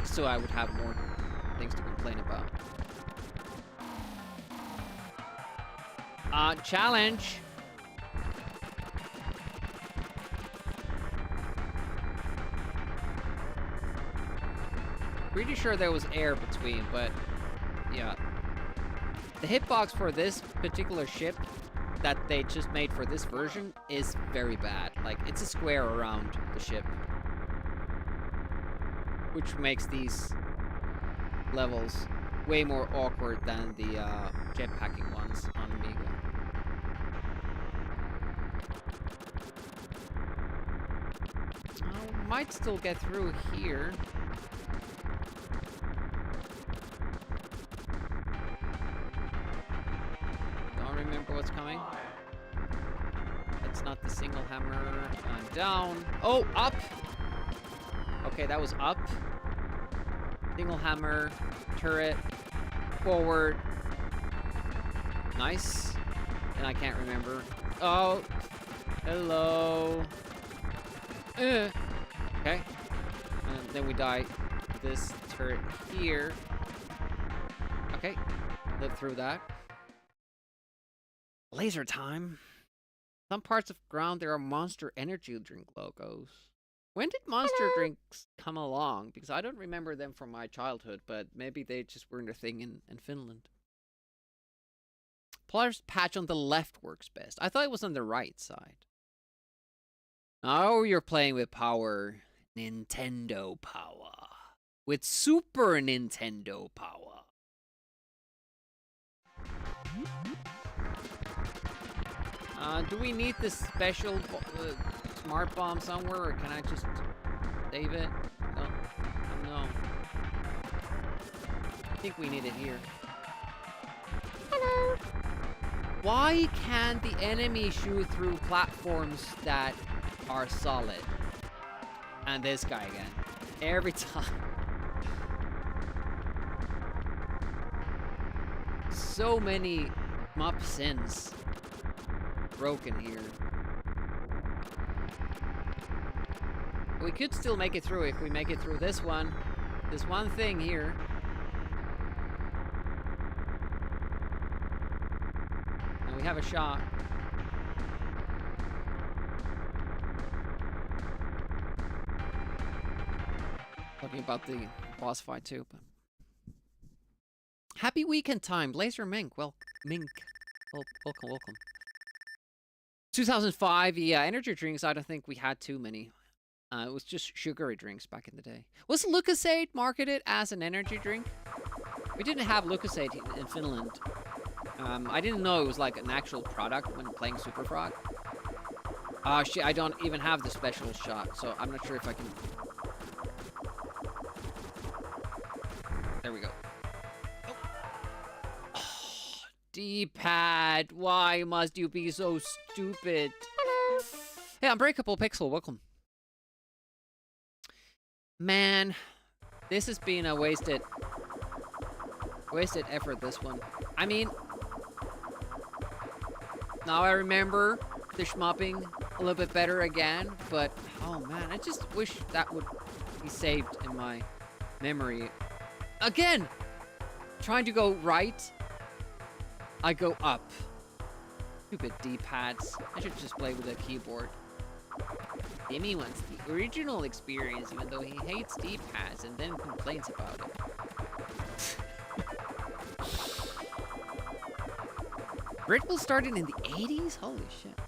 So I would have more things to complain about. Challenge! Pretty sure there was air between, but yeah. The hitbox for this particular ship that they just made for this version is very bad. Like, it's a square around the ship, which makes these levels way more awkward than the jetpacking ones on Amiga. Might still get through here. Don't remember what's coming. That's not the single hammer. I'm down. Oh, up! Okay, that was up. Single hammer, turret, forward. Nice. And I can't remember. Oh, hello. Okay. And then we die to this turret here. Okay. Live through that. Laser time. Some parts of ground there are Monster energy drink logos. When did Monster drinks come along? Because I don't remember them from my childhood, but maybe they just weren't a thing in Finland. Polaris patch on the left works best. I thought it was on the right side. Now you're playing with power. Nintendo power. With Super Nintendo power. Do we need this special smart bomb somewhere, or can I just save it? No. I think we need it here. Hello. Why can't the enemy shoot through platforms that are solid? And this guy again. Every time. So many mop sins broken here. We could still make it through if we make it through this one. This one thing here. And we have a shot. Talking about the boss fight too. But... Happy weekend time, Laser Mink. Well, Mink. Welcome. 2005, yeah, energy drinks, I don't think we had too many. It was just sugary drinks back in the day. Was Lucasade marketed as an energy drink? We didn't have Lucasade in Finland. I didn't know it was like an actual product when playing Super Frog. Shit, I don't even have the special shot, so I'm not sure if I can... There we go. Oh, D-pad, why must you be so stupid? Hello. Hey, Unbreakable Pixel, welcome. Man, this has been a wasted effort, this one. I mean, now I remember the shmupping a little bit better again, but oh man, I just wish that would be saved in my memory. Again, trying to go right, I go up. Stupid D-pads. I should just play with a keyboard. Timmy wants the original experience, even though he hates D-pads and then complains about it. Red Bull started in the 80s? Holy shit.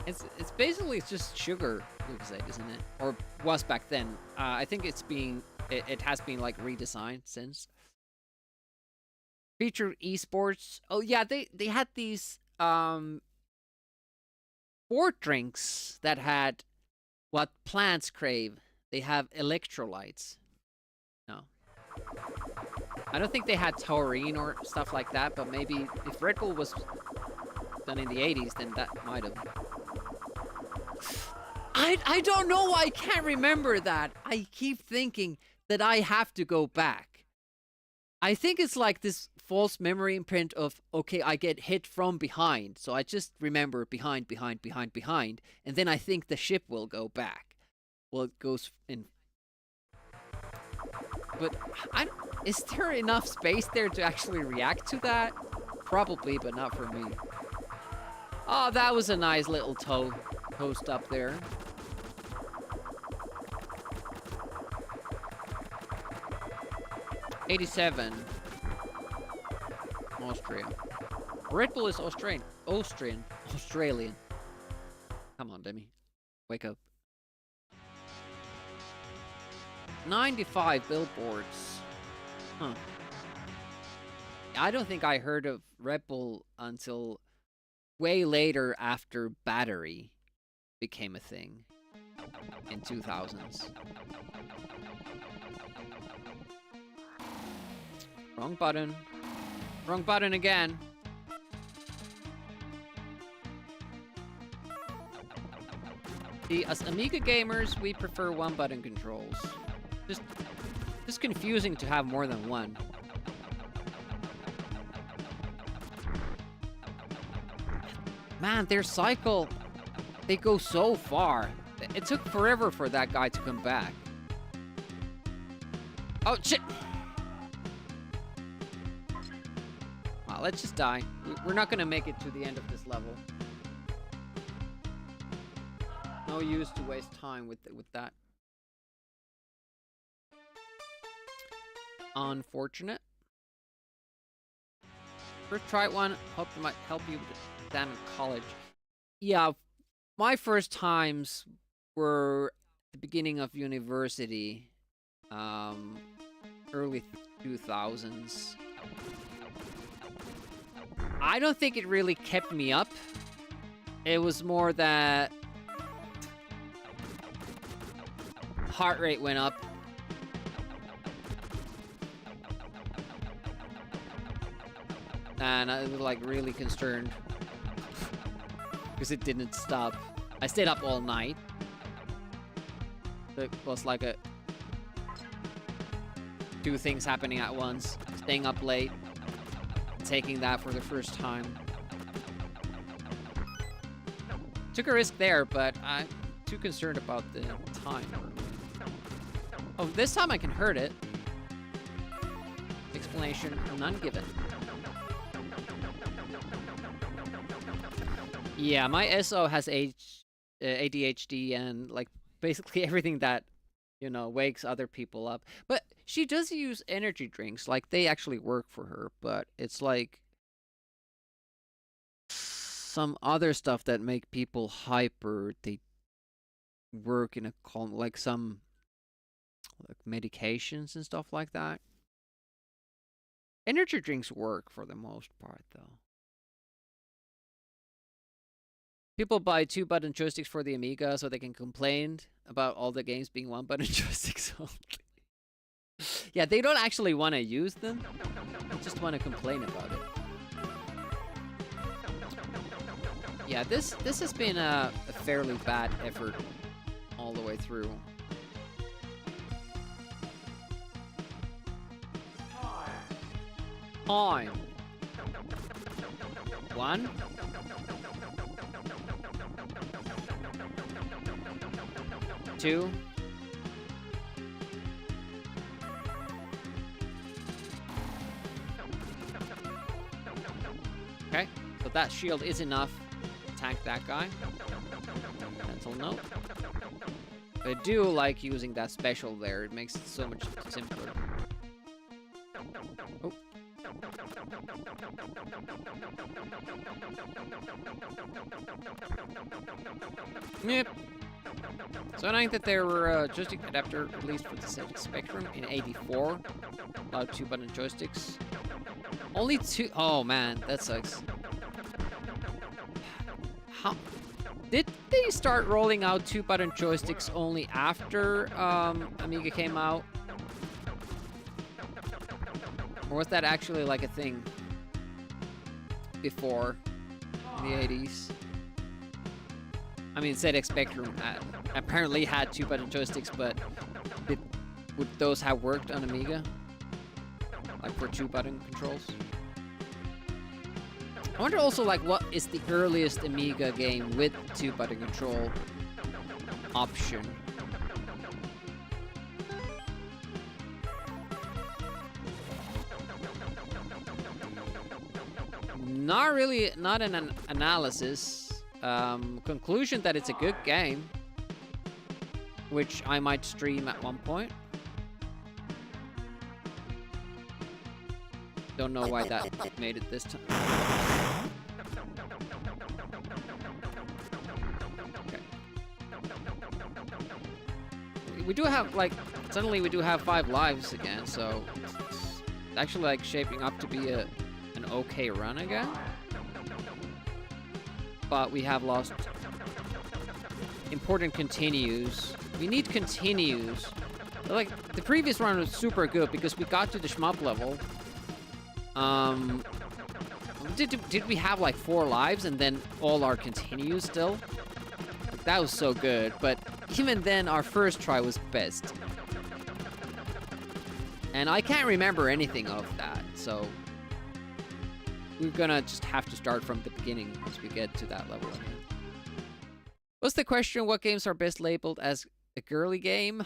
It's basically just sugar, Lucasade, isn't it? Or was back then. I think it has been like redesigned since. Featured esports. Oh yeah, they had these sport drinks that had what plants crave. They have electrolytes. No. I don't think they had taurine or stuff like that, but maybe if Red Bull was done in the 80s, then that might have. I don't know why I can't remember that. I keep thinking that I have to go back. I think it's like this false memory imprint of, okay, I get hit from behind. So I just remember behind, and then I think the ship will go back. Well, it goes in. But is there enough space there to actually react to that? Probably, but not for me. Oh, that was a nice little toast up there. '87. Austria. Red Bull is Australian. Come on, Demi. Wake up. 95 billboards. Huh. I don't think I heard of Red Bull until way later after battery became a thing in 2000s. Wrong button. Wrong button again. See, as Amiga gamers, we prefer one-button controls. Just confusing to have more than one. Man, their cycle, they go so far. It took forever for that guy to come back. Oh, shit! Well, let's just die. We're not gonna make it to the end of this level. No use to waste time with that. Unfortunate. First try one. Hope it might help you with the exam in college. Yeah, my first times were the beginning of university, early 2000s. I don't think it really kept me up. It was more that heart rate went up. And I was like really concerned because it didn't stop. I stayed up all night. It was like two things happening at once. Staying up late, taking that for the first time. Took a risk there, but I'm too concerned about the time. Oh, this time I can hurt it. Explanation none given. Yeah, my SO has ADHD and like basically everything that, you know, wakes other people up. But she does use energy drinks, like they actually work for her, but it's like some other stuff that make people hyper. They work in a calm, like some like medications and stuff like that. Energy drinks work for the most part, though. People buy 2-button joysticks for the Amiga so they can complain about all the games being 1-button joysticks only. Yeah, they don't actually want to use them. They just want to complain about it. Yeah, this has been a fairly bad effort all the way through. Time. 1. 2. Okay, so that shield is enough to tank that guy. Mental note. I do like using that special there. It makes it so much simpler. Oh. Yep. So I think that there were joystick adapter released for the ZX Spectrum in '84. Allowed 2-button joysticks. Only 2. Oh man, that sucks. How did they start rolling out 2-button joysticks only after Amiga came out? Or was that actually like a thing before in the '80s? I mean, ZX Spectrum apparently had 2-button joysticks, but would those have worked on Amiga? like for 2-button controls. I wonder also, like, what is the earliest Amiga game with 2-button control option? Not really, not an analysis. Conclusion that it's a good game, which I might stream at one point. Don't know why that made it this time. Okay. We do have, like, suddenly we do have 5 lives again, so it's actually, like, shaping up to be an okay run again. But we have lost important continues. We need continues. Like, the previous run was super good because we got to the shmup level. Did we have like 4 lives and then all our continues still? Like, that was so good, but even then our first try was best. And I can't remember anything of that, so we're gonna just have to start from the beginning once we get to that level again. What's the question? What games are best labeled as a girly game?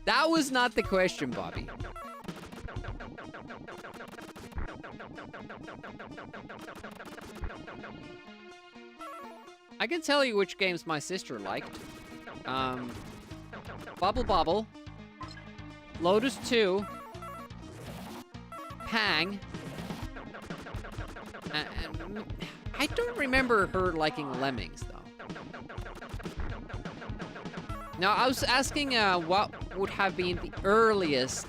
That was not the question, Bobby. I can tell you which games my sister liked. Bubble Bobble, Lotus 2, Pang, and I don't remember her liking Lemmings, though. Now, I was asking what would have been the earliest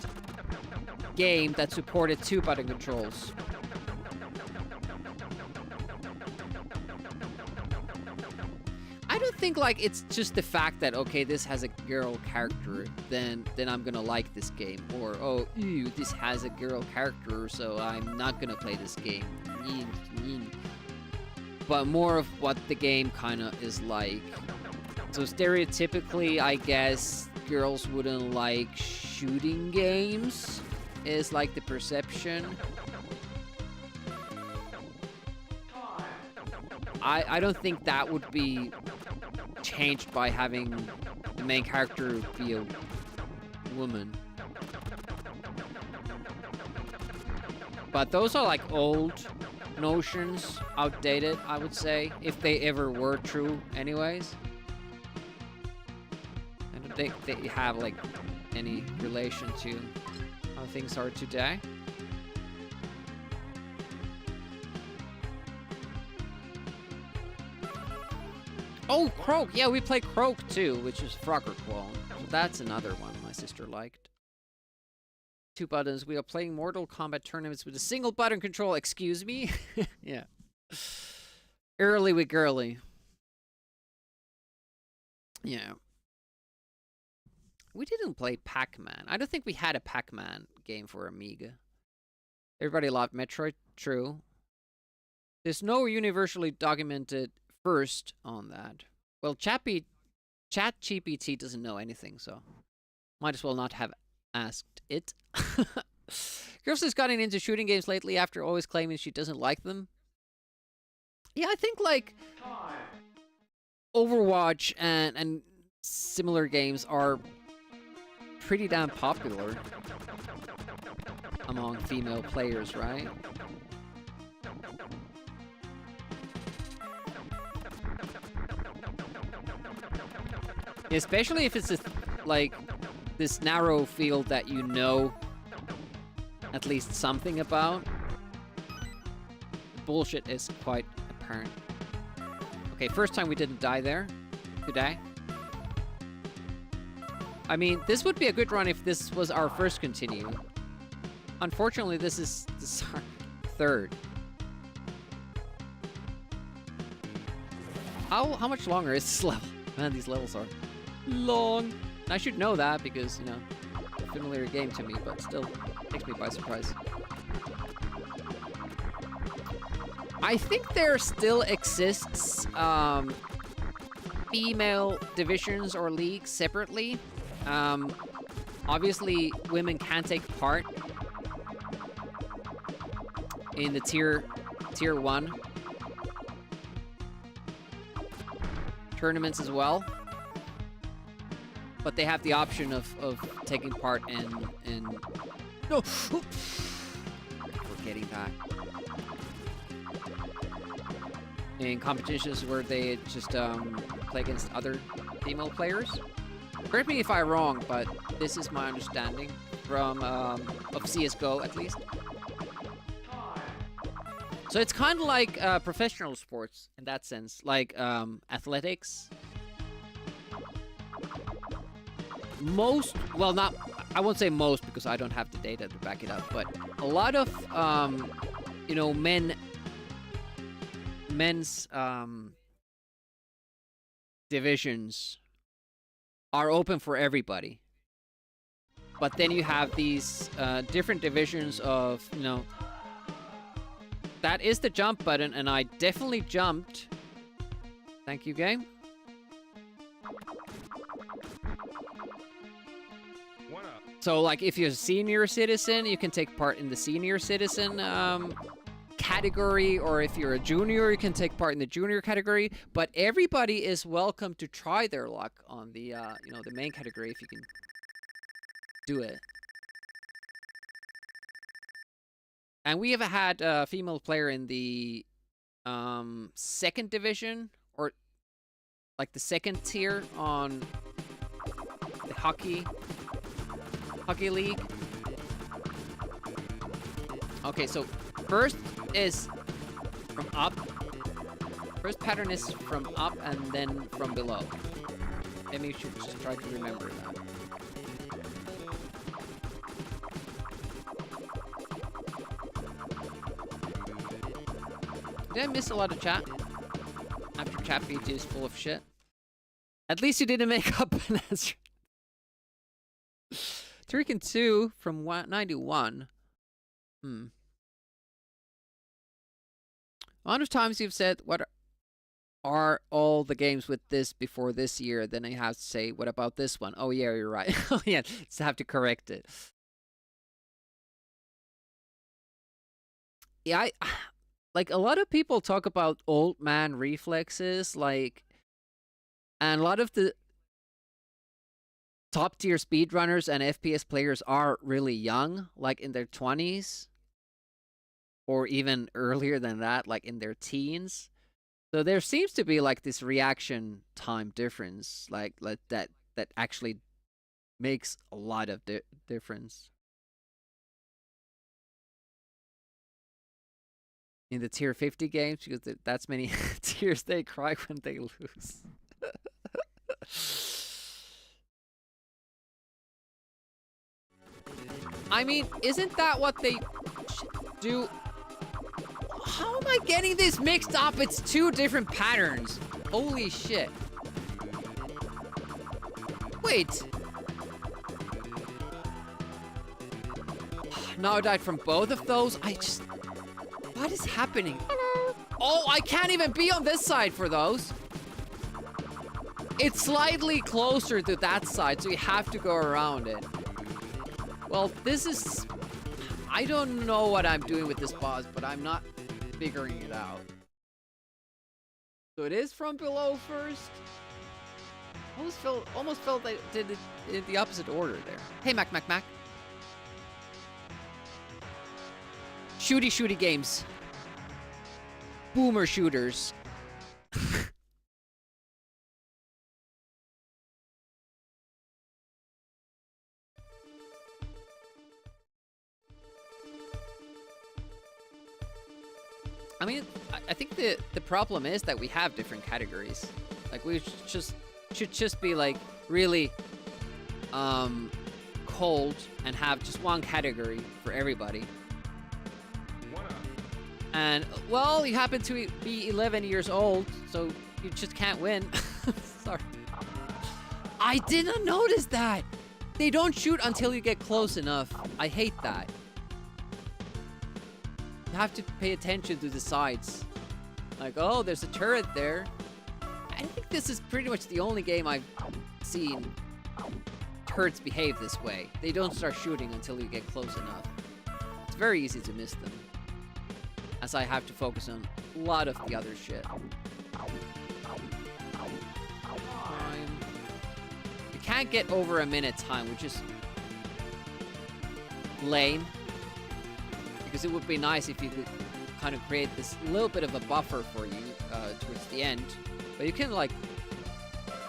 game that supported 2-button controls. I don't think, like, it's just the fact that, okay, this has a girl character, then I'm gonna like this game. Or, oh, ew, this has a girl character, so I'm not gonna play this game. But more of what the game kind of is like. So stereotypically, I guess, girls wouldn't like shooting games, is like the perception. I don't think that would be changed by having the main character be a woman. But those are like old notions, outdated, I would say, if they ever were true anyways. I don't think they have like any relation to how things are today. Oh, Croak! Yeah, we play Croak too, which is Frogger Clone. So that's another one my sister liked. 2 buttons. We are playing Mortal Kombat tournaments with a single button control. Excuse me? Yeah. Early with girly. Yeah. We didn't play Pac-Man. I don't think we had a Pac-Man game for Amiga. Everybody loved Metroid. True. There's no universally documented first on that. Well, ChatGPT doesn't know anything, so might as well not have asked it. Girls has gotten into shooting games lately after always claiming she doesn't like them. Yeah, I think like Overwatch and similar games are pretty damn popular among female players, right? Especially if it's like this narrow field that you know at least something about. The bullshit is quite apparent. Okay, first time we didn't die there today. I mean, this would be a good run if this was our first continue. Unfortunately, this is our third. How much longer is this level? Man, these levels are long. And I should know that because, you know, a familiar game to me, but still takes me by surprise. I think there still exists female divisions or leagues separately. Obviously, women can take part in the tier 1 tournaments as well, but they have the option of taking part in no, forgetting that, in competitions where they just play against other female players. Correct me if I'm wrong, but this is my understanding from of CS:GO at least. So it's kind of like professional sports in that sense, like athletics. Most, well, not, I won't say most because I don't have the data to back it up, but a lot of, you know, men's divisions are open for everybody. But then you have these different divisions of, you know, that is the jump button, and I definitely jumped. Thank you, game. So, like, if you're a senior citizen, you can take part in the senior citizen category, or if you're a junior, you can take part in the junior category. But everybody is welcome to try their luck on the, you know, the main category if you can do it. And we have had a female player in the second division, or like the second tier on the hockey league. Okay, so first is from up. First pattern is from up and then from below. Maybe you should just try to remember that. Did I miss a lot of chat? After chat BT is full of shit. At least you didn't make up an answer. Turrican 2 from 91. Amount of times you've said, what are all the games with this before this year? Then I have to say, what about this one? Oh yeah, you're right. Oh yeah, just have to correct it. Yeah, like, a lot of people talk about old man reflexes, like, and a lot of the top tier speedrunners and FPS players are really young, like in their 20s, or even earlier than that, like in their teens. So there seems to be like this reaction time difference, like that actually makes a lot of difference. In the tier 50 games, because that's many tears they cry when they lose. I mean, isn't that what they do? How am I getting this mixed up? It's two different patterns. Holy shit. Wait. Now I died from both of those. What is happening? Oh, I can't even be on this side for those. It's slightly closer to that side, so you have to go around it. Well, this is... I don't know what I'm doing with this boss, but I'm not figuring it out. So it is from below first? Almost felt like it did it in the opposite order there. Hey, Mac. Shooty games. Boomer shooters. I mean, I think the problem is that we have different categories. Like, we should just be like really cold and have just one category for everybody. And, well, you happen to be 11 years old, so you just can't win. Sorry. I didn't notice that! They don't shoot until you get close enough. I hate that. You have to pay attention to the sides. Like, oh, there's a turret there. I think this is pretty much the only game I've seen turrets behave this way. They don't start shooting until you get close enough. It's very easy to miss them, as I have to focus on a lot of the other shit. You can't get over a minute time, which is lame. Because it would be nice if you could kind of create this little bit of a buffer for you towards the end. But you can, like,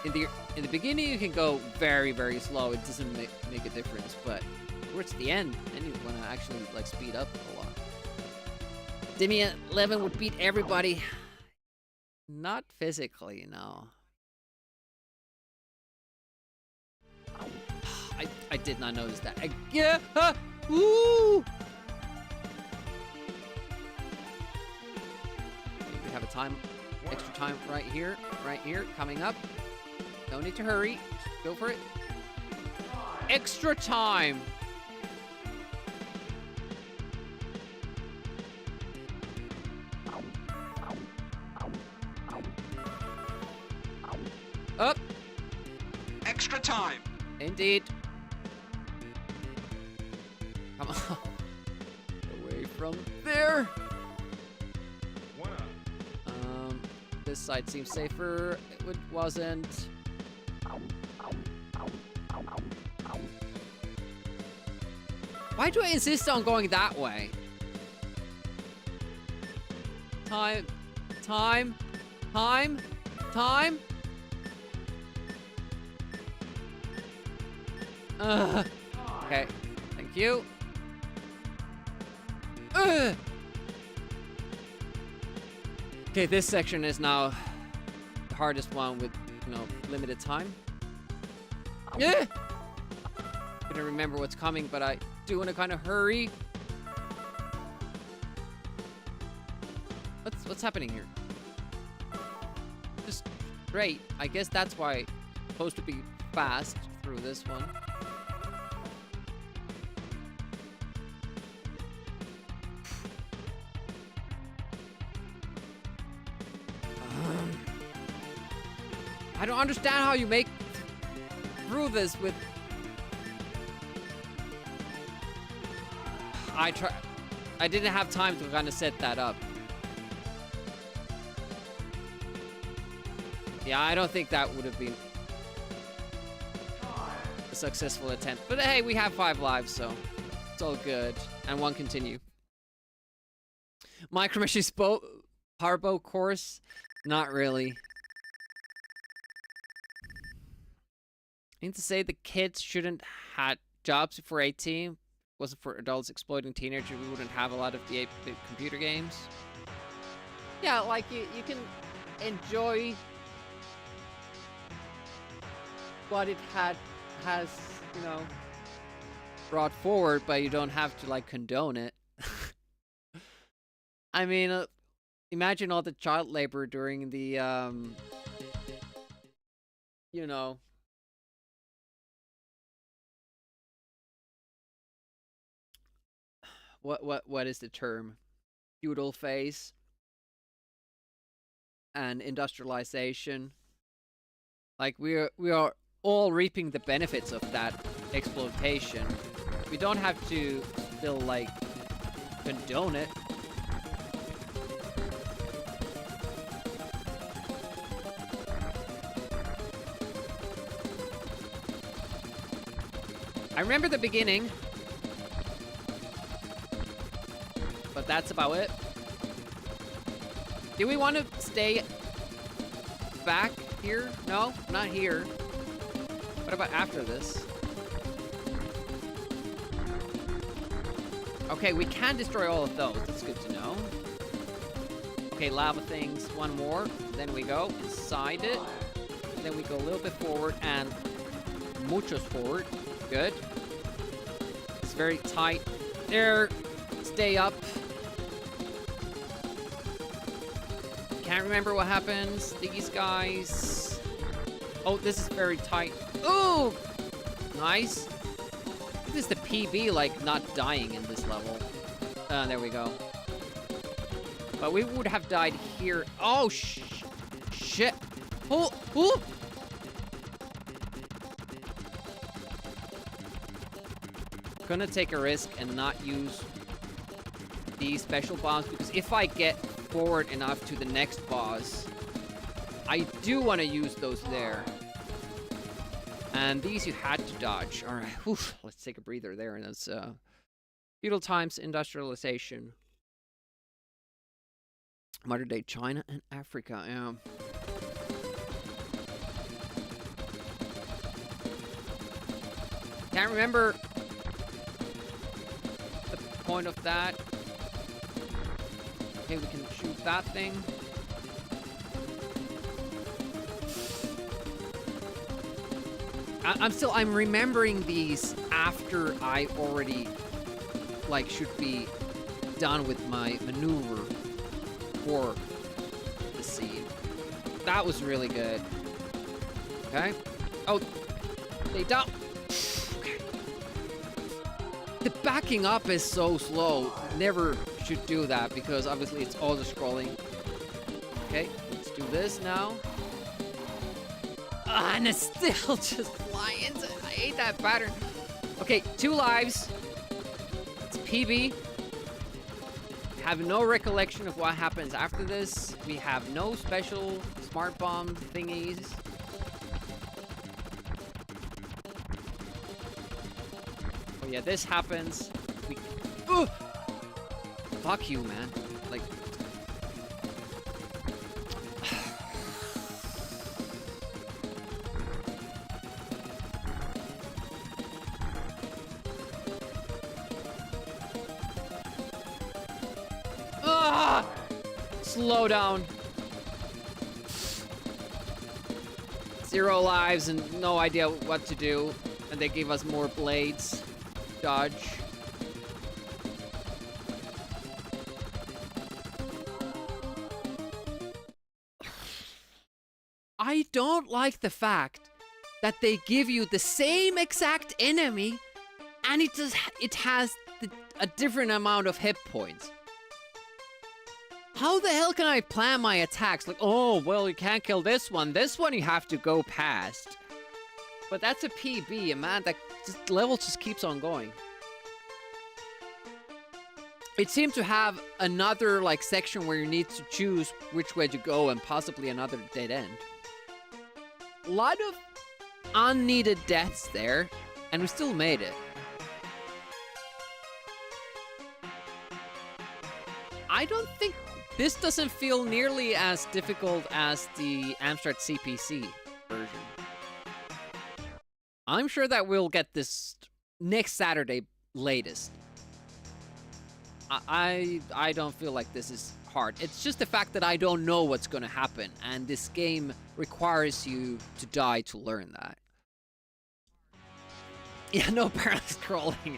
in the beginning you can go very, very slow. It doesn't make a difference. But towards the end, then you want to actually, like, speed up a lot. Demi 11 would beat everybody. Not physically, no. I did not notice that. Yeah! Woo! We have a time, extra time right here, coming up. No need to hurry. Just go for it. Extra time! Up! Extra time. Indeed. Come on. Away from there. This side seems safer. It wasn't. Why do I insist on going that way? Time. Okay. Thank you. Okay, this section is now the hardest one with, limited time. Yeah! Couldn't remember what's coming, but I do want to kind of hurry. What's happening here? Just great. I guess that's why it's supposed to be fast through this one. I don't understand how you make through this with... I didn't have time to kind of set that up. Yeah, I don't think that would have been a successful attempt. But hey, we have 5 lives, so it's all good. And 1 continue. Micro Machines Powerboat course? Not really. I need to say the kids shouldn't had jobs before 18. Wasn't for adults exploiting teenagers, we wouldn't have a lot of the 8-bit computer games. Yeah, like you can enjoy what it has, brought forward, but you don't have to, like, condone it. I mean, imagine all the child labor during the, what is the term? Feudal phase and industrialization. Like we are all reaping the benefits of that exploitation. We don't have to still, like, condone it. I remember the beginning, but that's about it. Do we want to stay back here? No, not here. What about after this? Okay, we can destroy all of those. That's good to know. Okay, lava things. 1 more. Then we go inside it. Then we go a little bit forward and muchos forward. Good. It's very tight. There. Stay up. Can't remember what happens. These guys. Oh, this is very tight. Ooh! Nice. This is the PB, like, not dying in this level. There we go. But we would have died here. Oh, shit. Oh, oh! gonna take a risk and not use these special bombs, because if I get forward enough to the next boss, I do want to use those there. And these you had to dodge. All right, oof, let's take a breather there. And that's feudal times, industrialization, modern day China and Africa. Yeah. Can't remember the point of that. Okay, we can shoot that thing. I'm remembering these after I already, like, should be done with my maneuver for the scene. That was really good. Okay. Oh, they don't. Okay. The backing up is so slow. Never should do that because obviously it's auto-scrolling. Okay, let's do this now. And it's still just flying. I hate that pattern. Okay, 2 lives. It's PB. Have no recollection of what happens after this. We have no special smart bomb thingies. Oh yeah, this happens. We... Ugh! Fuck you, man. Like... Slow down. 0 lives and no idea what to do. And they gave us more blades. Dodge. I don't like the fact that they give you the same exact enemy and it has a different amount of hit points. How the hell can I plan my attacks? Like, oh, well, you can't kill this one. This one you have to go past. But that's a PB, and man, that level just keeps on going. It seemed to have another, like, section where you need to choose which way to go and possibly another dead end. A lot of unneeded deaths there, and we still made it. I don't think... This doesn't feel nearly as difficult as the Amstrad CPC version. I'm sure that we'll get this next Saturday latest. I don't feel like this is hard. It's just the fact that I don't know what's going to happen, and this game requires you to die to learn that. Yeah, no parallel scrolling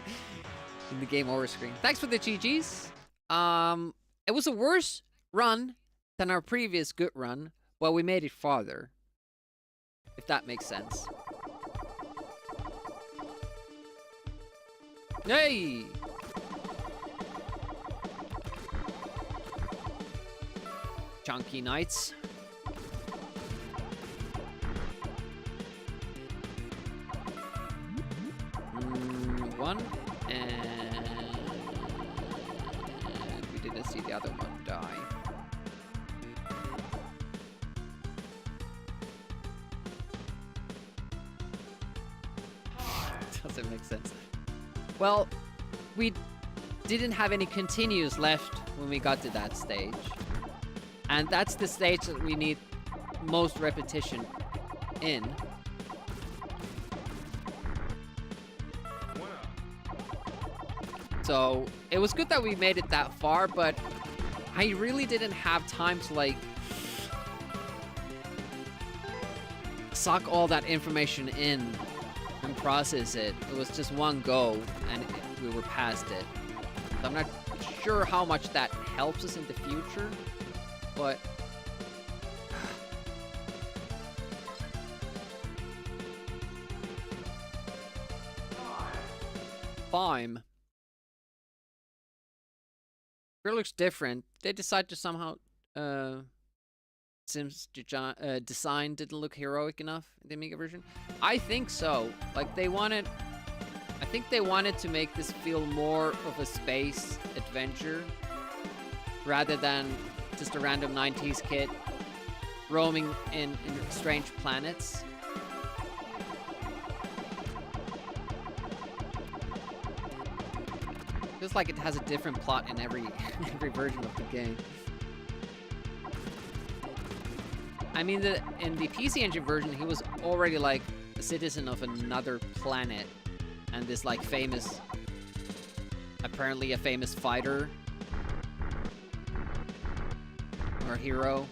in the game over screen. Thanks for the GGs. It was a worse run than our previous good run. Well, we made it farther. If that makes sense. Hey! Chunky Knights. One, and we didn't see the other one die. Doesn't make sense. Well, we didn't have any continues left when we got to that stage. And that's the stage that we need most repetition in. So, it was good that we made it that far, but I really didn't have time to, like, suck all that information in and process it. It was just one go, and we were past it. So I'm not sure how much that helps us in the future, but... Fime. It looks different. They decided to somehow... Sims design didn't look heroic enough in the Amiga version. I think so. Like, they wanted I think they wanted to make this feel more of a space adventure rather than just a random 90s kid roaming in strange planets. Feels like it has a different plot in every version of the game. I mean, in the PC Engine version, he was already like a citizen of another planet, and this like famous, apparently a famous fighter or hero.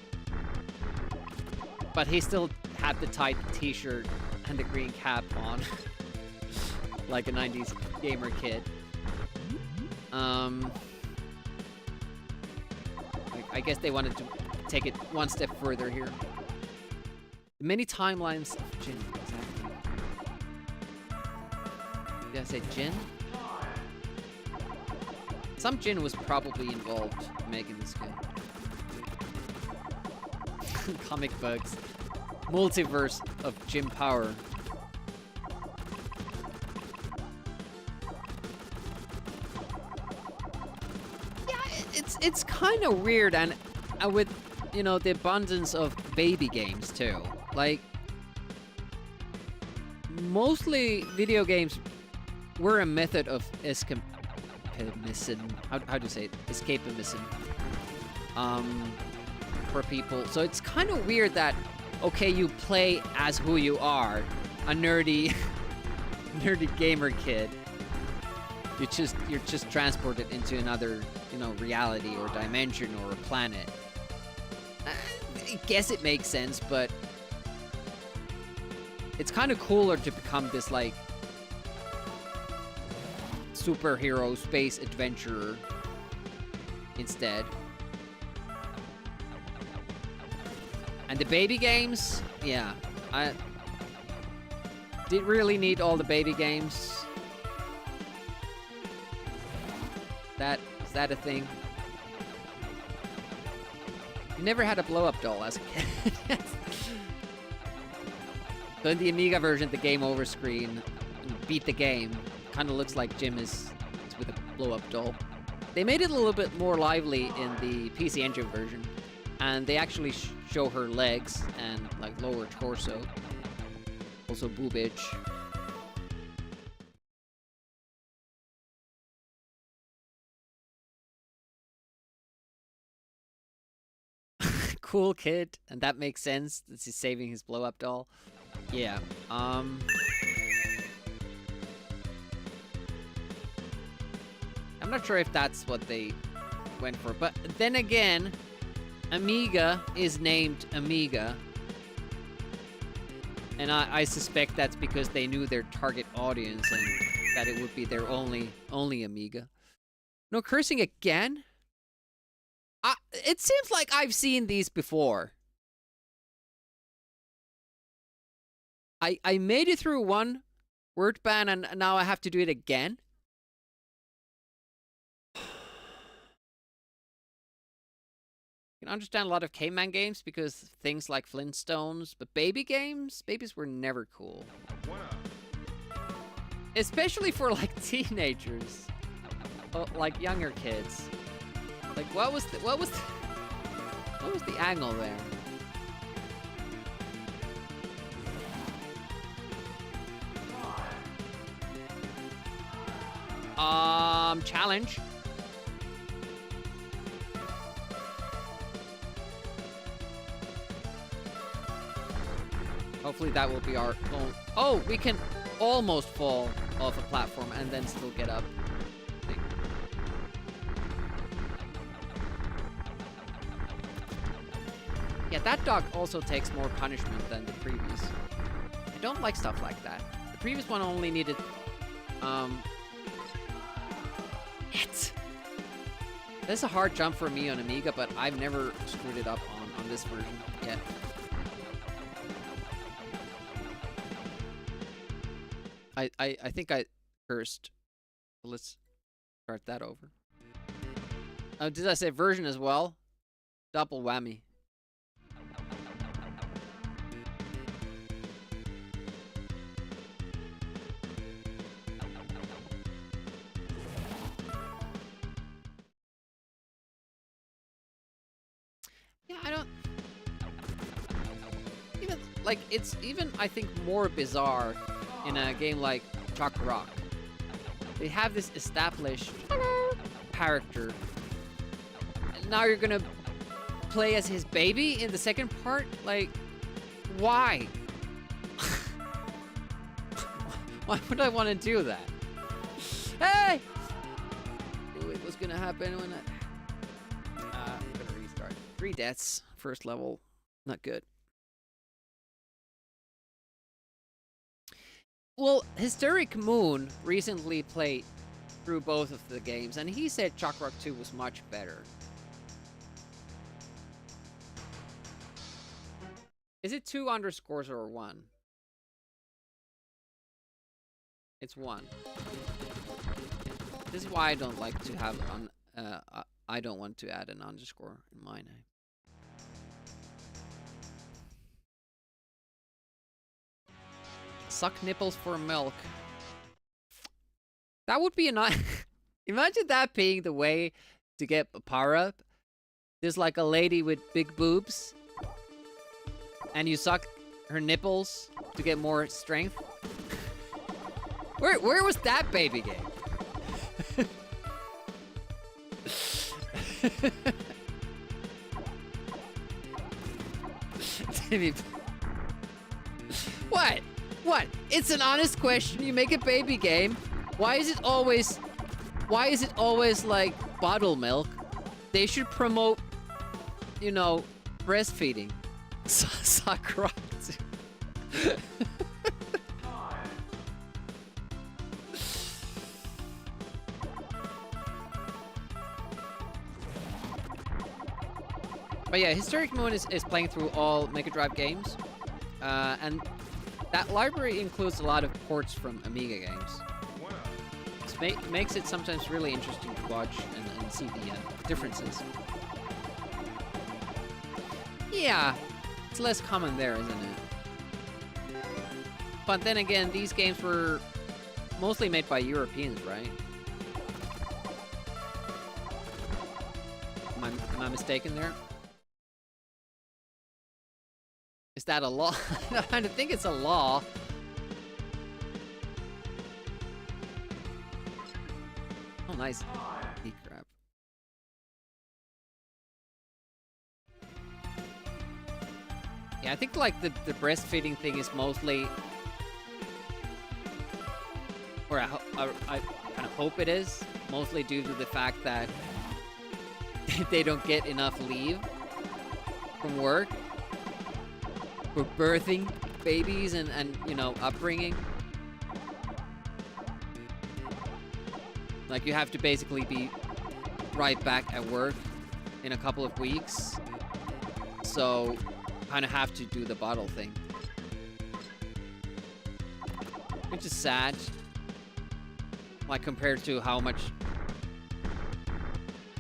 But he still had the tight t-shirt and the green cap on, like a 90s gamer kid. I guess they wanted to take it one step further here. Many timelines of Jin, exactly. Did I say Jin? Some Jin was probably involved in making this game. Comic bugs. Multiverse of Jim Power. It's kind of weird, and with, you know, the abundance of baby games too. Like, mostly video games were a method of escapism. How do you say it? Escapism. For people. So it's kind of weird that, okay, you play as who you are, a nerdy gamer kid. You're just transported into another, you know, reality or dimension or a planet. I guess it makes sense, but it's kind of cooler to become this like superhero space adventurer instead. And the baby games, yeah, I did really need all the baby games. Is that a thing? You never had a blow-up doll as a kid. So in the Amiga version, the game over screen, beat the game, kind of looks like Jim is with a blow-up doll. They made it a little bit more lively in the PC Engine version, and they actually show her legs and like lower torso, also boobage. Cool kid, and that makes sense. This is saving his blow-up doll. Yeah. I'm not sure if that's what they went for, but then again, Amiga is named Amiga, and I suspect that's because they knew their target audience and that it would be their only Amiga. No cursing again? It seems like I've seen these before. I made it through one word ban and now I have to do it again. I can understand a lot of caveman games because things like Flintstones, but babies were never cool. Especially for like teenagers, like younger kids. Like what was the angle there? Challenge. Hopefully that will be our own. Oh, we can almost fall off a platform and then still get up. Yeah, that dog also takes more punishment than the previous. I don't like stuff like that. The previous one only needed, It! This is a hard jump for me on Amiga, but I've never screwed it up on this version yet. I think I cursed. Let's start that over. Oh, did I say version as well? Double whammy. Yeah, I don't... Even, like, it's even, I think, more bizarre in a game like Choc Rock. They have this established character. And now you're gonna play as his baby in the second part? Like, why? Why would I want to do that? Hey! Knew it was gonna happen when I'm gonna restart. 3 deaths, first level. Not good. Well, Hysteric Moon recently played through both of the games, and he said Choc Rock 2 was much better. Is it 2 underscores or 1? It's 1. This is why I don't like to have I don't want to add an underscore in my name. Suck nipples for milk. That would be a nice... Imagine that being the way to get a power-up. There's like a lady with big boobs. And you suck her nipples to get more strength. Where was that baby game? What? What? It's an honest question. You make a baby game. Why is it always like bottle milk? They should promote, you know, breastfeeding. Sakura. But yeah, Hysteric Moon is playing through all Mega Drive games. And that library includes a lot of ports from Amiga games. It makes it sometimes really interesting to watch and see the differences. Yeah, it's less common there, isn't it? But then again, these games were mostly made by Europeans, right? Am I mistaken there? Is that a law? I don't think it's a law. Oh, nice. Eat crap. Yeah, I think like the breastfeeding thing is mostly, or I kind of hope it is, mostly due to the fact that they don't get enough leave from work for birthing babies and you know, upbringing. Like, you have to basically be right back at work in a couple of weeks. So, kind of have to do the bottle thing. Which is sad. Like, compared to how much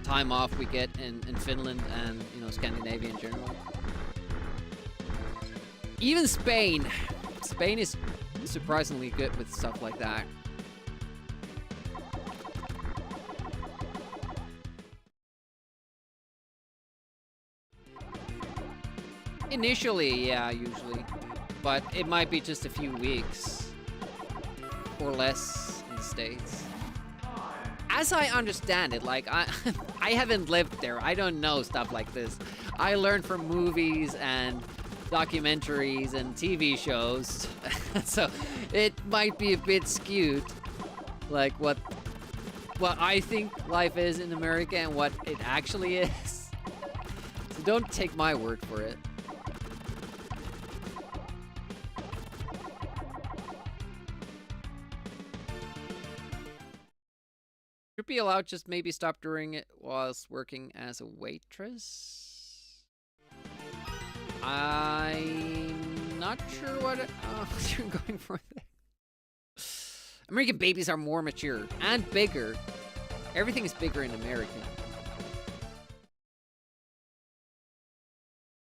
time off we get in Finland and, you know, Scandinavia in general. Even Spain. Spain is surprisingly good with stuff like that. Initially, yeah, usually. But it might be just a few weeks. Or less in the States. As I understand it, like, I haven't lived there. I don't know stuff like this. I learned from movies and documentaries and TV shows. So it might be a bit skewed. Like what I think life is in America and what it actually is. So don't take my word for it. Should be allowed just maybe stop doing it whilst working as a waitress. I'm not sure what you're going for there. American babies are more mature and bigger. Everything is bigger in America.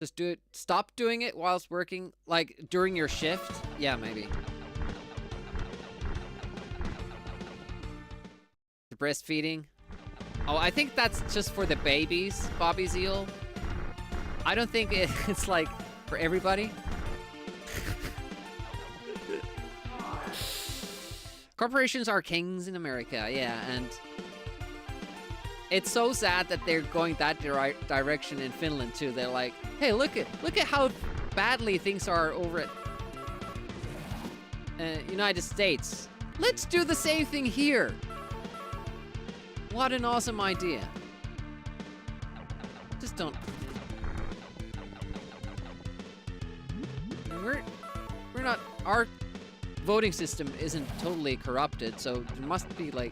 Just do it. Stop doing it whilst working, like during your shift. Yeah, maybe. The breastfeeding. Oh, I think that's just for the babies, Bobby Zeal. I don't think it's like for everybody. Corporations are kings in America, yeah, and it's so sad that they're going that direction in Finland too. They're like, hey, look at how badly things are over at United States. Let's do the same thing here. What an awesome idea. Just don't. We're not, our voting system isn't totally corrupted, so there must be like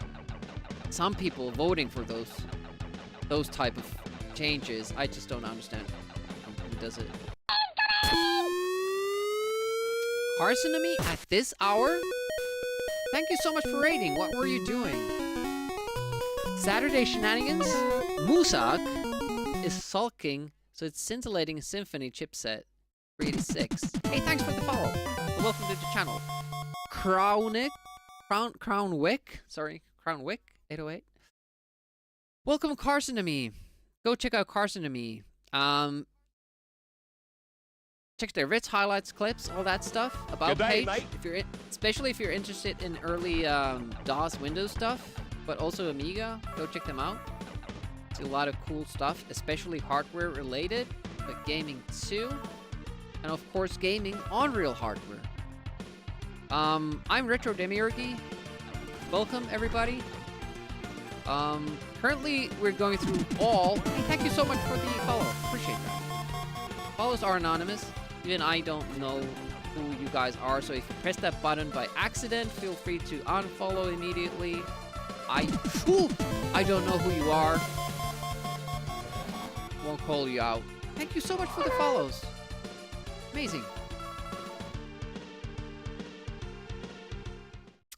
some people voting for those type of changes. I just don't understand who does it. Carsonomy at this hour? Thank you so much for raiding. What were you doing? Saturday shenanigans? Musak is sulking, so it's scintillating symphony chipset. 386. Hey, thanks for the follow. And welcome to the channel. Crownwick, 808. Welcome, Carsonomy. Go check out Carsonomy. Check their Ritz highlights, clips, all that stuff. About Good day, page. mate. If you're especially if you're interested in early DOS Windows stuff, but also Amiga, go check them out. See a lot of cool stuff, especially hardware related, but gaming too. And of course, gaming on real hardware. I'm Retro Demiurgy. Welcome, everybody. Currently, we're going through all... Hey, thank you so much for the follow. Appreciate that. Follows are anonymous. Even I don't know who you guys are, so if you press that button by accident, feel free to unfollow immediately. I don't know who you are. Won't call you out. Thank you so much for the follows. Amazing.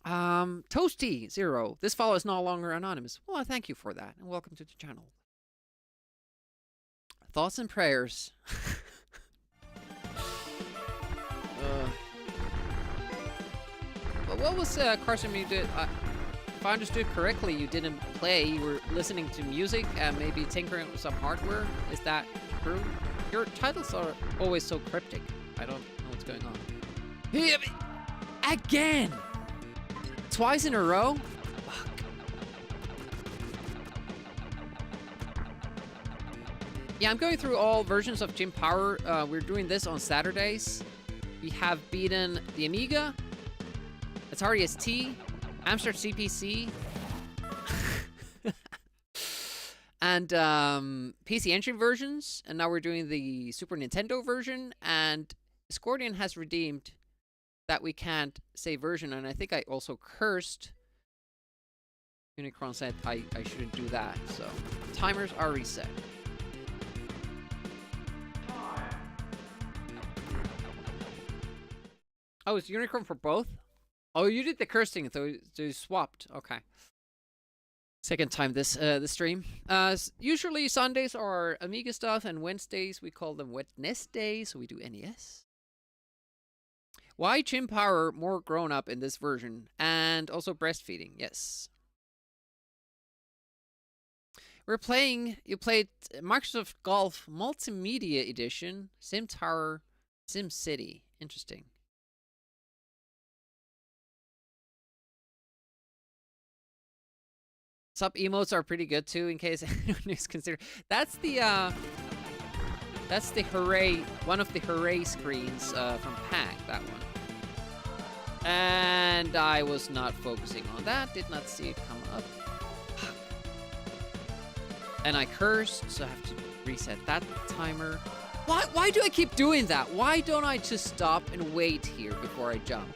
Toasty0. This follow is no longer anonymous. Well, thank you for that, and welcome to the channel. Thoughts and prayers. But what was Carson? You did? If I understood correctly, you didn't play. You were listening to music and maybe tinkering with some hardware. Is that true? Your titles are always so cryptic. I don't know what's going on. Again! Twice in a row? Fuck. Yeah, I'm going through all versions of Jim Power. We're doing this on Saturdays. We have beaten the Amiga, Atari ST, Amstrad CPC, and PC Engine versions. And now we're doing the Super Nintendo version. And Scordian has redeemed that we can't say version, and I think I also cursed. Unicron said I shouldn't do that, so timers are reset. Oh, it's Unicron for both? Oh, you did the cursing, so you swapped. Okay. Second time this stream. Usually Sundays are Amiga stuff, and Wednesdays we call them Wednesdays, so we do NES. Why Jim Power more grown up in this version? And also breastfeeding, yes. We're playing, you played Microsoft Golf Multimedia Edition, Sim Tower, Sim City. Interesting. Sub emotes are pretty good too, in case anyone is considered. That's the hooray, one of the hooray screens from Pack, that one. And I was not focusing on that, did not see it come up. And I cursed, so I have to reset that timer. Why do I keep doing that? Why don't I just stop and wait here before I jump?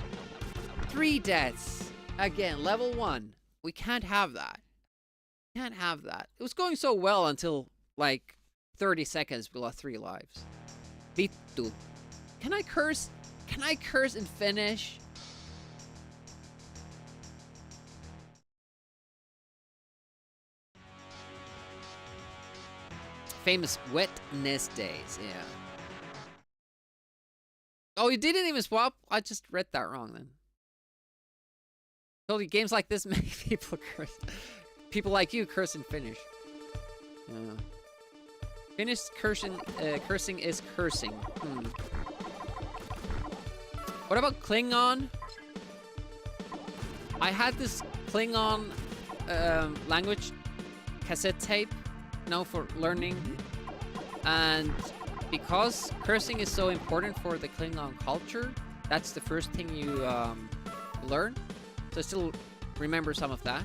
3 deaths. Again, level 1. We can't have that. Can't have that. It was going so well until, like, 30 seconds we lost 3 lives. Vittu. Can I curse? Can I curse and finish? Famous wetness days, yeah. Oh, you didn't even swap? I just read that wrong then. Told you games like this make people curse. People like you curse and finish. Yeah. Finnish cursing is cursing. What about Klingon? I had this Klingon language cassette tape, for learning. And because cursing is so important for the Klingon culture, that's the first thing you learn. So I still remember some of that.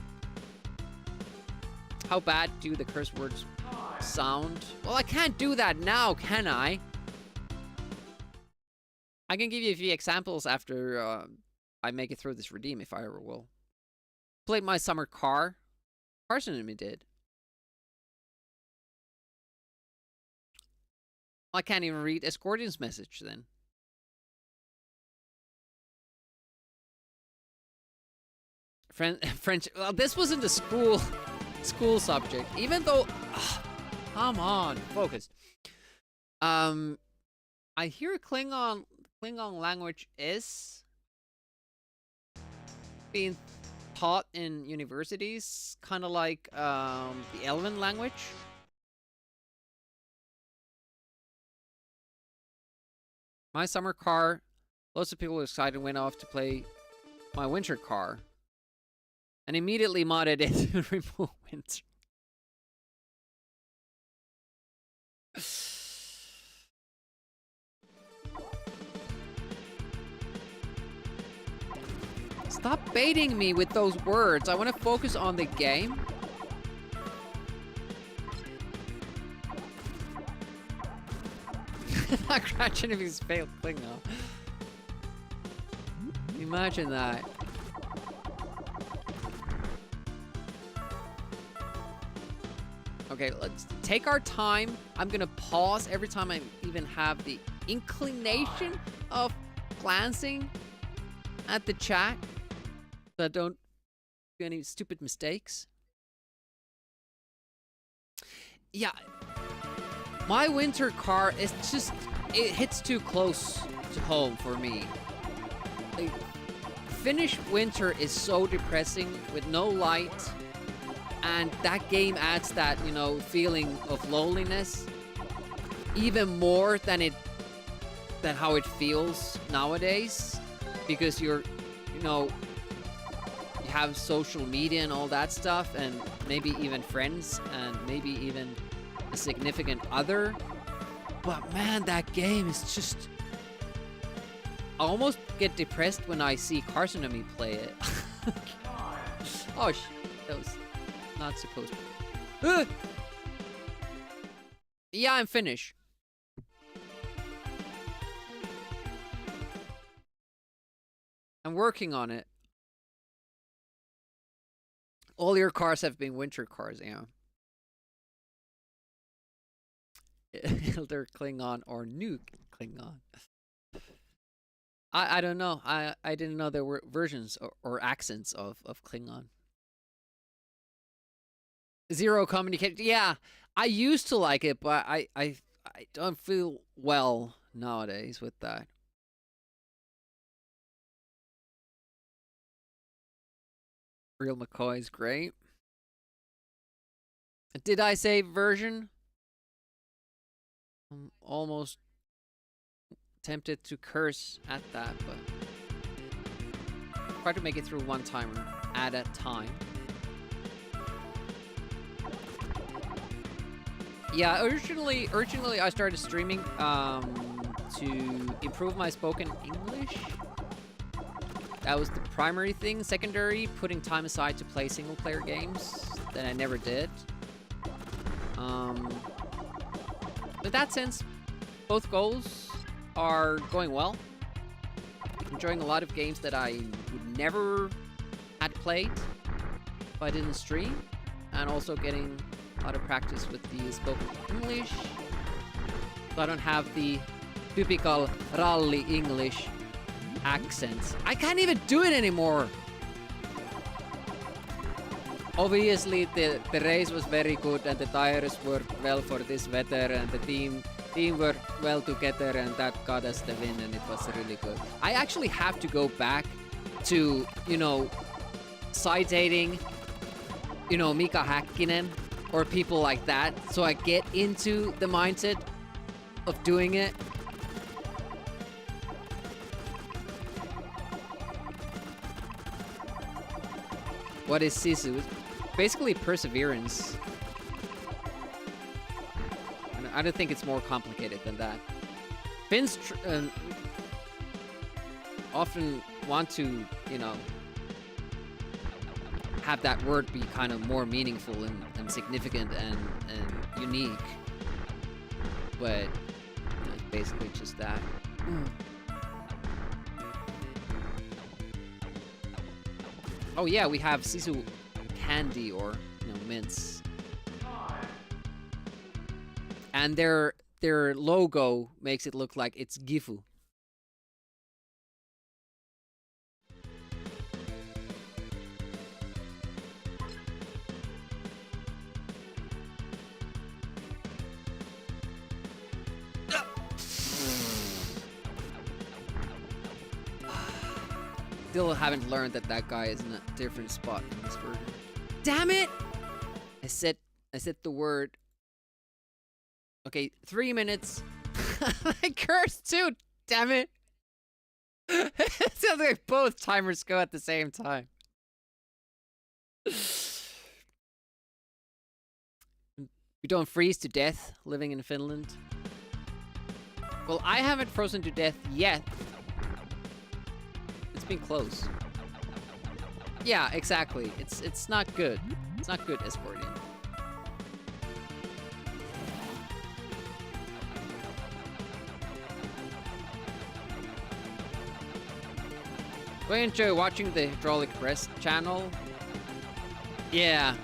How bad do the curse words sound? Well, I can't do that now, can I? I can give you a few examples after I make it through this redeem, if I ever will. Played My Summer Car. Carson and me did. I can't even read Escortion's message then. French. Well, this wasn't a school subject, even though. Come on, focus. I hear Klingon language is being taught in universities, kind of like the Elven language. My Summer Car. Lots of people were excited, went off to play My Winter Car. And immediately modded it to remove winter. Stop baiting me with those words. I want to focus on the game. Not crashing if he's failed Klingon. Imagine that. Okay, let's take our time. I'm gonna pause every time I even have the inclination of glancing at the chat, so I don't do any stupid mistakes. Yeah, My Winter Car is just, it hits too close to home for me. Like, Finnish winter is so depressing with no light. And that game adds that, feeling of loneliness even more than how it feels nowadays, because you have social media and all that stuff, and maybe even friends, and maybe even a significant other. But man, that game is just, I almost get depressed when I see Carson and me play it. Oh, that was not supposed to. Yeah, I'm Finnish. I'm working on it. All your cars have been winter cars, yeah. Elder Klingon or New Klingon. I don't know. I didn't know there were versions or accents of Klingon. Zero communication. Yeah, I used to like it, but I don't feel well nowadays with that. Real McCoy is great. Did I say version? I'm almost tempted to curse at that, but try to make it through one timer at a time. Yeah, originally I started streaming to improve my spoken English. That was the primary thing. Secondary, putting time aside to play single-player games that I never did. In that sense, both goals are going well. Enjoying a lot of games that I would never had played if I didn't stream, and also getting a lot of practice with the spoken English, so I don't have the typical rally English accents. I can't even do it anymore. Obviously, the race was very good, and the tires worked well for this weather, and the team worked well together, and that got us the win, and it was really good. I actually have to go back to, citating, Mika Häkkinen or people like that, so I get into the mindset of doing it. What is Sisu? Basically perseverance. I don't think it's more complicated than that. Finns often want to, you know, have that word be kind of more meaningful and significant and unique. But you know, it's basically just that. Oh yeah, we have Sisu candy, or you know, mints. And their logo makes it look like it's Gifu. Still haven't learned that that guy is in a different spot in this version. Damn it! I said the word. Okay, 3 minutes. I cursed too. Damn it! It sounds like both timers go at the same time. We don't freeze to death living in Finland. Well, I haven't frozen to death yet. It's been close. Yeah, exactly. It's not good. It's not good, Escortian. Do I enjoy watching the Hydraulic Press channel? Yeah.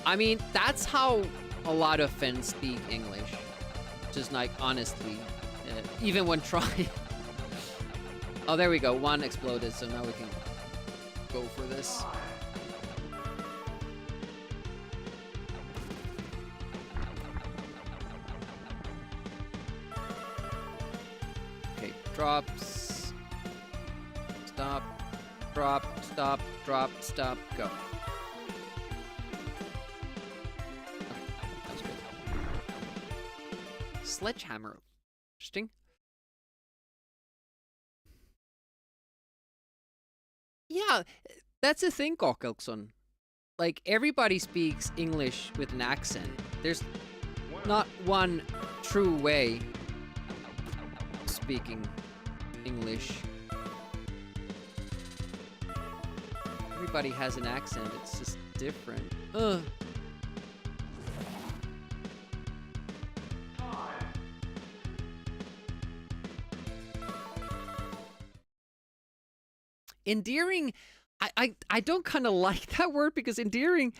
I mean, that's how a lot of Finns speak English. Just like, honestly. Even when trying. Oh, there we go. One exploded, so now we can go for this. Okay, drops. Stop. Drop. Stop. Drop. Stop. Go. Okay, that was good. Sledgehammer. Interesting. Yeah, that's the thing, Kokkelson. Like, everybody speaks English with an accent. There's not one true way of speaking English. Everybody has an accent, it's just different. Ugh. Endearing, I don't kind of like that word, because endearing,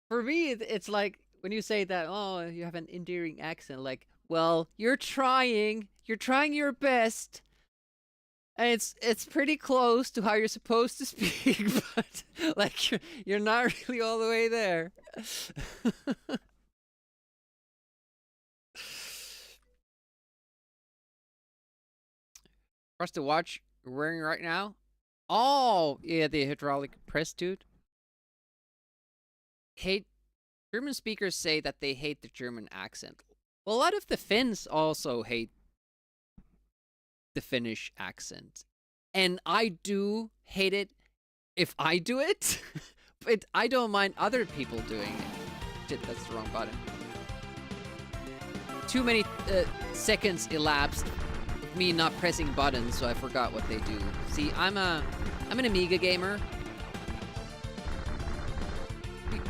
for me, it's like when you say that, oh, you have an endearing accent, like, well, you're trying your best, and it's pretty close to how you're supposed to speak, but like you're not really all the way there. For us to watch, you're wearing right now. Oh, yeah, the hydraulic press, dude. German speakers say that they hate the German accent. Well, a lot of the Finns also hate the Finnish accent. And I do hate it if I do it, but I don't mind other people doing it. Shit, that's the wrong button. Too many seconds elapsed me not pressing buttons, so I forgot what they do. See, I'm an Amiga gamer.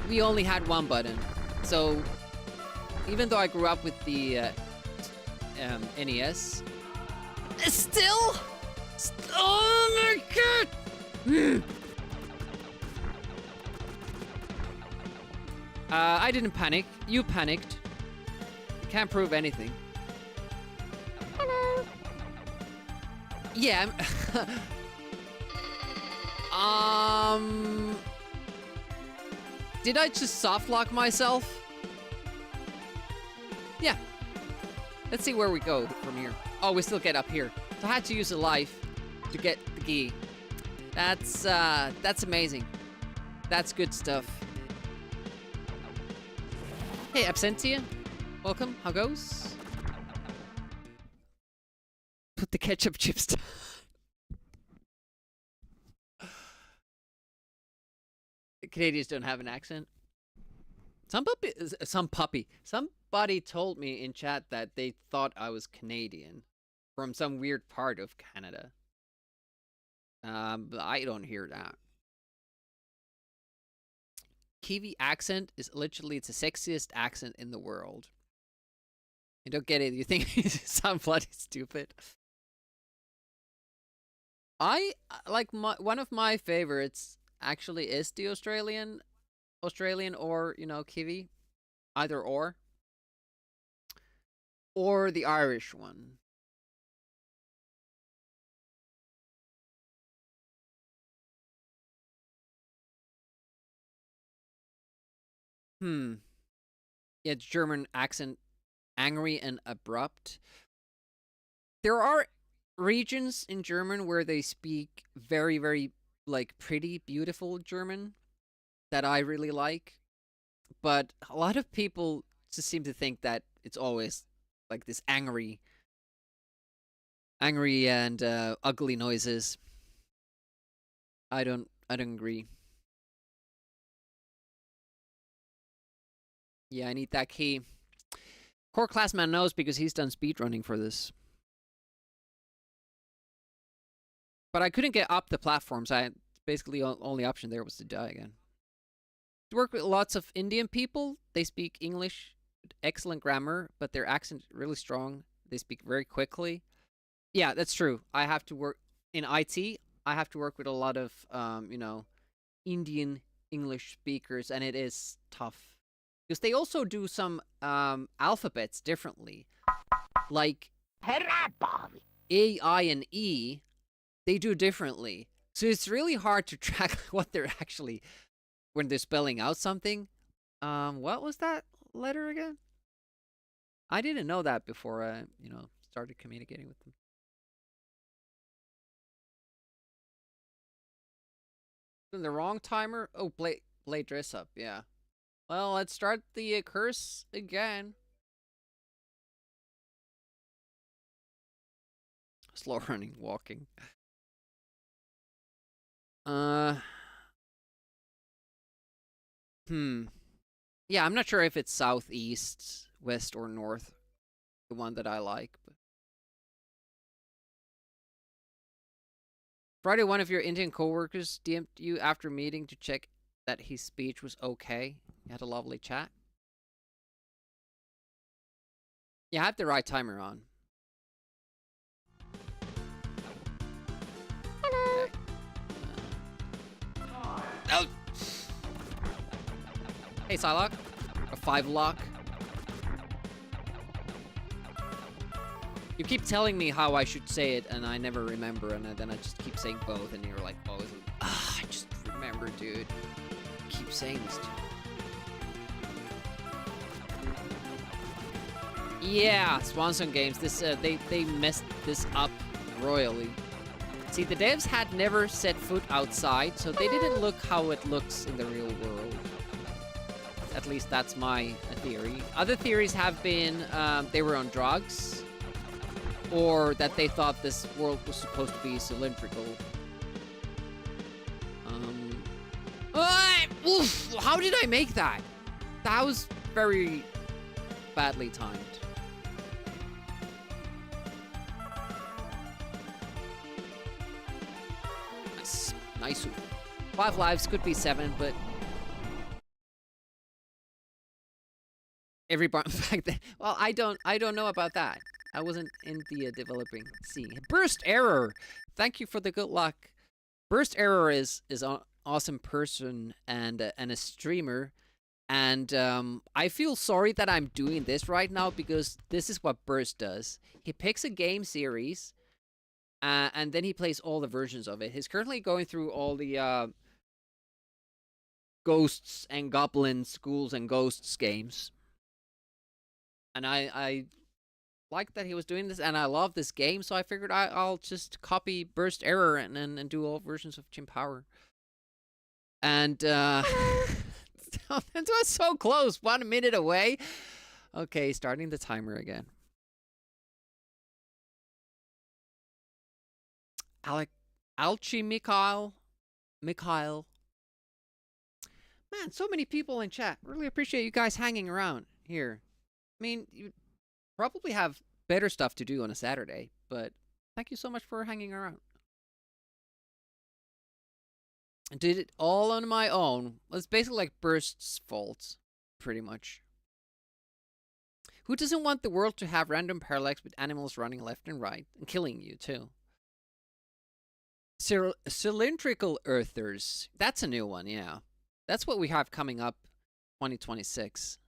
We only had one button, so even though I grew up with the NES, still, oh my god! I didn't panic. You panicked. You can't prove anything. Hello. Yeah. Did I just soft lock myself? Yeah. Let's see where we go from here. Oh, we still get up here. So I had to use a life to get the key. That's amazing. That's good stuff. Hey, Absentia. Welcome. How goes? Put the ketchup chips down. Canadians don't have an accent. Somebody told me in chat that they thought I was Canadian from some weird part of Canada. But I don't hear that. Kiwi accent is literally, it's the sexiest accent in the world. You don't get it. You think you sound bloody stupid. I like one of my favorites actually is the Australian or, you know, Kiwi, either or the Irish one. Yeah, German accent, angry and abrupt. There are regions in German where they speak very, very, like, pretty, beautiful German that I really like. But a lot of people just seem to think that it's always, like, this angry and ugly noises. I don't agree. Yeah, I need that key. Core Classman knows because he's done speedrunning for this. But I couldn't get up the platforms. Basically only option there was to die again. To work with lots of Indian people. They speak English, excellent grammar, but their accent is really strong. They speak very quickly. Yeah, that's true. I have to work in IT. I have to work with a lot of, you know, Indian English speakers, and it is tough. Because they also do some alphabets differently. Like A, I, and E, they do differently. So it's really hard to track what they're actually, when they're spelling out something. What was that letter again? I didn't know that before I, you know, started communicating with them. In the wrong timer? Oh, play dress up, yeah. Well, let's start the curse again. Slow running, walking. Yeah, I'm not sure if it's southeast, west, or north. The one that I like. But Friday, one of your Indian coworkers DM'd you after meeting to check that his speech was okay. You had a lovely chat. Yeah, I have the right timer on. Hello. Okay. Oh. Hey, Psylocke. A 5-lock. You keep telling me how I should say it, and I never remember, and then I just keep saying both, and you're like, oh, I just remember, dude. Keep saying this to me. Yeah, Swanson Games. This they messed this up royally. See, the devs had never set foot outside, so they didn't look how it looks in the real world. At least that's my theory. Other theories have been they were on drugs, or that they thought this world was supposed to be cylindrical. Oof, how did I make that? That was very badly timed. Nice. 5 lives could be 7, but every bar back then. Well, I don't know about that. I wasn't in the developing scene. Burst Error. Thank you for the good luck. Burst Error is an awesome person and a streamer, and I feel sorry that I'm doing this right now because this is what Burst does. He picks a game series. And then he plays all the versions of it. He's currently going through all the Ghosts and Goblins, Ghouls and Ghosts games. And I like that he was doing this, and I love this game, so I figured I'll just copy Burst Error and do all versions of Jim Power. And That was so close. 1 minute away. Okay, starting the timer again. Alchi Mikhail. Man, so many people in chat. Really appreciate you guys hanging around here. I mean, you probably have better stuff to do on a Saturday, but thank you so much for hanging around. I did it all on my own. It's basically like Burst's fault, pretty much. Who doesn't want the world to have random parallax with animals running left and right and killing you, too? Cylindrical Earthers. That's a new one, yeah. That's what we have coming up 2026.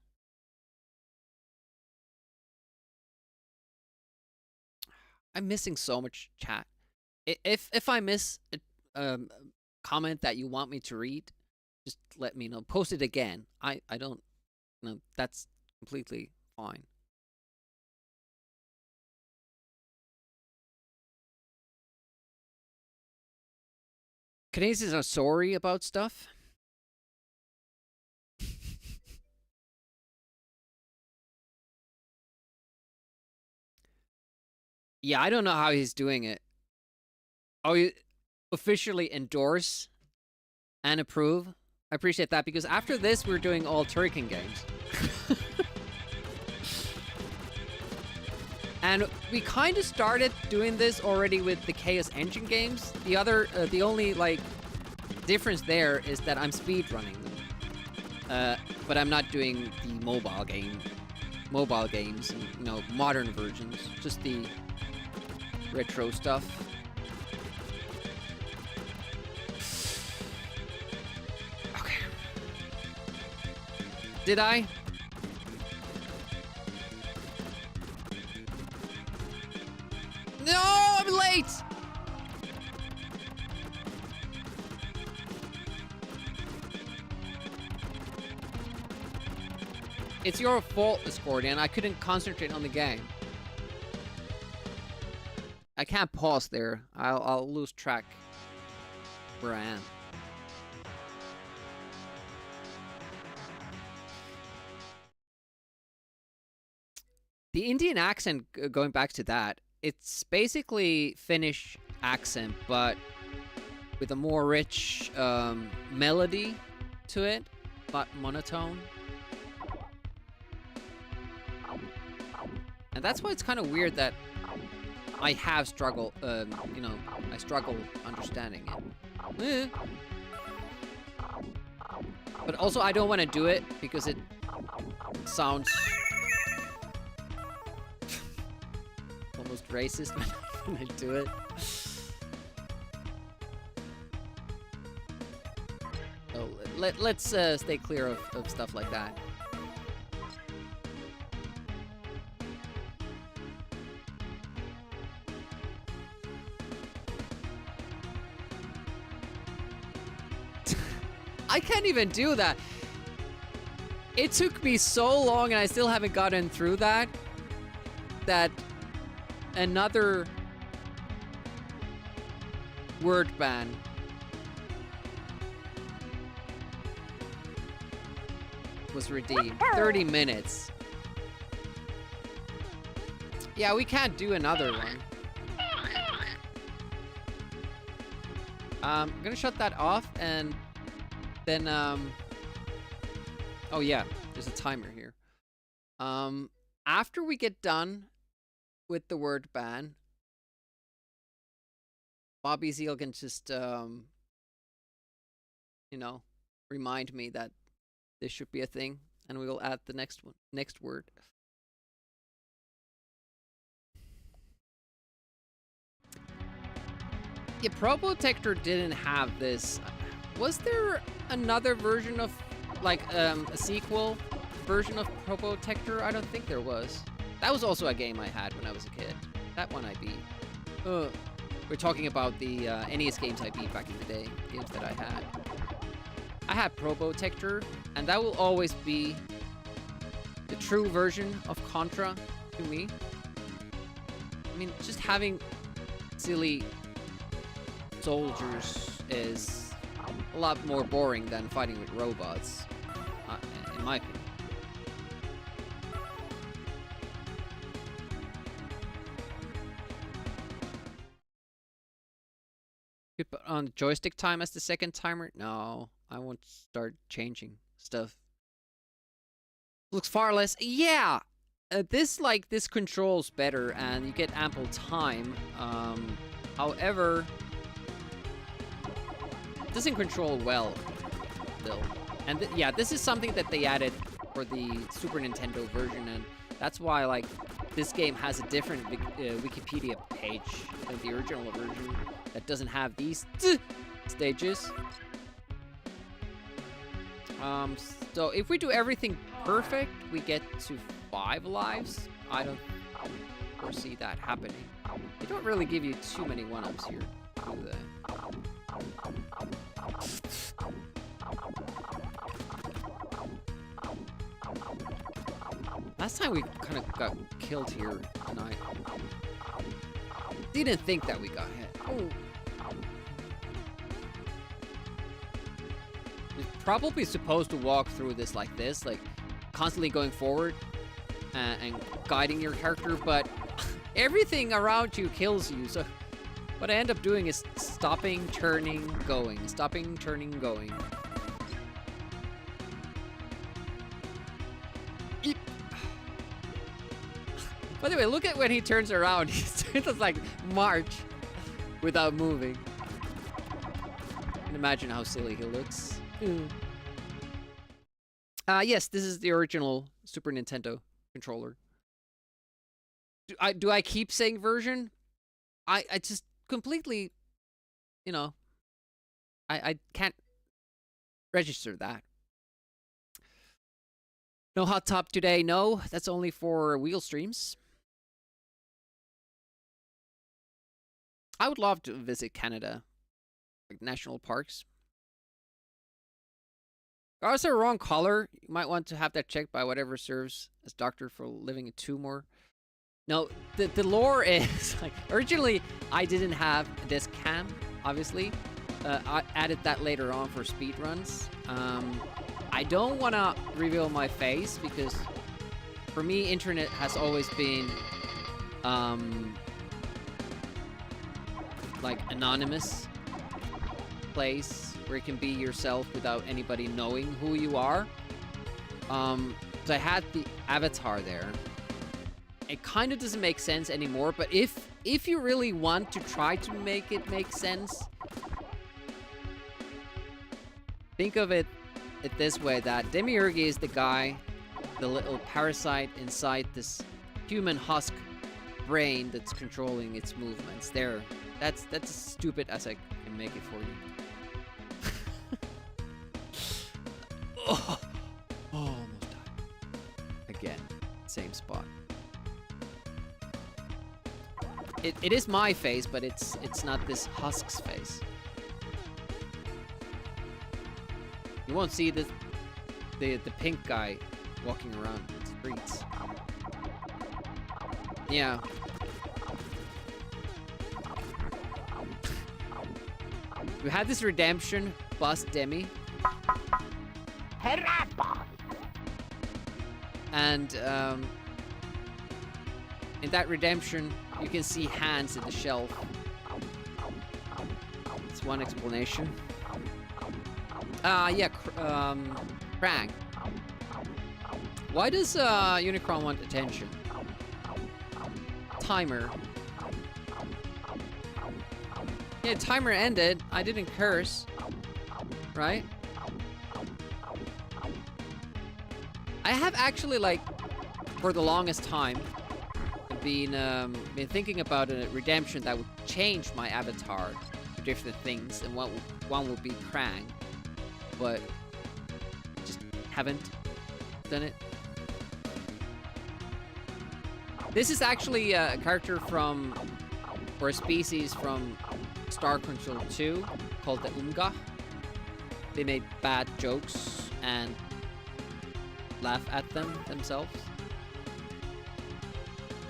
I'm missing so much chat. If I miss a comment that you want me to read, just let me know. Post it again. I don't know. That's completely fine. Canadians are sorry about stuff. Yeah, I don't know how he's doing it. Oh, you officially endorse and approve? I appreciate that, because after this, we're doing all Turrican games. And we kind of started doing this already with the Chaos Engine games. The only, like, difference there is that I'm speedrunning them. But I'm not doing the mobile games, and, you know, modern versions. Just the retro stuff. Okay. Did I? No, I'm late! It's your fault, Discordian. I couldn't concentrate on the game. I can't pause there. I'll lose track where I am. The Indian accent, going back to that, it's basically Finnish accent, but with a more rich melody to it, but monotone. And that's why it's kind of weird that I have struggled, you know, I struggle understanding it. But also, I don't want to do it because it sounds almost racist when I do it. So let's stay clear of stuff like that. I can't even do that. It took me so long and I still haven't gotten through that. That another word ban was redeemed. 30 minutes. Yeah, we can't do another one. I'm gonna shut that off and then, oh yeah, there's a timer here. After we get done with the word ban, Bobby Zeal can just, you know, remind me that this should be a thing, and we will add the next word. Yeah, Probotector didn't have this. Was there another version of, like, a sequel version of Probotector? I don't think there was. That was also a game I had when I was a kid. That one I beat. We're talking about the NES games I beat back in the day. Games that I had. I had Probotector, and that will always be the true version of Contra to me. I mean, just having silly soldiers is a lot more boring than fighting with robots. in my opinion. You put on joystick time as the second timer? No, I won't start changing stuff. Looks far less. Yeah, this controls better, and you get ample time. However, it doesn't control well still. And yeah, this is something that they added for the Super Nintendo version, and that's why like this game has a different Wikipedia page than the original version that doesn't have these stages. So if we do everything perfect, we get to 5 lives. I don't foresee that happening. They don't really give you too many 1-ups here, do they? Last time we kind of got killed here tonight. Didn't think that we got hit. Oh. You're probably supposed to walk through this, like constantly going forward and guiding your character, but everything around you kills you, so what I end up doing is stopping, turning, going. Stopping, turning, going. Eep. By the way, look at when he turns around. He's just like march without moving. You can imagine how silly he looks. Yes, this is the original Super Nintendo controller. Do I keep saying version? I just completely, you know, I can't register that. No hot top today, no. That's only for wheel streams. I would love to visit Canada, like national parks. Cars are wrong color. You might want to have that checked by whatever serves as doctor for living in Tumor. No, the lore is like originally I didn't have a disc cam, obviously. I added that later on for speed runs. I don't want to reveal my face because for me, internet has always been like anonymous place where you can be yourself without anybody knowing who you are. So I had the avatar there. It kind of doesn't make sense anymore, but if you really want to try to make it make sense, think of it this way, that Demiurge is the guy, the little parasite inside this human husk brain that's controlling its movements. There, that's as stupid as I can make it for you. Oh, almost died. Again, same spot. It is my face, but it's not this husk's face. You won't see the pink guy walking around the streets. Yeah. We had this redemption, bust Demi. And in that redemption, you can see hands in the shelf. It's one explanation. Yeah, Krang. Why does Unicron want attention? Timer. Yeah, timer ended. I didn't curse. Right? I have actually, like, for the longest time, been thinking about a redemption that would change my avatar to different things, and one would be Krang, but just haven't done it. This is actually a character from, or a species from Star Control 2 called the Unga. They made bad jokes and laugh at them themselves.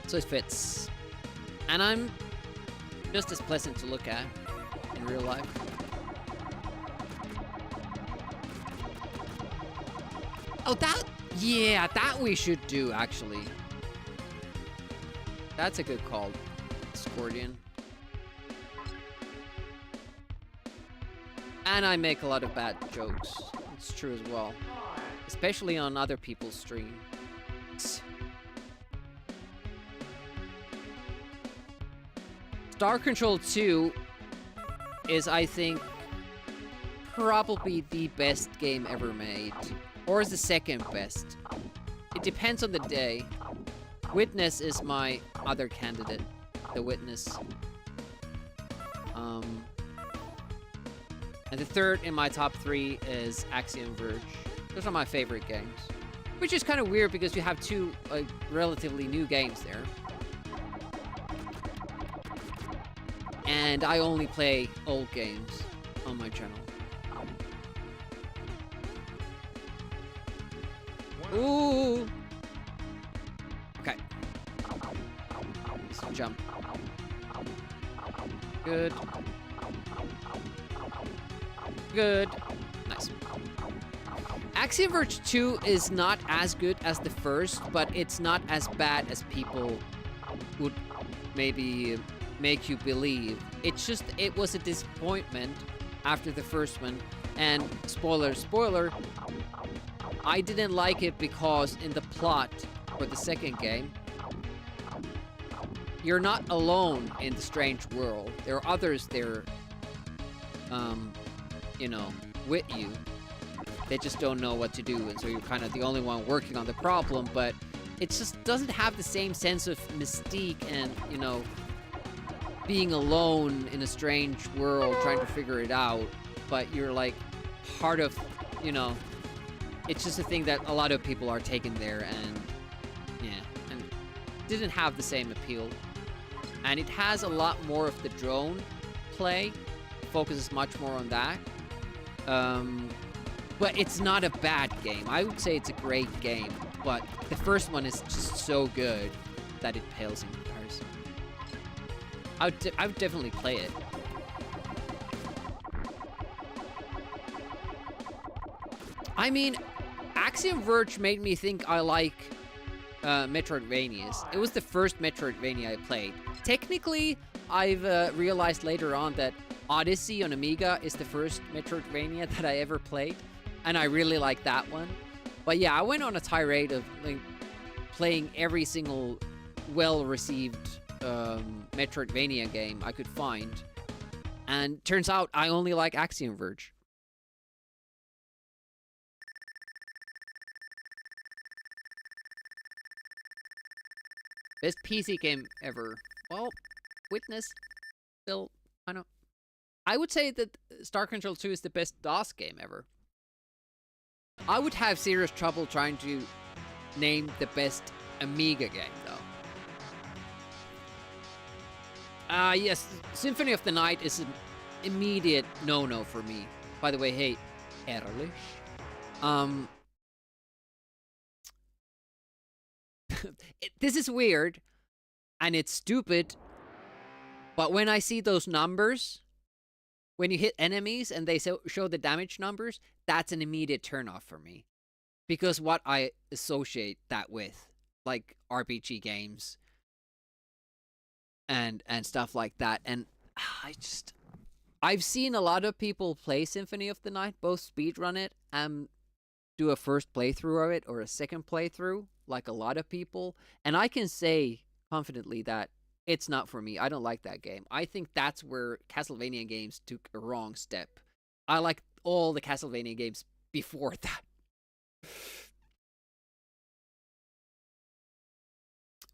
So it fits. And I'm just as pleasant to look at in real life. Oh, that... Yeah, that we should do, actually. That's a good call, Scordian. And I make a lot of bad jokes. It's true as well. Especially on other people's streams. Star Control 2 is, I think, probably the best game ever made. Or is the second best. It depends on the day. Witness is my other candidate. The Witness. And the third in my top 3 is Axiom Verge. Those are my favorite games. Which is kind of weird because you have two relatively new games there. And I only play old games on my channel. Ooh! Okay. Let's jump. Good. Good. Nice. Axiom Verge 2 is not as good as the first, but it's not as bad as people would maybe make you believe. It's just, it was a disappointment after the first one. And spoiler, I didn't like it because in the plot for the second game, you're not alone in the strange world. There are others there, you know, with you. They just don't know what to do, and so you're kind of the only one working on the problem, but it just doesn't have the same sense of mystique and, you know, being alone in a strange world trying to figure it out, but you're like part of, you know, it's just a thing that a lot of people are taking there, and yeah, and didn't have the same appeal. And it has a lot more of the drone play, focuses much more on that. But it's not a bad game. I would say it's a great game, but the first one is just so good that it pales in comparison. I would definitely play it. I mean, Axiom Verge made me think I like Metroidvanias. It was the first Metroidvania I played. Technically, I've realized later on that Odyssey on Amiga is the first Metroidvania that I ever played, and I really like that one. But yeah, I went on a tirade of like playing every single well-received Metroidvania game I could find, and turns out I only like Axiom Verge. Best PC game ever. Well, Witness, still, I don't... I would say that Star Control 2 is the best DOS game ever. I would have serious trouble trying to name the best Amiga game, though. Yes, Symphony of the Night is an immediate no-no for me. By the way, hey, Erlich. This is weird, and it's stupid, but when I see those numbers, when you hit enemies and they show the damage numbers, that's an immediate turnoff for me. Because what I associate that with, like RPG games and stuff like that, and I've seen a lot of people play Symphony of the Night, both speedrun it and do a first playthrough of it or a second playthrough, like a lot of people, and I can say confidently that it's not for me. I don't like that game. I think that's where Castlevania games took a wrong step. I like all the Castlevania games before that.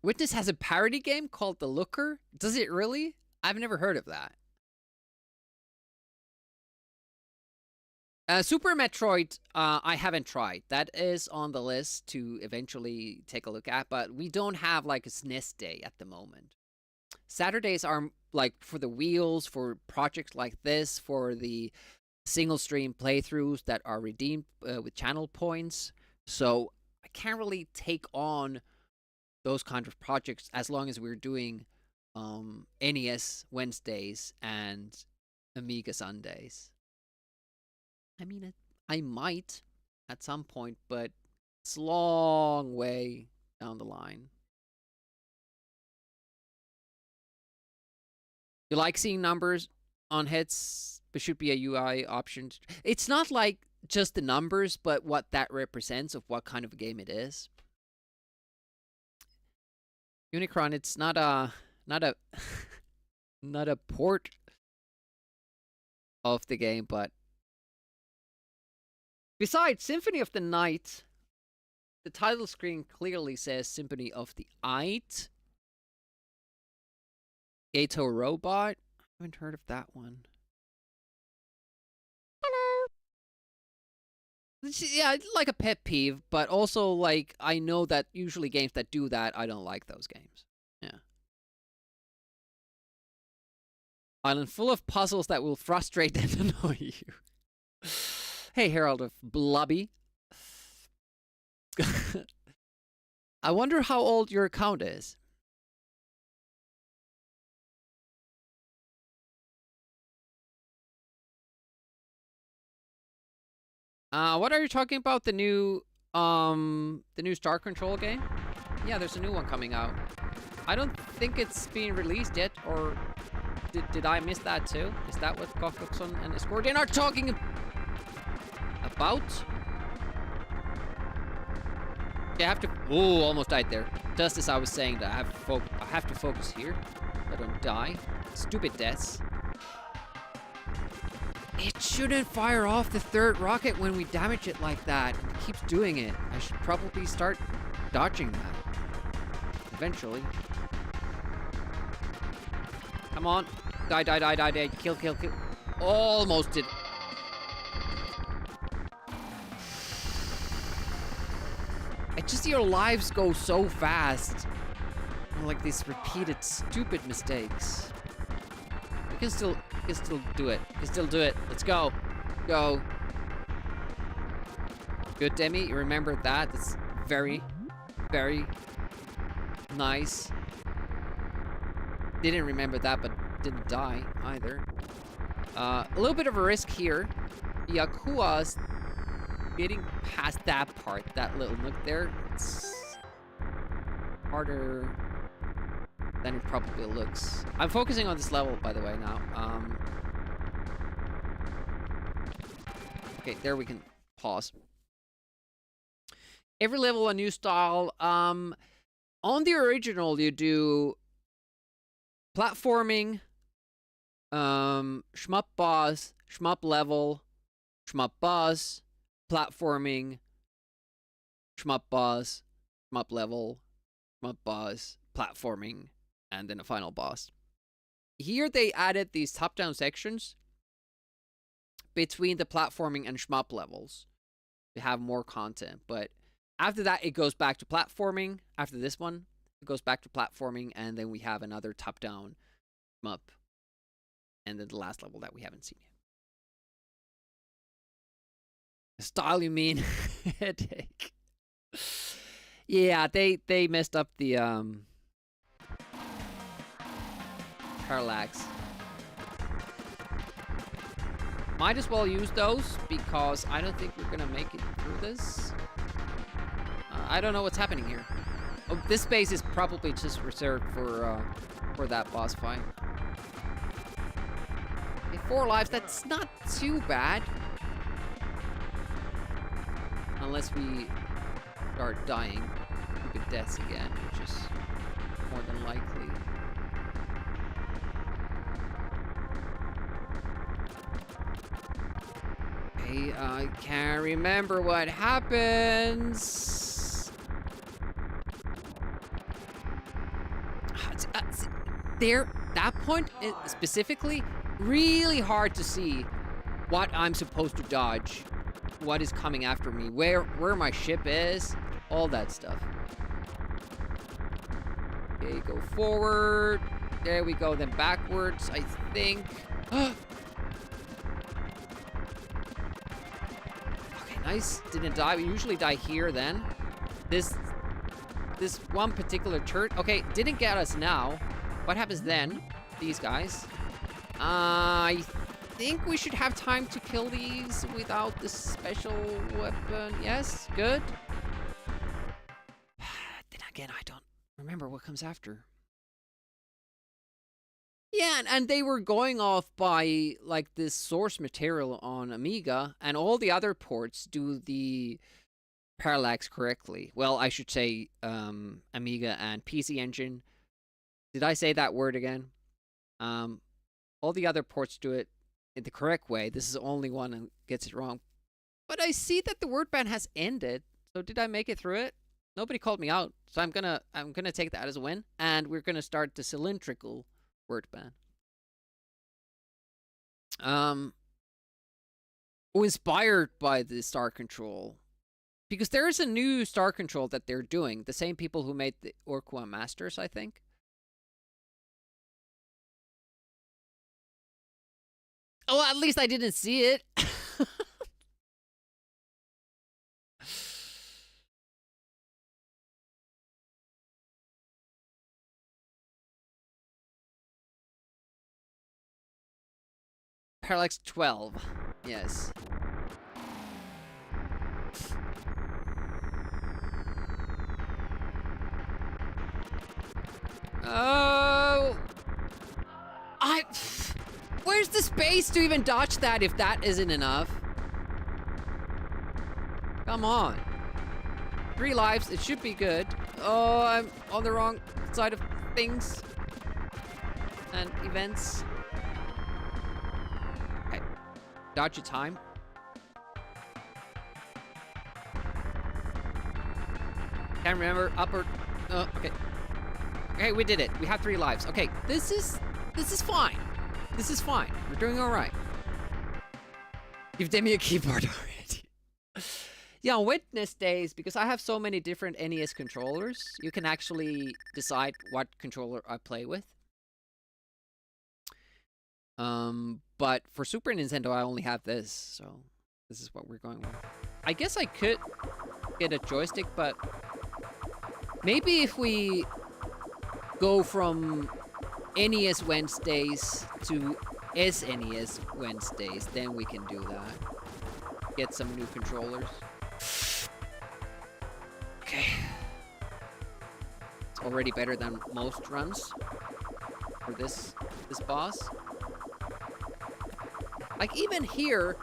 Witness has a parody game called The Looker? Does it really? I've never heard of that. Super Metroid, I haven't tried. That is on the list to eventually take a look at, but we don't have like a SNES day at the moment. Saturdays are like for the wheels, for projects like this, for the single stream playthroughs that are redeemed with channel points. So I can't really take on those kind of projects as long as we're doing NES Wednesdays and Amiga Sundays. I mean, I might at some point, but It's a long way down the line. You like seeing numbers on hits? There should be a UI option. It's not like just the numbers, but what that represents of what kind of a game it is. Unicron, it's not a not a port of the game, but besides Symphony of the Night, the title screen clearly says Symphony of the Night. Gato Robot. I haven't heard of that one. Hello. Yeah, like a pet peeve, but also like I know that usually games that do that, I don't like those games. Yeah. Island full of puzzles that will frustrate and annoy you. Hey, Herald of Blubby. I wonder how old your account is. What are you talking about? The new Star Control game? Yeah, there's a new one coming out. I don't think it's being released yet, or did I miss that too? Is that what Gofluxon and Escordian are talking about? Yeah, I have to. Oh, almost died there. Just as I was saying that I have to focus here. I don't die. Stupid deaths. It shouldn't fire off the third rocket when we damage it like that. It keeps doing it. I should probably start dodging that. Eventually. Come on. Die, die, die, die, die. Kill, kill, kill. Almost did. It's just your lives go so fast. Like these repeated stupid mistakes. You can still do it. You can still do it. Let's go. Go. Good, Demi. You remembered that. That's very, very nice. Didn't remember that, but didn't die either. A little bit of a risk here. Yakua's getting past that part, that little nook there. It's harder than it probably looks. I'm focusing on this level, by the way, now. Okay, there we can pause. Every level a new style. On the original, you do platforming, shmup boss, shmup level, shmup boss, platforming, shmup boss, shmup level, shmup boss, platforming, and then a final boss. Here they added these top-down sections between the platforming and shmup levels to have more content. But after that, it goes back to platforming. After this one, it goes back to platforming, and then we have another top-down shmup. And then the last level that we haven't seen yet. Style, you mean? Headache. Yeah, they messed up the parallax. Might as well use those because I don't think we're gonna make it through this. I don't know what's happening here. Oh, this space is probably just reserved for that boss fight. Okay, 4 lives. That's not too bad. Unless we start dying stupid deaths again, which is more than likely. Okay, I can't remember what happens. There, that point is specifically really hard to see what I'm supposed to dodge. What is coming after me, where my ship is, all that stuff. Okay, go forward. There we go, then backwards, I think. Okay, nice. Didn't die. We usually die here then. This one particular turret. Okay, didn't get us now. What happens then? These guys. I think we should have time to kill these without the special weapon. Yes, good. Again, I don't remember what comes after. Yeah, and they were going off by like this source material on Amiga, and all the other ports do the parallax correctly. Well, I should say Amiga and PC Engine. Did I say that word again? All the other ports do it in the correct way. This is the only one that gets it wrong. But I see that the word ban has ended. So did I make it through it? Nobody called me out. So I'm gonna take that as a win. And we're gonna start the cylindrical word ban. Inspired by the Star Control. Because there is a new Star Control that they're doing. The same people who made the Orqua Masters, I think. Oh, at least I didn't see it. Parallax 12. Yes. Oh. Where's the space to even dodge that if that isn't enough? Come on. 3 lives, it should be good. Oh, I'm on the wrong side of things. And events. Okay. Dodge your time. Can't remember. Upper. Okay. Okay, we did it. We have 3 lives. Okay, this is fine. This is fine. We're doing all right. Give Demi a keyboard already. Yeah, on Witness days, because I have so many different NES controllers, you can actually decide what controller I play with. But for Super Nintendo, I only have this, so this is what we're going with. I guess I could get a joystick, but maybe if we go from NES Wednesdays to SNES Wednesdays, then we can do that. Get some new controllers. Okay. It's already better than most runs for this boss. Like even here,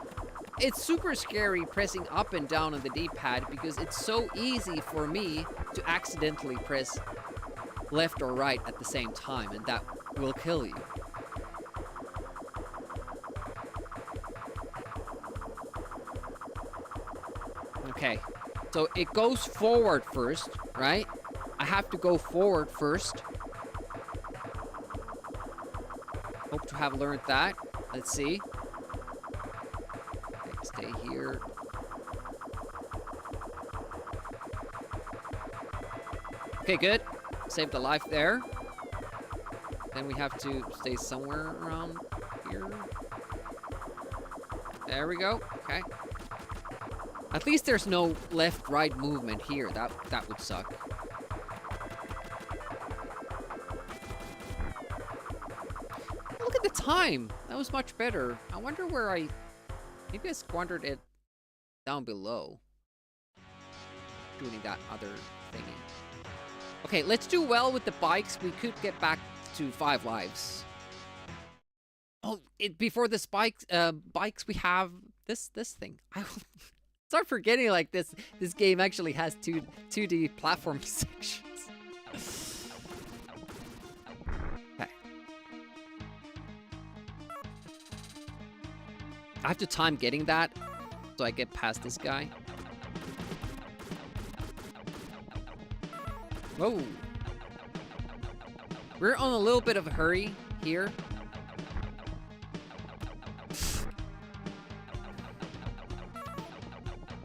it's super scary pressing up and down on the D-pad because it's so easy for me to accidentally press left or right at the same time, and that will kill you. Okay, so it goes forward first, right? I have to go forward first. Hope to have learned that. Let's see. Okay, stay here. Okay, good. Save the life there. Then we have to stay somewhere around here. There we go. Okay. At least there's no left-right movement here. That would suck. Look at the time. That was much better. I wonder where maybe I squandered it down below. Doing that other thingy. Okay, let's do well with the bikes. We could get back to 5 lives. Oh, before the bikes, we have this thing. I start forgetting like this game actually has 2D platform sections. Okay. I have to time getting that so I get past this guy. Whoa. We're on a little bit of a hurry here.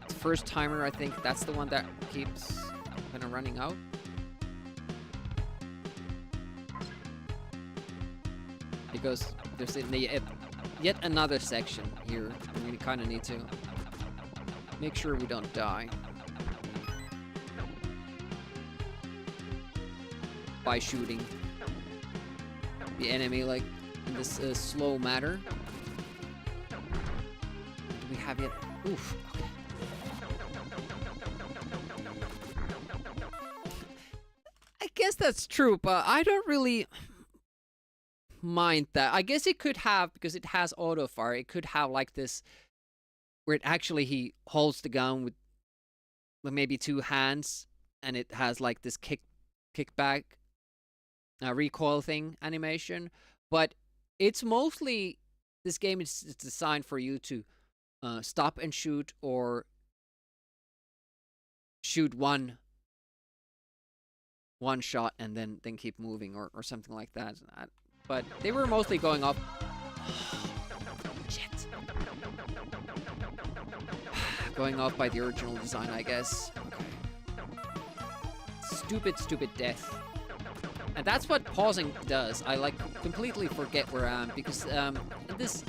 First timer, I think that's the one that keeps kind of running out. Because there's yet another section here, and we kind of need to make sure we don't die by shooting the enemy like in this slow manner. Do we have yet? Oof. Okay. guess that's true, but I don't really mind that. I guess it could have, because it has auto fire, it could have like this where it actually he holds the gun with maybe two hands, and it has like this kickback recoil thing animation. But it's mostly, this game is designed for you to stop and shoot, or shoot one shot and then keep moving, or something like that. But they were mostly going up. Shit. Going off by the original design, I guess. Okay. Stupid death. And that's what pausing does. I like completely forget where I am, because in this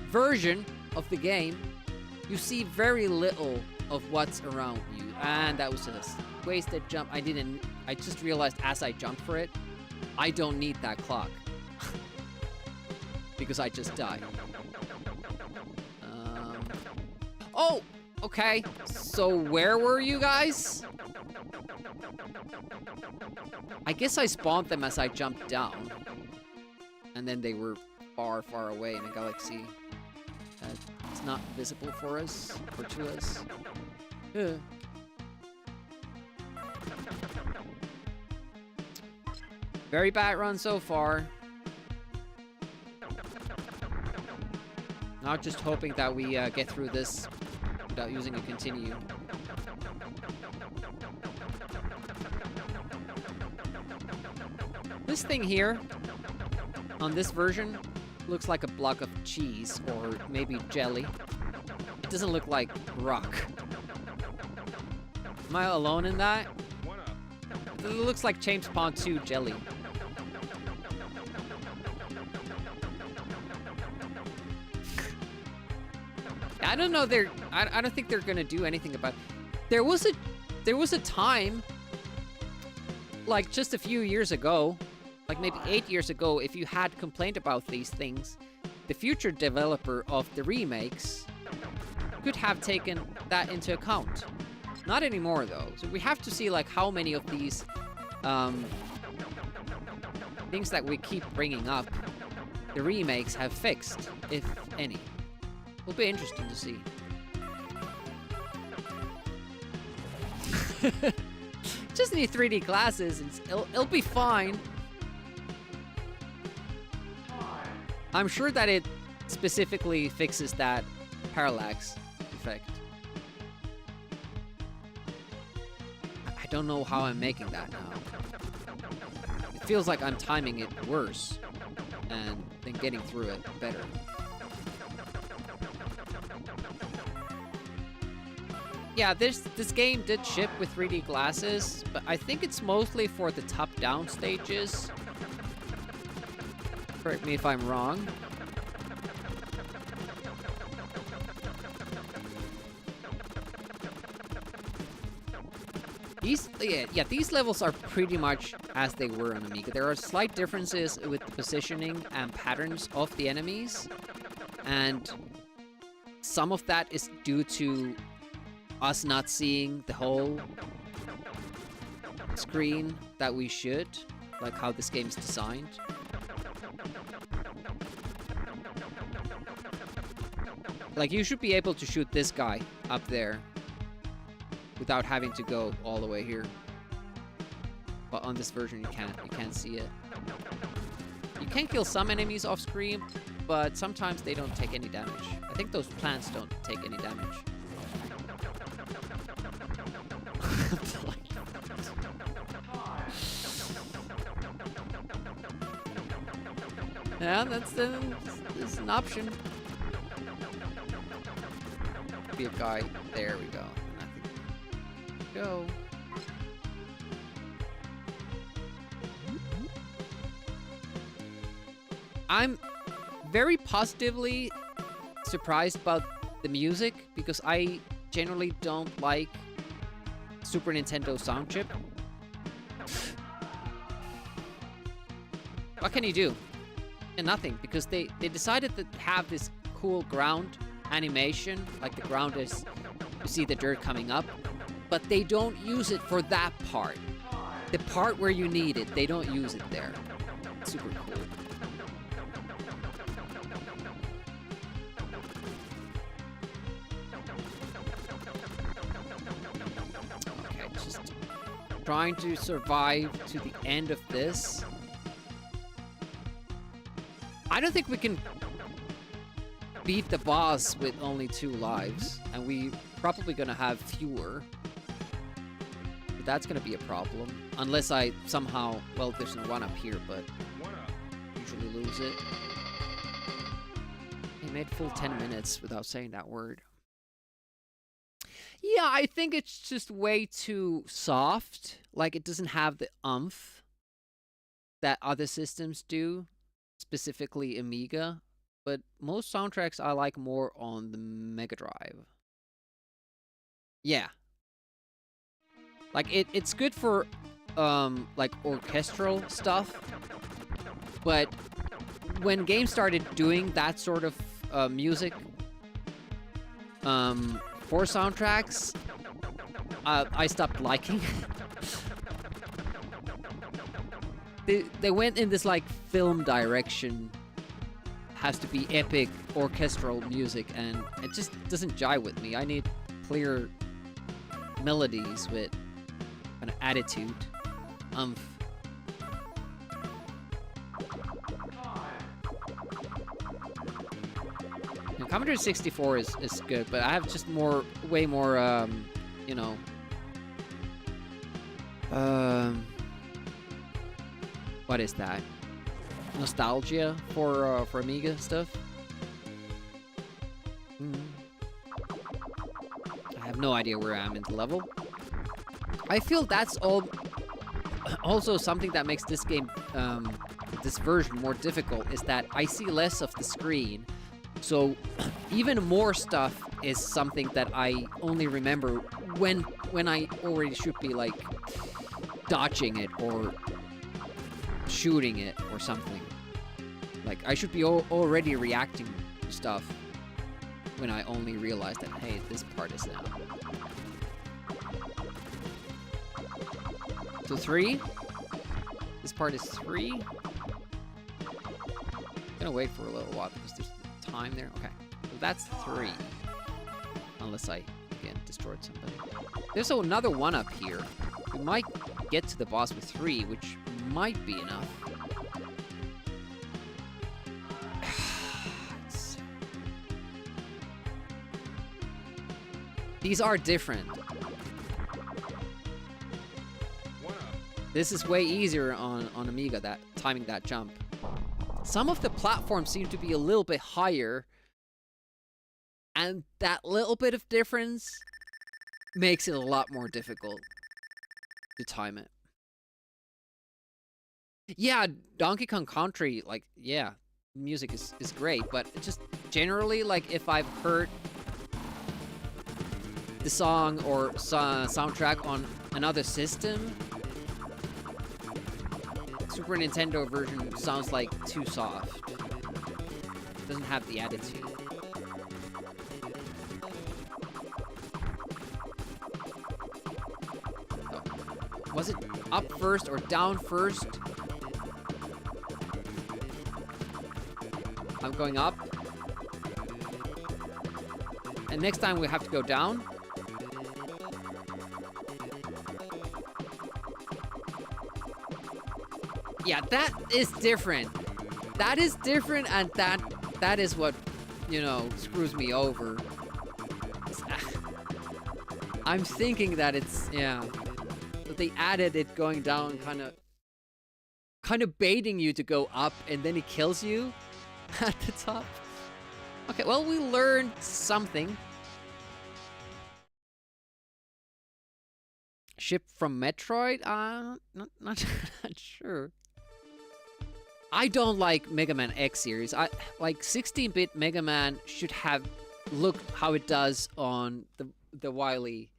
version of the game, you see very little of what's around you. And that was a wasted jump. I just realized as I jumped for it, I don't need that clock. Because I just died. Oh! Okay. So where were you guys? I guess I spawned them as I jumped down. And then they were far, far away in a galaxy. It's not visible for us, or to us. Very bad run so far. Now just hoping that we get through this without using a continue. This thing here, on this version, looks like a block of cheese, or maybe jelly. It doesn't look like rock. Am I alone in that? It looks like James Pond 2 jelly. I don't know. I don't think they're gonna do anything about it. There was a time, like just a few years ago, like maybe 8 years ago, if you had complained about these things, the future developer of the remakes could have taken that into account. Not anymore though. So we have to see like how many of these things that we keep bringing up, the remakes have fixed, if any. Will be interesting to see. Just need 3D glasses and it'll be fine. I'm sure that it specifically fixes that parallax effect. I don't know how I'm making that now. It feels like I'm timing it worse and then getting through it better. Yeah, this game did ship with 3D glasses, but I think it's mostly for the top-down stages. Correct me if I'm wrong. These levels are pretty much as they were on Amiga. There are slight differences with the positioning and patterns of the enemies, and some of that is due to us not seeing the whole screen that we should, like how this game's designed. Like, you should be able to shoot this guy up there without having to go all the way here. But on this version, you can't see it. You can kill some enemies off screen, but sometimes they don't take any damage. I think those plants don't take any damage. Yeah, that's an option. Be a guy. There we go. Go. I'm very positively surprised about the music, because I generally don't like Super Nintendo sound chip. What can you do? And nothing, because they decided to have this cool ground animation, like the ground is, you see the dirt coming up, but they don't use it for that part. the part where you need it, they don't use it there. It's super cool. Okay, just trying to survive to the end of this. I don't think we can beat the boss with only 2 lives, and we probably gonna have fewer. But that's gonna be a problem. Unless I somehow, well, there's no 1-up here, but usually lose it. He made full 10 minutes without saying that word. Yeah, I think it's just way too soft. Like, it doesn't have the oomph that other systems do, specifically Amiga. But most soundtracks I like more on the Mega Drive. Yeah. Like, it's good for, like, orchestral stuff. But when games started doing that sort of music for soundtracks, I stopped liking. They went in this, like, film direction. Has to be epic orchestral music, and it just doesn't jive with me. I need clear melodies with an attitude, Now, Commodore 64 is good, but I have just way more, you know, what is that? Nostalgia for Amiga stuff. I have no idea where I am in the level. I feel that's also something that makes this game, this version more difficult, is that I see less of the screen. So even more stuff is something that I only remember when I already should be, like, dodging it or shooting it or something. Like, I should be already reacting to stuff when I only realize that, hey, this part is now. So 3? This part is 3? I'm gonna wait for a little while because there's time there. Okay, so that's 3. Unless I, again, destroyed somebody. There's another 1-up here. We might get to the boss with 3, which might be enough. These are different. This is way easier on Amiga, that timing that jump. Some of the platforms seem to be a little bit higher, and that little bit of difference makes it a lot more difficult to time it. Yeah, Donkey Kong Country, like, yeah, music is great, but just generally, like, if I've heard the song or soundtrack on another system, Super Nintendo version sounds like too soft. Doesn't have the attitude. Oh. Was it up first or down first? I'm going up. And next time we have to go down. Yeah, that is different. That is different, and that is what, you know, screws me over. I'm thinking that it's, yeah, that they added it going down, kind of baiting you to go up, and then he kills you at the top. Okay, well, we learned something. Ship from Metroid? Not sure. I don't like Mega Man X series. I like 16-bit Mega Man should have looked how it does on the Wily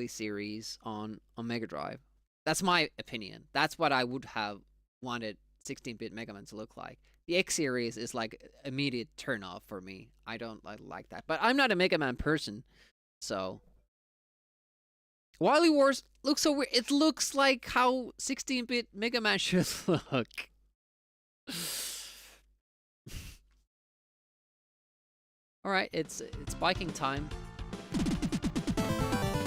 series on Mega Drive. That's my opinion. That's what I would have wanted 16-bit Mega Man to look like. The X series is like immediate turn off for me. I don't like that. But I'm not a Mega Man person, so Wily Wars looks so weird. It looks like how 16-bit Mega Man should look. Alright, it's biking time.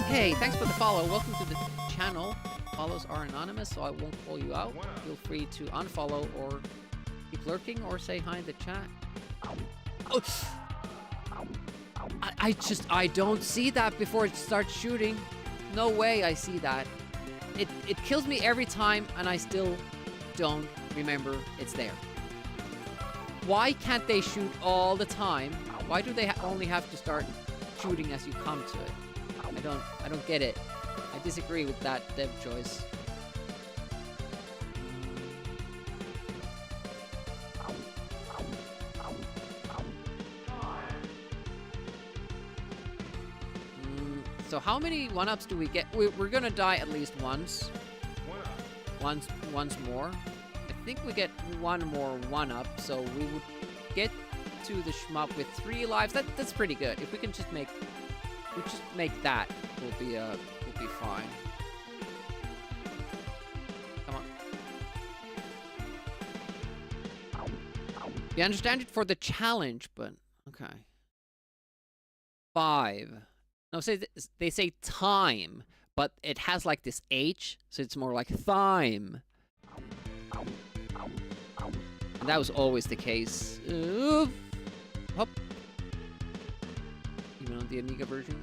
Hey, thanks for the follow. Welcome to the channel. Follows are anonymous, so I won't call you out. Feel free to unfollow or keep lurking or say hi in the chat. Oh. I don't see that before it starts shooting. No way I see that. It kills me every time, and I still don't remember it's there. Why can't they shoot all the time? Why do they only have to start shooting as you come to it? I don't get it. I disagree with that dev choice. So how many 1-ups do we get? We're gonna die at least once. Once more. I think we get one more 1-up, so we would get to the shmup with 3 lives. That's pretty good. If we can just make that, we'll be fine. Come on. We understand it for the challenge, but okay. 5. No, they say time, but it has like this H, so it's more like thyme. And that was always the case. Hop. Even on the Amiga version.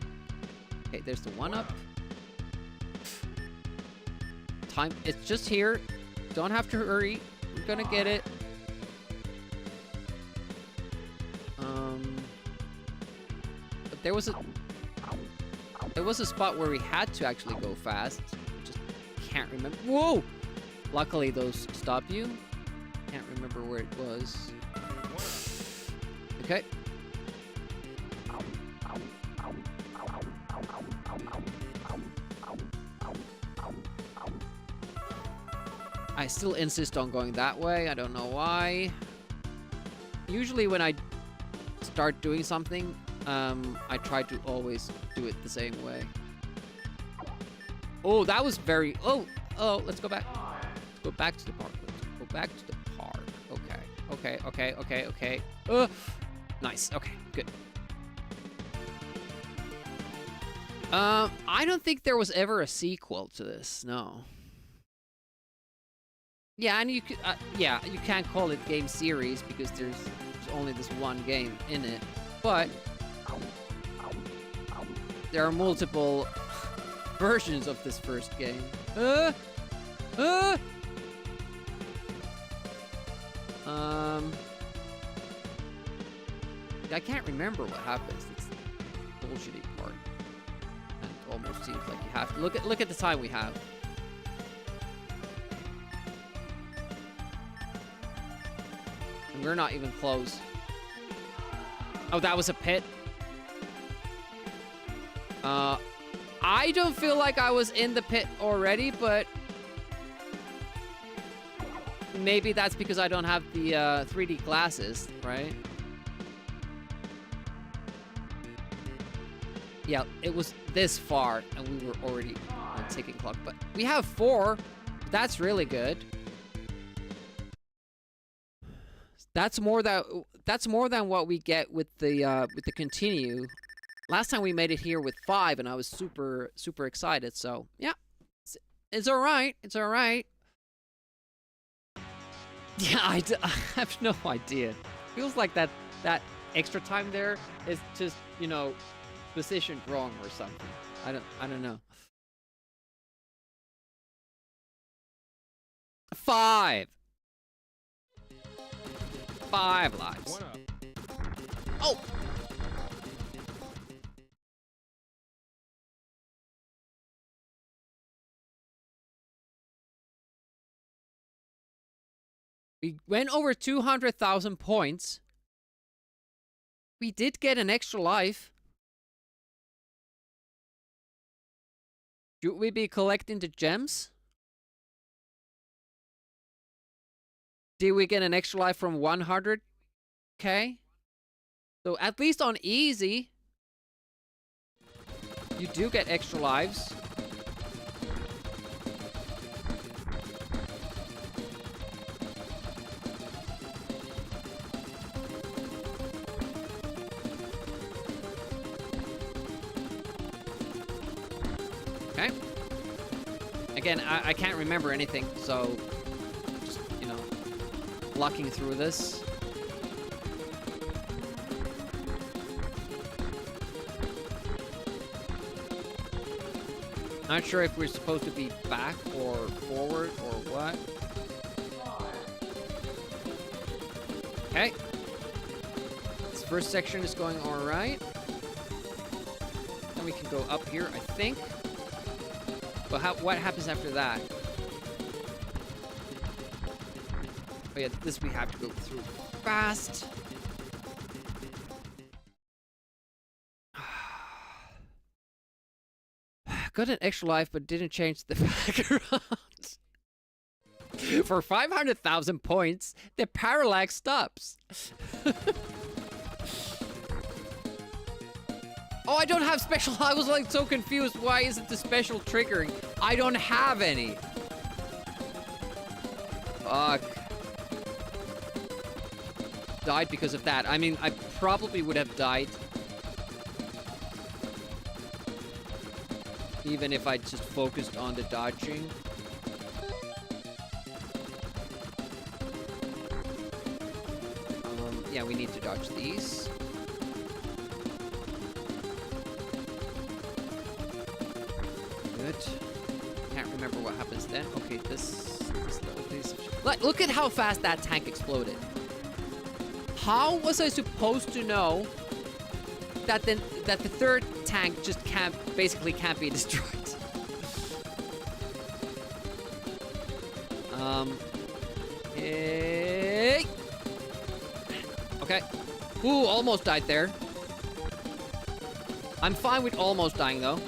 Okay, there's the 1-up. Time, it's just here. Don't have to hurry. We're gonna get it. But there was a spot where we had to actually go fast. Just can't remember. Whoa! Luckily, those stop you. Can't remember where it was. Okay. I still insist on going that way. I don't know why. Usually when I start doing something, I try to always do it the same way. Oh, that was very... Oh, let's go back. Let's go back to the park. Let's go back to the park. Okay. Nice. Okay, good. I don't think there was ever a sequel to this. No. Yeah, and you can't call it game series because there's only this one game in it. But there are multiple versions of this first game. I can't remember what happens. It's the bullshitty part. And it almost seems like you have to look at the time we have. And we're not even close. Oh, that was a pit. I don't feel like I was in the pit already, but maybe that's because I don't have the 3D glasses, right? Yeah, it was this far, and we were already on ticking clock. But we have 4. That's really good. That's more than what we get with the continue. Last time we made it here with 5, and I was super excited. So yeah, it's all right. It's all right. Yeah, I have no idea. Feels like that extra time there is just, you know, positioned wrong or something. I don't know. 5 lives. Oh! We went over 200,000 points. We did get an extra life. Should we be collecting the gems? Did we get an extra life from 100k? So at least on easy, you do get extra lives. Again, I can't remember anything, so just, you know, blocking through this. Not sure if we're supposed to be back or forward or what. Okay. This first section is going all right. Then we can go up here, I think. But what happens after that? Oh yeah, this we have to go through fast. Got an extra life, but didn't change the background. For 500,000 points, the parallax stops. Oh, I don't have special. I was like so confused. Why isn't the special triggering? I don't have any. Fuck. Died because of that. I mean, I probably would have died. Even if I just focused on the dodging. Yeah, we need to dodge these. Good. Can't remember what happens then. Okay, this look at how fast that tank exploded. How was I supposed to know that the third tank just basically can't be destroyed? Hey. Okay. Ooh, almost died there. I'm fine with almost dying though.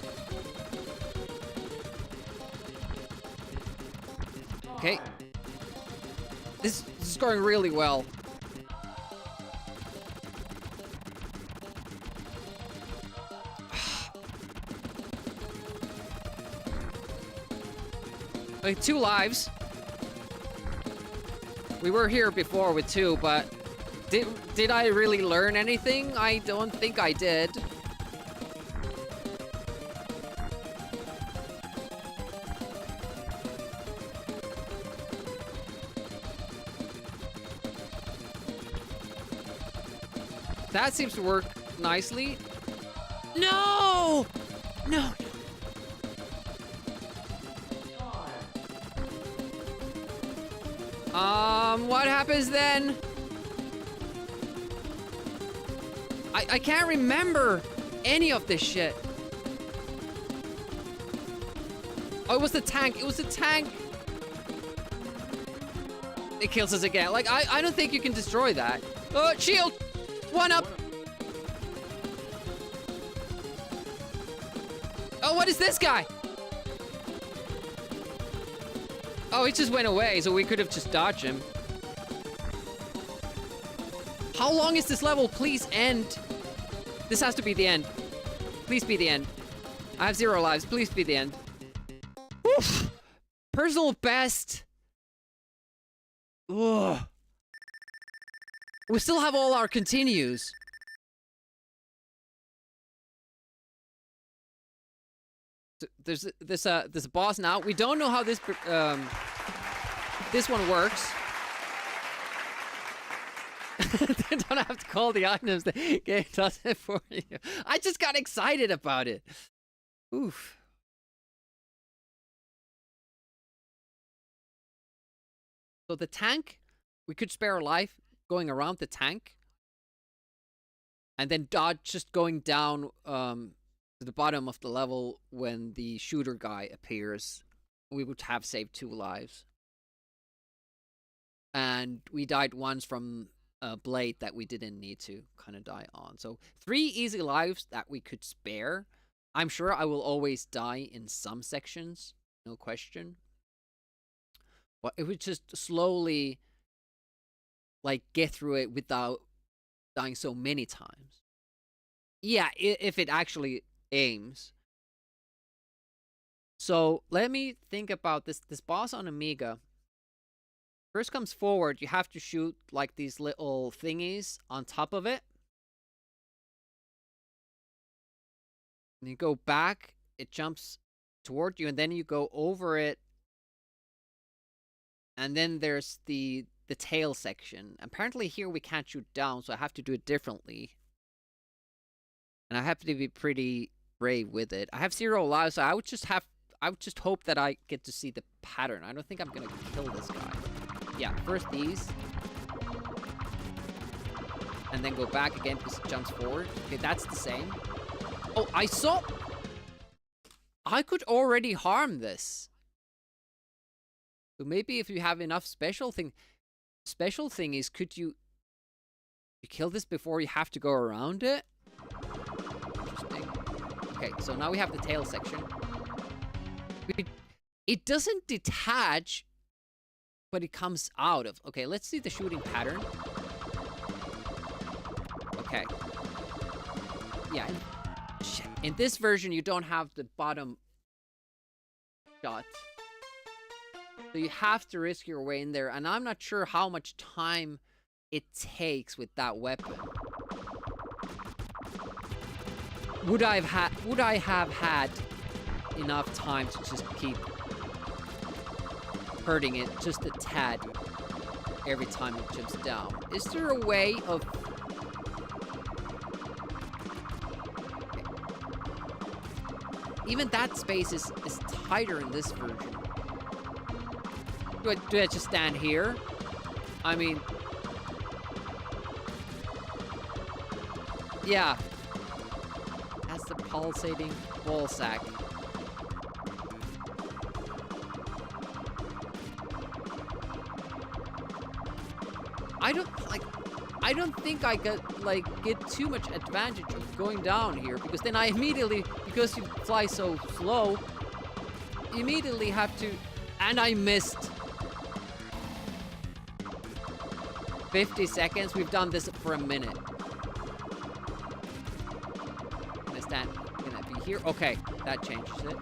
Okay. This is going really well. Okay, 2 lives. We were here before with 2, but did I really learn anything? I don't think I did. That seems to work nicely. No! No! What happens then? I can't remember any of this shit. Oh, it was the tank. It was the tank. It kills us again. Like, I don't think you can destroy that. Oh, shield! 1 up! Oh, what is this guy? Oh, he just went away, so we could have just dodged him. How long is this level? Please end. This has to be the end. Please be the end. I have 0 lives. Please be the end. Oof. Personal best. Ugh. We still have all our continues. There's a boss now. We don't know how this one works. They don't have to call the items. The game does it for you. I just got excited about it. Oof. So the tank, we could spare a life going around the tank, and then dodge just going down to the bottom of the level when the shooter guy appears. We would have saved 2 lives. And we died once from a blade that we didn't need to kind of die on. So 3 easy lives that we could spare. I'm sure I will always die in some sections, no question. But it would just slowly, like, get through it without dying so many times. Yeah, if it actually aims. So let me think about this boss on Amiga. First comes forward, you have to shoot like these little thingies on top of it. And you go back, it jumps toward you, and then you go over it. And then there's the tail section. Apparently here we can't shoot down, so I have to do it differently. And I have to be pretty brave with it. I have 0 lives, so I would just hope that I get to see the pattern. I don't think I'm gonna kill this guy. Yeah, first these. And then go back again because it jumps forward. Okay, that's the same. Oh, I saw... I could already harm this. So maybe if you have enough special thing is, could you kill this before you have to go around it? Interesting. Okay, so now we have the tail section. It doesn't detach, but it comes out of... Okay, let's see the shooting pattern. Okay. Yeah, in this version, you don't have the bottom shot. So you have to risk your way in there, and I'm not sure how much time it takes with that weapon. Would I have had enough time to just keep hurting it just a tad every time it jumps down? Is there a way of... Even that space is tighter in this version. Do I just stand here? I mean... Yeah. That's the pulsating ball sack. I don't think I get too much advantage of going down here, because then I immediately, because you fly so slow, immediately have to, and I missed. 50 seconds, we've done this for a minute. Can I be here? Okay, that changes it.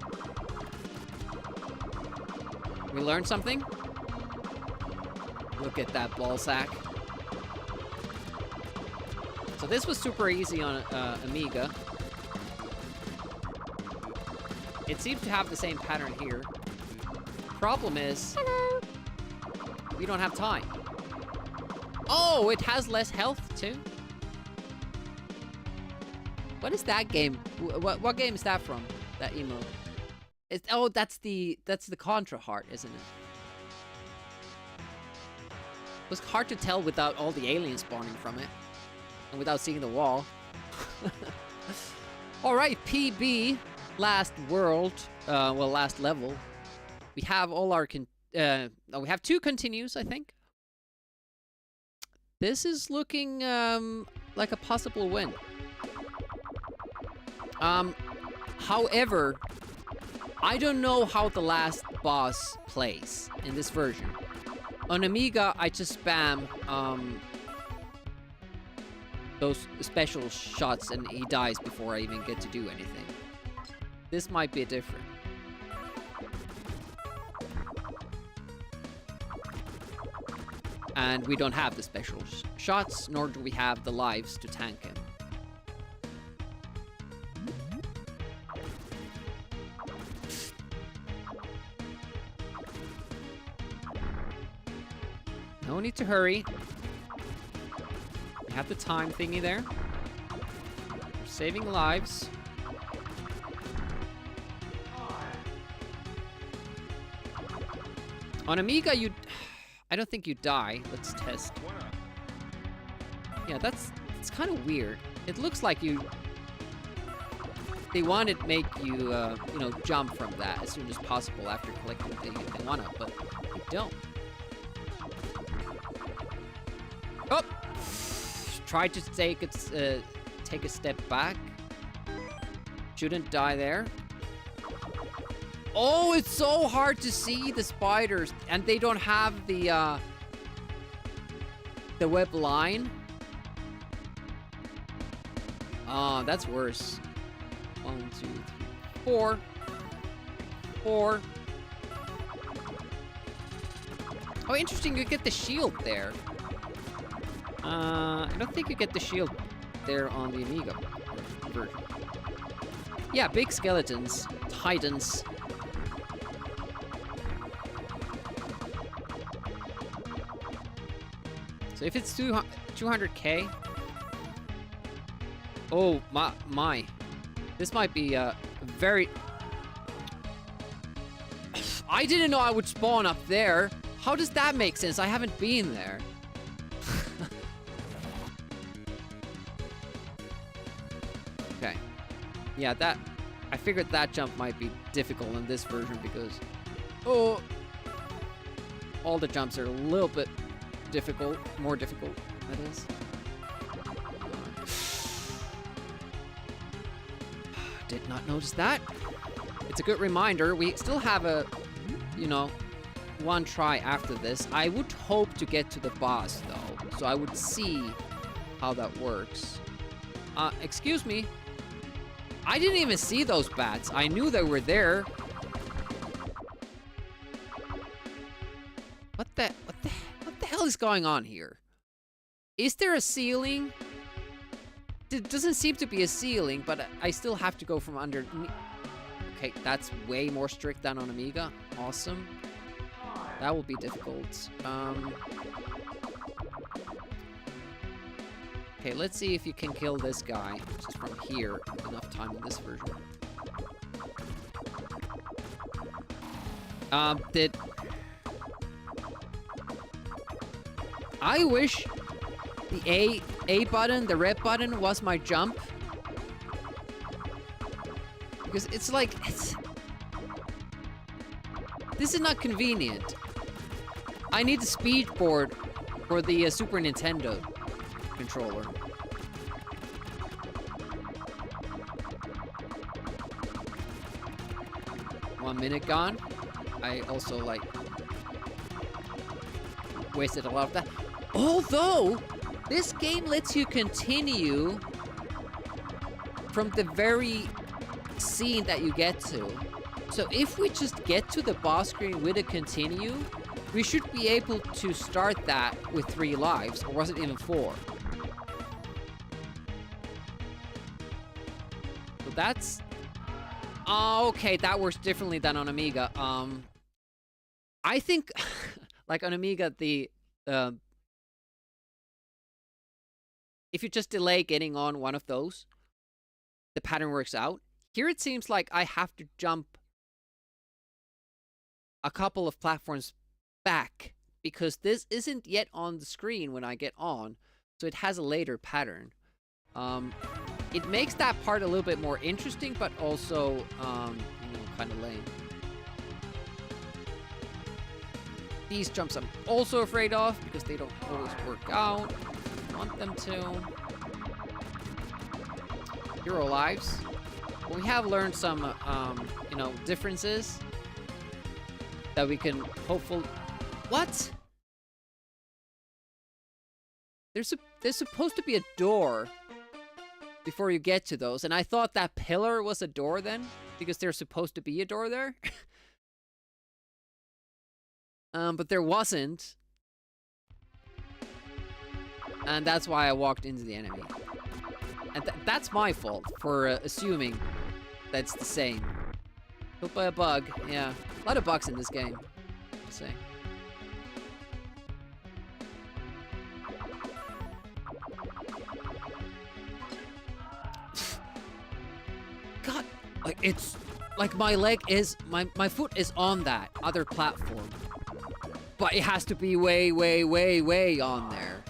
We learned something? Look at that ball sack. So this was super easy on Amiga. It seems to have the same pattern here. Problem is... Hello! We don't have time. Oh, it has less health too? What is that game? What game is that from? That emote? Oh, that's the Contra heart, isn't it? It was hard to tell without all the aliens spawning from it. And without seeing the wall. Alright, PB. Last world. Last level. We have all our... we have 2 continues, I think. This is looking like a possible win. However, I don't know how the last boss plays in this version. On Amiga, I just spam those special shots and he dies before I even get to do anything. This might be different. And we don't have the special shots, nor do we have the lives to tank him. No need to hurry. We have the time thingy there. We're saving lives. On Amiga, I don't think you die. Let's test. Yeah, it's kind of weird. It looks like they want to make you, jump from that as soon as possible after collecting the one up, but they don't. Oh! Tried to take a step back. Shouldn't die there. Oh, it's so hard to see the spiders, and they don't have the web line. Oh, that's worse. 1, 2, 3, 4. 4. Oh, interesting, you get the shield there. I don't think you get the shield there on the Amiga version. Yeah, big skeletons, titans. So if it's 200k... Oh, my. This might be very... I didn't know I would spawn up there. How does that make sense? I haven't been there. Okay. Yeah, that... I figured that jump might be difficult in this version because... Oh! All the jumps are a little bit difficult. More difficult, that is. Did not notice that. It's a good reminder. We still have a, you know, one try after this. I would hope to get to the boss, though. So I would see how that works. Excuse me. I didn't even see those bats. I knew they were there. What the hell is going on here? Is there a ceiling? It doesn't seem to be a ceiling, but I still have to go from underneath. Okay, that's way more strict than on Amiga. Awesome. That will be difficult. Okay, let's see if you can kill this guy just from here. Enough time in this version. I wish the A button, the red button, was my jump. Because it's like, this is not convenient. I need the speed board for the Super Nintendo controller. One minute gone. I also, like, wasted a lot of that. Although, this game lets you continue from the very scene that you get to. So if we just get to the boss screen with a continue, we should be able to start that with 3 lives, or was it even 4? So that's... Oh, okay, that works differently than on Amiga. I think, like on Amiga, if you just delay getting on one of those, the pattern works out. Here it seems like I have to jump a couple of platforms back because this isn't yet on the screen when I get on, so it has a later pattern. It makes that part a little bit more interesting, but also, you know, kind of lame. These jumps I'm also afraid of because they don't always work out. I want them to. 0 lives. But we have learned some, you know, differences that we can hopefully... What? There's supposed to be a door before you get to those, and I thought that pillar was a door then, because there's supposed to be a door there. But there wasn't. And that's why I walked into the enemy. And that's my fault for assuming that's the same. Killed by a bug, yeah. A lot of bugs in this game, I'll say. God, like it's like my leg is my foot is on that other platform, but it has to be way, way, way, way on there.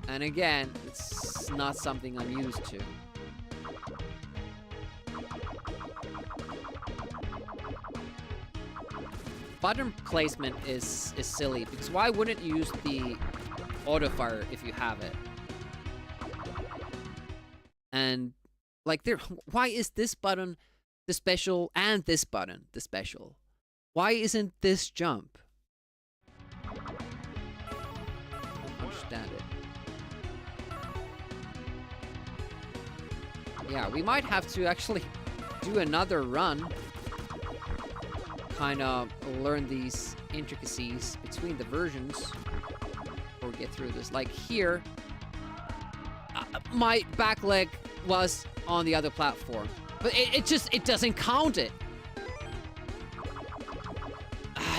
And again, it's not something I'm used to. Button placement is silly because why wouldn't you use the auto fire if you have it? And like why is this button the special and this button the special? Why isn't this jump? I don't understand it. Yeah, we might have to actually do another run. Kind of learn these intricacies between the versions before we get through this. Like here, my back leg was on the other platform, but it doesn't count it.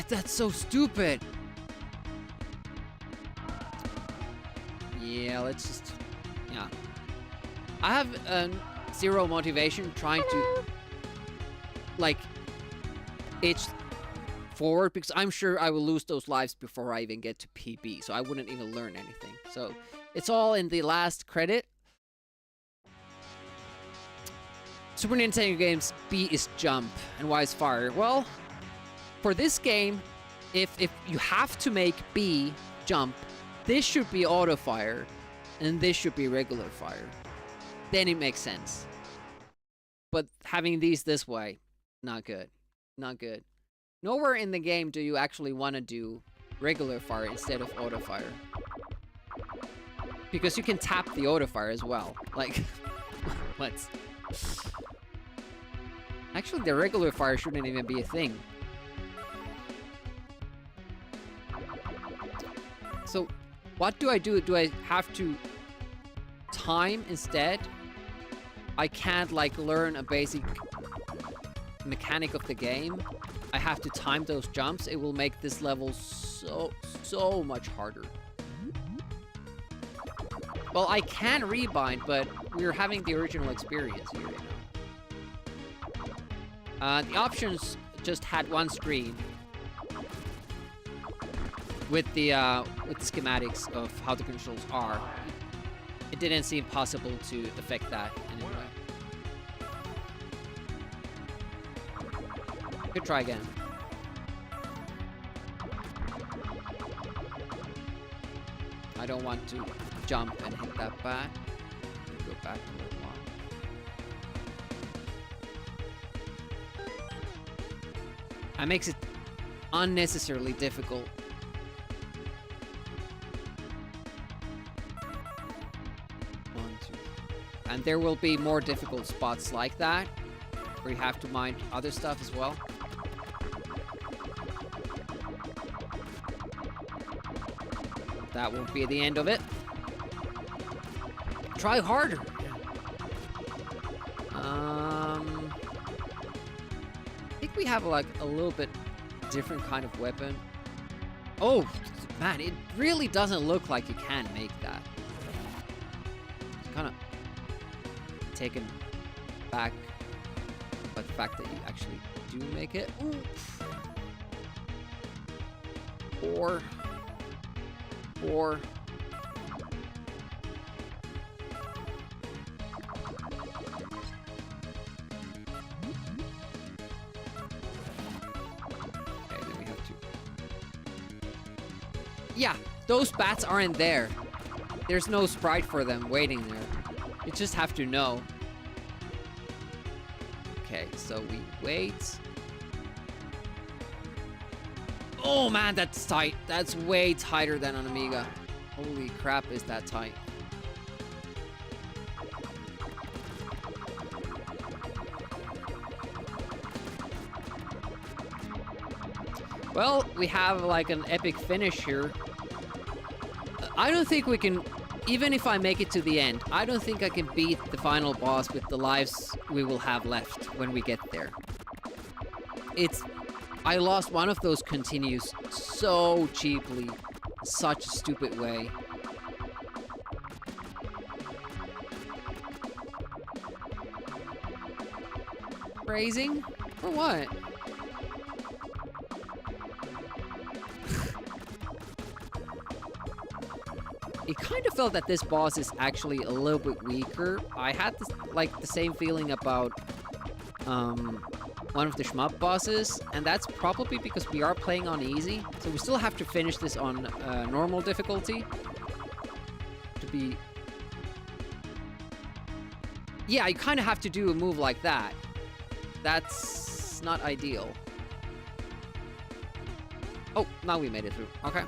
That's so stupid. Yeah, let's just... Yeah. I have zero motivation trying to, like, itch forward, because I'm sure I will lose those lives before I even get to PB, so I wouldn't even learn anything. So, it's all in the last credit. Super Nintendo games, B is jump, and Y is fire. Well, for this game, if you have to make B jump, this should be auto fire, and this should be regular fire. Then it makes sense. But having these this way, not good. Not good. Nowhere in the game do you actually want to do regular fire instead of auto fire. Because you can tap the auto fire as well. Like, what? Actually, the regular fire shouldn't even be a thing. So, what do I do? Do I have to time instead? I can't, like, learn a basic mechanic of the game. I have to time those jumps. It will make this level so much harder. Well, I can rebind, but we're having the original experience here, you know. The options just had one screen with the schematics of how the controls are. It didn't seem possible to affect that in any way. Could try again. I don't want to jump and hit that bat. Go back a little while. That makes it unnecessarily difficult. And there will be more difficult spots like that, where you have to mind other stuff as well. That won't be the end of it. Try harder. I think we have like a little bit different kind of weapon. Oh, man, it really doesn't look like you can make that. It's kind of taken back by the fact that you actually do make it. Oof. Or okay, then we have to. Yeah, those bats aren't there. There's no sprite for them waiting there. You just have to know. Okay, so we wait. Oh man, that's tight. That's way tighter than on Amiga. Holy crap, is that tight. Well, we have like an epic finish here. I don't think we can, even if I make it to the end, I don't think I can beat the final boss with the lives we will have left when we get there. I lost one of those continues so cheaply. Such a stupid way. Praising? For what? It kind of felt that this boss is actually a little bit weaker. I had this, like the same feeling about one of the shmup bosses, and that's probably because we are playing on easy, so we still have to finish this on normal difficulty to be... Yeah, you kind of have to do a move like that. That's not ideal. Oh, now we made it through. Okay.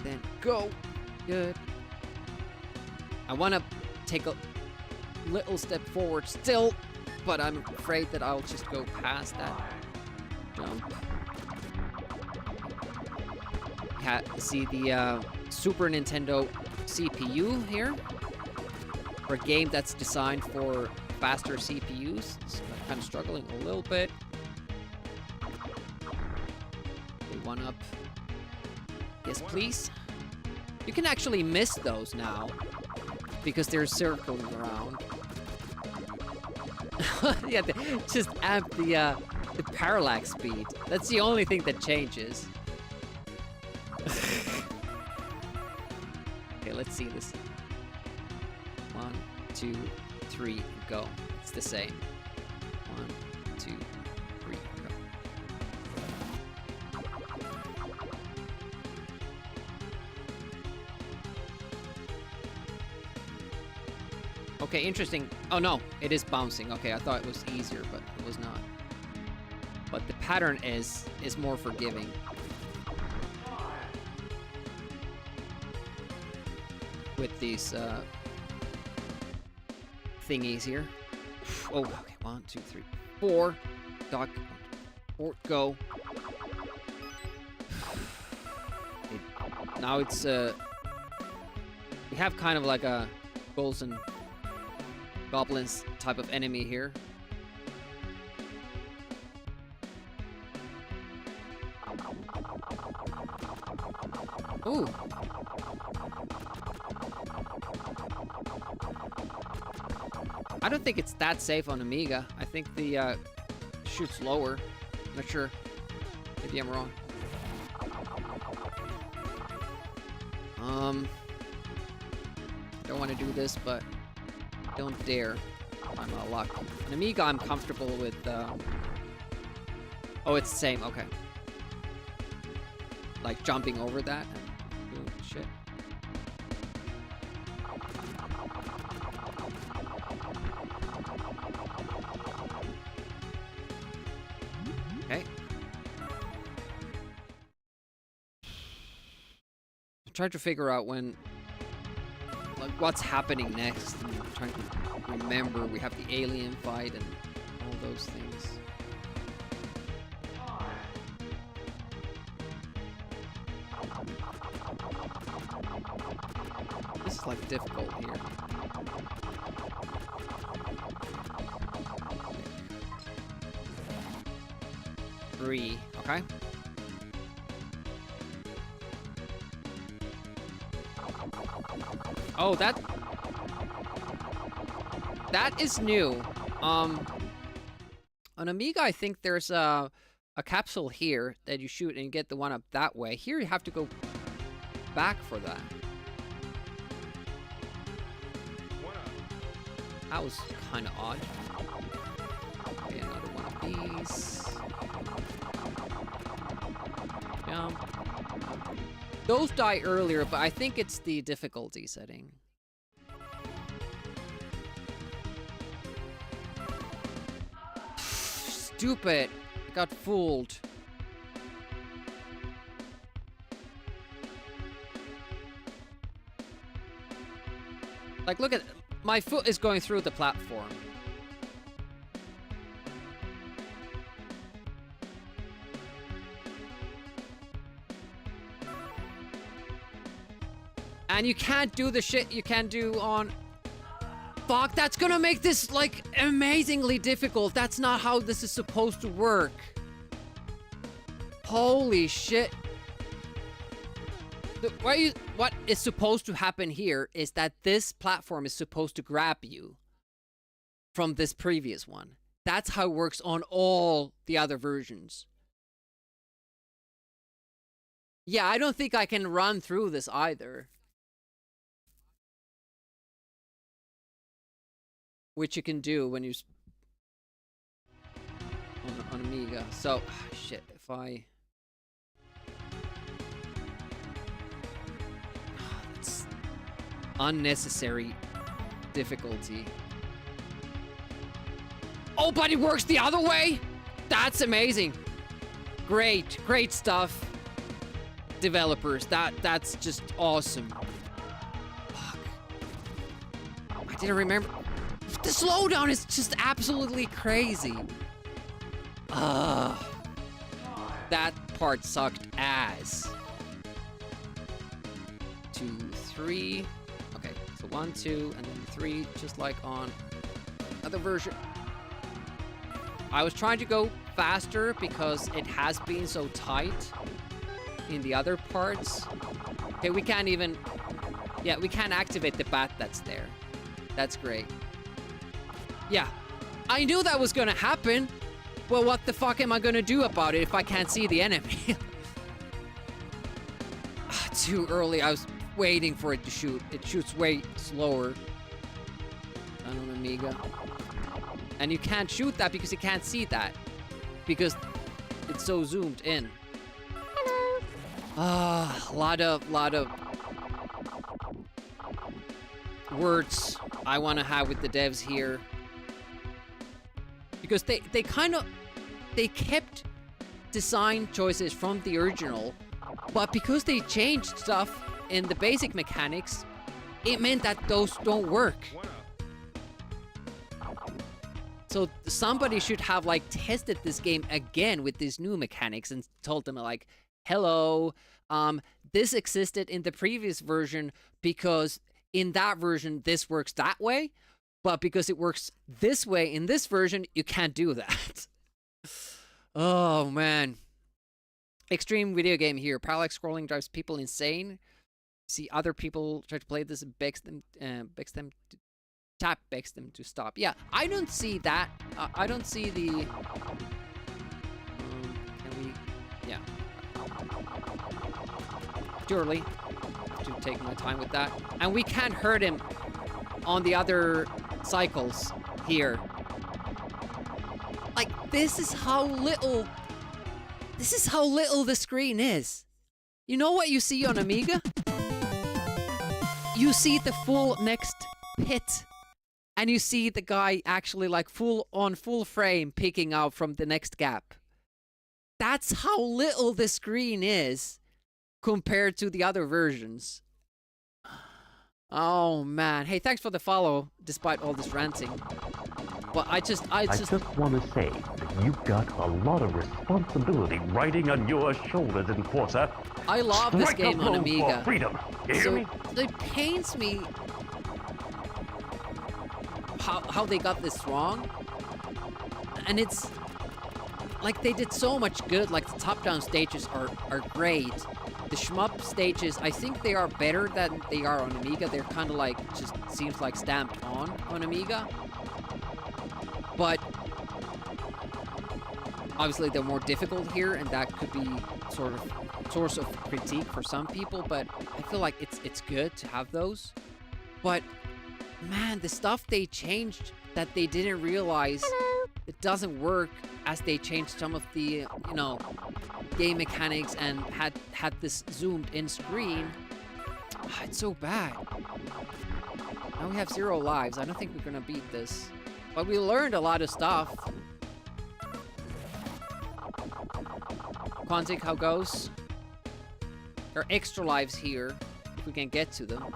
Then go. Good. I want to take a little step forward still, but I'm afraid that I'll just go past that jump. See the Super Nintendo CPU here for a game that's designed for faster CPUs. It's kind of struggling a little bit. 1-up. Yes, please. You can actually miss those now because they're circling around. Yeah, just amp the parallax speed. That's the only thing that changes. Okay, let's see this. 1, 2, 3, go. It's the same. 1, 2, 3, go. Okay, interesting. Oh no, it is bouncing. Okay, I thought it was easier, but it was not. But the pattern is more forgiving. With these thingies here. Oh, okay. 1, 2, 3, 4. Duck. 4. Go. Now it's we have kind of like a ghouls and goblins type of enemy here. Ooh. I don't think it's that safe on Amiga. I think the shoots lower. I'm not sure. Maybe I'm wrong. Don't want to do this, but don't dare. I'm not lucky. On Amiga, I'm comfortable with. Oh, it's the same. Okay. Like jumping over that. Oh shit. Okay. I'm trying to figure out when, like, what's happening next. I'm trying to remember. We have the alien fight and all those things. This is like difficult here. 3, okay. Oh, that is new. On Amiga, I think there's a capsule here that you shoot and you get the 1-up that way. Here you have to go back for that. That was kind of odd. Okay, another one of these. Jump. Those die earlier, but I think it's the difficulty setting. Stupid. I got fooled. Like, look at... My foot is going through the platform. And you can't do the shit you can do on... Fuck, that's gonna make this, like, amazingly difficult. That's not how this is supposed to work. Holy shit. What is supposed to happen here is that this platform is supposed to grab you from this previous one. That's how it works on all the other versions. Yeah, I don't think I can run through this either. Which you can do when you... on Amiga. So, shit, if I... That's unnecessary difficulty. Oh, but it works the other way? That's amazing. Great, great stuff. Developers, that's just awesome. Fuck. I didn't remember. The slowdown is just absolutely crazy. That part sucked ass. 2, 3. Okay, so 1, 2, and then 3, just like on other version. I was trying to go faster because it has been so tight. in the other parts. Okay, we can't even... Yeah, we can't activate the bat that's there. That's great. Yeah, I knew that was gonna happen. Well, what the fuck am I gonna do about it if I can't see the enemy? Too early. I was waiting for it to shoot. It shoots way slower on an Amiga. And you can't shoot that because you can't see that. Because it's so zoomed in. A lot of words I want to have with the devs here. Because they kept design choices from the original, but because they changed stuff in the basic mechanics, it meant that those don't work. So somebody should have like tested this game again with these new mechanics and told them like, hello, this existed in the previous version because in that version this works that way, but because it works this way in this version, you can't do that. Oh man. Extreme video game here. Parallax scrolling drives people insane. See other people try to play this and begs them to stop. Yeah, I don't see that. I don't see the... can we... Yeah. Too early to take my time with that. And we can't hurt him on the other cycles here. Like, this is how little the screen is. You know what you see on Amiga? You see the full next pit. And you see the guy actually like full frame peeking out from the next gap. That's how little the screen is compared to the other versions. Oh man. Hey, thanks for the follow despite all this ranting. But I just want to say that you've got a lot of responsibility riding on your shoulders, Enforcer. I love this game on Amiga. For freedom. You hear me? It pains me how they got this wrong. And it's like they did so much good. Like the top-down stages are great. The shmup stages, I think they are better than they are on Amiga. They're kind of like, just seems like stamped on Amiga. But obviously they're more difficult here, and that could be sort of source of critique for some people, but I feel like it's good to have those. But man, the stuff they changed that they didn't realize it doesn't work as they changed some of the, you know, game mechanics and had this zoomed in screen. It's so bad. Now we have 0 lives. I don't think we're gonna beat this. But we learned a lot of stuff. Quantic, how goes? There are extra lives here, if we can get to them.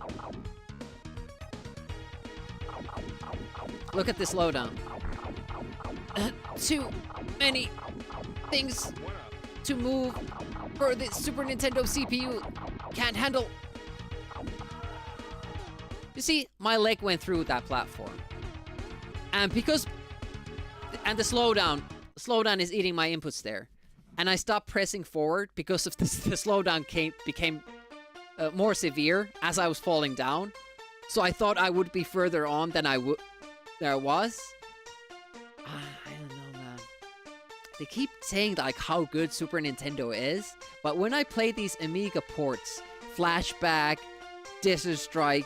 Look at this slowdown. Too many things to move for the Super Nintendo CPU. Can't handle. You see, my leg went through that platform. And because... And the slowdown is eating my inputs there. And I stopped pressing forward because of this, the slowdown became more severe as I was falling down. So I thought I would be further on than I was. I don't know, man. They keep saying like how good Super Nintendo is, but when I play these Amiga ports, Flashback, Desert Strike,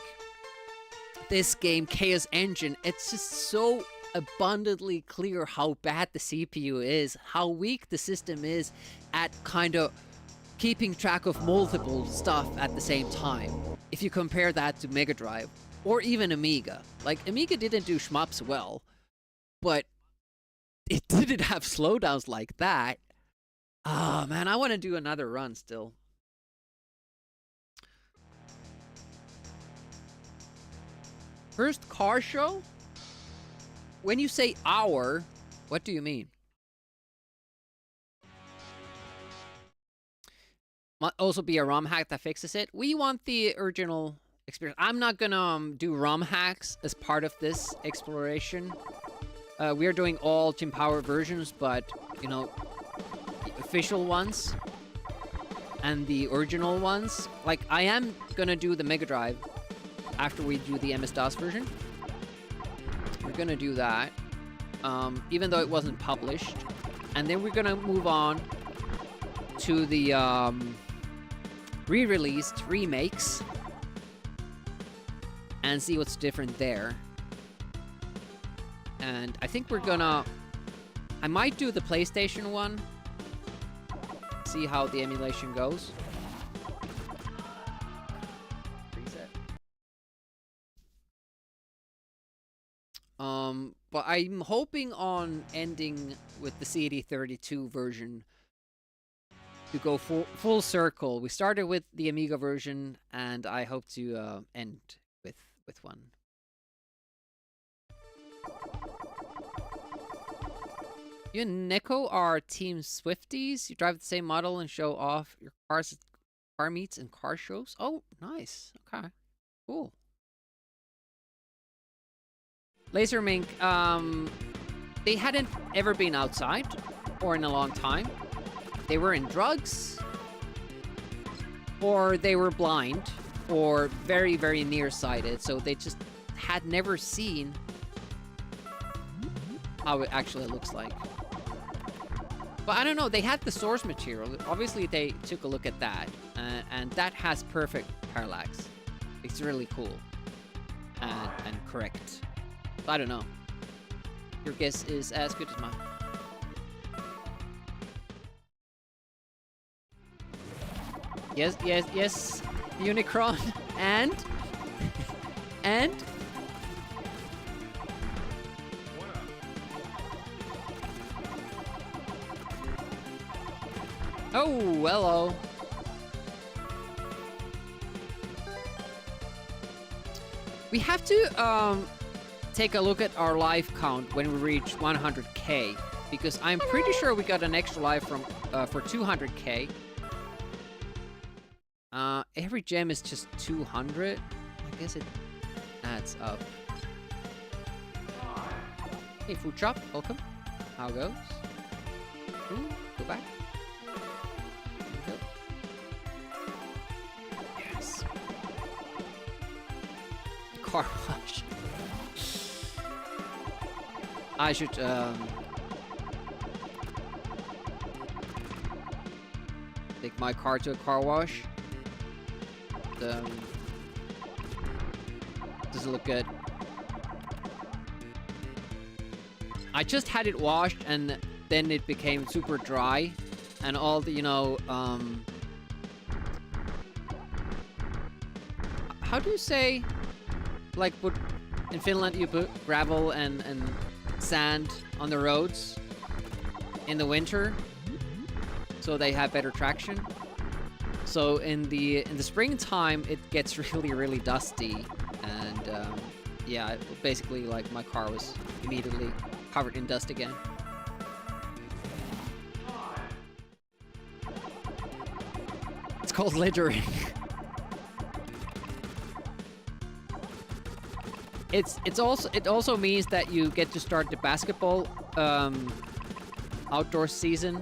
this game, Chaos Engine, it's just so abundantly clear how bad the CPU is, how weak the system is at kind of keeping track of multiple stuff at the same time. If you compare that to Mega Drive, or even Amiga. Like, Amiga didn't do shmups well, but it didn't have slowdowns like that. Ah, man, I want to do another run still. First car show? When you say our, what do you mean? Might also be a ROM hack that fixes it. We want the original experience. I'm not gonna do ROM hacks as part of this exploration. We're doing all Jim Power versions, but, you know, the official ones. and the original ones. Like, I am gonna do the Mega Drive after we do the MS-DOS version. We're gonna do that, even though it wasn't published. And then we're gonna move on to the re-released remakes and see what's different there. And I think we're gonna... I might do the PlayStation one. See how the emulation goes. Reset. But I'm hoping on ending with the CD32 version to go full circle. We started with the Amiga version, and I hope to end with one. You and Neko are Team Swifties. You drive the same model and show off your cars at car meets and car shows. Oh, nice. Okay, cool. Laser Mink, they hadn't ever been outside or in a long time. They were in drugs, or they were blind, or very, very nearsighted. So they just had never seen how it actually looks like. But I don't know, they had the source material. Obviously, they took a look at that, and that has perfect parallax. It's really cool and correct. But I don't know. Your guess is as good as mine. Yes, yes, yes, Unicron, and and. Oh, hello. We have to take a look at our life count when we reach 100k, because I'm pretty sure we got an extra life from for 200k. Every gem is just 200. I guess it adds up. Hey, Food Shop, welcome. How it goes? Ooh, go back. Go. Yes. Car wash. I should take my car to a car wash. Doesn't look good. I just had it washed and then it became super dry, and all the, you know, how do you say, like, what in Finland you put gravel and sand on the roads in the winter so they have better traction? So in the springtime it gets really dusty, and yeah, basically, like, my car was immediately covered in dust again. It's called littering. It also means that you get to start the basketball outdoor season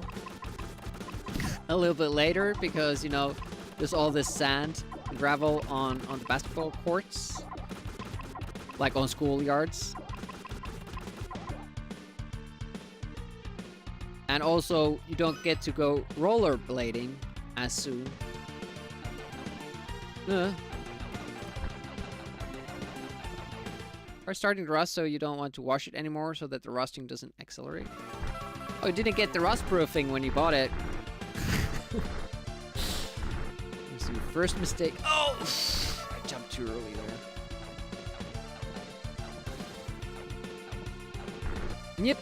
a little bit later, because, you know, there's all this sand and gravel on the basketball courts, like on schoolyards. And also, you don't get to go rollerblading as soon. Are starting to rust, so you don't want to wash it anymore, so that the rusting doesn't accelerate. Oh, you didn't get the rust proofing when you bought it. This is your first mistake. Oh! I jumped too early there. Yep.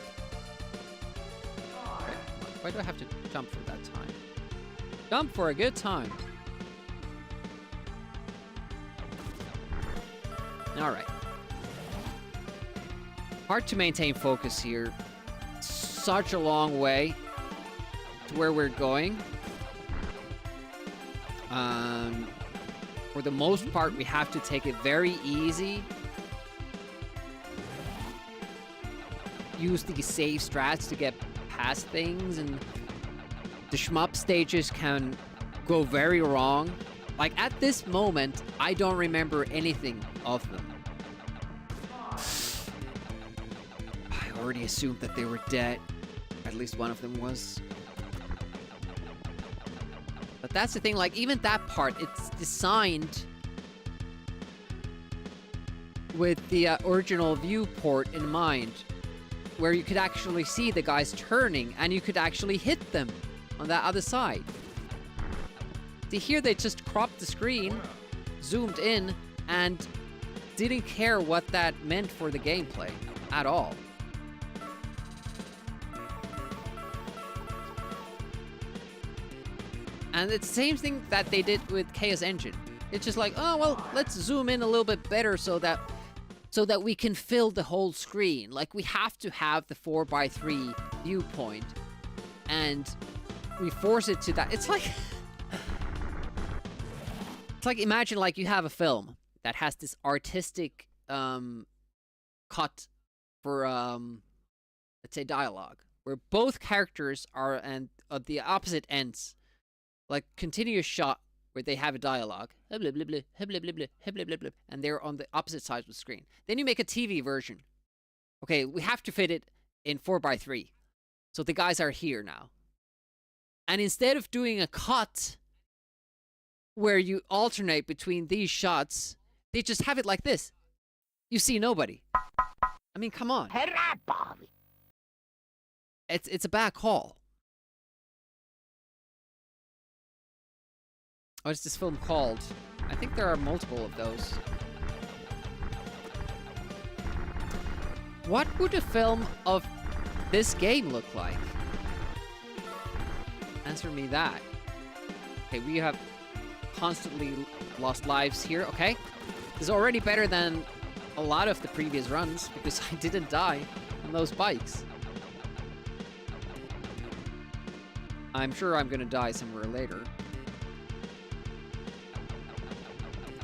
Why do I have to jump for that time? Jump for a good time. Alright. Hard to maintain focus here. Such a long way to where we're going. For the most part, we have to take it very easy. Use these safe strats to get past things, and the shmup stages can go very wrong. Like, at this moment, I don't remember anything of them. I already assumed that they were dead. At least one of them was. But that's the thing, like, even that part, it's designed with the original viewport in mind, where you could actually see the guys turning, and you could actually hit them on that other side. See, here they just cropped the screen, zoomed in, and didn't care what that meant for the gameplay at all. And it's the same thing that they did with Chaos Engine. It's just like, oh, well, let's zoom in a little bit better so that we can fill the whole screen. Like, we have to have the 4:3 viewpoint, and we force it to that. It's like, it's like, imagine like you have a film that has this artistic cut for let's say dialogue, where both characters are and at the opposite ends, like continuous shot where they have a dialogue, and they're on the opposite sides of the screen. Then you make a TV version. Okay, we have to fit it in 4:3. So the guys are here now. And instead of doing a cut where you alternate between these shots, they just have it like this. You see nobody. I mean, come on. It's a bad call. What is this film called? I think there are multiple of those. What would a film of this game look like? Answer me that. Okay, we have constantly lost lives here. Okay, this is already better than a lot of the previous runs because I didn't die on those bikes. I'm sure I'm gonna die somewhere later.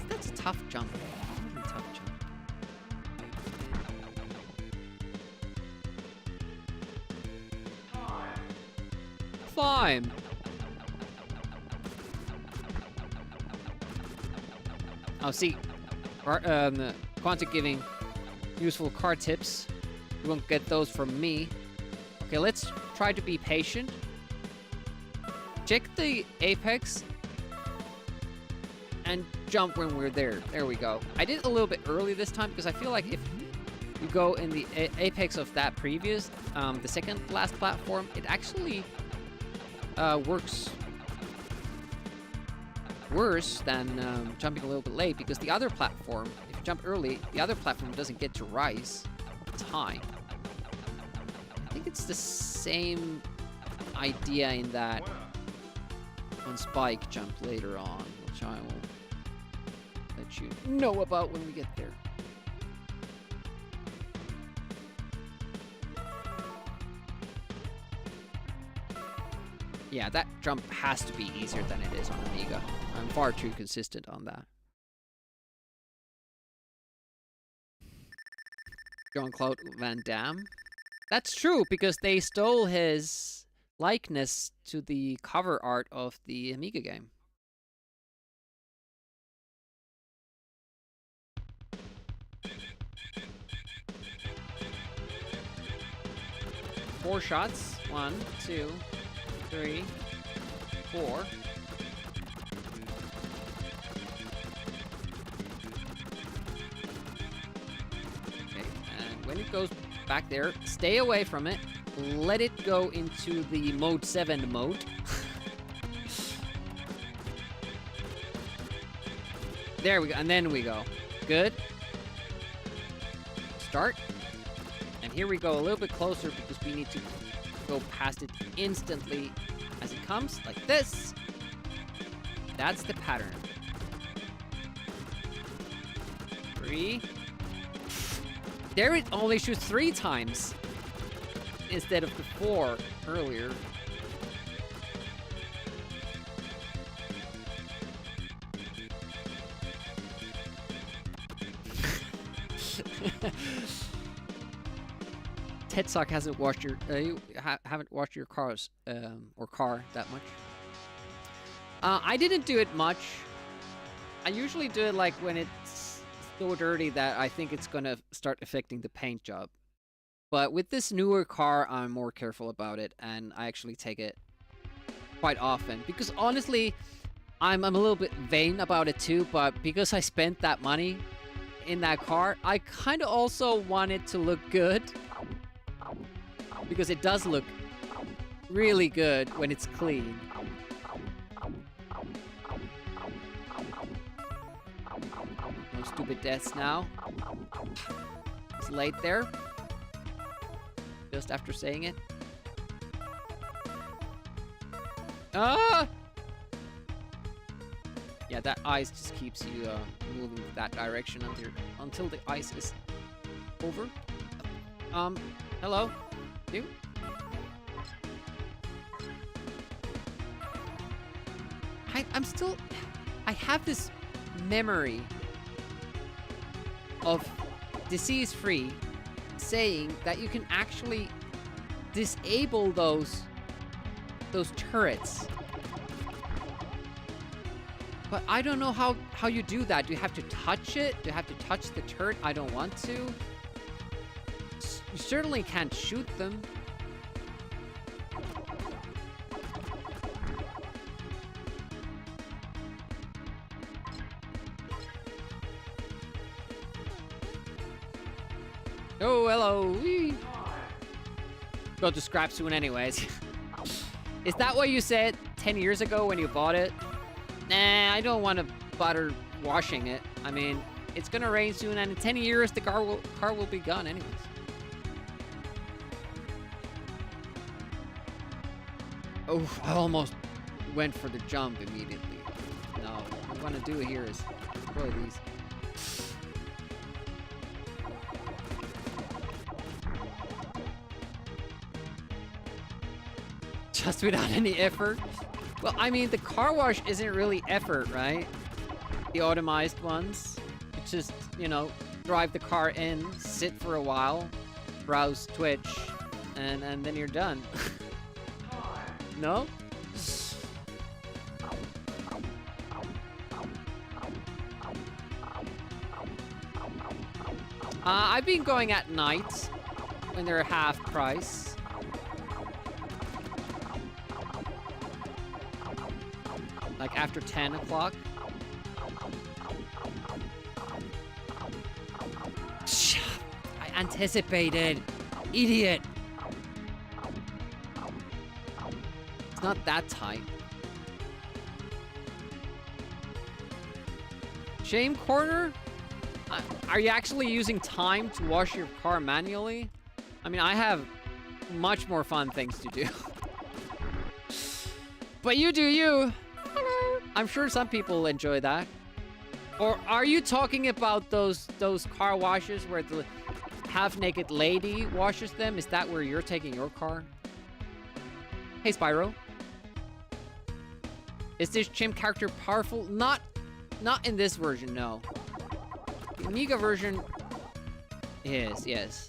That's a tough jump. Really tough jump. Fine. Oh, see, Quantic giving useful car tips. You won't get those from me. Okay, let's try to be patient. Check the apex and jump when we're there. There we go. I did it a little bit early this time because I feel like if you go in the apex of that previous, the second last platform, it actually works worse than jumping a little bit late, because the other platform, if you jump early, the other platform doesn't get to rise. It's high. I think it's the same idea in that on Spike jump later on, which I will let you know about when we get there. Yeah, that jump has to be easier than it is on Amiga. I'm far too consistent on that. Jean-Claude Van Damme. That's true, because they stole his likeness to the cover art of the Amiga game. Four shots. 1, 2, 3, 4. Okay, and when it goes back there, stay away from it. Let it go into the mode 7 mode. There we go, and then we go. Good. Start. And here we go a little bit closer because we need to go past it instantly as it comes, like this. That's the pattern. 3. There it only shoots 3 times instead of the 4 earlier. Tetsock hasn't washed your you haven't washed your cars or car that much. I didn't do it much. I usually do it like when it's so dirty that I think it's gonna start affecting the paint job. But with this newer car, I'm more careful about it, and I actually take it quite often. Because honestly, I'm a little bit vain about it too, but because I spent that money in that car, I kind of also want it to look good. Because it does look really good when it's clean. No stupid deaths now. It's late there. Just after saying it. Ah! Yeah, that ice just keeps you moving that direction until the ice is over. Hello? You? I'm still... I have this memory of Disease Free saying that you can actually disable those turrets. But I don't know how you do that. Do you have to touch it? Do you have to touch the turret? I don't want to. You certainly can't shoot them. Oh, hello. Whee. Go to scrap soon anyways. Is that what you said 10 years ago when you bought it? Nah, I don't want to bother washing it. I mean, it's gonna rain soon, and in 10 years, the car will be gone anyways. Oh, I almost went for the jump immediately. No, what I want to do here is destroy these. Just without any effort? Well, I mean, the car wash isn't really effort, right? The automized ones. It's just, you know, drive the car in, sit for a while, browse Twitch, and then you're done. No? I've been going at night when they're half price. Like after 10 o'clock. I anticipated. Idiot. It's not that tight. Shame corner? Are you actually using time to wash your car manually? I mean, I have much more fun things to do. But you do you. Hello. I'm sure some people enjoy that. Or are you talking about those car washes where the half-naked lady washes them? Is that where you're taking your car? Hey, Spyro. Is this chimp character powerful? Not in this version, no. The Amiga version is, yes.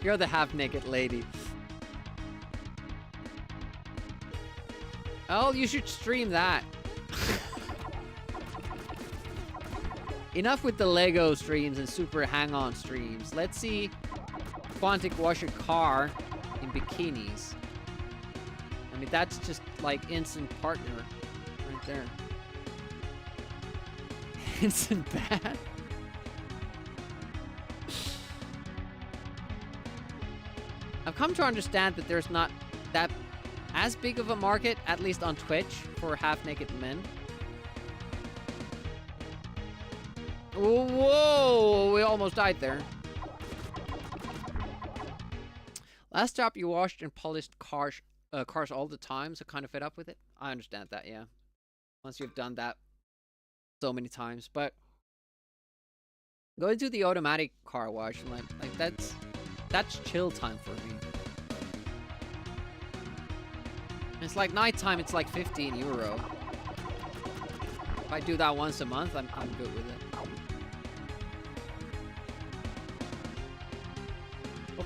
You're the half-naked lady. Oh, you should stream that. Enough with the Lego streams and super hang-on streams. Let's see Quantic wash a car in bikinis. I mean, that's just like instant partner right there. Instant bad. I've come to understand that there's not that as big of a market, at least on Twitch, for half-naked men. Whoa! We almost died there. Last job you washed and polished cars all the time, so kind of fed up with it. I understand that, yeah. Once you've done that so many times, but going to the automatic car wash, like that's chill time for me. It's like nighttime, it's like 15 euro. If I do that once a month, I'm good with it.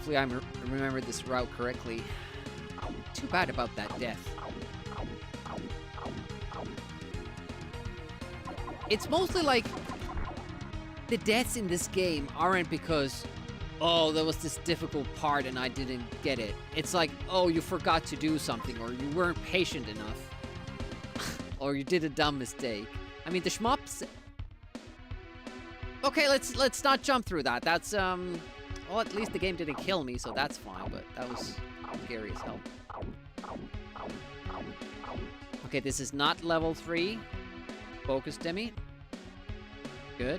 Hopefully I remember this route correctly. Too bad about that death. It's mostly like the deaths in this game aren't because, oh, there was this difficult part and I didn't get it. It's like, oh, you forgot to do something, or you weren't patient enough, or you did a dumb mistake. I mean, the shmups. Okay, let's not jump through that. That's well, at least the game didn't kill me, so that's fine. But that was scary as hell. Okay, this is not level 3. Focus, Demi. Good.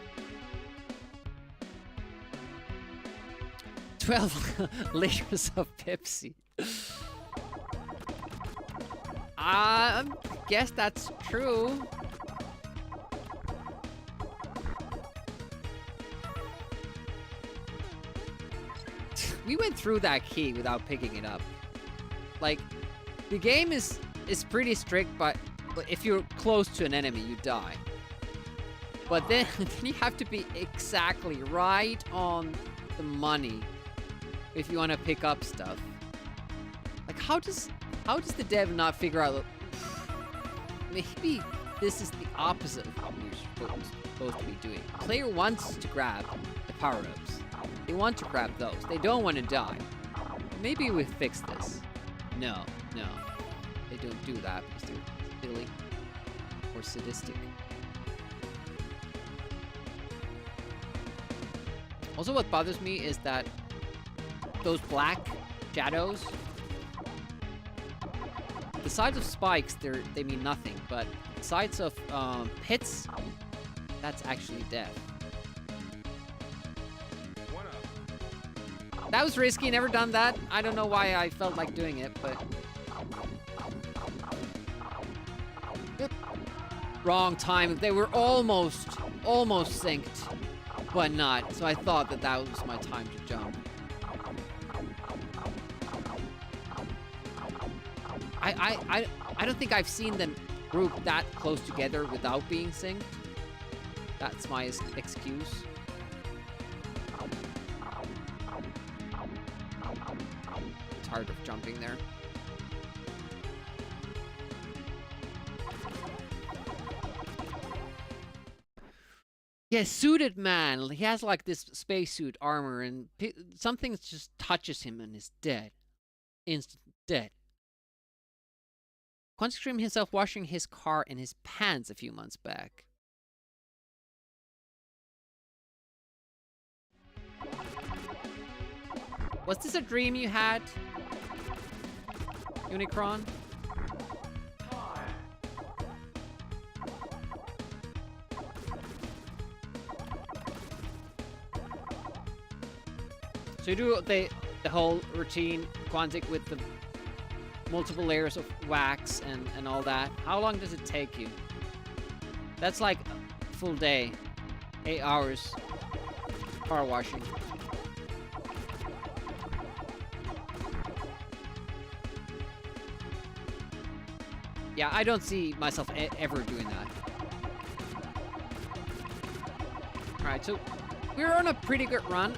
12 liters of Pepsi. I guess that's true. We went through that key without picking it up. Like, the game is pretty strict, but if you're close to an enemy, you die. But then you have to be exactly right on the money if you want to pick up stuff. Like, how does the dev not figure out? Maybe this is the opposite of what you're supposed to be doing. Player wants to grab the power-ups. They want to grab those. They don't want to die. Maybe we fix this. No. They don't do that because they're silly or sadistic. Also, what bothers me is that those black shadows, the sides of spikes, they mean nothing, but the sides of pits, that's actually death. That was risky, never done that. I don't know why I felt like doing it, but... Yep. Wrong time. They were almost synced, but not. So I thought that was my time to jump. I don't think I've seen them group that close together without being synced. That's my excuse. Tired of jumping there. Yeah, suited man. He has like this spacesuit armor, and something just touches him and is dead. Instant dead. Quantic Dream himself washing his car in his pants a few months back. Was this a dream you had, Unicron? So you do the whole routine, Quantic, with the multiple layers of wax and all that. How long does it take you? That's like a full day. 8 hours car washing. Yeah, I don't see myself ever doing that. Alright, so we're on a pretty good run.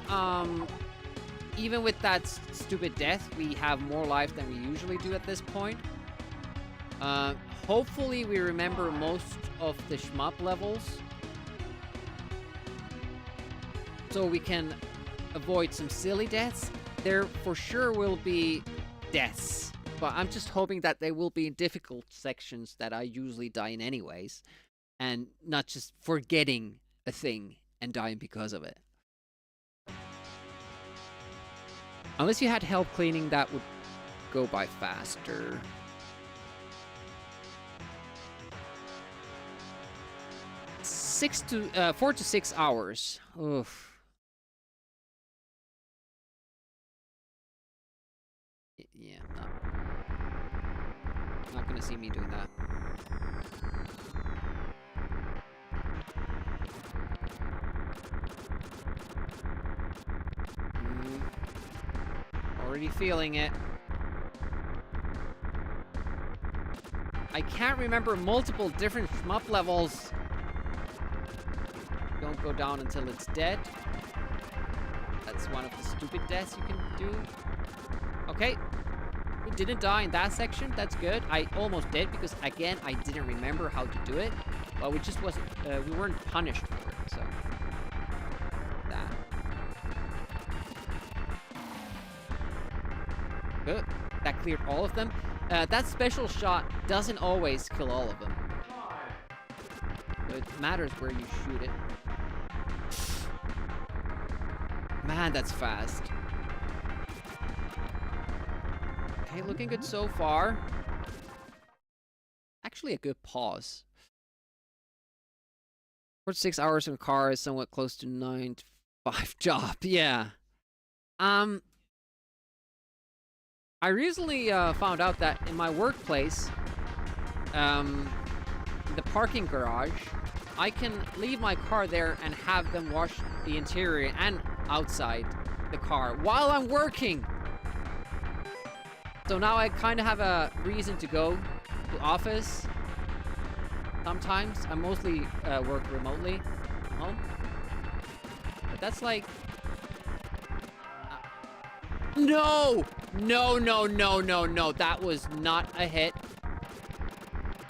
Even with that stupid death, we have more life than we usually do at this point. Hopefully we remember most of the shmup levels, so we can avoid some silly deaths. There for sure will be deaths, but I'm just hoping that they will be in difficult sections that I usually die in anyways, and not just forgetting a thing and dying because of it. Unless you had help cleaning, that would go by faster. Uh, 4 to 6 hours. Oof. Yeah, not gonna see me doing that. Already feeling it. I can't remember multiple different shmup levels. Don't go down until it's dead. That's one of the stupid deaths you can do. Okay. We didn't die in that section. That's good. I almost did because, again, I didn't remember how to do it. But we just wasn't... we weren't punished for it, so... That. Good. That cleared all of them. That special shot doesn't always kill all of them. It matters where you shoot it. Man, that's fast. Okay, looking good so far. Actually, a good pause. 46 hours in a car is somewhat close to 9 to 5 job. Yeah. I recently found out that in my workplace, the parking garage, I can leave my car there and have them wash the interior and outside the car while I'm working. So now I kind of have a reason to go to office. Sometimes I mostly work remotely from home. But that's like... No! No, no, no, no, no. That was not a hit.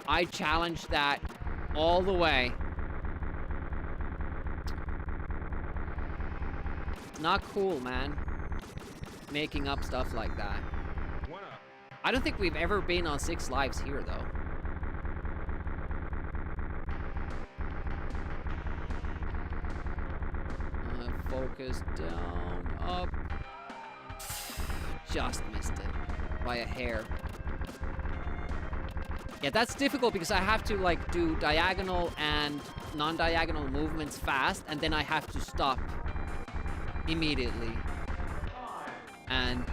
I challenged that all the way. It's not cool, man. Making up stuff like that. I don't think we've ever been on 6 lives here, though. Focus down, up. Just missed it by a hair. Yeah, that's difficult because I have to like do diagonal and non-diagonal movements fast, and then I have to stop immediately. And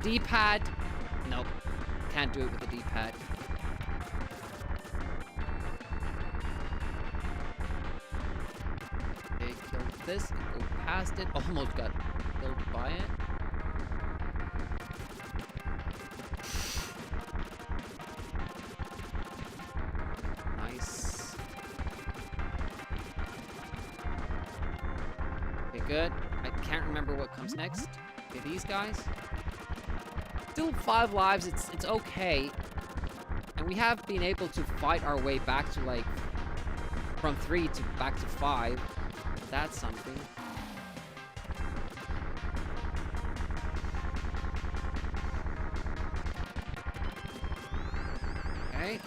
D-pad, nope, can't do it with the D-pad. Okay, kill this and go past it. Almost got killed by it. Nice. Okay, good. I can't remember what comes next. Okay, these guys. Still 5 lives, it's okay. And we have been able to fight our way back to like from 3 to back to 5. That's something. Okay.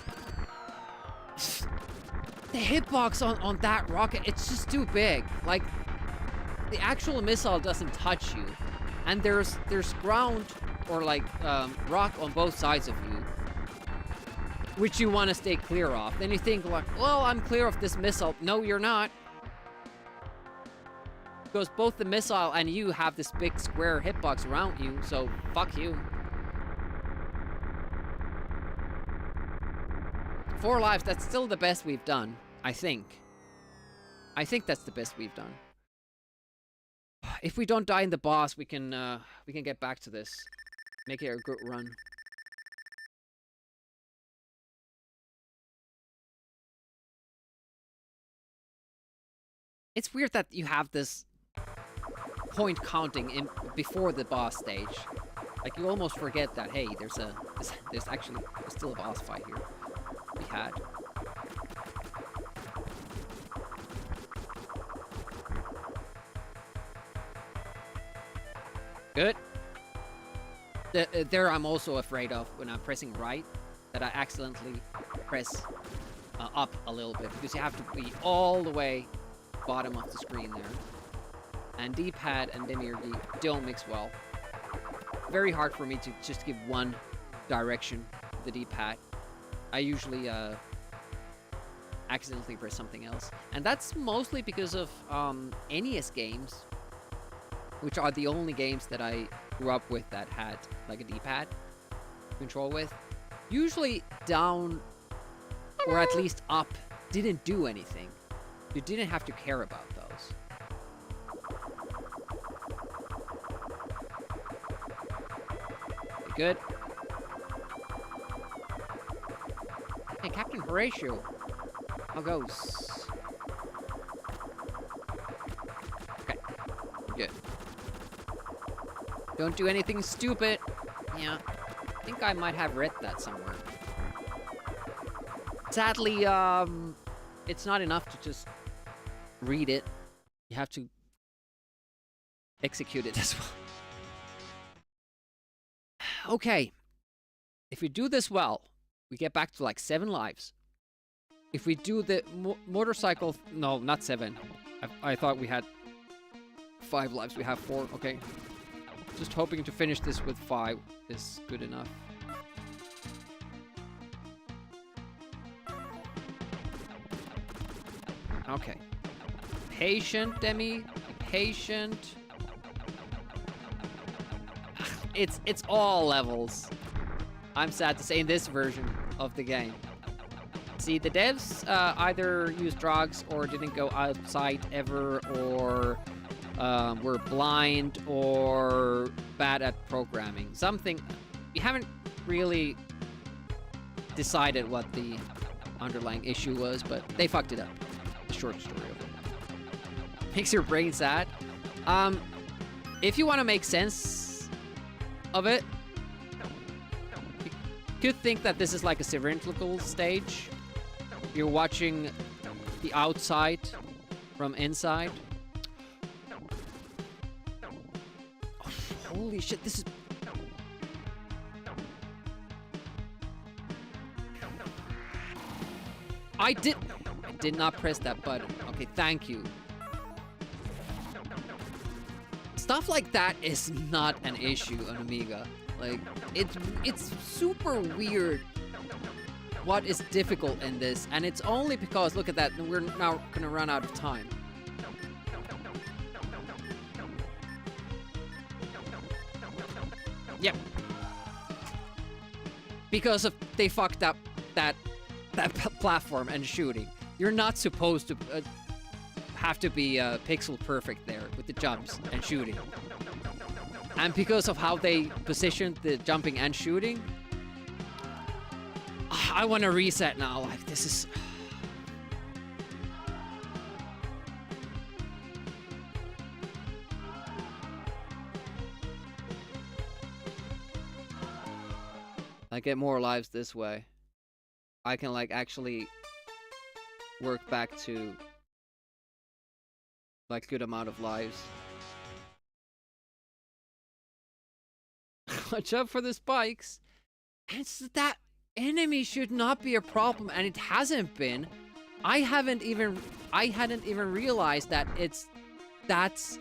The hitbox on that rocket, it's just too big. Like, the actual missile doesn't touch you. And there's ground or like rock on both sides of you, which you want to stay clear of. Then you think like, well, I'm clear of this missile. No, you're not. Because both the missile and you have this big square hitbox around you, so fuck you. 4 lives, that's still the best we've done, I think. I think that's the best we've done. If we don't die in the boss, we can get back to this. Make it a good run. It's weird that you have this point counting in before the boss stage. Like you almost forget that hey, there's actually still a boss fight here. We had. Good. There I'm also afraid of when I'm pressing right, that I accidentally press up a little bit, because you have to be all the way bottom of the screen there. And D-pad and linear D don't mix well. Very hard for me to just give one direction to the D-pad. I usually accidentally press something else. And that's mostly because of NES games, which are the only games that I grew up with that had like a D-pad control with. Usually down or at least up didn't do anything. You didn't have to care about those. Good. Hey, Captain Horatio. How goes? Okay, we're good. Don't do anything stupid. Yeah, I think I might have read that somewhere. Sadly, it's not enough to just read it. You have to execute it as well. Okay. If we do this well, we get back to like 7 lives. If we do the motorcycle... No, not 7. I thought we had 5 lives. We have 4. Okay. Just hoping to finish this with 5 is good enough. Okay. Patient, Demi. Be patient. It's all levels. I'm sad to say in this version of the game. See, the devs either used drugs or didn't go outside ever, or were blind or bad at programming. Something... We haven't really decided what the underlying issue was, but they fucked it up. The short story of it. Makes your brain sad. If you want to make sense of it, you could think that this is like a cylindrical stage. You're watching the outside from inside. Oh, holy shit, this is... I did not press that button. Okay, thank you. Stuff like that is not an issue on Amiga. Like, it's super weird what is difficult in this, and it's only because, look at that, we're now gonna run out of time. Yep. Because of they fucked up that platform and shooting. You're not supposed to have to be pixel perfect there with the jumps and shooting. And because of how they positioned the jumping and shooting, I want to reset now. Like, this is... I get more lives this way. I can, like, actually work back to, like, good amount of lives. Watch out for the spikes. It's that enemy should not be a problem, and it hasn't been. I hadn't even realized that that's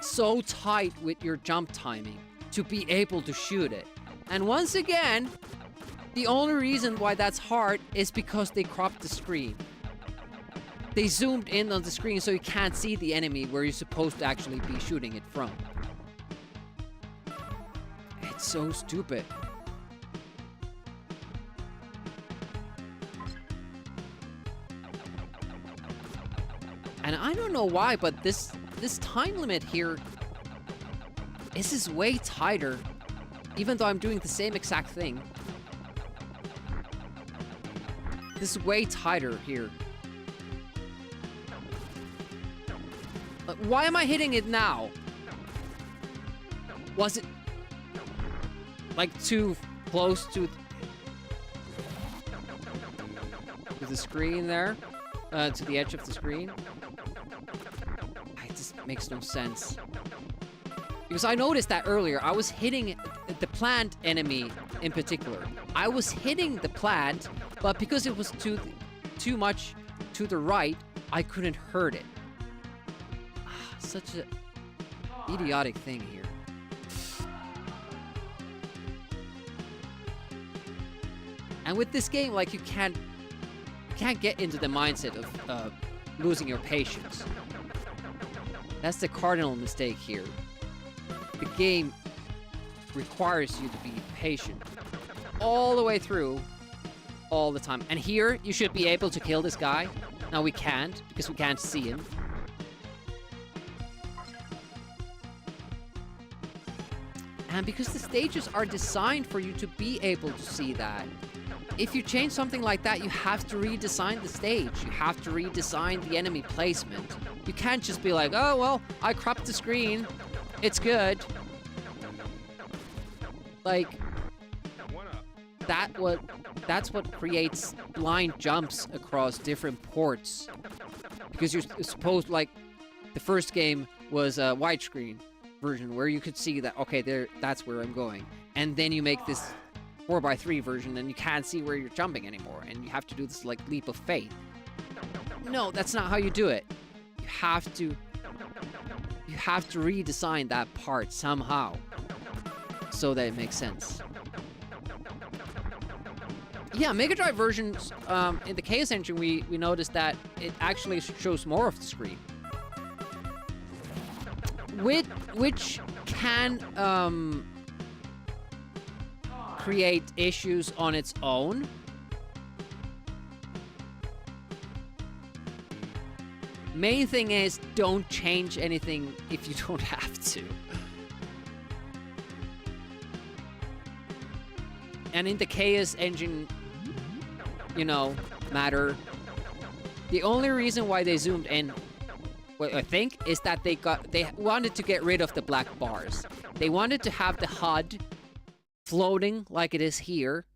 so tight with your jump timing to be able to shoot it. And once again, the only reason why that's hard is because they cropped the screen. They zoomed in on the screen so you can't see the enemy where you're supposed to actually be shooting it from. It's so stupid. And I don't know why, but this time limit here, this is way tighter, even though I'm doing the same exact thing. This is way tighter here. Why am I hitting it now? Was it like too close to the screen there? To the edge of the screen? It just makes no sense. Because I noticed that earlier, I was hitting the plant enemy in particular. I was hitting the plant, but because it was too much to the right, I couldn't hurt it. Such an idiotic thing here. And with this game, like, you can't get into the mindset of losing your patience. That's the cardinal mistake here. The game requires you to be patient all the way through, all the time. And here, you should be able to kill this guy. Now we can't, because we can't see him. And because the stages are designed for you to be able to see that. If you change something like that, you have to redesign the stage. You have to redesign the enemy placement. You can't just be like, oh, well, I cropped the screen. It's good. Like, that's what creates blind jumps across different ports. Because you're supposed, like, the first game was a widescreen version where you could see that, okay, that's where I'm going. And then you make this 4x3 version and you can't see where you're jumping anymore. And you have to do this, like, leap of faith. No, that's not how you do it. You have to redesign that part somehow so that it makes sense. Yeah, Mega Drive versions, in the Chaos Engine, we noticed that it actually shows more of the screen. Which can create issues on its own. Main thing is, don't change anything if you don't have to. And in the Chaos Engine, you know, matter, the only reason why they zoomed in, what I think, is that they wanted to get rid of the black bars. They wanted to have the HUD floating like it is here.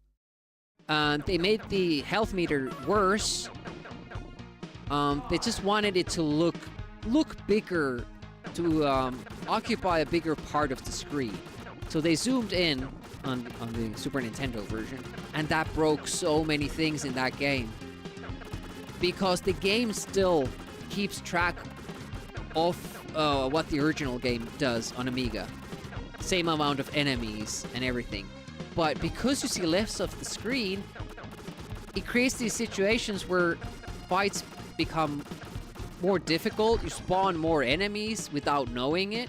They made the health meter worse. They just wanted it to look bigger, to occupy a bigger part of the screen. So they zoomed in on the Super Nintendo version, and that broke so many things in that game. Because the game still keeps track of what the original game does on Amiga. Same amount of enemies and everything. But because you see less of the screen, it creates these situations where fights become more difficult. You spawn more enemies without knowing it.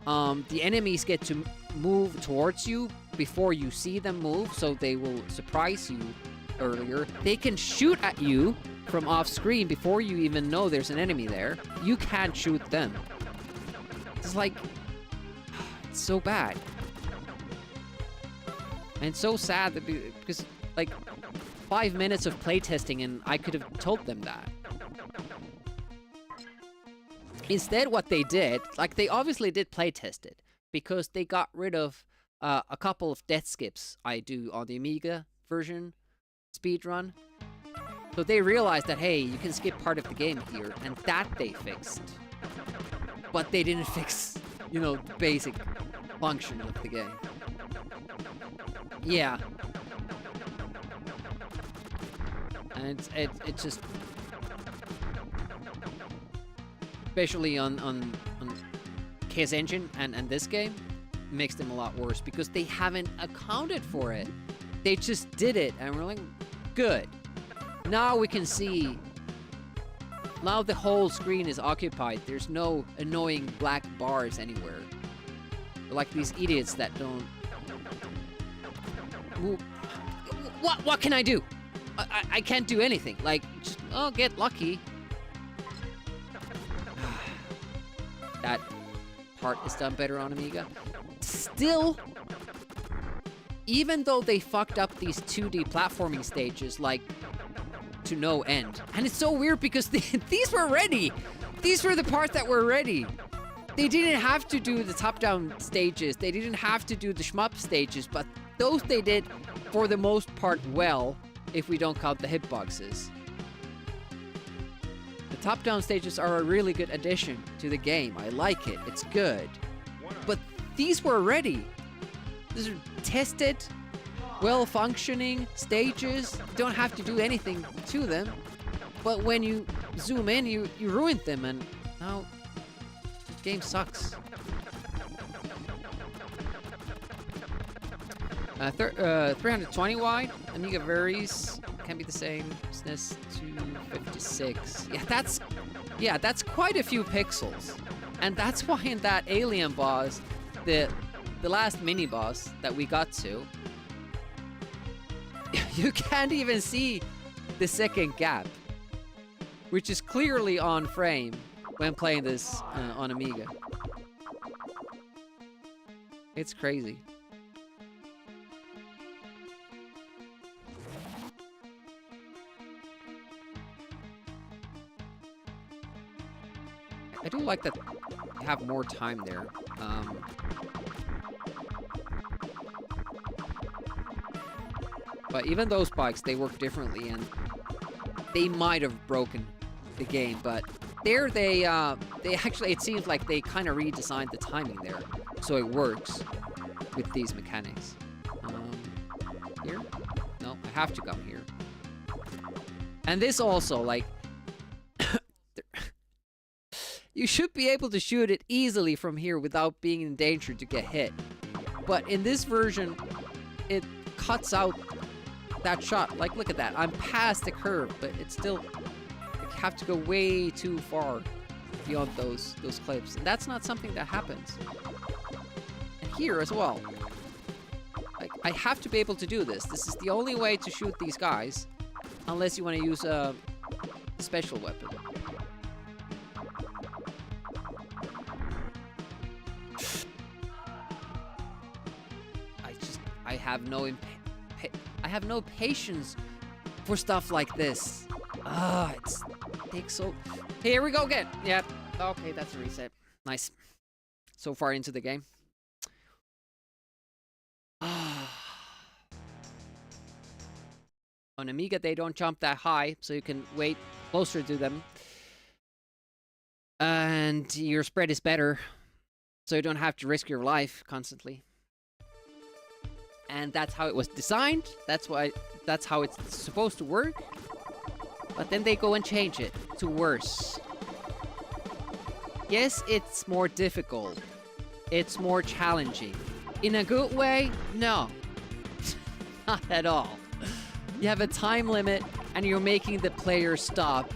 The enemies get to move towards you before you see them move, so they will surprise you earlier. They can shoot at you from off screen before you even know there's an enemy there. You can't shoot them. It's like, it's so bad. And it's so sad that because like 5 minutes of playtesting and I could have told them that. Instead, what they did, like, they obviously did playtest it because they got rid of a couple of death skips I do on the Amiga version speedrun. So they realized that, hey, you can skip part of the game here, and that they fixed. But they didn't fix, you know, the basic function of the game. Yeah. And it's just... especially on Chaos Engine and this game, makes them a lot worse because they haven't accounted for it. They just did it, and we're like, good. Now we can see. Now the whole screen is occupied. There's no annoying black bars anywhere. They're like these idiots that don't move. What can I do? I can't do anything. Like, just, oh, get lucky. That part is done better on Amiga. Still, even though they fucked up these 2D platforming stages, like, to no end. And it's so weird because these were ready. These were the parts that were ready. They didn't have to do the top-down stages. They didn't have to do the shmup stages, but those they did, for the most part, well, if we don't count the hitboxes. The top-down stages are a really good addition to the game. I like it. It's good. But these were ready. These are tested, well-functioning stages. You don't have to do anything to them. But when you zoom in, you ruined them, and now the game sucks. 320 wide, Amiga varies. Can be the same. SNES 256. Yeah, that's quite a few pixels, and that's why in that alien boss, the last mini boss that we got to, you can't even see the second gap, which is clearly on frame when playing this on Amiga. It's crazy. I do like that you have more time there. But even those bikes, they work differently, and they might have broken the game, but there they actually, it seems like they kind of redesigned the timing there, so it works with these mechanics. Here? No, I have to come here. And this also, like, you should be able to shoot it easily from here without being in danger to get hit. But in this version, it cuts out that shot. Like, look at that. I'm past the curve, but it's still, I have to go way too far beyond those clips. And that's not something that happens. And here as well. Like, I have to be able to do this. This is the only way to shoot these guys, unless you want to use a special weapon. I have no patience for stuff like this. It takes so... Here we go again. Yep. Okay, that's a reset. Nice. So far into the game. On Amiga, they don't jump that high, so you can wait closer to them. And your spread is better, so you don't have to risk your life constantly. And that's how it was designed. That's how it's supposed to work. But then they go and change it to worse. Yes, it's more difficult. It's more challenging. In a good way? No. Not at all. You have a time limit, and you're making the player stop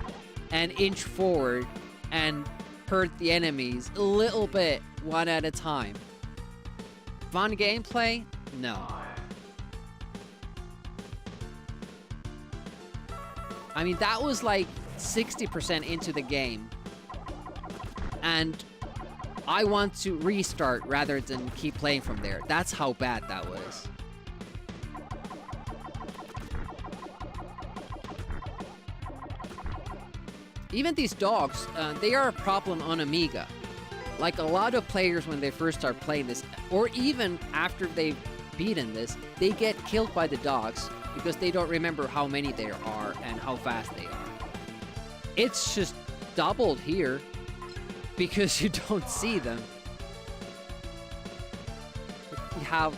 and inch forward and hurt the enemies a little bit, one at a time. Fun gameplay? No. I mean, that was like 60% into the game. And I want to restart rather than keep playing from there. That's how bad that was. Even these dogs, they are a problem on Amiga. Like, a lot of players, when they first start playing this, or even after they've beaten this, they get killed by the dogs because they don't remember how many there are and how fast they are. It's just doubled here because you don't see them. You have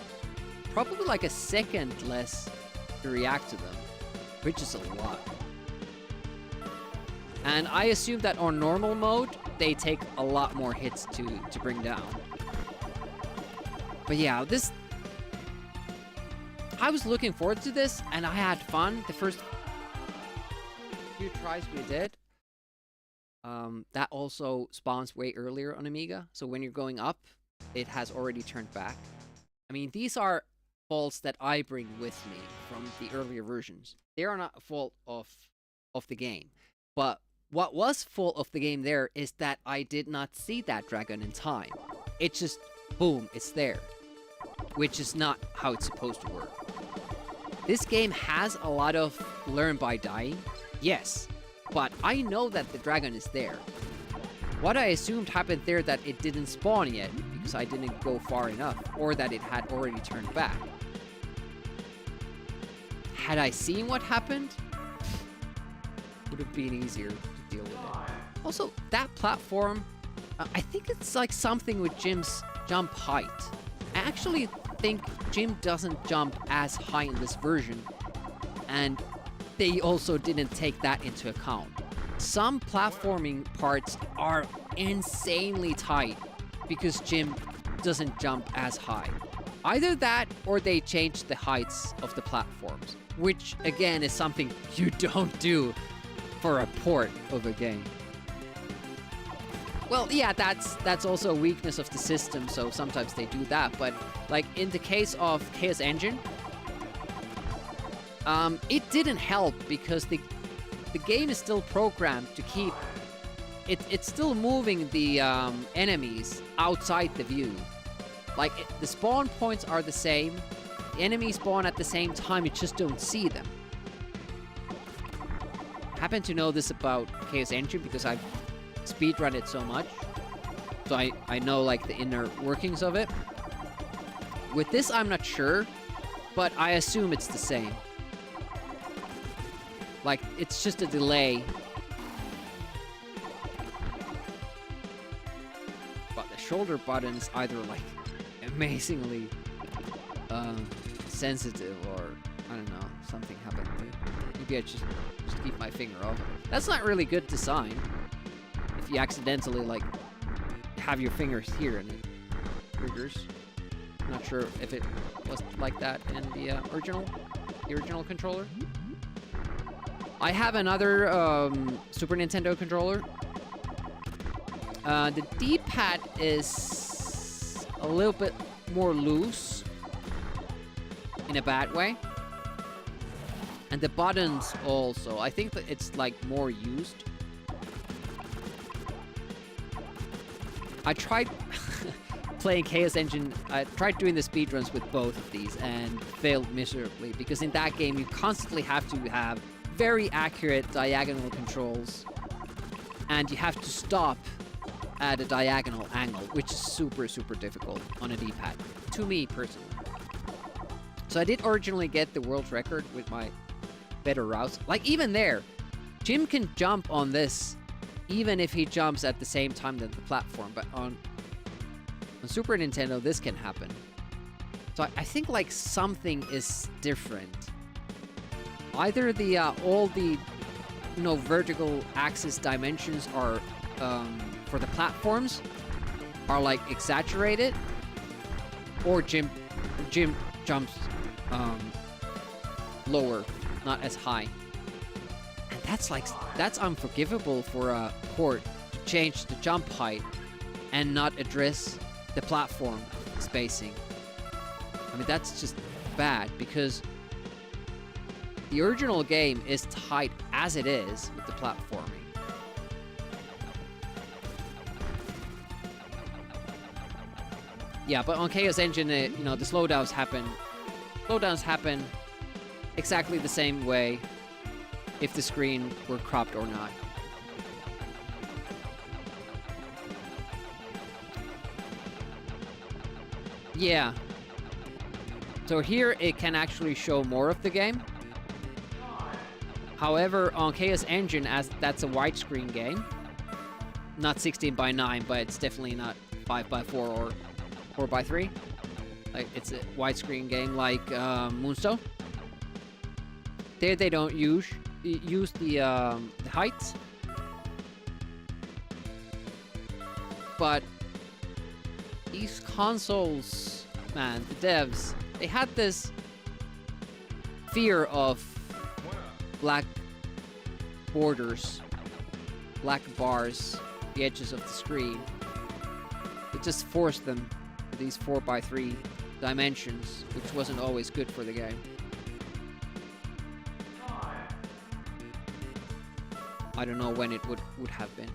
probably like a second less to react to them, which is a lot. And I assume that on normal mode, they take a lot more hits to bring down. But yeah, this... I was looking forward to this, and I had fun the first few tries we did. That also spawns way earlier on Amiga, so when you're going up, it has already turned back. I mean, these are faults that I bring with me from the earlier versions. They are not a fault of the game. But what was fault of the game there is that I did not see that dragon in time. It just, boom, it's there. Which is not how it's supposed to work. This game has a lot of learn by dying, yes, but I know that the dragon is there. What I assumed happened there that it didn't spawn yet, because I didn't go far enough, or that it had already turned back. Had I seen what happened, would have been easier to deal with it. Also, that platform, I think it's like something with Jim's jump height. I actually think Jim doesn't jump as high in this version, and they also didn't take that into account. Some platforming parts are insanely tight because Jim doesn't jump as high. Either that or they changed the heights of the platforms, which again is something you don't do for a port of a game. Well, yeah, that's also a weakness of the system, so sometimes they do that. But, like, in the case of Chaos Engine, it didn't help because the game is still programmed to keep... It's still moving the enemies outside the view. Like, the spawn points are the same. The enemies spawn at the same time, you just don't see them. I happen to know this about Chaos Engine because I've speedrun it so much, so I know like the inner workings of it. With this I'm not sure, but I assume it's the same. Like, it's just a delay. But the shoulder button is either, like, amazingly sensitive or, I don't know, something happened. Maybe I just keep my finger off. That's not really good design. If you accidentally, like, have your fingers here and it triggers. I'm not sure if it was like that in the original controller. I have another Super Nintendo controller. The D-pad is a little bit more loose in a bad way. And the buttons also. I think that it's like more used. I tried playing Chaos Engine. I tried doing the speedruns with both of these and failed miserably because in that game you constantly have to have very accurate diagonal controls and you have to stop at a diagonal angle, which is super, super difficult on a D-pad, to me personally. So I did originally get the world record with my better routes. Like, even there, Jim can jump on this even if he jumps at the same time than the platform, but on Super Nintendo, this can happen. So I think, like, something is different. Either the all the, you know, vertical axis dimensions are for the platforms are, like, exaggerated, or Jim jumps lower, not as high. And that's unforgivable for a port to change the jump height and not address the platform spacing. I mean, that's just bad because the original game is tight as it is with the platforming. Yeah, but on Chaos Engine, you know, the slowdowns happen. Slowdowns happen exactly the same way if the screen were cropped or not. Yeah. So here it can actually show more of the game. However, on Chaos Engine, as that's a widescreen game, not 16:9, but it's definitely not 5:4 or 4:3. Like, it's a widescreen game like Moonstone. There they don't use the heights, but these consoles, man, the devs, they had this fear of black borders, black bars, the edges of the screen. It just forced them to these 4:3 dimensions, which wasn't always good for the game. I don't know when it would have been.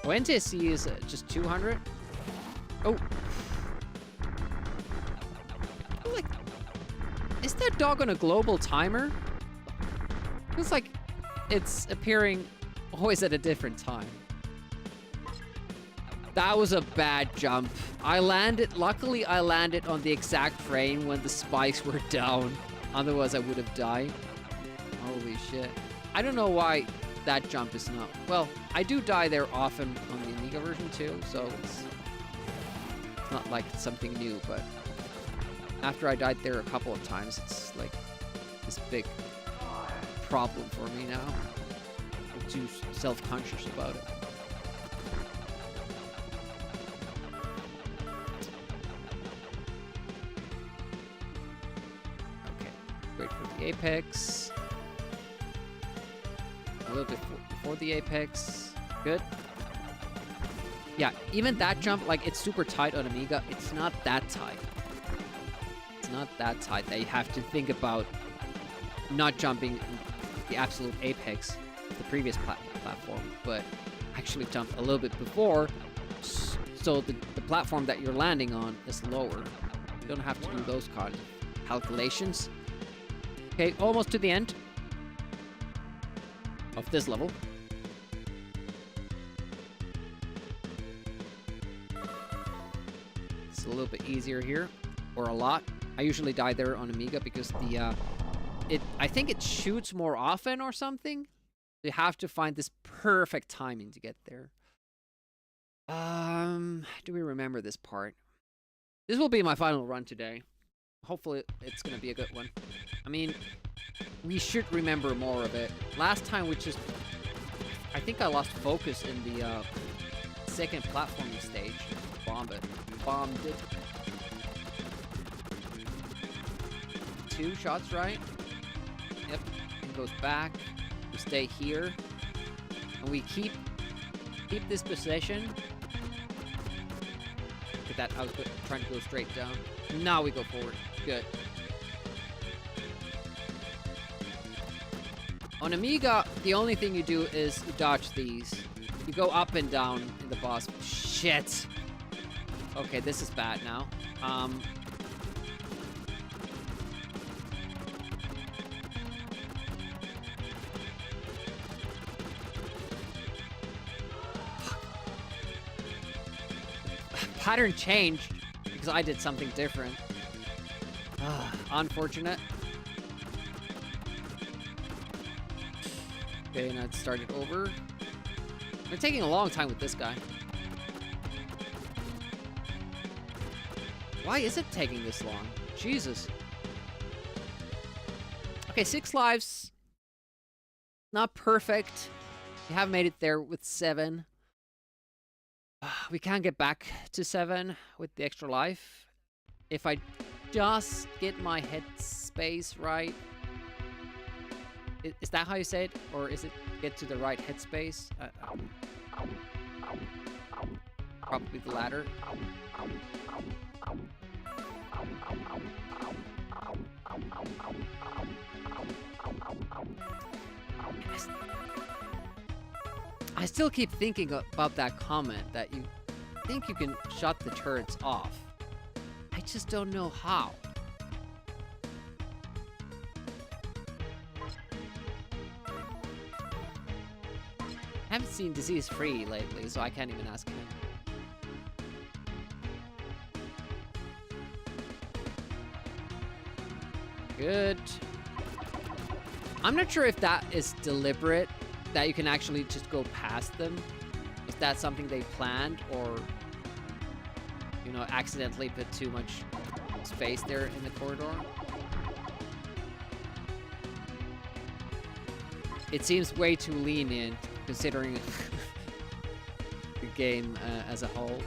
Oh, NTSC is just 200. Oh. Like, is that dog on a global timer? Looks like it's appearing always at a different time. That was a bad jump. Luckily I landed on the exact frame when the spikes were down. Otherwise I would have died. Holy shit. I don't know why that jump is not... Well, I do die there often on the Amiga version too, so it's not like it's something new, but after I died there a couple of times, it's like this big problem for me now. I'm too self-conscious about it. Okay, wait for the apex. A little bit before the apex. Good. Yeah, even that jump, like, it's super tight on Amiga. It's not that tight. It's not that tight that you have to think about not jumping the absolute apex of the previous platform, but actually jump a little bit before, so the platform that you're landing on is lower. You don't have to do those kind of calculations. Okay, almost to the end of this level. It's a little bit easier here, or a lot. I usually die there on Amiga because the I think it shoots more often or something. You have to find this perfect timing to get there. Do we remember this part? This will be my final run today. Hopefully it's gonna be a good one. I mean, we should remember more of it. Last time we just... I think I lost focus in the second platforming stage. Bombed it. 2 shots, right? Yep. It goes back. We stay here. And we keep this position. Look at that. I was trying to go straight down. Now we go forward. Good. On Amiga, the only thing you do is dodge these. You go up and down in the boss. Shit. Okay, this is bad now. Pattern changed because I did something different. Unfortunate. Okay, now it started over. We're taking a long time with this guy. Why is it taking this long? Jesus. Okay, 6 lives. Not perfect. We have made it there with 7. We can't get back to 7 with the extra life. If I just get my headspace right. Is that how you say it? Or is it get to the right headspace? Probably the latter. I still keep thinking about that comment that you think you can shut the turrets off. I just don't know how. I haven't seen Disease Free lately, so I can't even ask him. Good. I'm not sure if that is deliberate, that you can actually just go past them. Is that something they planned, or, you know, accidentally put too much space there in the corridor? It seems way too lenient, considering the game as a whole.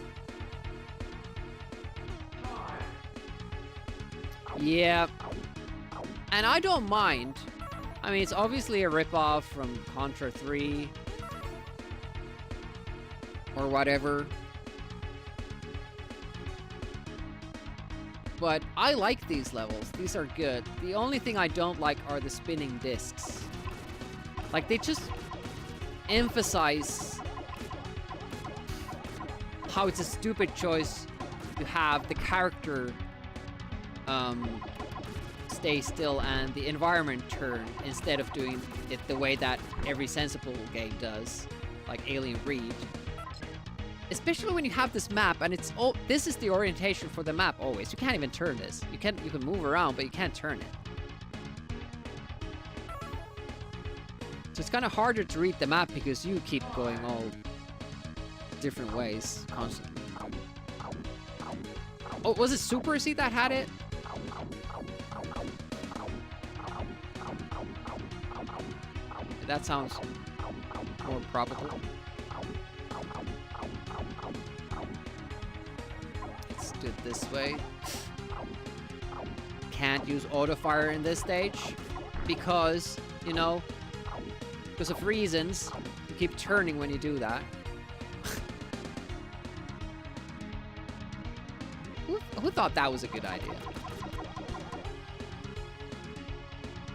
Yeah. And I don't mind. I mean, it's obviously a ripoff from Contra 3. Or whatever. But I like these levels. These are good. The only thing I don't like are the spinning discs. Like, they just emphasize how it's a stupid choice to have the character stay still and the environment turn instead of doing it the way that every sensible game does, like Alien Reed. Especially when you have this map and it's this is the orientation for the map always. You can't even turn this. You can move around, but you can't turn it. So it's kind of harder to read the map because you keep going all different ways constantly. Oh, was it Super C that had it? That sounds more probable. Let's do it this way. Can't use auto fire in this stage because, you know, because of reasons. You keep turning when you do that. Who thought that was a good idea?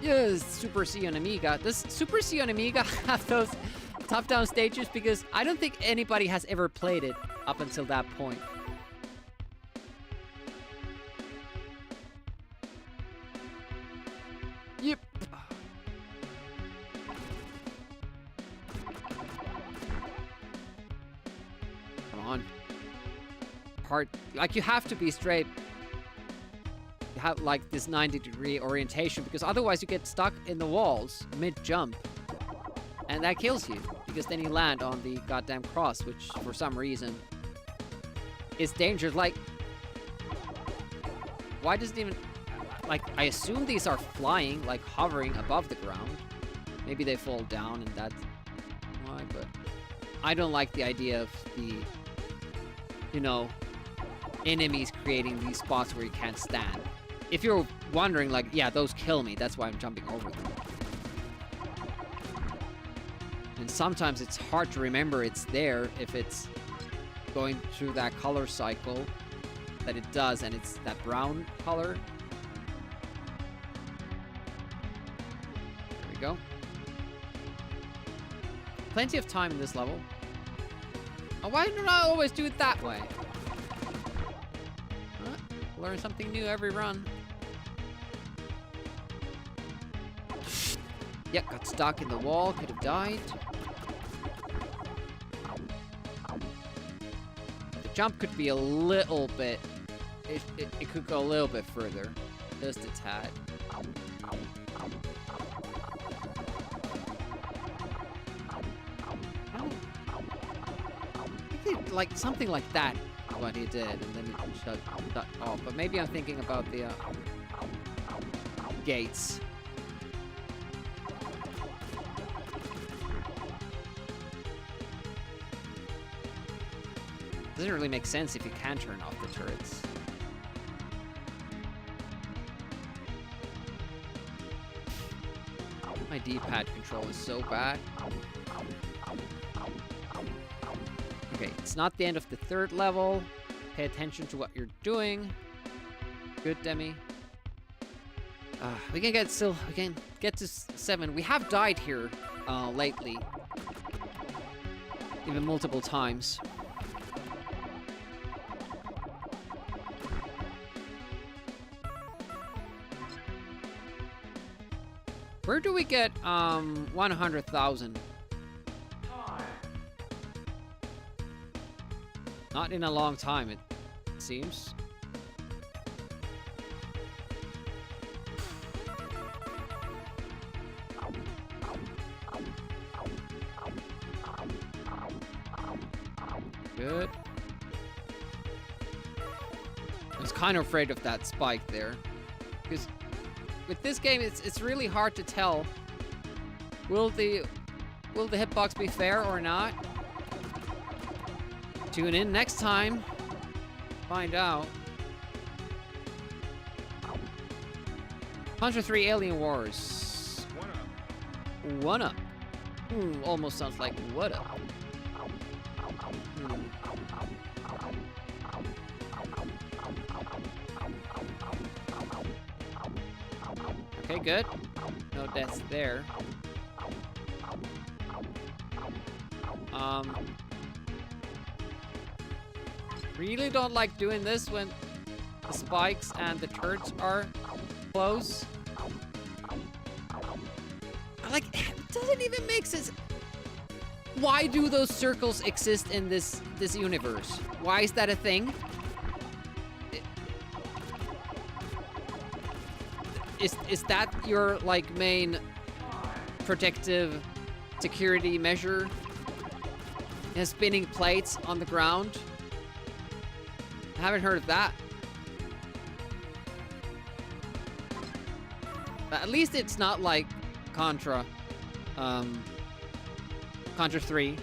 Yeah, Super C on Amiga. Does Super C on Amiga have those top-down stages? Because I don't think anybody has ever played it up until that point. Yep. Come on. Hard. Like, you have to be straight. You have like this 90-degree orientation, because otherwise you get stuck in the walls mid-jump. And that kills you, because then you land on the goddamn cross, which for some reason is dangerous. Like, why does it even... Like, I assume these are flying, like hovering above the ground. Maybe they fall down and that's why, but I don't like the idea of the, you know, enemies creating these spots where you can't stand. If you're wondering, like, yeah, those kill me, that's why I'm jumping over them. And sometimes it's hard to remember it's there if it's going through that color cycle that it does, and it's that brown color. There we go. Plenty of time in this level. Oh, why don't I always do it that way? Huh? Learn something new every run. Yep, got stuck in the wall, could have died. The jump could be a little bit... It could go a little bit further. Just a tad. Like something like that, what he did, and then it shut off. But maybe I'm thinking about the gates. Doesn't really make sense if you can turn off the turrets. My D-pad control is so bad. Okay, it's not the end of the third level. Pay attention to what you're doing. Good, Demi. We can get to 7. We have died here lately, even multiple times. Where do we get 100,000? Not in a long time, it seems. Good. I was kind of afraid of that spike there, because with this game, it's really hard to tell. Will the hitbox be fair or not? Tune in next time. Find out. Contra 3 Alien Wars. One up. Almost sounds like what up. Okay, good. No deaths there. Really don't like doing this when the spikes and the turrets are close. Like, it doesn't even make sense. Why do those circles exist in this universe? Why is that a thing? Is that your, like, main protective security measure? And spinning plates on the ground? I haven't heard of that. But at least it's not like Contra. Contra 3.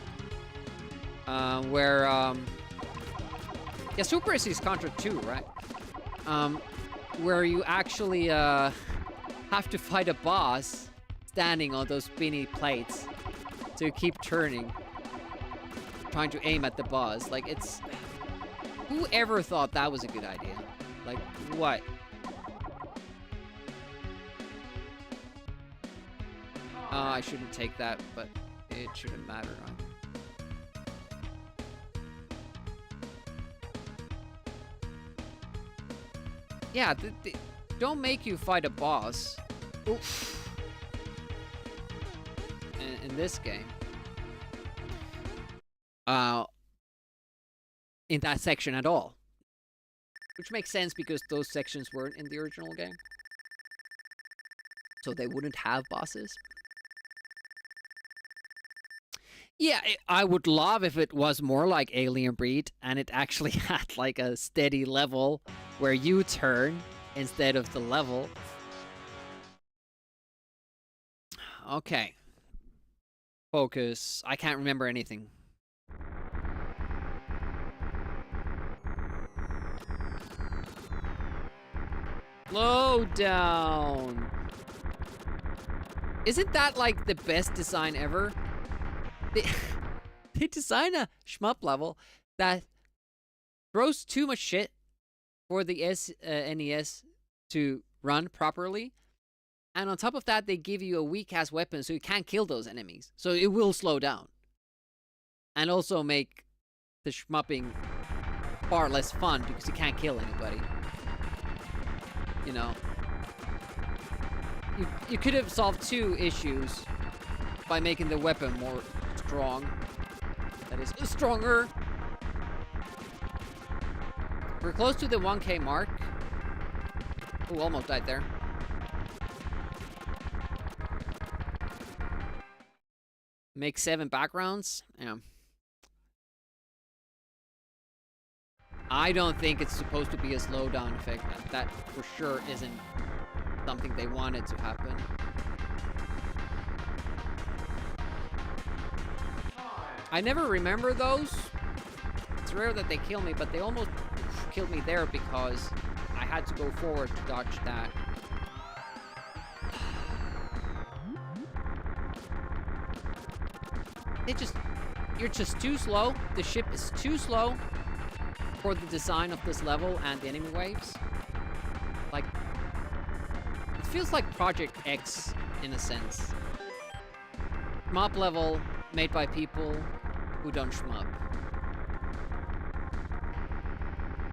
Where, yeah, Super is Contra 2, right? Where you actually, have to fight a boss standing on those spinny plates. So you keep turning. Trying to aim at the boss. Like, it's... Whoever thought that was a good idea? Like, what? I shouldn't take that, but it shouldn't matter. Yeah, don't make you fight a boss. Oof. In this game. In that section at all. Which makes sense because those sections weren't in the original game. So they wouldn't have bosses. Yeah, I would love if it was more like Alien Breed and it actually had like a steady level where you turn instead of the level. Okay. Focus. I can't remember anything. Slow down. Isn't that like the best design ever? They design a shmup level that throws too much shit for the SNES to run properly. And on top of that, they give you a weak-ass weapon so you can't kill those enemies. So it will slow down. And also make the shmupping far less fun because you can't kill anybody. You know. You could have solved two issues by making the weapon more strong. That is, stronger. We're close to the 1K mark. Ooh, almost died there. Make 7 backgrounds. Yeah. I don't think it's supposed to be a slowdown effect. That for sure isn't something they wanted to happen. I never remember those. It's rare that they kill me, but they almost killed me there because I had to go forward to dodge that. You're just too slow. The ship is too slow for the design of this level and the enemy waves. Like, it feels like Project X in a sense. Shmup level made by people who don't shmup.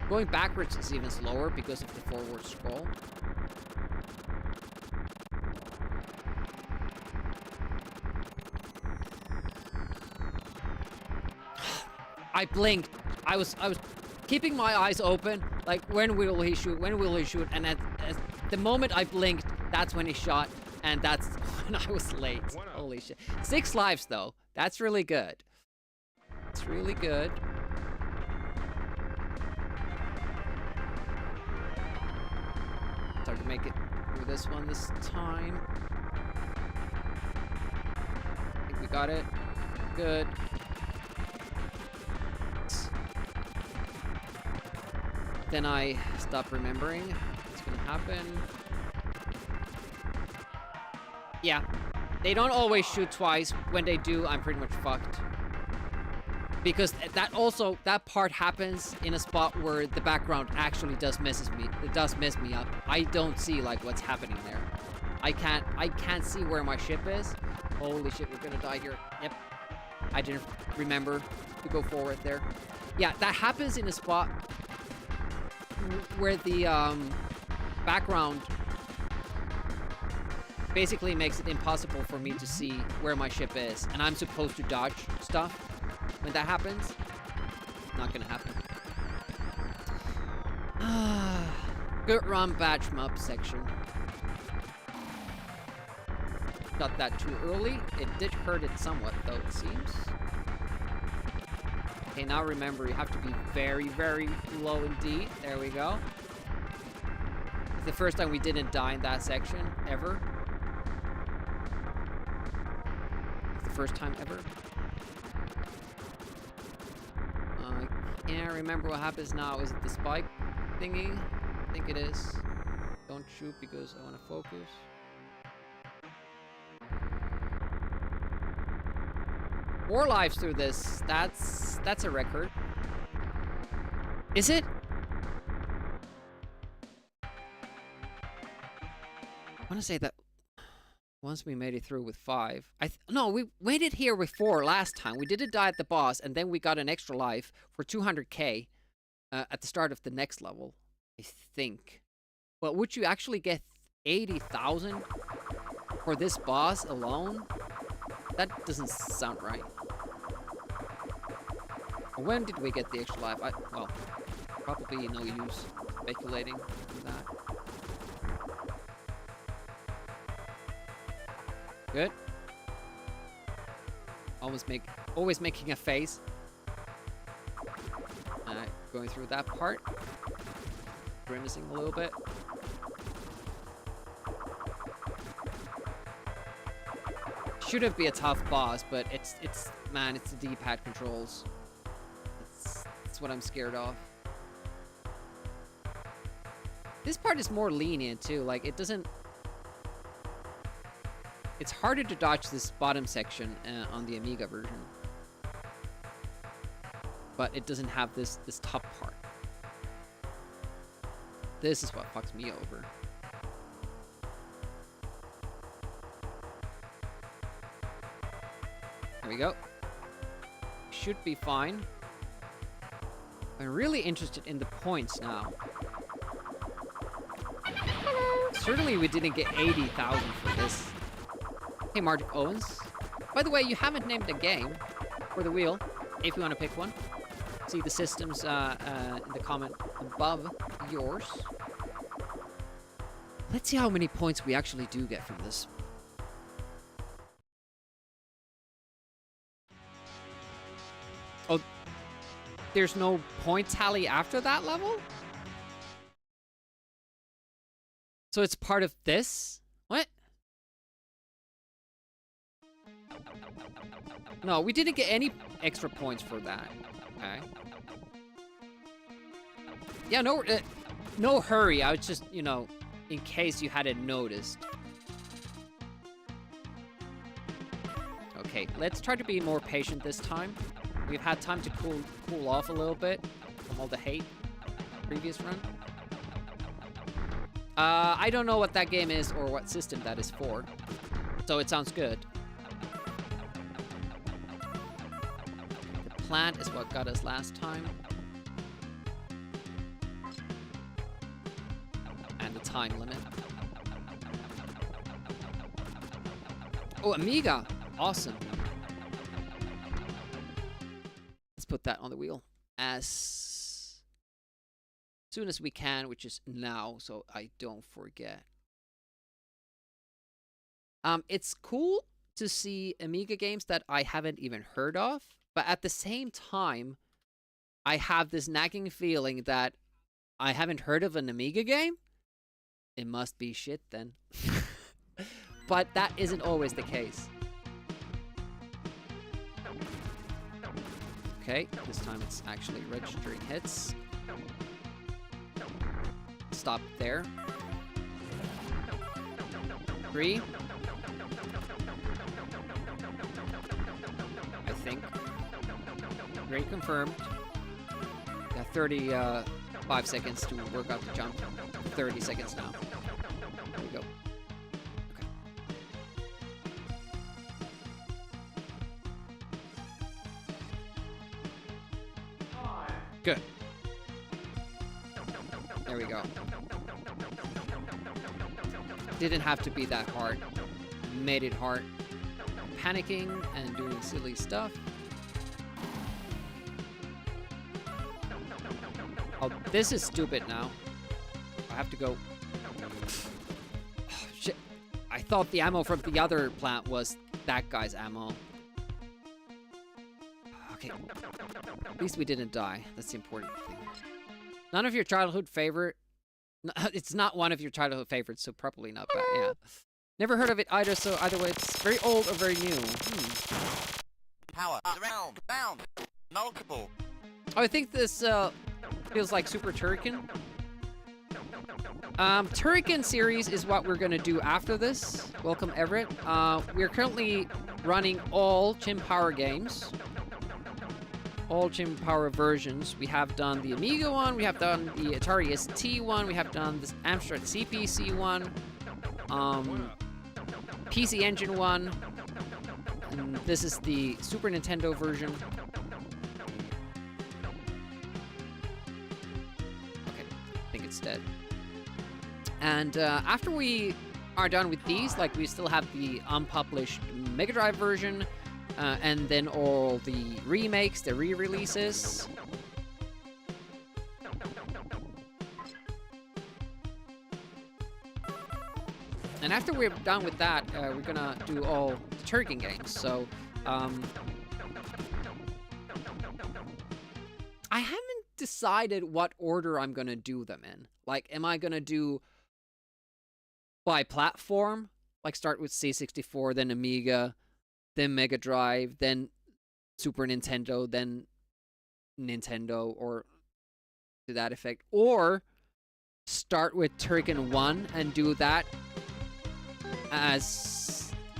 Going backwards is even slower because of the forward scroll. I blinked. I was keeping my eyes open. Like, when will he shoot? When will he shoot? And at the moment I blinked, that's when he shot. And that's when I was late. Holy shit. 6 lives, though. That's really good. It's really good. Start to make it through this one this time. I think we got it. Good. Then I stop remembering what's gonna happen. Yeah, they don't always shoot twice. When they do, I'm pretty much fucked. Because that part happens in a spot where the background actually does mess me up. I don't see like what's happening there. I can't see where my ship is. Holy shit, we're gonna die here. Yep. I didn't remember to go forward there. Yeah, that happens in a spot where the background basically makes it impossible for me to see where my ship is, and I'm supposed to dodge stuff. When that happens, not gonna happen. Good run, bad shmup section. Got that too early. It did hurt it somewhat, though, it seems. Okay, now remember, you have to be very, very low indeed. There we go. It's the first time we didn't die in that section, ever. It's the first time ever. I can't remember what happens now. Is it the spike thingy? I think it is. Don't shoot because I want to focus. Four lives through this. That's a record. Is it? I want to say that once we made it through with 5. No, we made it here with 4 last time. We didn't die at the boss, and then we got an extra life for 200k at the start of the next level, I think. But would you actually get 80,000 for this boss alone? That doesn't sound right. When did we get the extra life? Well, probably no use. speculating on that. Good. Always making a face. Alright, going through that part. Grimacing a little bit. Shouldn't be a tough boss, but it's the D-pad controls. That's what I'm scared of. This part is more lenient too, like it doesn't... It's harder to dodge this bottom section on the Amiga version. But it doesn't have this top part. This is what fucks me over. There we go. Should be fine. I'm really interested in the points now. Certainly we didn't get 80,000 for this. Hey, Mark Owens. By the way, you haven't named a game for the wheel, if you want to pick one. See the systems in the comment above yours. Let's see how many points we actually do get from this. Oh, there's no point tally after that level? So it's part of this? What? No, we didn't get any extra points for that. Okay. Yeah, no hurry. I was just, you know, in case you hadn't noticed. Okay, let's try to be more patient this time. We've had time to cool off a little bit from all the hate previous run. I don't know what that game is or what system that is for, so it sounds good. The plant is what got us last time. And the time limit. Oh, Amiga! Awesome. Let's put that on the wheel as soon as we can, which is now, so I don't forget. It's cool to see Amiga games that I haven't even heard of, but at the same time, I have this nagging feeling that I haven't heard of an Amiga game. It must be shit then. But that isn't always the case. Okay, this time it's actually registering hits. Stop there. 3. I think. Grade confirmed. Got 35 seconds to work out the jump. 30 seconds now. There we go. Okay. Good. There we go. Didn't have to be that hard. Made it hard. Panicking and doing silly stuff. Oh, this is stupid now. I have to go. Oh, shit. I thought the ammo from the other plant was that guy's ammo. Okay. At least we didn't die. That's the important thing. None of your childhood favorite. It's not one of your childhood favorites, so probably not bad. Yeah. Never heard of it either, so either way, it's very old or very new. Power. Round. Multiple. Oh, I think this feels like Super Turrican. Turrican series is what we're gonna do after this. Welcome, Everett. We're currently running all Chim Power games. All Chim Power versions. We have done the Amiga one, we have done the Atari ST one, we have done this Amstrad CPC one, PC Engine one, and this is the Super Nintendo version. Okay, I think it's dead. And after we are done with these, like we still have the unpublished Mega Drive version, and then all the remakes, the re-releases. after we're done with that, we're gonna do all the Turrican games. So, I haven't decided what order I'm gonna do them in. Like, am I gonna do by platform? Like, start with C64, then Amiga, then Mega Drive, then Super Nintendo, then Nintendo, or to that effect. Or start with Turrican 1 and do that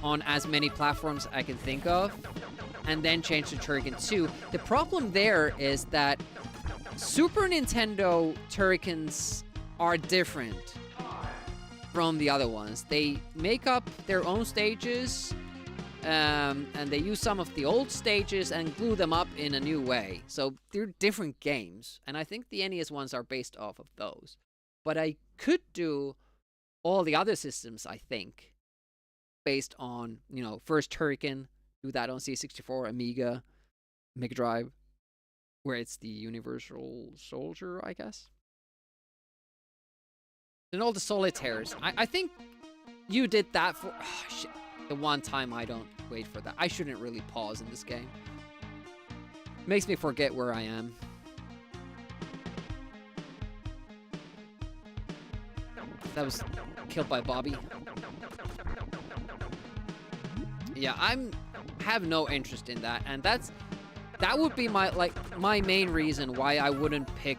on as many platforms I can think of, and then change to Turrican 2. The problem there is that Super Nintendo Turricans are different from the other ones. They make up their own stages, and they use some of the old stages and glue them up in a new way. So they're different games, and I think the NES ones are based off of those. But I could do all the other systems, I think, based on, you know, first Turrican, do that on C64, Amiga, Mega Drive, where it's the Universal Soldier, I guess. And all the solitaires. I think you did that for... Oh, shit. The one time I don't wait for that. I shouldn't really pause in this game. Makes me forget where I am. That was killed by Bobby. Yeah, have no interest in that, and that would be my main reason why I wouldn't pick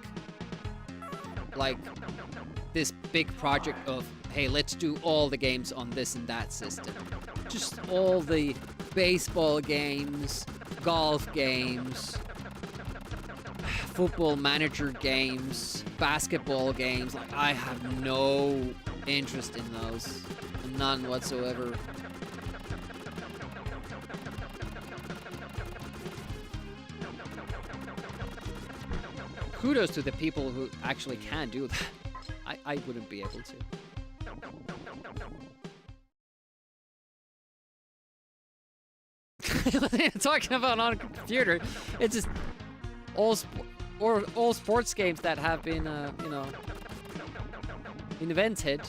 like this big project of, hey, let's do all the games on this and that system. Just all the baseball games, golf games, football manager games, basketball games. Like, I have no interest in those. None whatsoever. Kudos to the people who actually can do that. I wouldn't be able to. Talking about on a computer, it's just all sports games that have been, you know, invented.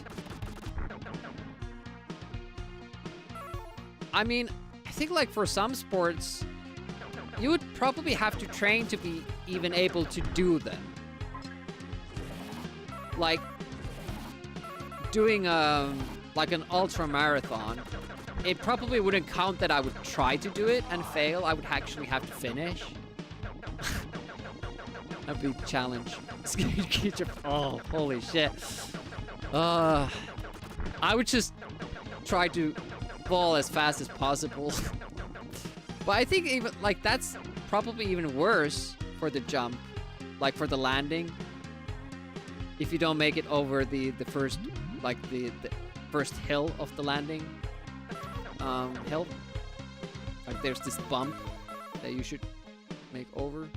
I mean, I think like for some sports, you would probably have to train to be even able to do them. Like doing like an ultra marathon, it probably wouldn't count that I would try to do it and fail. I would actually have to finish. That'd be a challenge. Oh, holy shit. I would just try to fall as fast as possible. But I think even like that's probably even worse for the jump, like for the landing. If you don't make it over the first, like the first hill of the landing hill, like there's this bump that you should make over.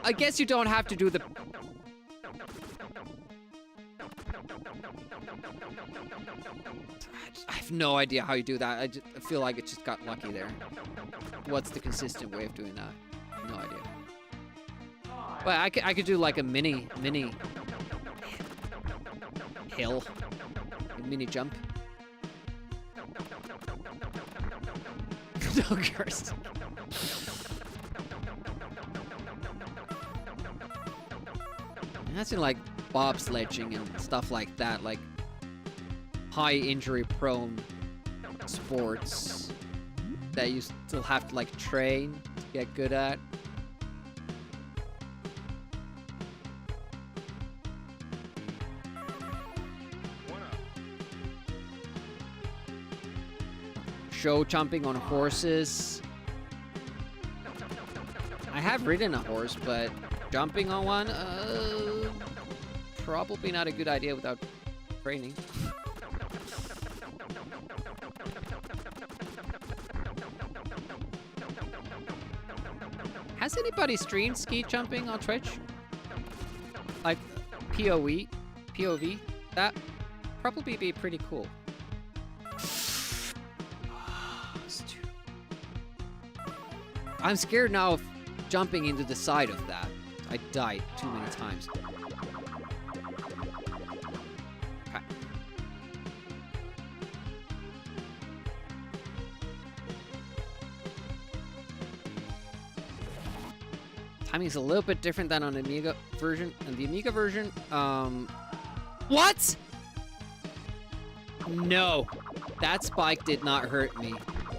I guess you don't have to do the... I have no idea how you do that. I feel like it just got lucky there. What's the consistent way of doing that? No idea. But I could do like a mini hill, a mini jump. No curse. That's in like bobsledging and stuff like that, like high injury prone sports that you still have to like train to get good at. Show jumping on horses. I have ridden a horse, but jumping on one, probably not a good idea without training. Has anybody streamed ski jumping on Twitch? Like POV? That probably be pretty cool. I'm scared now of jumping into the side of that. I died too many times. Okay. Timing is a little bit different than on the Amiga version. On the Amiga version, what? No, that spike did not hurt me.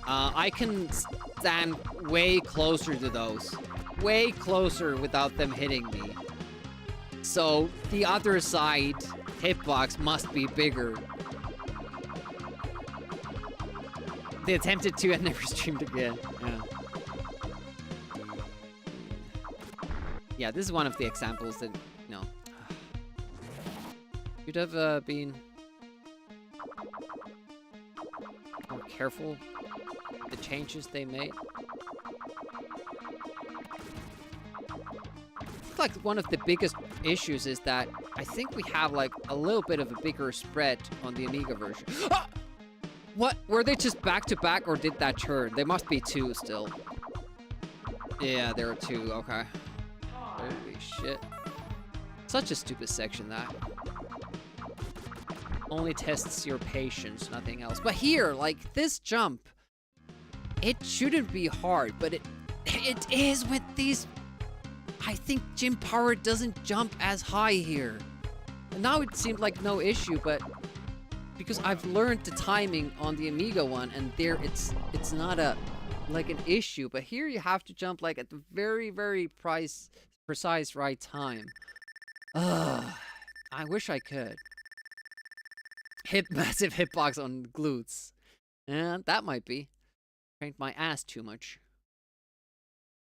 I can stand way closer to those. Way closer without them hitting me. So, the other side hitbox must be bigger. They attempted to and never streamed again. Yeah. Yeah, this is one of the examples that, you know, should have been more careful with the changes they made. Like one of the biggest issues is that I think we have like a little bit of a bigger spread on the Amiga version. Ah! What? Were they just back to back or did that turn? They must be two still. Yeah, there are two. Okay. Holy shit. Such a stupid section, that. Only tests your patience, nothing else. But here, like, this jump, it shouldn't be hard, but it is with these... I think Jim Power doesn't jump as high here. And now it seemed like no issue, but... because I've learned the timing on the Amiga one, and there it's not like an issue. But here you have to jump like at the very, very precise right time. Ugh. I wish I could. Hit massive hitbox on glutes. And that might be. Trained my ass too much.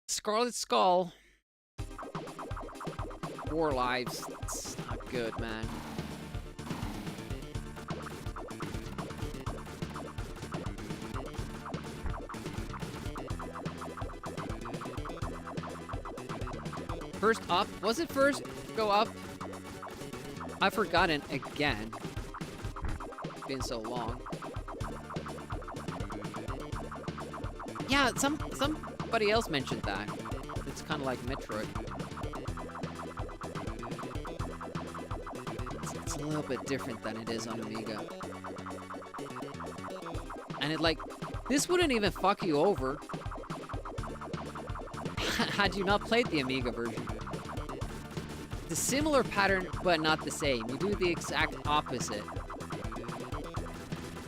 Scarlet Skull. 4 lives. It's not good, man. First up. Was it first? Go up. I've forgotten again. It's been so long. Yeah, somebody else mentioned that. It's kind of like Metroid. It's a little bit different than it is on Amiga. And it like, this wouldn't even fuck you over had you not played the Amiga version. It's a similar pattern, but not the same. You do the exact opposite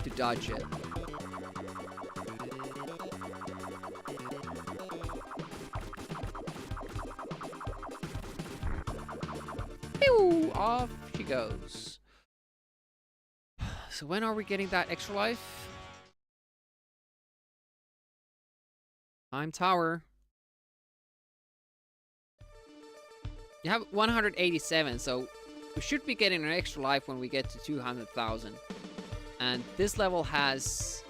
to dodge it. Pew! Off she goes. So when are we getting that extra life? Time Tower. You have 187, so we should be getting an extra life when we get to 200,000. And this level has...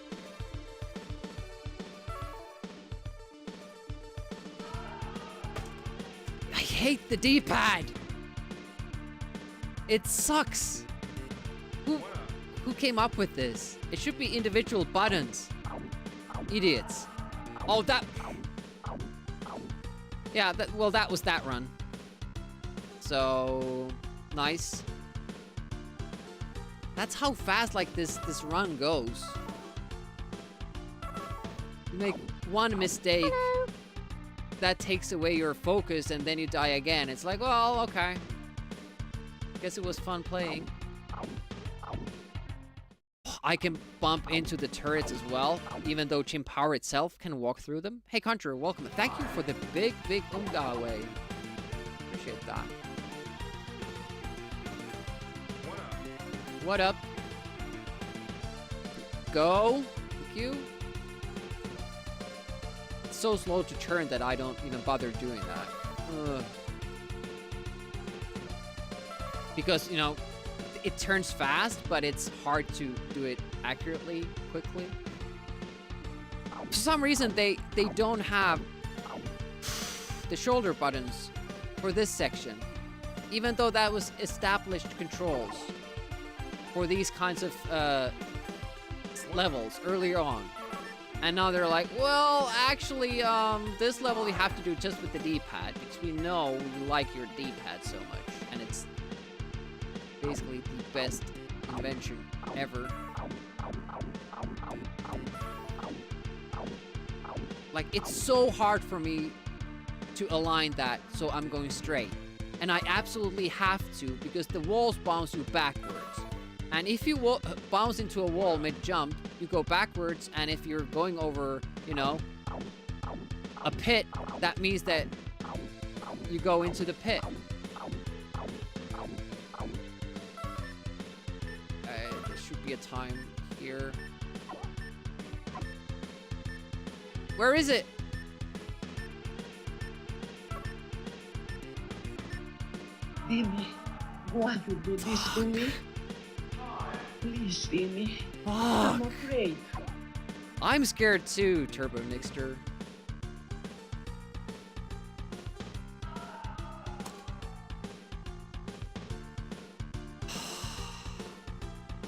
I hate the D-pad! It sucks! Who came up with this? It should be individual buttons. Idiots. Oh, that... Yeah, well, that was that run. So... nice. That's how fast, like, this run goes. You make one mistake, that takes away your focus, and then you die again. It's like, well, okay. Guess it was fun playing. I can bump into the turrets as well, even though Jim Power itself can walk through them. Hey, Conjurer, welcome. Thank you for the big Umgawe. Appreciate that. What up? Go. Thank you. It's so slow to turn that I don't even bother doing that. Ugh. Because, you know, it turns fast, but it's hard to do it accurately, quickly. For some reason, they don't have the shoulder buttons for this section. Even though that was established controls for these kinds of levels earlier on. And now they're like, well, actually, this level you have to do just with the D-pad, because we know you like your D-pad so much. And it's basically the best invention ever. Like, it's so hard for me to align that so I'm going straight. And I absolutely have to, because the walls bounce you backwards. And if you bounce into a wall mid-jump, you go backwards, and if you're going over, you know, a pit, that means that you go into the pit. There should be a time here. Where is it? Timmy, why you do this to me? Please, Timmy. I'm Fuck. afraid. I'm scared too, Turbo Mixter.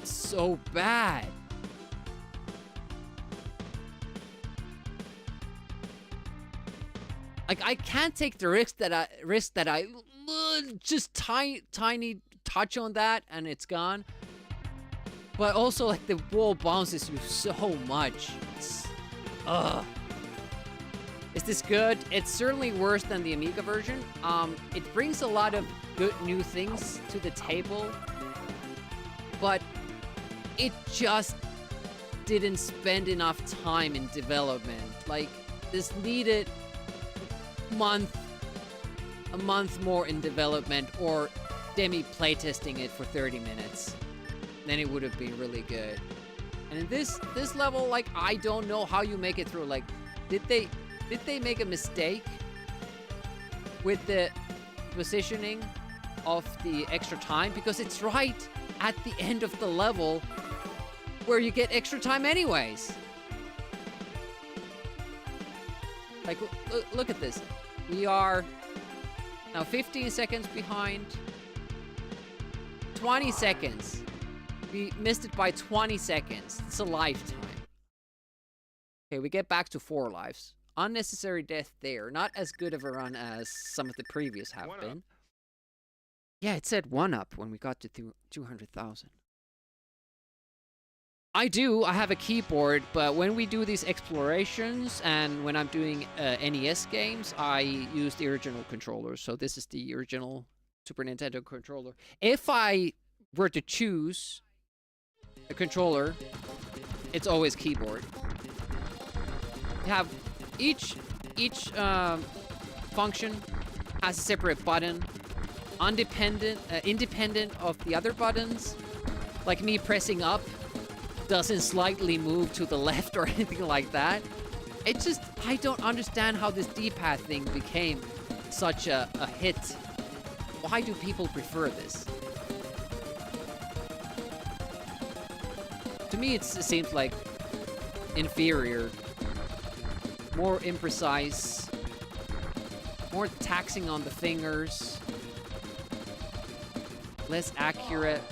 So bad. Like, I can't take the risk that I just tiny touch on that and it's gone. But also, like, the wall bounces you so much. Ugh. Is this good? It's certainly worse than the Amiga version. It brings a lot of good new things to the table, but it just didn't spend enough time in development. Like, this needed a month more in development, or Demi playtesting it for 30 minutes. Then it would have been really good. And in this level, like, I don't know how you make it through. Like, did they make a mistake with the positioning of the extra time? Because it's right at the end of the level where you get extra time anyways. Like, look at this. We are now 15 seconds behind. 20 seconds. We missed it by 20 seconds. It's a lifetime. Okay, we get back to 4 lives. Unnecessary death there. Not as good of a run as some of the previous have been. Yeah, it said 1-up when we got to 200,000. I have a keyboard, but when we do these explorations and when I'm doing NES games, I use the original controller. So this is the original Super Nintendo controller. If I were to choose a controller, it's always keyboard. You have each function has a separate button, independent of the other buttons. Like me pressing up doesn't slightly move to the left or anything like that. It just, I don't understand how this D-pad thing became such a hit. Why do people prefer this? To me, it seems like inferior, more imprecise, more taxing on the fingers, less accurate.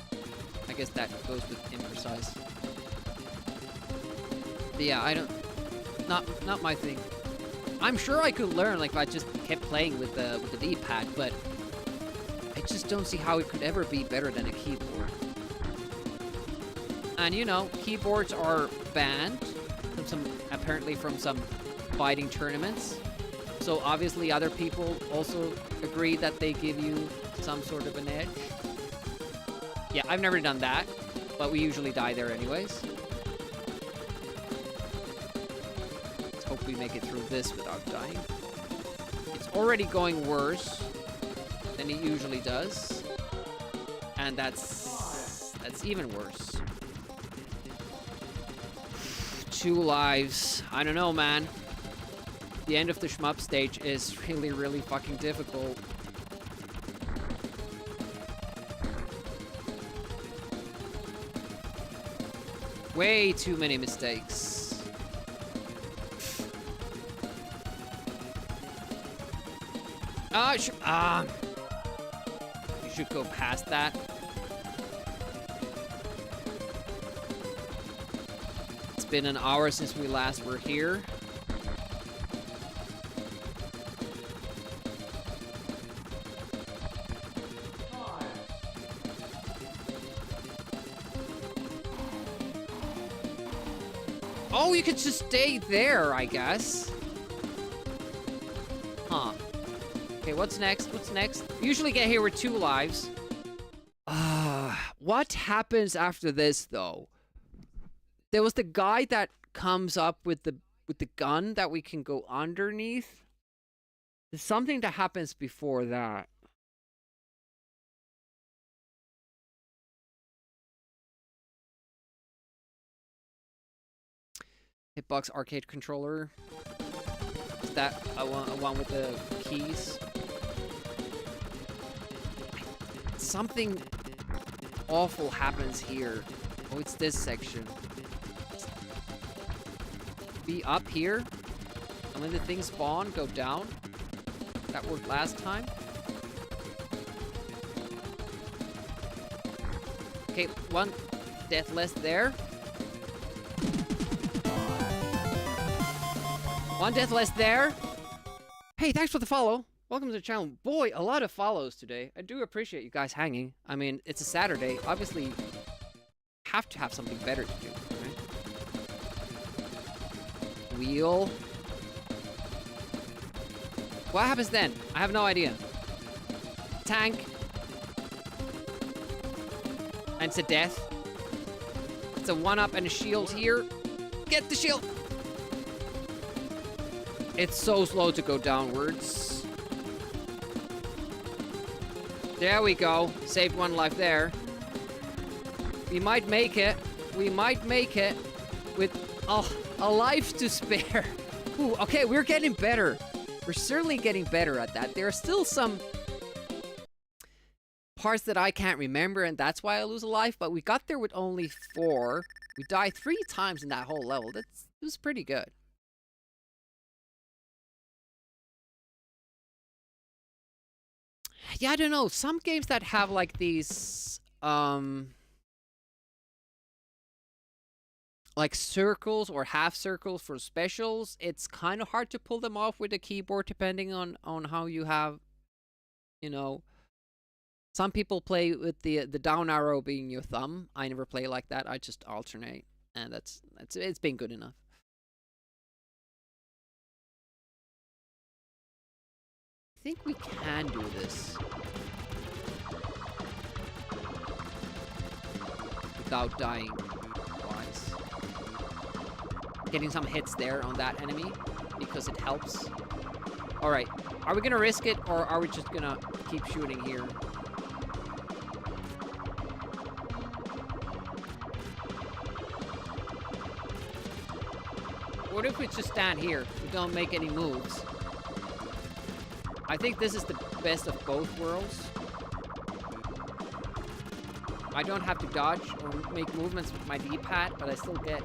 I guess that goes with imprecise. But yeah, I don't, not my thing. I'm sure I could learn, like, if I just kept playing with the D-pad, but I just don't see how it could ever be better than a keyboard. And you know, keyboards are banned from apparently from some fighting tournaments. So obviously other people also agree that they give you some sort of an edge. Yeah, I've never done that, but we usually die there anyways. Let's hope we make it through this without dying. It's already going worse than it usually does. And that's even worse. 2 lives. I don't know, man. The end of the shmup stage is really, really fucking difficult. Way too many mistakes. You should go past that. It's been an hour since we last were here. Oh, you could just stay there, I guess. Huh. Okay, what's next? What's next? We usually get here with 2 lives. What happens after this, though? There was the guy that comes up with the gun that we can go underneath. There's something that happens before that. Hitbox arcade controller. Is that a one with the keys? Something awful happens here. Oh, it's this section. Be up here. And when the things spawn, go down. That worked last time. Okay, 1 death less there. 1 death less there. Hey, thanks for the follow. Welcome to the channel. Boy, a lot of follows today. I do appreciate you guys hanging. I mean, it's a Saturday. Obviously, have to have something better to do, right? Wheel. What happens then? I have no idea. Tank. And it's a death. It's a 1-up and a shield here. Get the shield! It's so slow to go downwards. There we go. Saved 1 life there. We might make it. We might make it with a life to spare. Ooh, okay, we're getting better. We're certainly getting better at that. There are still some parts that I can't remember, and that's why I lose a life, but we got there with only 4. We died 3 times in that whole level. It was pretty good. Yeah, I don't know. Some games that have like these like circles or half circles for specials, it's kind of hard to pull them off with a keyboard depending on how you have, you know. Some people play with the down arrow being your thumb. I never play like that. I just alternate, and it's been good enough. I think we can do this without dying twice. Getting some hits there on that enemy because it helps. Alright, are we gonna risk it or are we just gonna keep shooting here? What if we just stand here? We don't make any moves. I think this is the best of both worlds. I don't have to dodge or make movements with my D-pad, but I still get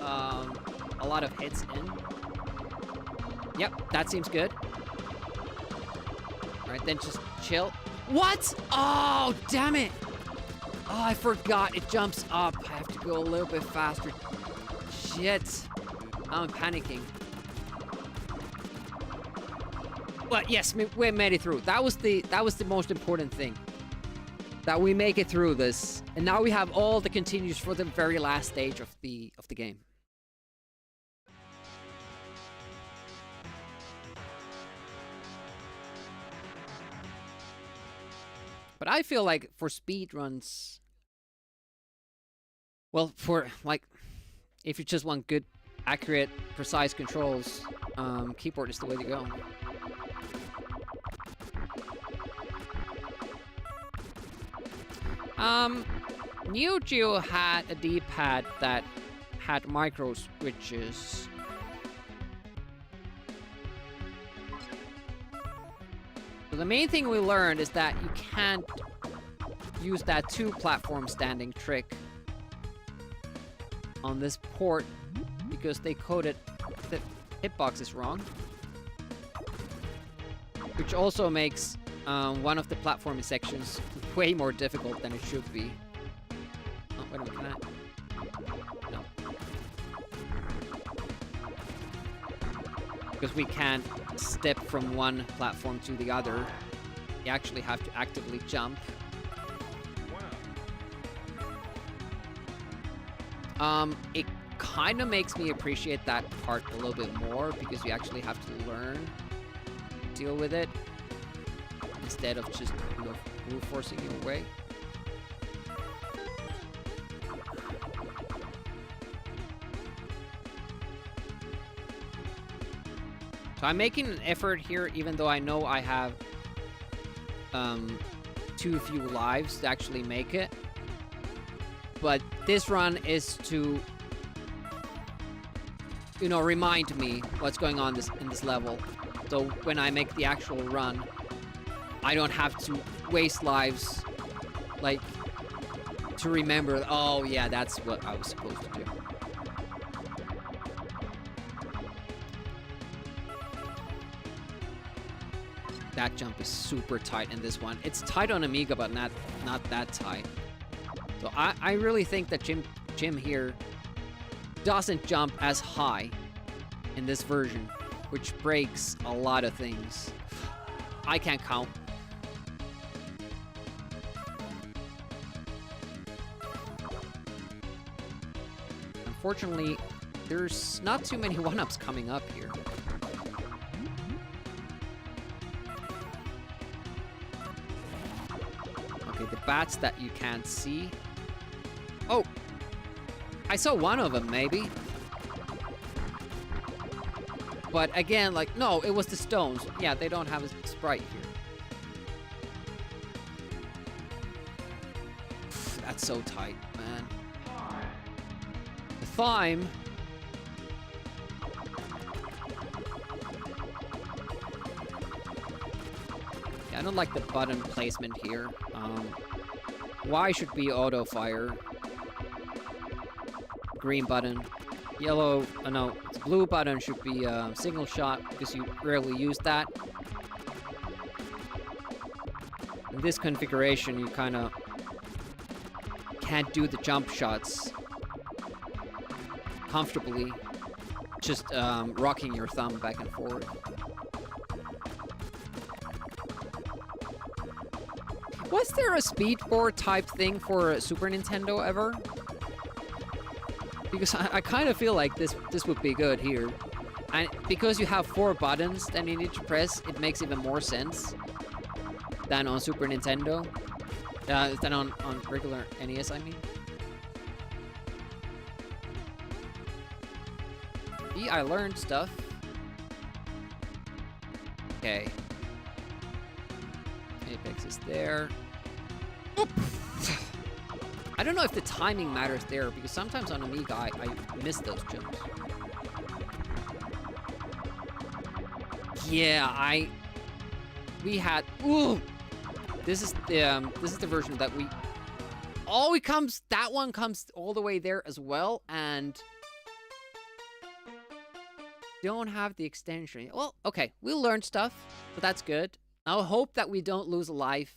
a lot of hits in. Yep, that seems good. Alright, then just chill. What? Oh, damn it! Oh, I forgot. It jumps up. I have to go a little bit faster. Shit. I'm panicking. But yes, we made it through. That was the most important thing. That we make it through this. And now we have all the continues for the very last stage of the game. But I feel like for speed runs, well, for like, if you just want good, accurate, precise controls, keyboard is the way to go. Neo Geo had a D-pad that had micro switches. So the main thing we learned is that you can't use that 2-platform standing trick on this port because they coded the hitboxes wrong. Which also makes one of the platforming sections way more difficult than it should be. Oh, wait a minute, can I? No. Because we can't step from one platform to the other. You actually have to actively jump. It kind of makes me appreciate that part a little bit more because you actually have to learn deal with it instead of just, you know, brute forcing your way. So I'm making an effort here, even though I know I have too few lives to actually make it. But this run is to, you know, remind me what's going on in this level. So when I make the actual run, I don't have to waste lives, like, to remember, oh yeah, that's what I was supposed to do. That jump is super tight in this one. It's tight on Amiga, but not that tight. So I really think that Jim here doesn't jump as high in this version, which breaks a lot of things. I can't count. Unfortunately, there's not too many one-ups coming up here. Okay, the bats that you can't see. Oh! I saw one of them, maybe. But again, like, no, it was the stones. Yeah, they don't have a sprite here. That's so tight, man. The thyme. Yeah, I don't like the button placement here. Y should be auto fire. Green button. Yellow, no, blue button should be single shot because you rarely use that. In this configuration, you kind of can't do the jump shots comfortably, just rocking your thumb back and forth. Was there a speedboard type thing for Super Nintendo ever? Because I kind of feel like this would be good here. And because you have 4 buttons that you need to press, it makes even more sense than on Super Nintendo. Than on regular NES, I mean. I learned stuff. Okay. Apex is there. Oop. I don't know if the timing matters there, because sometimes on Amiga I miss those jumps. Yeah, we had, ooh! This is the version that we, oh, that one comes all the way there as well, and don't have the extension. Well, okay, we'll learn stuff, so that's good. I'll hope that we don't lose a life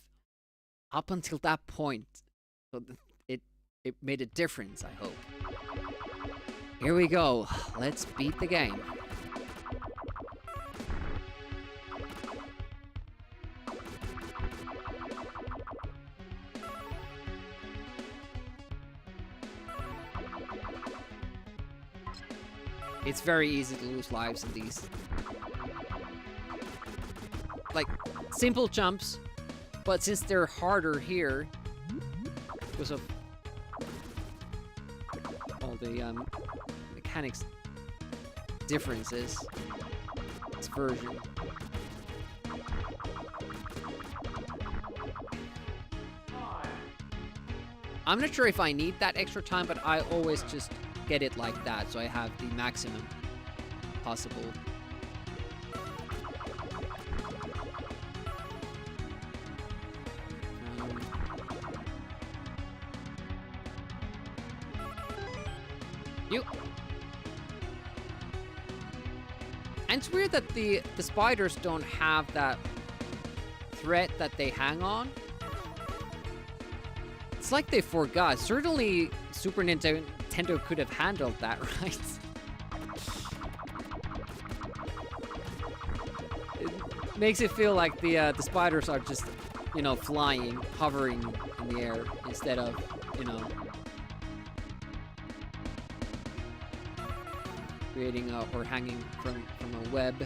up until that point. So it made a difference, I hope. Here we go. Let's beat the game. It's very easy to lose lives in these. Like, simple jumps, but since they're harder here, because of all the mechanics differences, this version. I'm not sure if I need that extra time, but I always just get it like that, so I have the maximum possible. And it's weird that the spiders don't have that thread that they hang on. It's like they forgot. Certainly, Super Nintendo could have handled that, right? It makes it feel like the spiders are just, you know, flying, hovering in the air instead of, you know, creating or hanging from a web.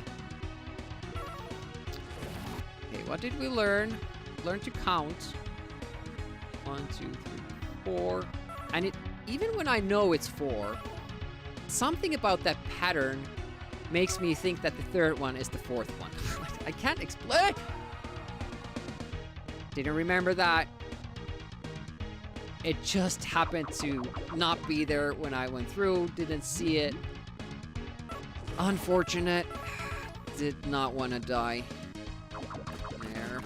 what did we learn? Learn to count. 1, 2, 3, 4. And it, even when I know it's 4, something about that pattern makes me think that the third one is the fourth one. I can't explain. Didn't remember that. It just happened to not be there when I went through. Didn't see it. Unfortunate. Did not want to die. There.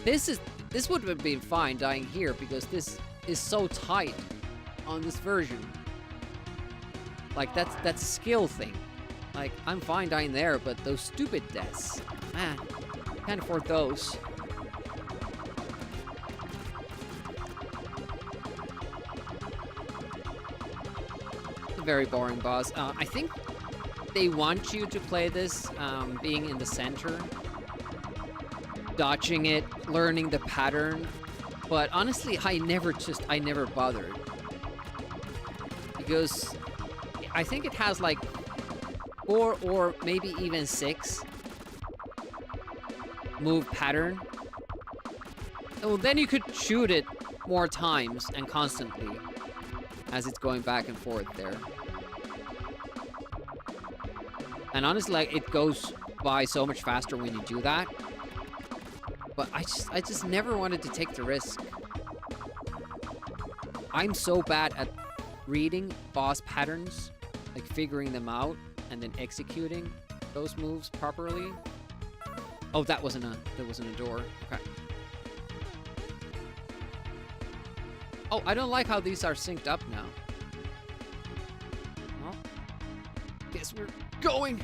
This would have been fine dying here because this is so tight on this version. Like that's a skill thing. Like I'm fine dying there, but those stupid deaths, man, can't afford those. A very boring boss. I think they want you to play this being in the center, dodging it, learning the pattern. But honestly, I never bothered. Because I think it has like 4 or maybe even 6 move pattern. Well, then you could shoot it more times and constantly as it's going back and forth there. And honestly, like, it goes by so much faster when you do that. But I just never wanted to take the risk. I'm so bad at reading boss patterns, like figuring them out and then executing those moves properly. Oh, that wasn't a door. Okay. Oh, I don't like how these are synced up now. Well, guess we're going.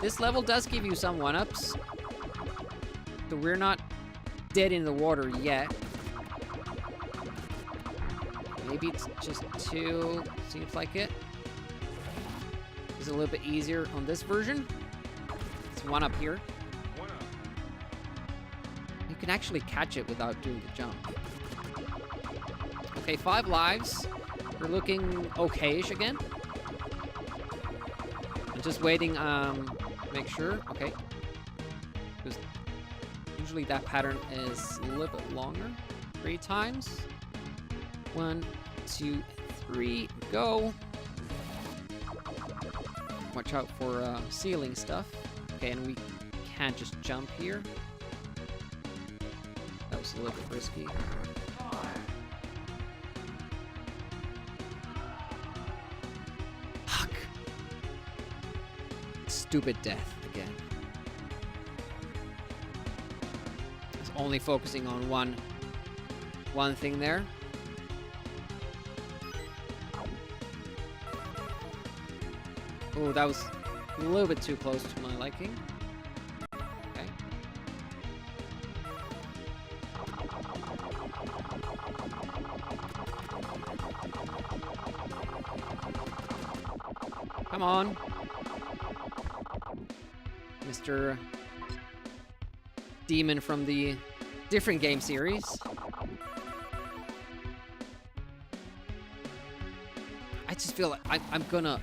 This level does give you some 1-ups. So we're not dead in the water yet. Maybe it's just 2. Seems like it. It's a little bit easier on this version. It's 1-up here. You can actually catch it without doing the jump. Okay, 5 lives. We're looking okay-ish again. I'm just waiting, make sure. Okay. Because usually that pattern is a little bit longer. 3 times. 1, 2, 3, go. Watch out for ceiling stuff. Okay, and we can't just jump here. That was a little bit risky. Fuck. Stupid death again. I was only focusing on one thing there. Oh, that was a little bit too close to my liking. Okay. Come on. Mr. Demon from the different game series. I just feel like I'm gonna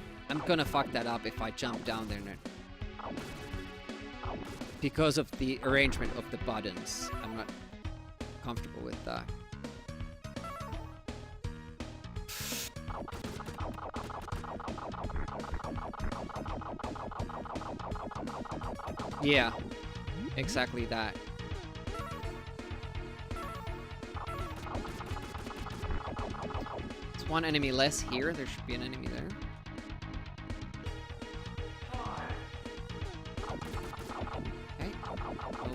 fuck that up if I jump down there now. Because of the arrangement of the buttons. I'm not comfortable with that. Yeah, exactly that. There's one enemy less here. There should be an enemy there.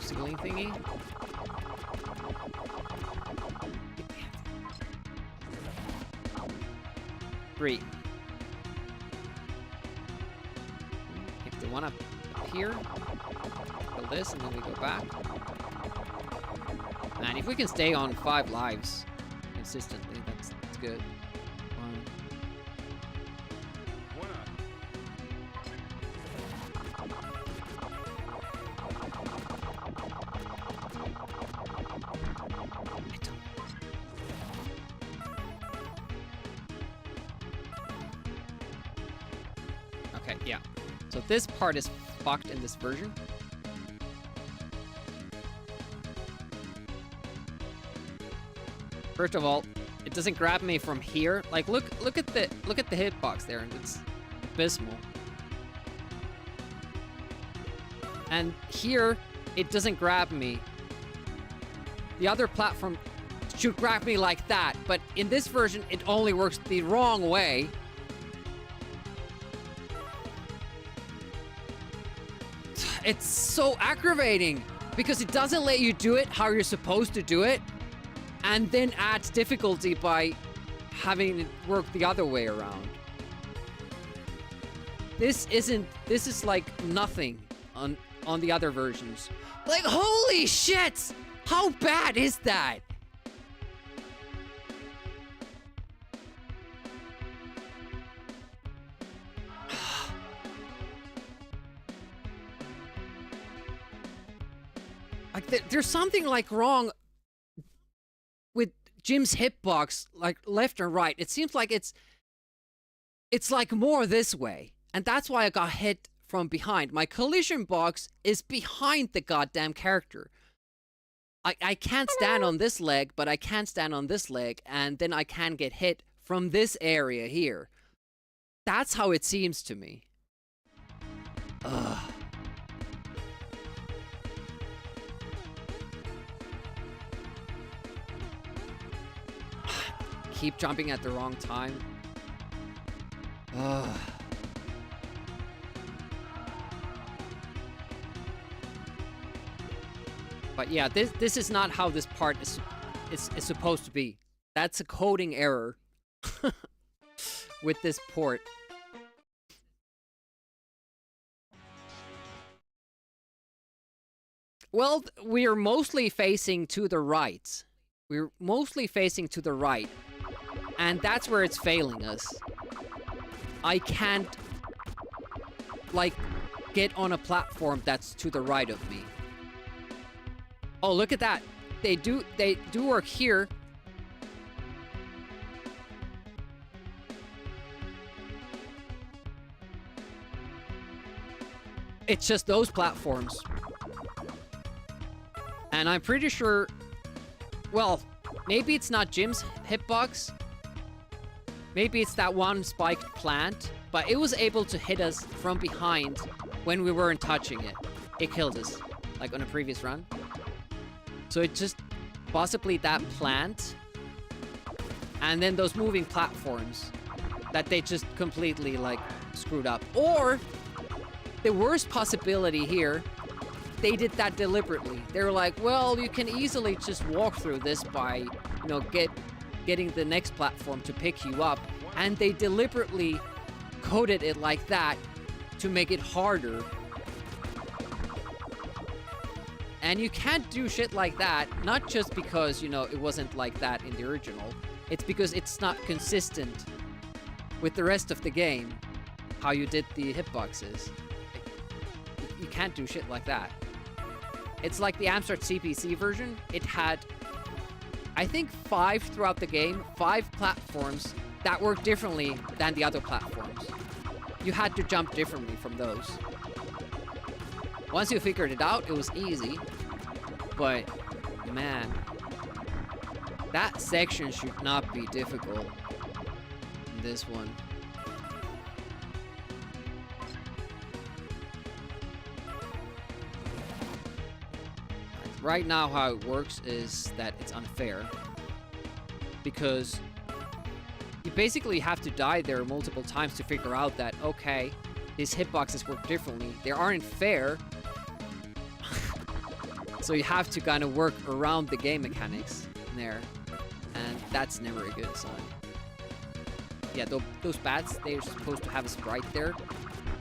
Ceiling thingy. 3. Pick the one up here. Kill this, and then we go back. Man, if we can stay on 5 lives consistently, that's good. 1. Okay, yeah. So this part is fucked in this version. First of all, it doesn't grab me from here. Like, look at the hitbox there, and it's abysmal. And here, it doesn't grab me. The other platform should grab me like that, but in this version, it only works the wrong way. It's so aggravating because it doesn't let you do it how you're supposed to do it, and then adds difficulty by having it work the other way around. This is like nothing on the other versions. Like, holy shit! How bad is that? Like, there's something like wrong with Jim's hitbox, like left and right. It seems like it's like more this way, and that's why I got hit from behind. My collision box is behind the goddamn character. I can't stand on this leg, but I can stand on this leg, and then I can get hit from this area here. That's how it seems to me. Ugh. Keep jumping at the wrong time. Ugh. But yeah, this is not how this part is supposed to be. That's a coding error with this port. Well, we are mostly facing to the right. We're mostly facing to the right. And that's where it's failing us. I can't, like, get on a platform that's to the right of me. Oh, look at that. They do work here. It's just those platforms. And I'm pretty sure, well, maybe it's not Jim's hitbox. Maybe it's that one spiked plant, but it was able to hit us from behind when we weren't touching it. It killed us, like on a previous run. So it's just possibly that plant, and then those moving platforms that they just completely, like, screwed up. Or, the worst possibility here, they did that deliberately. They were like, well, you can easily just walk through this by, you know, getting the next platform to pick you up. And they deliberately coded it like that to make it harder. And you can't do shit like that, not just because, you know, it wasn't like that in the original. It's because it's not consistent with the rest of the game, how you did the hitboxes. You can't do shit like that. It's like the Amstrad CPC version. It had, I think, 5 throughout the game, 5 platforms that worked differently than the other platforms. You had to jump differently from those. Once you figured it out, it was easy. But, man, that section should not be difficult in this one. Right now, how it works is that it's unfair. Because you basically have to die there multiple times to figure out that, okay, these hitboxes work differently. They aren't fair. So you have to kind of work around the game mechanics there. And that's never a good sign. Yeah, those bats, they're supposed to have a sprite there.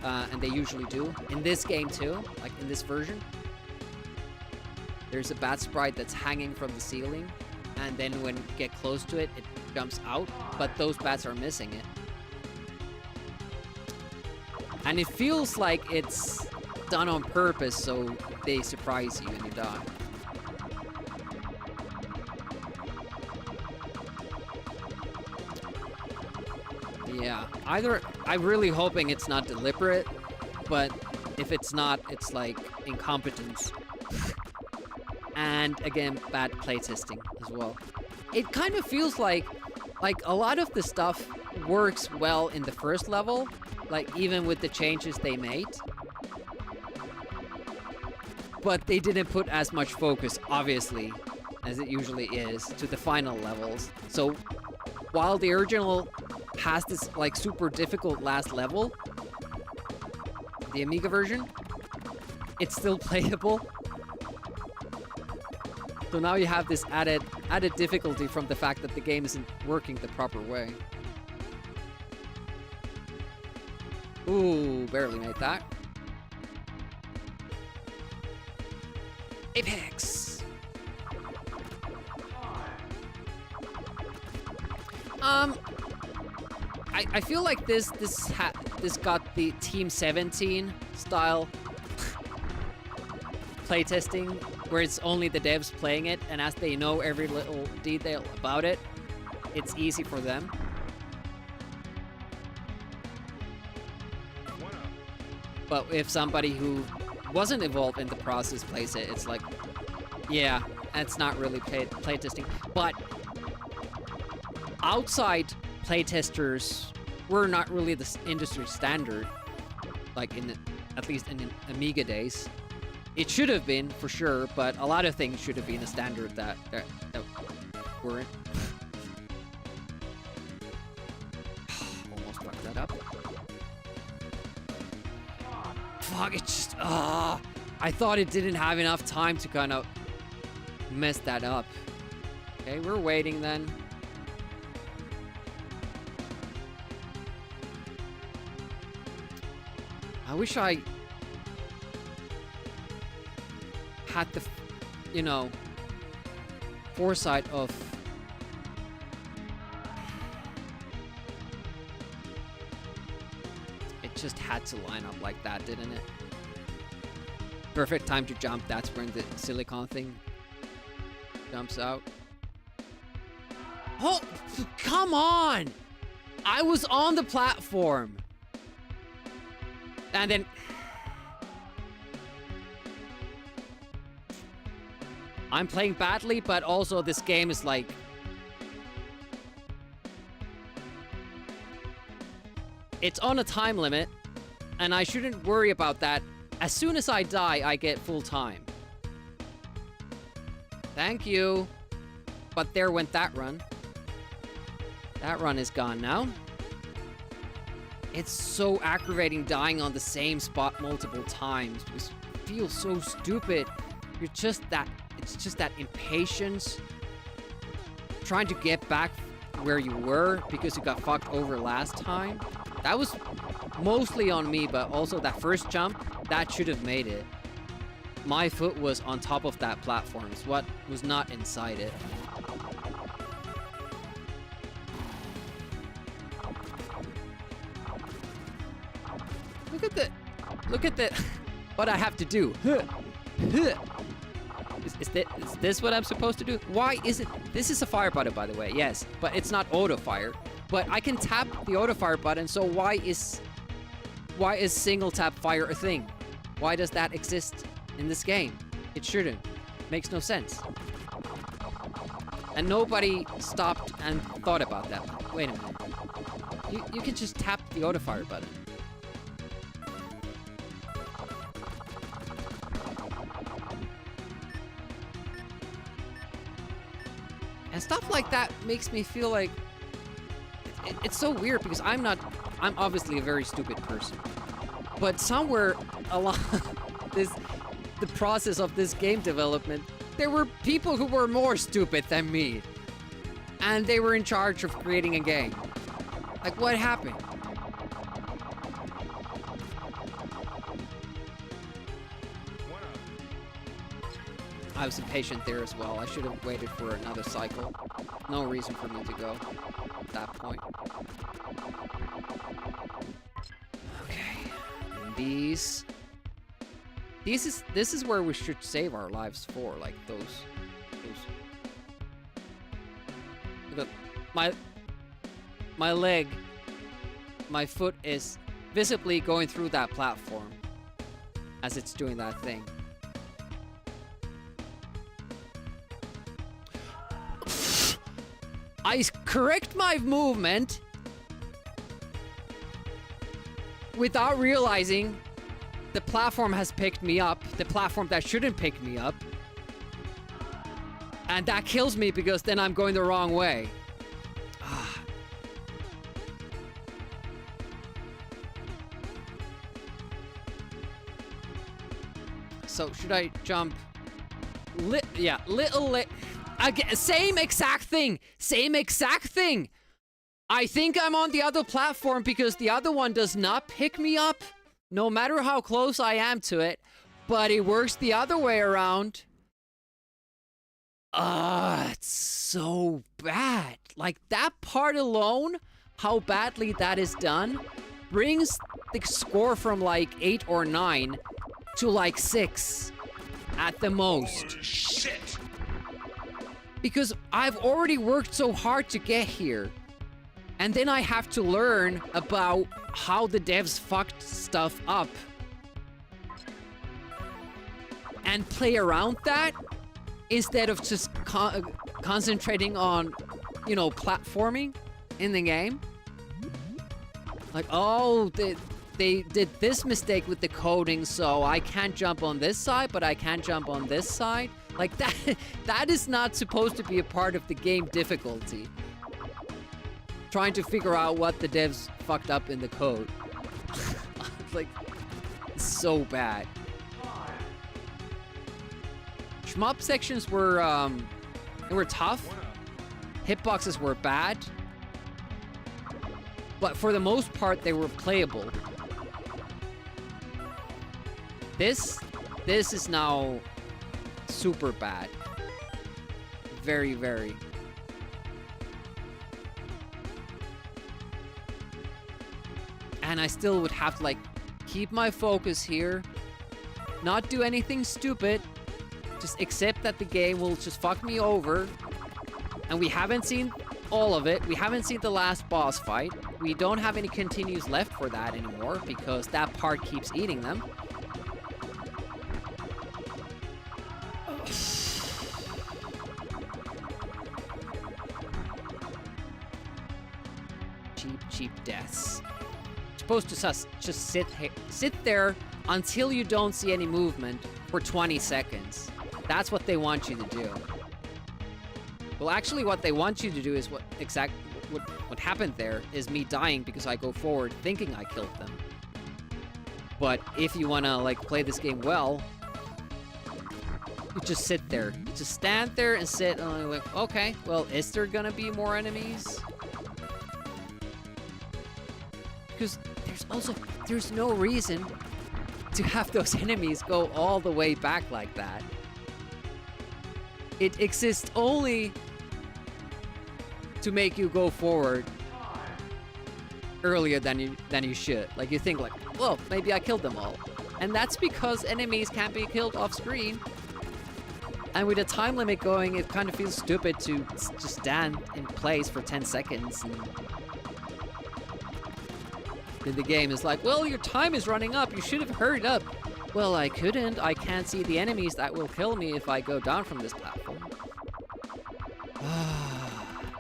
And they usually do. In this game too, like in this version. There's a bat sprite that's hanging from the ceiling. And then when you get close to it, it jumps out. But those bats are missing it. And it feels like it's done on purpose so they surprise you and you die. Yeah, either I'm really hoping it's not deliberate, but if it's not, it's like incompetence. And again, bad playtesting as well. It kind of feels like a lot of the stuff works well in the first level, like even with the changes they made. But they didn't put as much focus, obviously, as it usually is, to the final levels. So while the original has this like super difficult last level, the Amiga version, it's still playable. So now you have this added difficulty from the fact that the game isn't working the proper way. Ooh, barely made that. Apex! I feel like this got the Team 17 style playtesting, where it's only the devs playing it, and as they know every little detail about it, it's easy for them. But if somebody who wasn't involved in the process plays it, it's like, yeah, that's not really playtesting. But outside playtesters were not really the industry standard, like at least in Amiga days. It should have been, for sure, but a lot of things should have been a standard that weren't. Almost fucked that up. Fuck, it just... I thought it didn't have enough time to kind of mess that up. Okay, we're waiting then. I wish I had the, you know, foresight of it just had to line up like that, didn't it? Perfect time to jump, that's when the silicon thing jumps out. Oh, come on! I was on the platform. And then I'm playing badly, but also this game is like... It's on a time limit, and I shouldn't worry about that. As soon as I die, I get full time. Thank you. But there went that run. That run is gone now. It's so aggravating dying on the same spot multiple times. It feels so stupid. You're just that... It's just that impatience. Trying to get back where you were because you got fucked over last time. That was mostly on me, but also that first jump, that should have made it. My foot was on top of that platform. It's what was not inside it. Look at the, what I have to do. Is this what I'm supposed to do? Why is it? This is a fire button, by the way, yes, but it's not auto fire. But I can tap the auto fire button, so why is single tap fire a thing? Why does that exist in this game? It shouldn't. Makes no sense. And nobody stopped and thought about that. Wait a minute. You can just tap the auto fire button. And stuff like that makes me feel like it's so weird because I'm obviously a very stupid person. But somewhere along the process of this game development, there were people who were more stupid than me. And they were in charge of creating a game. Like, what happened? I was impatient there as well. I should have waited for another cycle. No reason for me to go at that point. Okay. And this is where we should save our lives for, like those my leg my foot is visibly going through that platform as it's doing that thing. I correct my movement without realizing the platform has picked me up, the platform that shouldn't pick me up. And that kills me because then I'm going the wrong way. So should I jump? Again, same exact thing. Same exact thing. I think I'm on the other platform because the other one does not pick me up, no matter how close I am to it. But it works the other way around. It's so bad. Like, that part alone, how badly that is done, brings the score from like 8 or 9 to like 6 at the most. Holy shit! Because I've already worked so hard to get here. And then I have to learn about how the devs fucked stuff up. And play around that instead of just concentrating on, you know, platforming in the game. Like, oh, they did this mistake with the coding, so I can't jump on this side, but I can jump on this side. Like, that is not supposed to be a part of the game difficulty. Trying to figure out what the devs fucked up in the code. Like, it's so bad. Shmup sections were, they were tough. Hitboxes were bad. But for the most part, they were playable. This is now super bad. Very, very. And I still would have to, like, keep my focus here. Not do anything stupid. Just accept that the game will just fuck me over. And we haven't seen all of it. We haven't seen the last boss fight. We don't have any continues left for that anymore because that part keeps eating them. Cheap deaths. Supposed to just sit there until you don't see any movement for 20 seconds. That's what they want you to do. Well, actually, what they want you to do is what happened there is me dying because I go forward thinking I killed them. But if you wanna like play this game well, you just sit there. You just stand there and sit and I'm like, okay, well, is there gonna be more enemies? Because there's no reason to have those enemies go all the way back like that. It exists only to make you go forward earlier than you should. Like, you think like, well, maybe I killed them all. And that's because enemies can't be killed off screen. And with a time limit going, it kind of feels stupid to just stand in place for 10 seconds. And then the game is like, well, your time is running up. You should have hurried up. Well, I couldn't. I can't see the enemies that will kill me if I go down from this platform.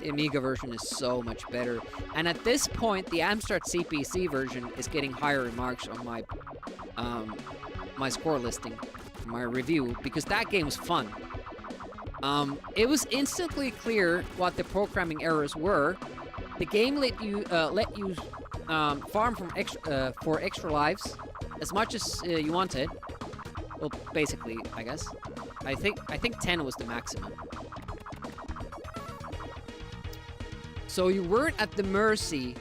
The Amiga version is so much better. And at this point, the Amstrad CPC version is getting higher marks on my my score listing, my review, because that game was fun. It was instantly clear what the programming errors were. The game let you farm for extra lives as much as you wanted. Well, basically, I guess. I think 10 was the maximum. So you weren't at the mercy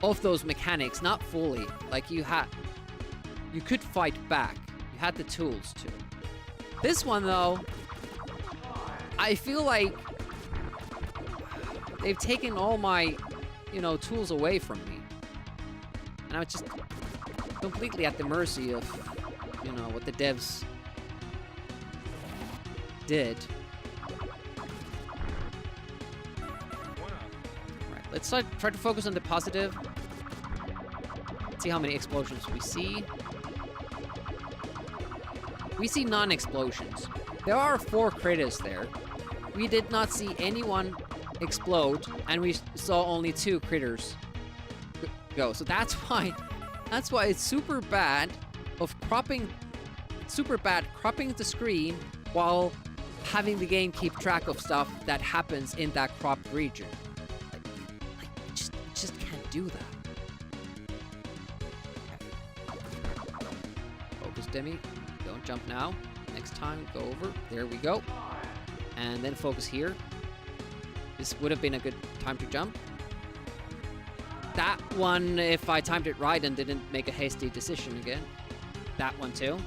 of those mechanics, not fully. Like, you could fight back. You had the tools to. This one, though, I feel like they've taken all my, tools away from me. And I was just completely at the mercy of, what the devs did. Alright, Let's try to focus on the positive. Let's see how many explosions we see. We see non-explosions. There are 4 critters there. We did not see anyone explode, and we saw only 2 critters go. So that's why it's super bad cropping the screen while having the game keep track of stuff that happens in that cropped region. Like you just can't do that. Focus, Demi. Don't jump now. Next time, go over. There we go. And then focus here. This would have been a good time to jump. That one, if I timed it right and didn't make a hasty decision again. That one too.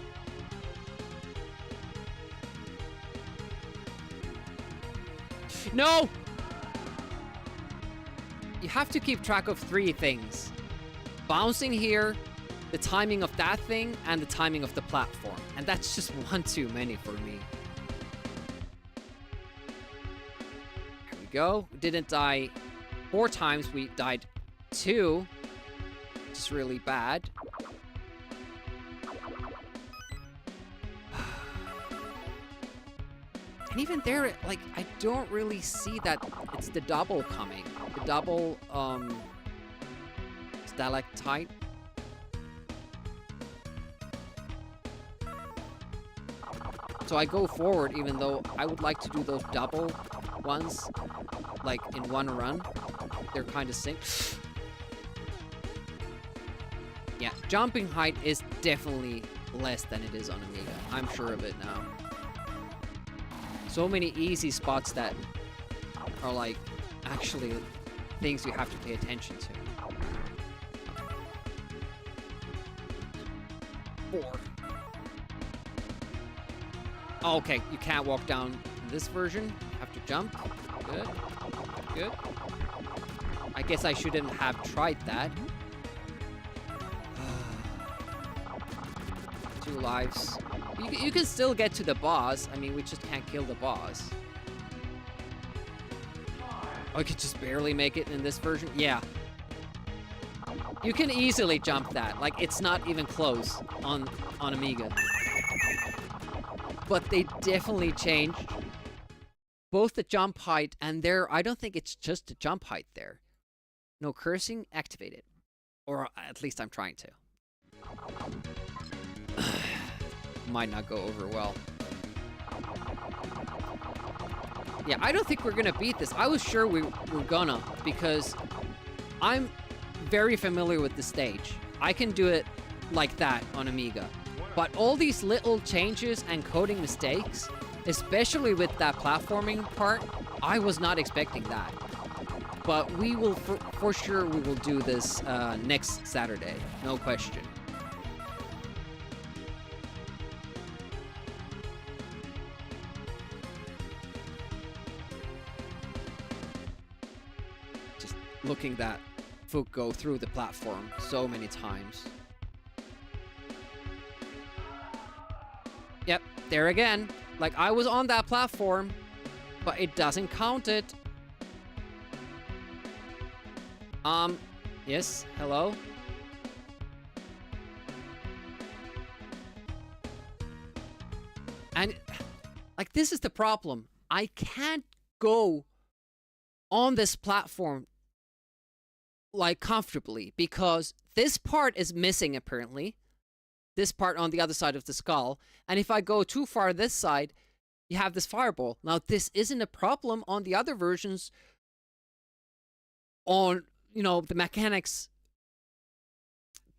No! You have to keep track of 3 things. Bouncing here, the timing of that thing, and the timing of the platform. And that's just one too many for me. Here we go. We didn't die 4 times, we died 2. Which is really bad. And even there, like, I don't really see that it's the double coming. The double, stalactite. So I go forward, even though I would like to do those double ones, like, in one run. They're kind of synced. Yeah, jumping height is definitely less than it is on Amiga. I'm sure of it now. So many easy spots that are like actually things you have to pay attention to. 4. Oh, okay, you can't walk down in this version. You have to jump. Good. Good. I guess I shouldn't have tried that. 2 lives. You can still get to the boss. I mean, we just can't kill the boss. Oh, I could just barely make it in this version? Yeah. You can easily jump that. Like, it's not even close on Amiga. But they definitely changed both the jump height and there. I don't think it's just the jump height there. No cursing activated. Or at least I'm trying to. Might not go over well. Yeah, I don't think we're gonna beat this. I was sure we were gonna, because I'm very familiar with the stage. I can do it like that on Amiga. But all these little changes and coding mistakes, especially with that platforming part, I was not expecting that. But we will, for sure, we will do this next Saturday. No question. Looking that foot go through the platform so many times. Yep, there again. Like, I was on that platform, but it doesn't count it. Yes, hello? And, like, this is the problem. I can't go on this platform like comfortably because this part is missing apparently. This part on the other side of the skull. And if I go too far this side, you have this fireball. Now this isn't a problem on the other versions on, you know, the mechanics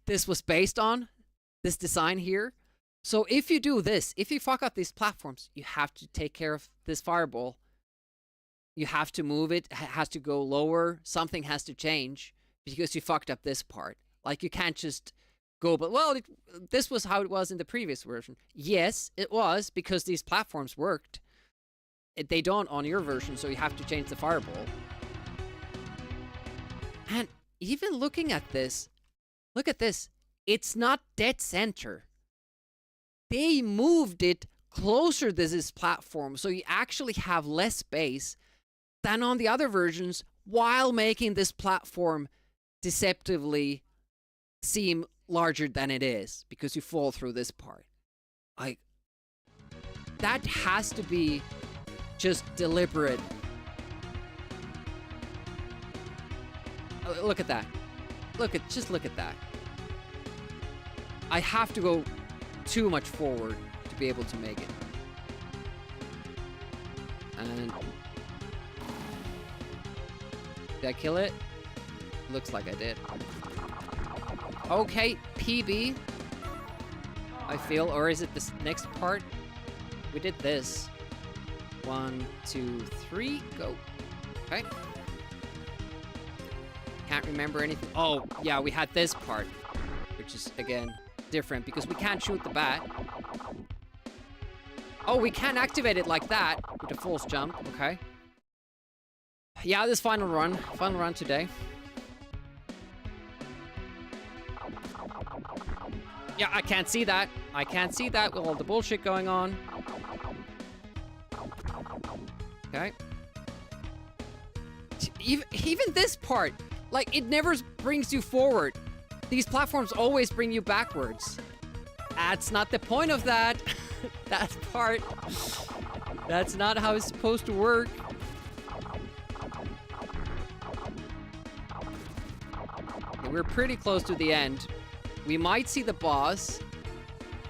this was based on, this design here. So if you do this, if you fuck up these platforms, you have to take care of this fireball. You have to move it. It has to go lower. Something has to change because you fucked up this part. Like, you can't just go, but, well, this was how it was in the previous version. Yes, it was, because these platforms worked. They don't on your version, so you have to change the fireball. And even looking at this, look at this. It's not dead center. They moved it closer to this platform, so you actually have less space than on the other versions while making this platform deceptively seem larger than it is, because you fall through this part. Like, that has to be just deliberate. Look at that. Just look at that. I have to go too much forward to be able to make it. And did I kill it? Looks like I did. Okay, PB. I feel, or is it this next part? We did this. 1, 2, 3, go. Okay. Can't remember anything. Oh, yeah, we had this part, which is, again, different because we can't shoot the bat. Oh, we can activate it like that with a false jump. Okay. Yeah, this final run today. Yeah, I can't see that. I can't see that with all the bullshit going on. Okay. Even this part, like, it never brings you forward. These platforms always bring you backwards. That's not the point of that. That part. That's not how it's supposed to work. Okay, we're pretty close to the end. We might see the boss.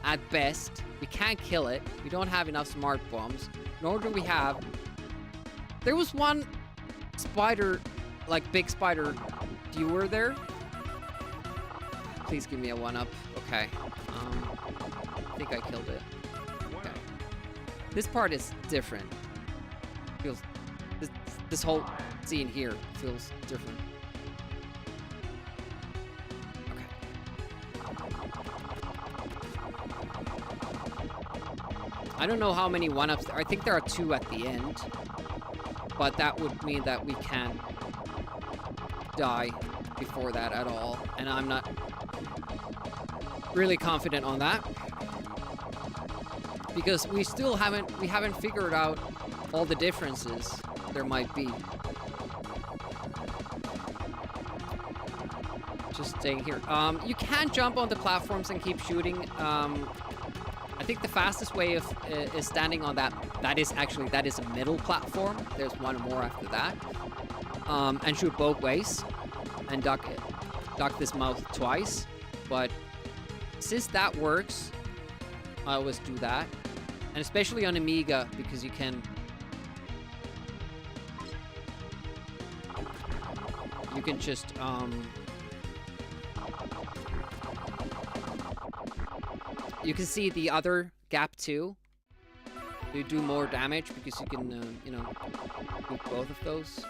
At best. We can't kill it. We don't have enough smart bombs. Nor do we have... There was one spider, like big spider viewer there. Please give me a 1-up. Okay. I think I killed it. Okay. This part is different. Feels... This whole scene here feels different. I don't know how many 1-ups there are. I think there are 2 at the end. But that would mean that we can't die before that at all. And I'm not really confident on that. Because we still haven't figured out all the differences there might be. Just staying here. You can jump on the platforms and keep shooting. I think the fastest way of is standing on that. That is a middle platform. There's one more after that. And shoot both ways, and duck this mouth twice. But since that works, I always do that, and especially on Amiga because you can just you can see the other gap too. You do more damage because you can, you know, do both of those.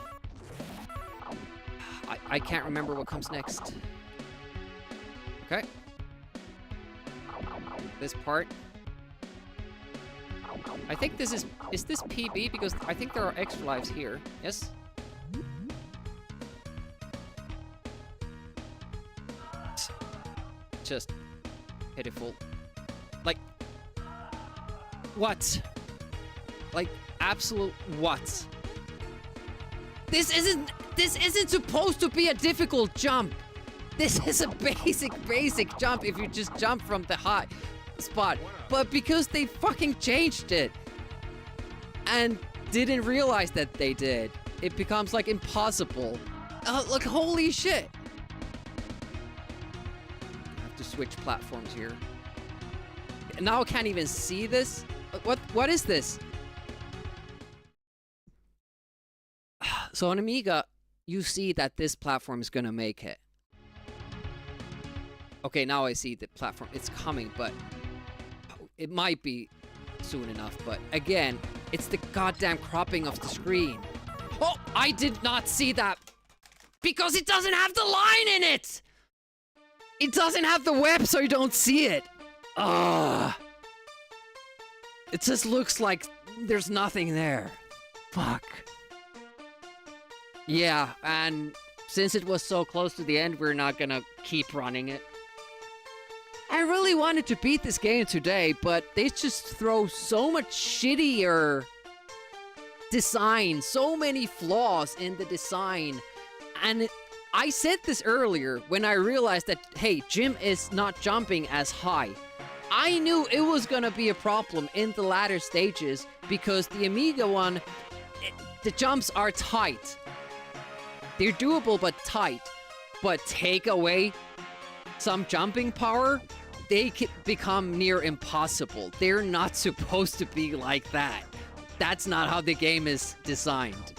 I can't remember what comes next. Okay. This part. I think this is this PB? Because I think there are extra lives here. Yes? Just pitiful. Like, what? Like, absolute what? This isn't supposed to be a difficult jump. This is a basic jump if you just jump from the high spot. But because they fucking changed it and didn't realize that they did, it becomes like impossible. Like, holy shit. I have to switch platforms here. Now I can't even see this. What is this? So on Amiga, you see that this platform is gonna make it. Okay, now I see the platform. It's coming, but it might be soon enough. But again, it's the goddamn cropping of the screen. Oh, I did not see that because it doesn't have the line in it. It doesn't have the web, so you don't see it. Ugh. It just looks like there's nothing there. Fuck. Yeah, and since it was so close to the end, we're not gonna keep running it. I really wanted to beat this game today, but they just throw so much shittier design, so many flaws in the design. And I said this earlier when I realized that, hey, Jim is not jumping as high. I knew it was gonna be a problem in the latter stages because the Amiga one, the jumps are tight. They're doable but tight. But take away some jumping power, they can become near impossible. They're not supposed to be like that. That's not how the game is designed.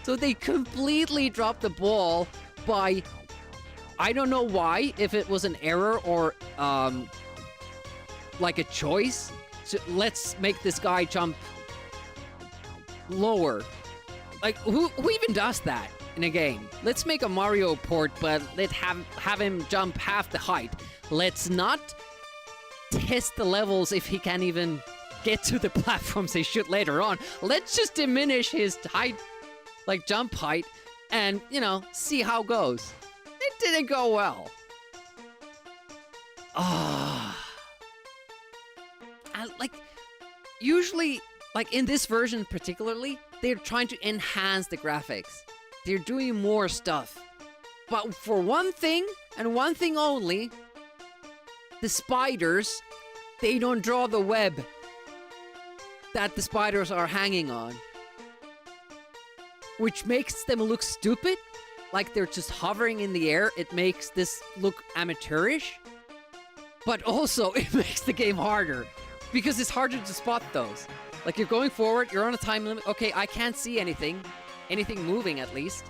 So they completely dropped the ball by, I don't know why, if it was an error or like a choice. So let's make this guy jump lower. Like, who even does that in a game? Let's make a Mario port, but let's have him jump half the height. Let's not test the levels if he can even get to the platforms they should later on. Let's just diminish his height, like jump height, and, you know, see how it goes. It didn't go well. And, like, usually, like in this version particularly, they're trying to enhance the graphics. They're doing more stuff. But for one thing, and one thing only, the spiders, they don't draw the web that the spiders are hanging on. Which makes them look stupid, like they're just hovering in the air. It makes this look amateurish. But also, it makes the game harder, because it's harder to spot those. Like, you're going forward, you're on a time limit. Okay, I can't see anything moving at least.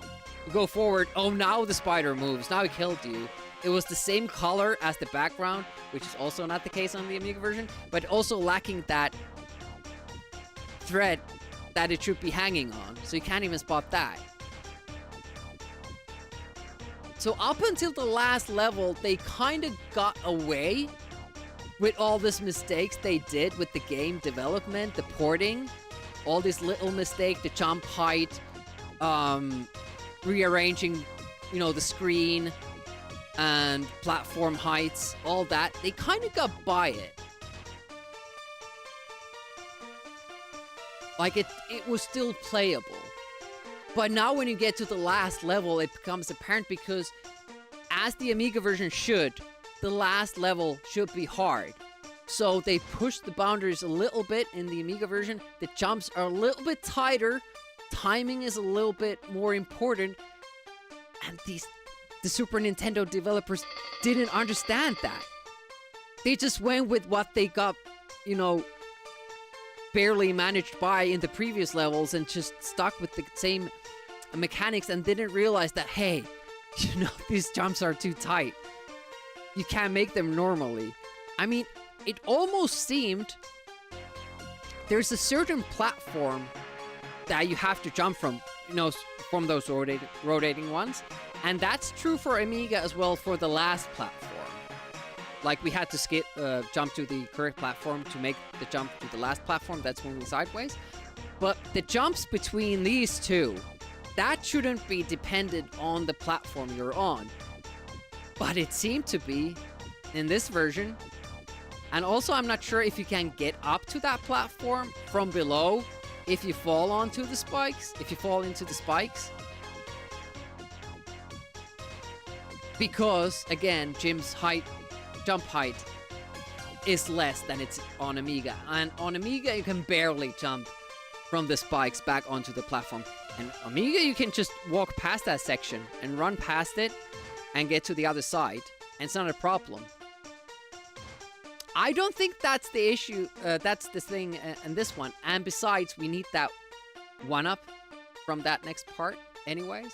You go forward, oh, now the spider moves, now he killed you. It was the same color as the background, which is also not the case on the Amiga version, but also lacking that thread that it should be hanging on, so you can't even spot that. So up until the last level, they kind of got away with all these mistakes they did with the game development, the porting, all these little mistakes, the jump height, rearranging, you know, the screen and platform heights, all that. They kind of got by it. Like, it was still playable. But now when you get to the last level, it becomes apparent because, as the Amiga version should, the last level should be hard. So they pushed the boundaries a little bit in the Amiga version. The jumps are a little bit tighter. Timing is a little bit more important. And the Super Nintendo developers didn't understand that. They just went with what they got, you know, barely managed by in the previous levels and just stuck with the same mechanics and didn't realize that, hey, you know, these jumps are too tight. You can't make them normally. I mean, it almost seemed there's a certain platform that you have to jump from, you know, from those rotating ones. And that's true for Amiga as well for the last platform. Like, we had to jump to the correct platform to make the jump to the last platform that's moving sideways. But the jumps between these two, that shouldn't be dependent on the platform you're on. But it seemed to be in this version. And also, I'm not sure if you can get up to that platform from below if you fall onto the spikes, if you fall into the spikes. Because, again, Jim's jump height is less than it's on Amiga. And on Amiga, you can barely jump from the spikes back onto the platform. And Amiga, you can just walk past that section and run past it and get to the other side. And it's not a problem. I don't think that's the issue. That's the thing in this one. And besides, we need that one-up from that next part anyways.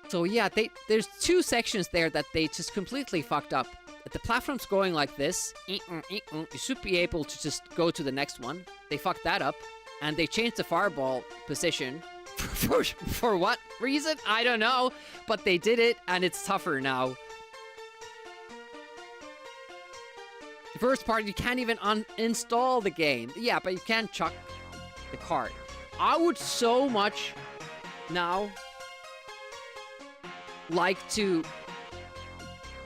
So yeah, there's two sections there that they just completely fucked up. The platform's going like this. You should be able to just go to the next one. They fucked that up. And they changed the fireball position. For what reason? I don't know. But they did it, and it's tougher now. The first part, you can't even uninstall the game. Yeah, but you can chuck the card. I would so much now like to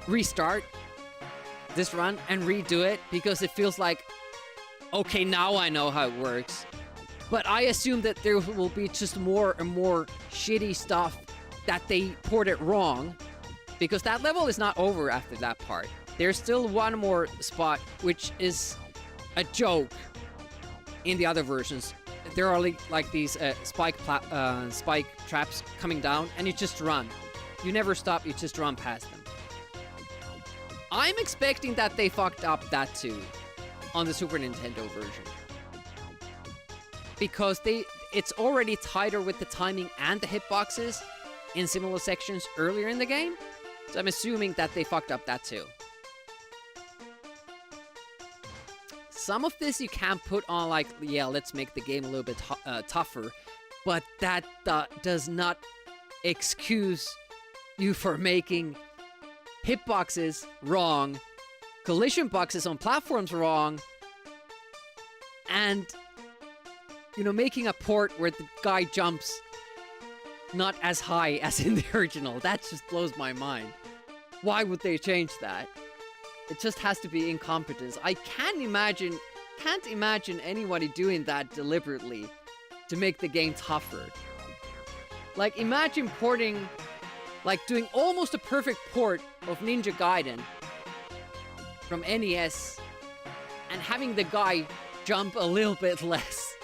restart this run and redo it, because it feels like, okay, now I know how it works. But I assume that there will be just more and more shitty stuff that they ported wrong, because that level is not over after that part. There's still one more spot, which is a joke in the other versions. There are like these spike traps coming down, and you just run. You never stop, you just run past them. I'm expecting that they fucked up that too on the Super Nintendo version. Because it's already tighter with the timing and the hitboxes in similar sections earlier in the game. So I'm assuming that they fucked up that too. Some of this you can put on like, yeah, let's make the game a little bit tougher. But that does not excuse you for making hitboxes wrong, collision boxes on platforms wrong, and, you know, making a port where the guy jumps not as high as in the original. That just blows my mind. Why would they change that? It just has to be incompetence. I can't imagine anybody doing that deliberately to make the game tougher. Like, imagine porting, like doing almost a perfect port of Ninja Gaiden from NES and having the guy jump a little bit less.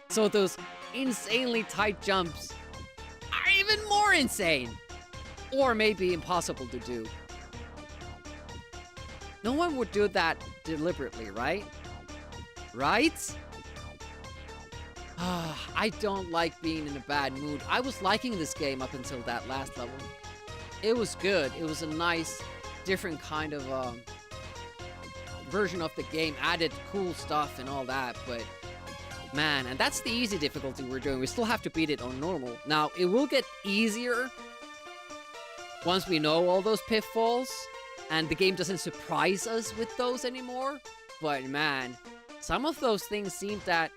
So those insanely tight jumps are even more insane. Or maybe impossible to do. No one would do that deliberately, right? Right? I don't like being in a bad mood. I was liking this game up until that last level. It was good. It was a nice, different kind of version of the game. Added cool stuff and all that, but man, and that's the easy difficulty we're doing. We still have to beat it on normal. Now, it will get easier once we know all those pitfalls, and the game doesn't surprise us with those anymore. But man, some of those things seem that,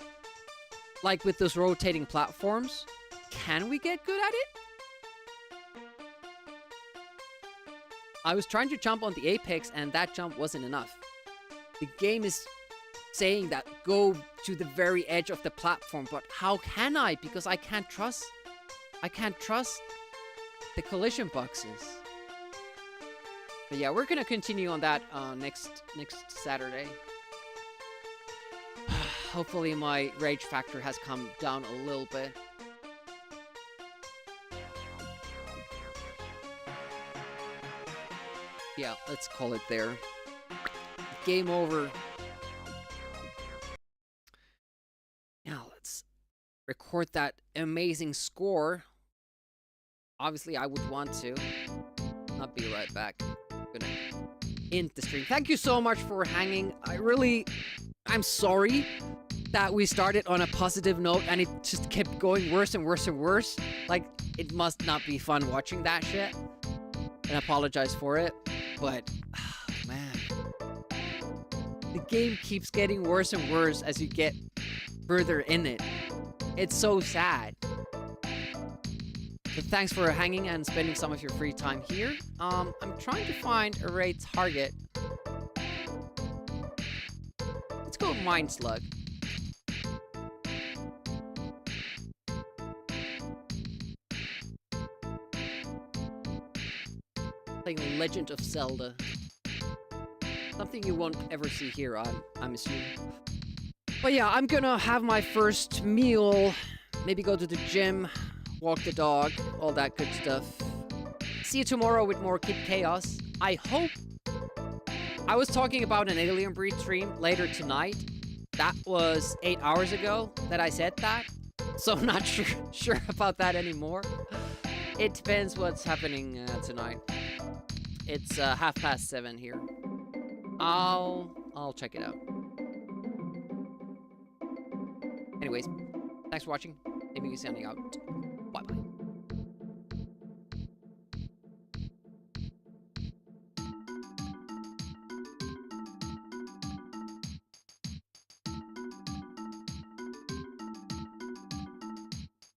like with those rotating platforms, can we get good at it? I was trying to jump on the apex and that jump wasn't enough. The game is saying that go to the very edge of the platform, but how can I? Because I can't trust the collision boxes. But yeah, we're gonna continue on that next Saturday. Hopefully my rage factor has come down a little bit. Yeah, let's call it there. Game over. Now let's record that amazing score. Obviously, I would want to. I'll be right back. Gonna end the stream. Thank you so much for hanging. I'm sorry that we started on a positive note and it just kept going worse and worse and worse. Like, it must not be fun watching that shit. And I apologize for it. But, man. The game keeps getting worse and worse as you get further in it. It's so sad. But thanks for hanging and spending some of your free time here. I'm trying to find a raid target. Let's go Mind Slug. Playing Legend of Zelda. Something you won't ever see here, I'm assuming. But yeah, I'm gonna have my first meal, maybe go to the gym, walk the dog, all that good stuff. See you tomorrow with more Kid Chaos. I hope. I was talking about an Alien Breed stream later tonight. That was 8 hours ago that I said that. So I'm not sure about that anymore. It depends what's happening tonight. It's 7:30 here. I'll check it out. Anyways, thanks for watching. Amiga signing out.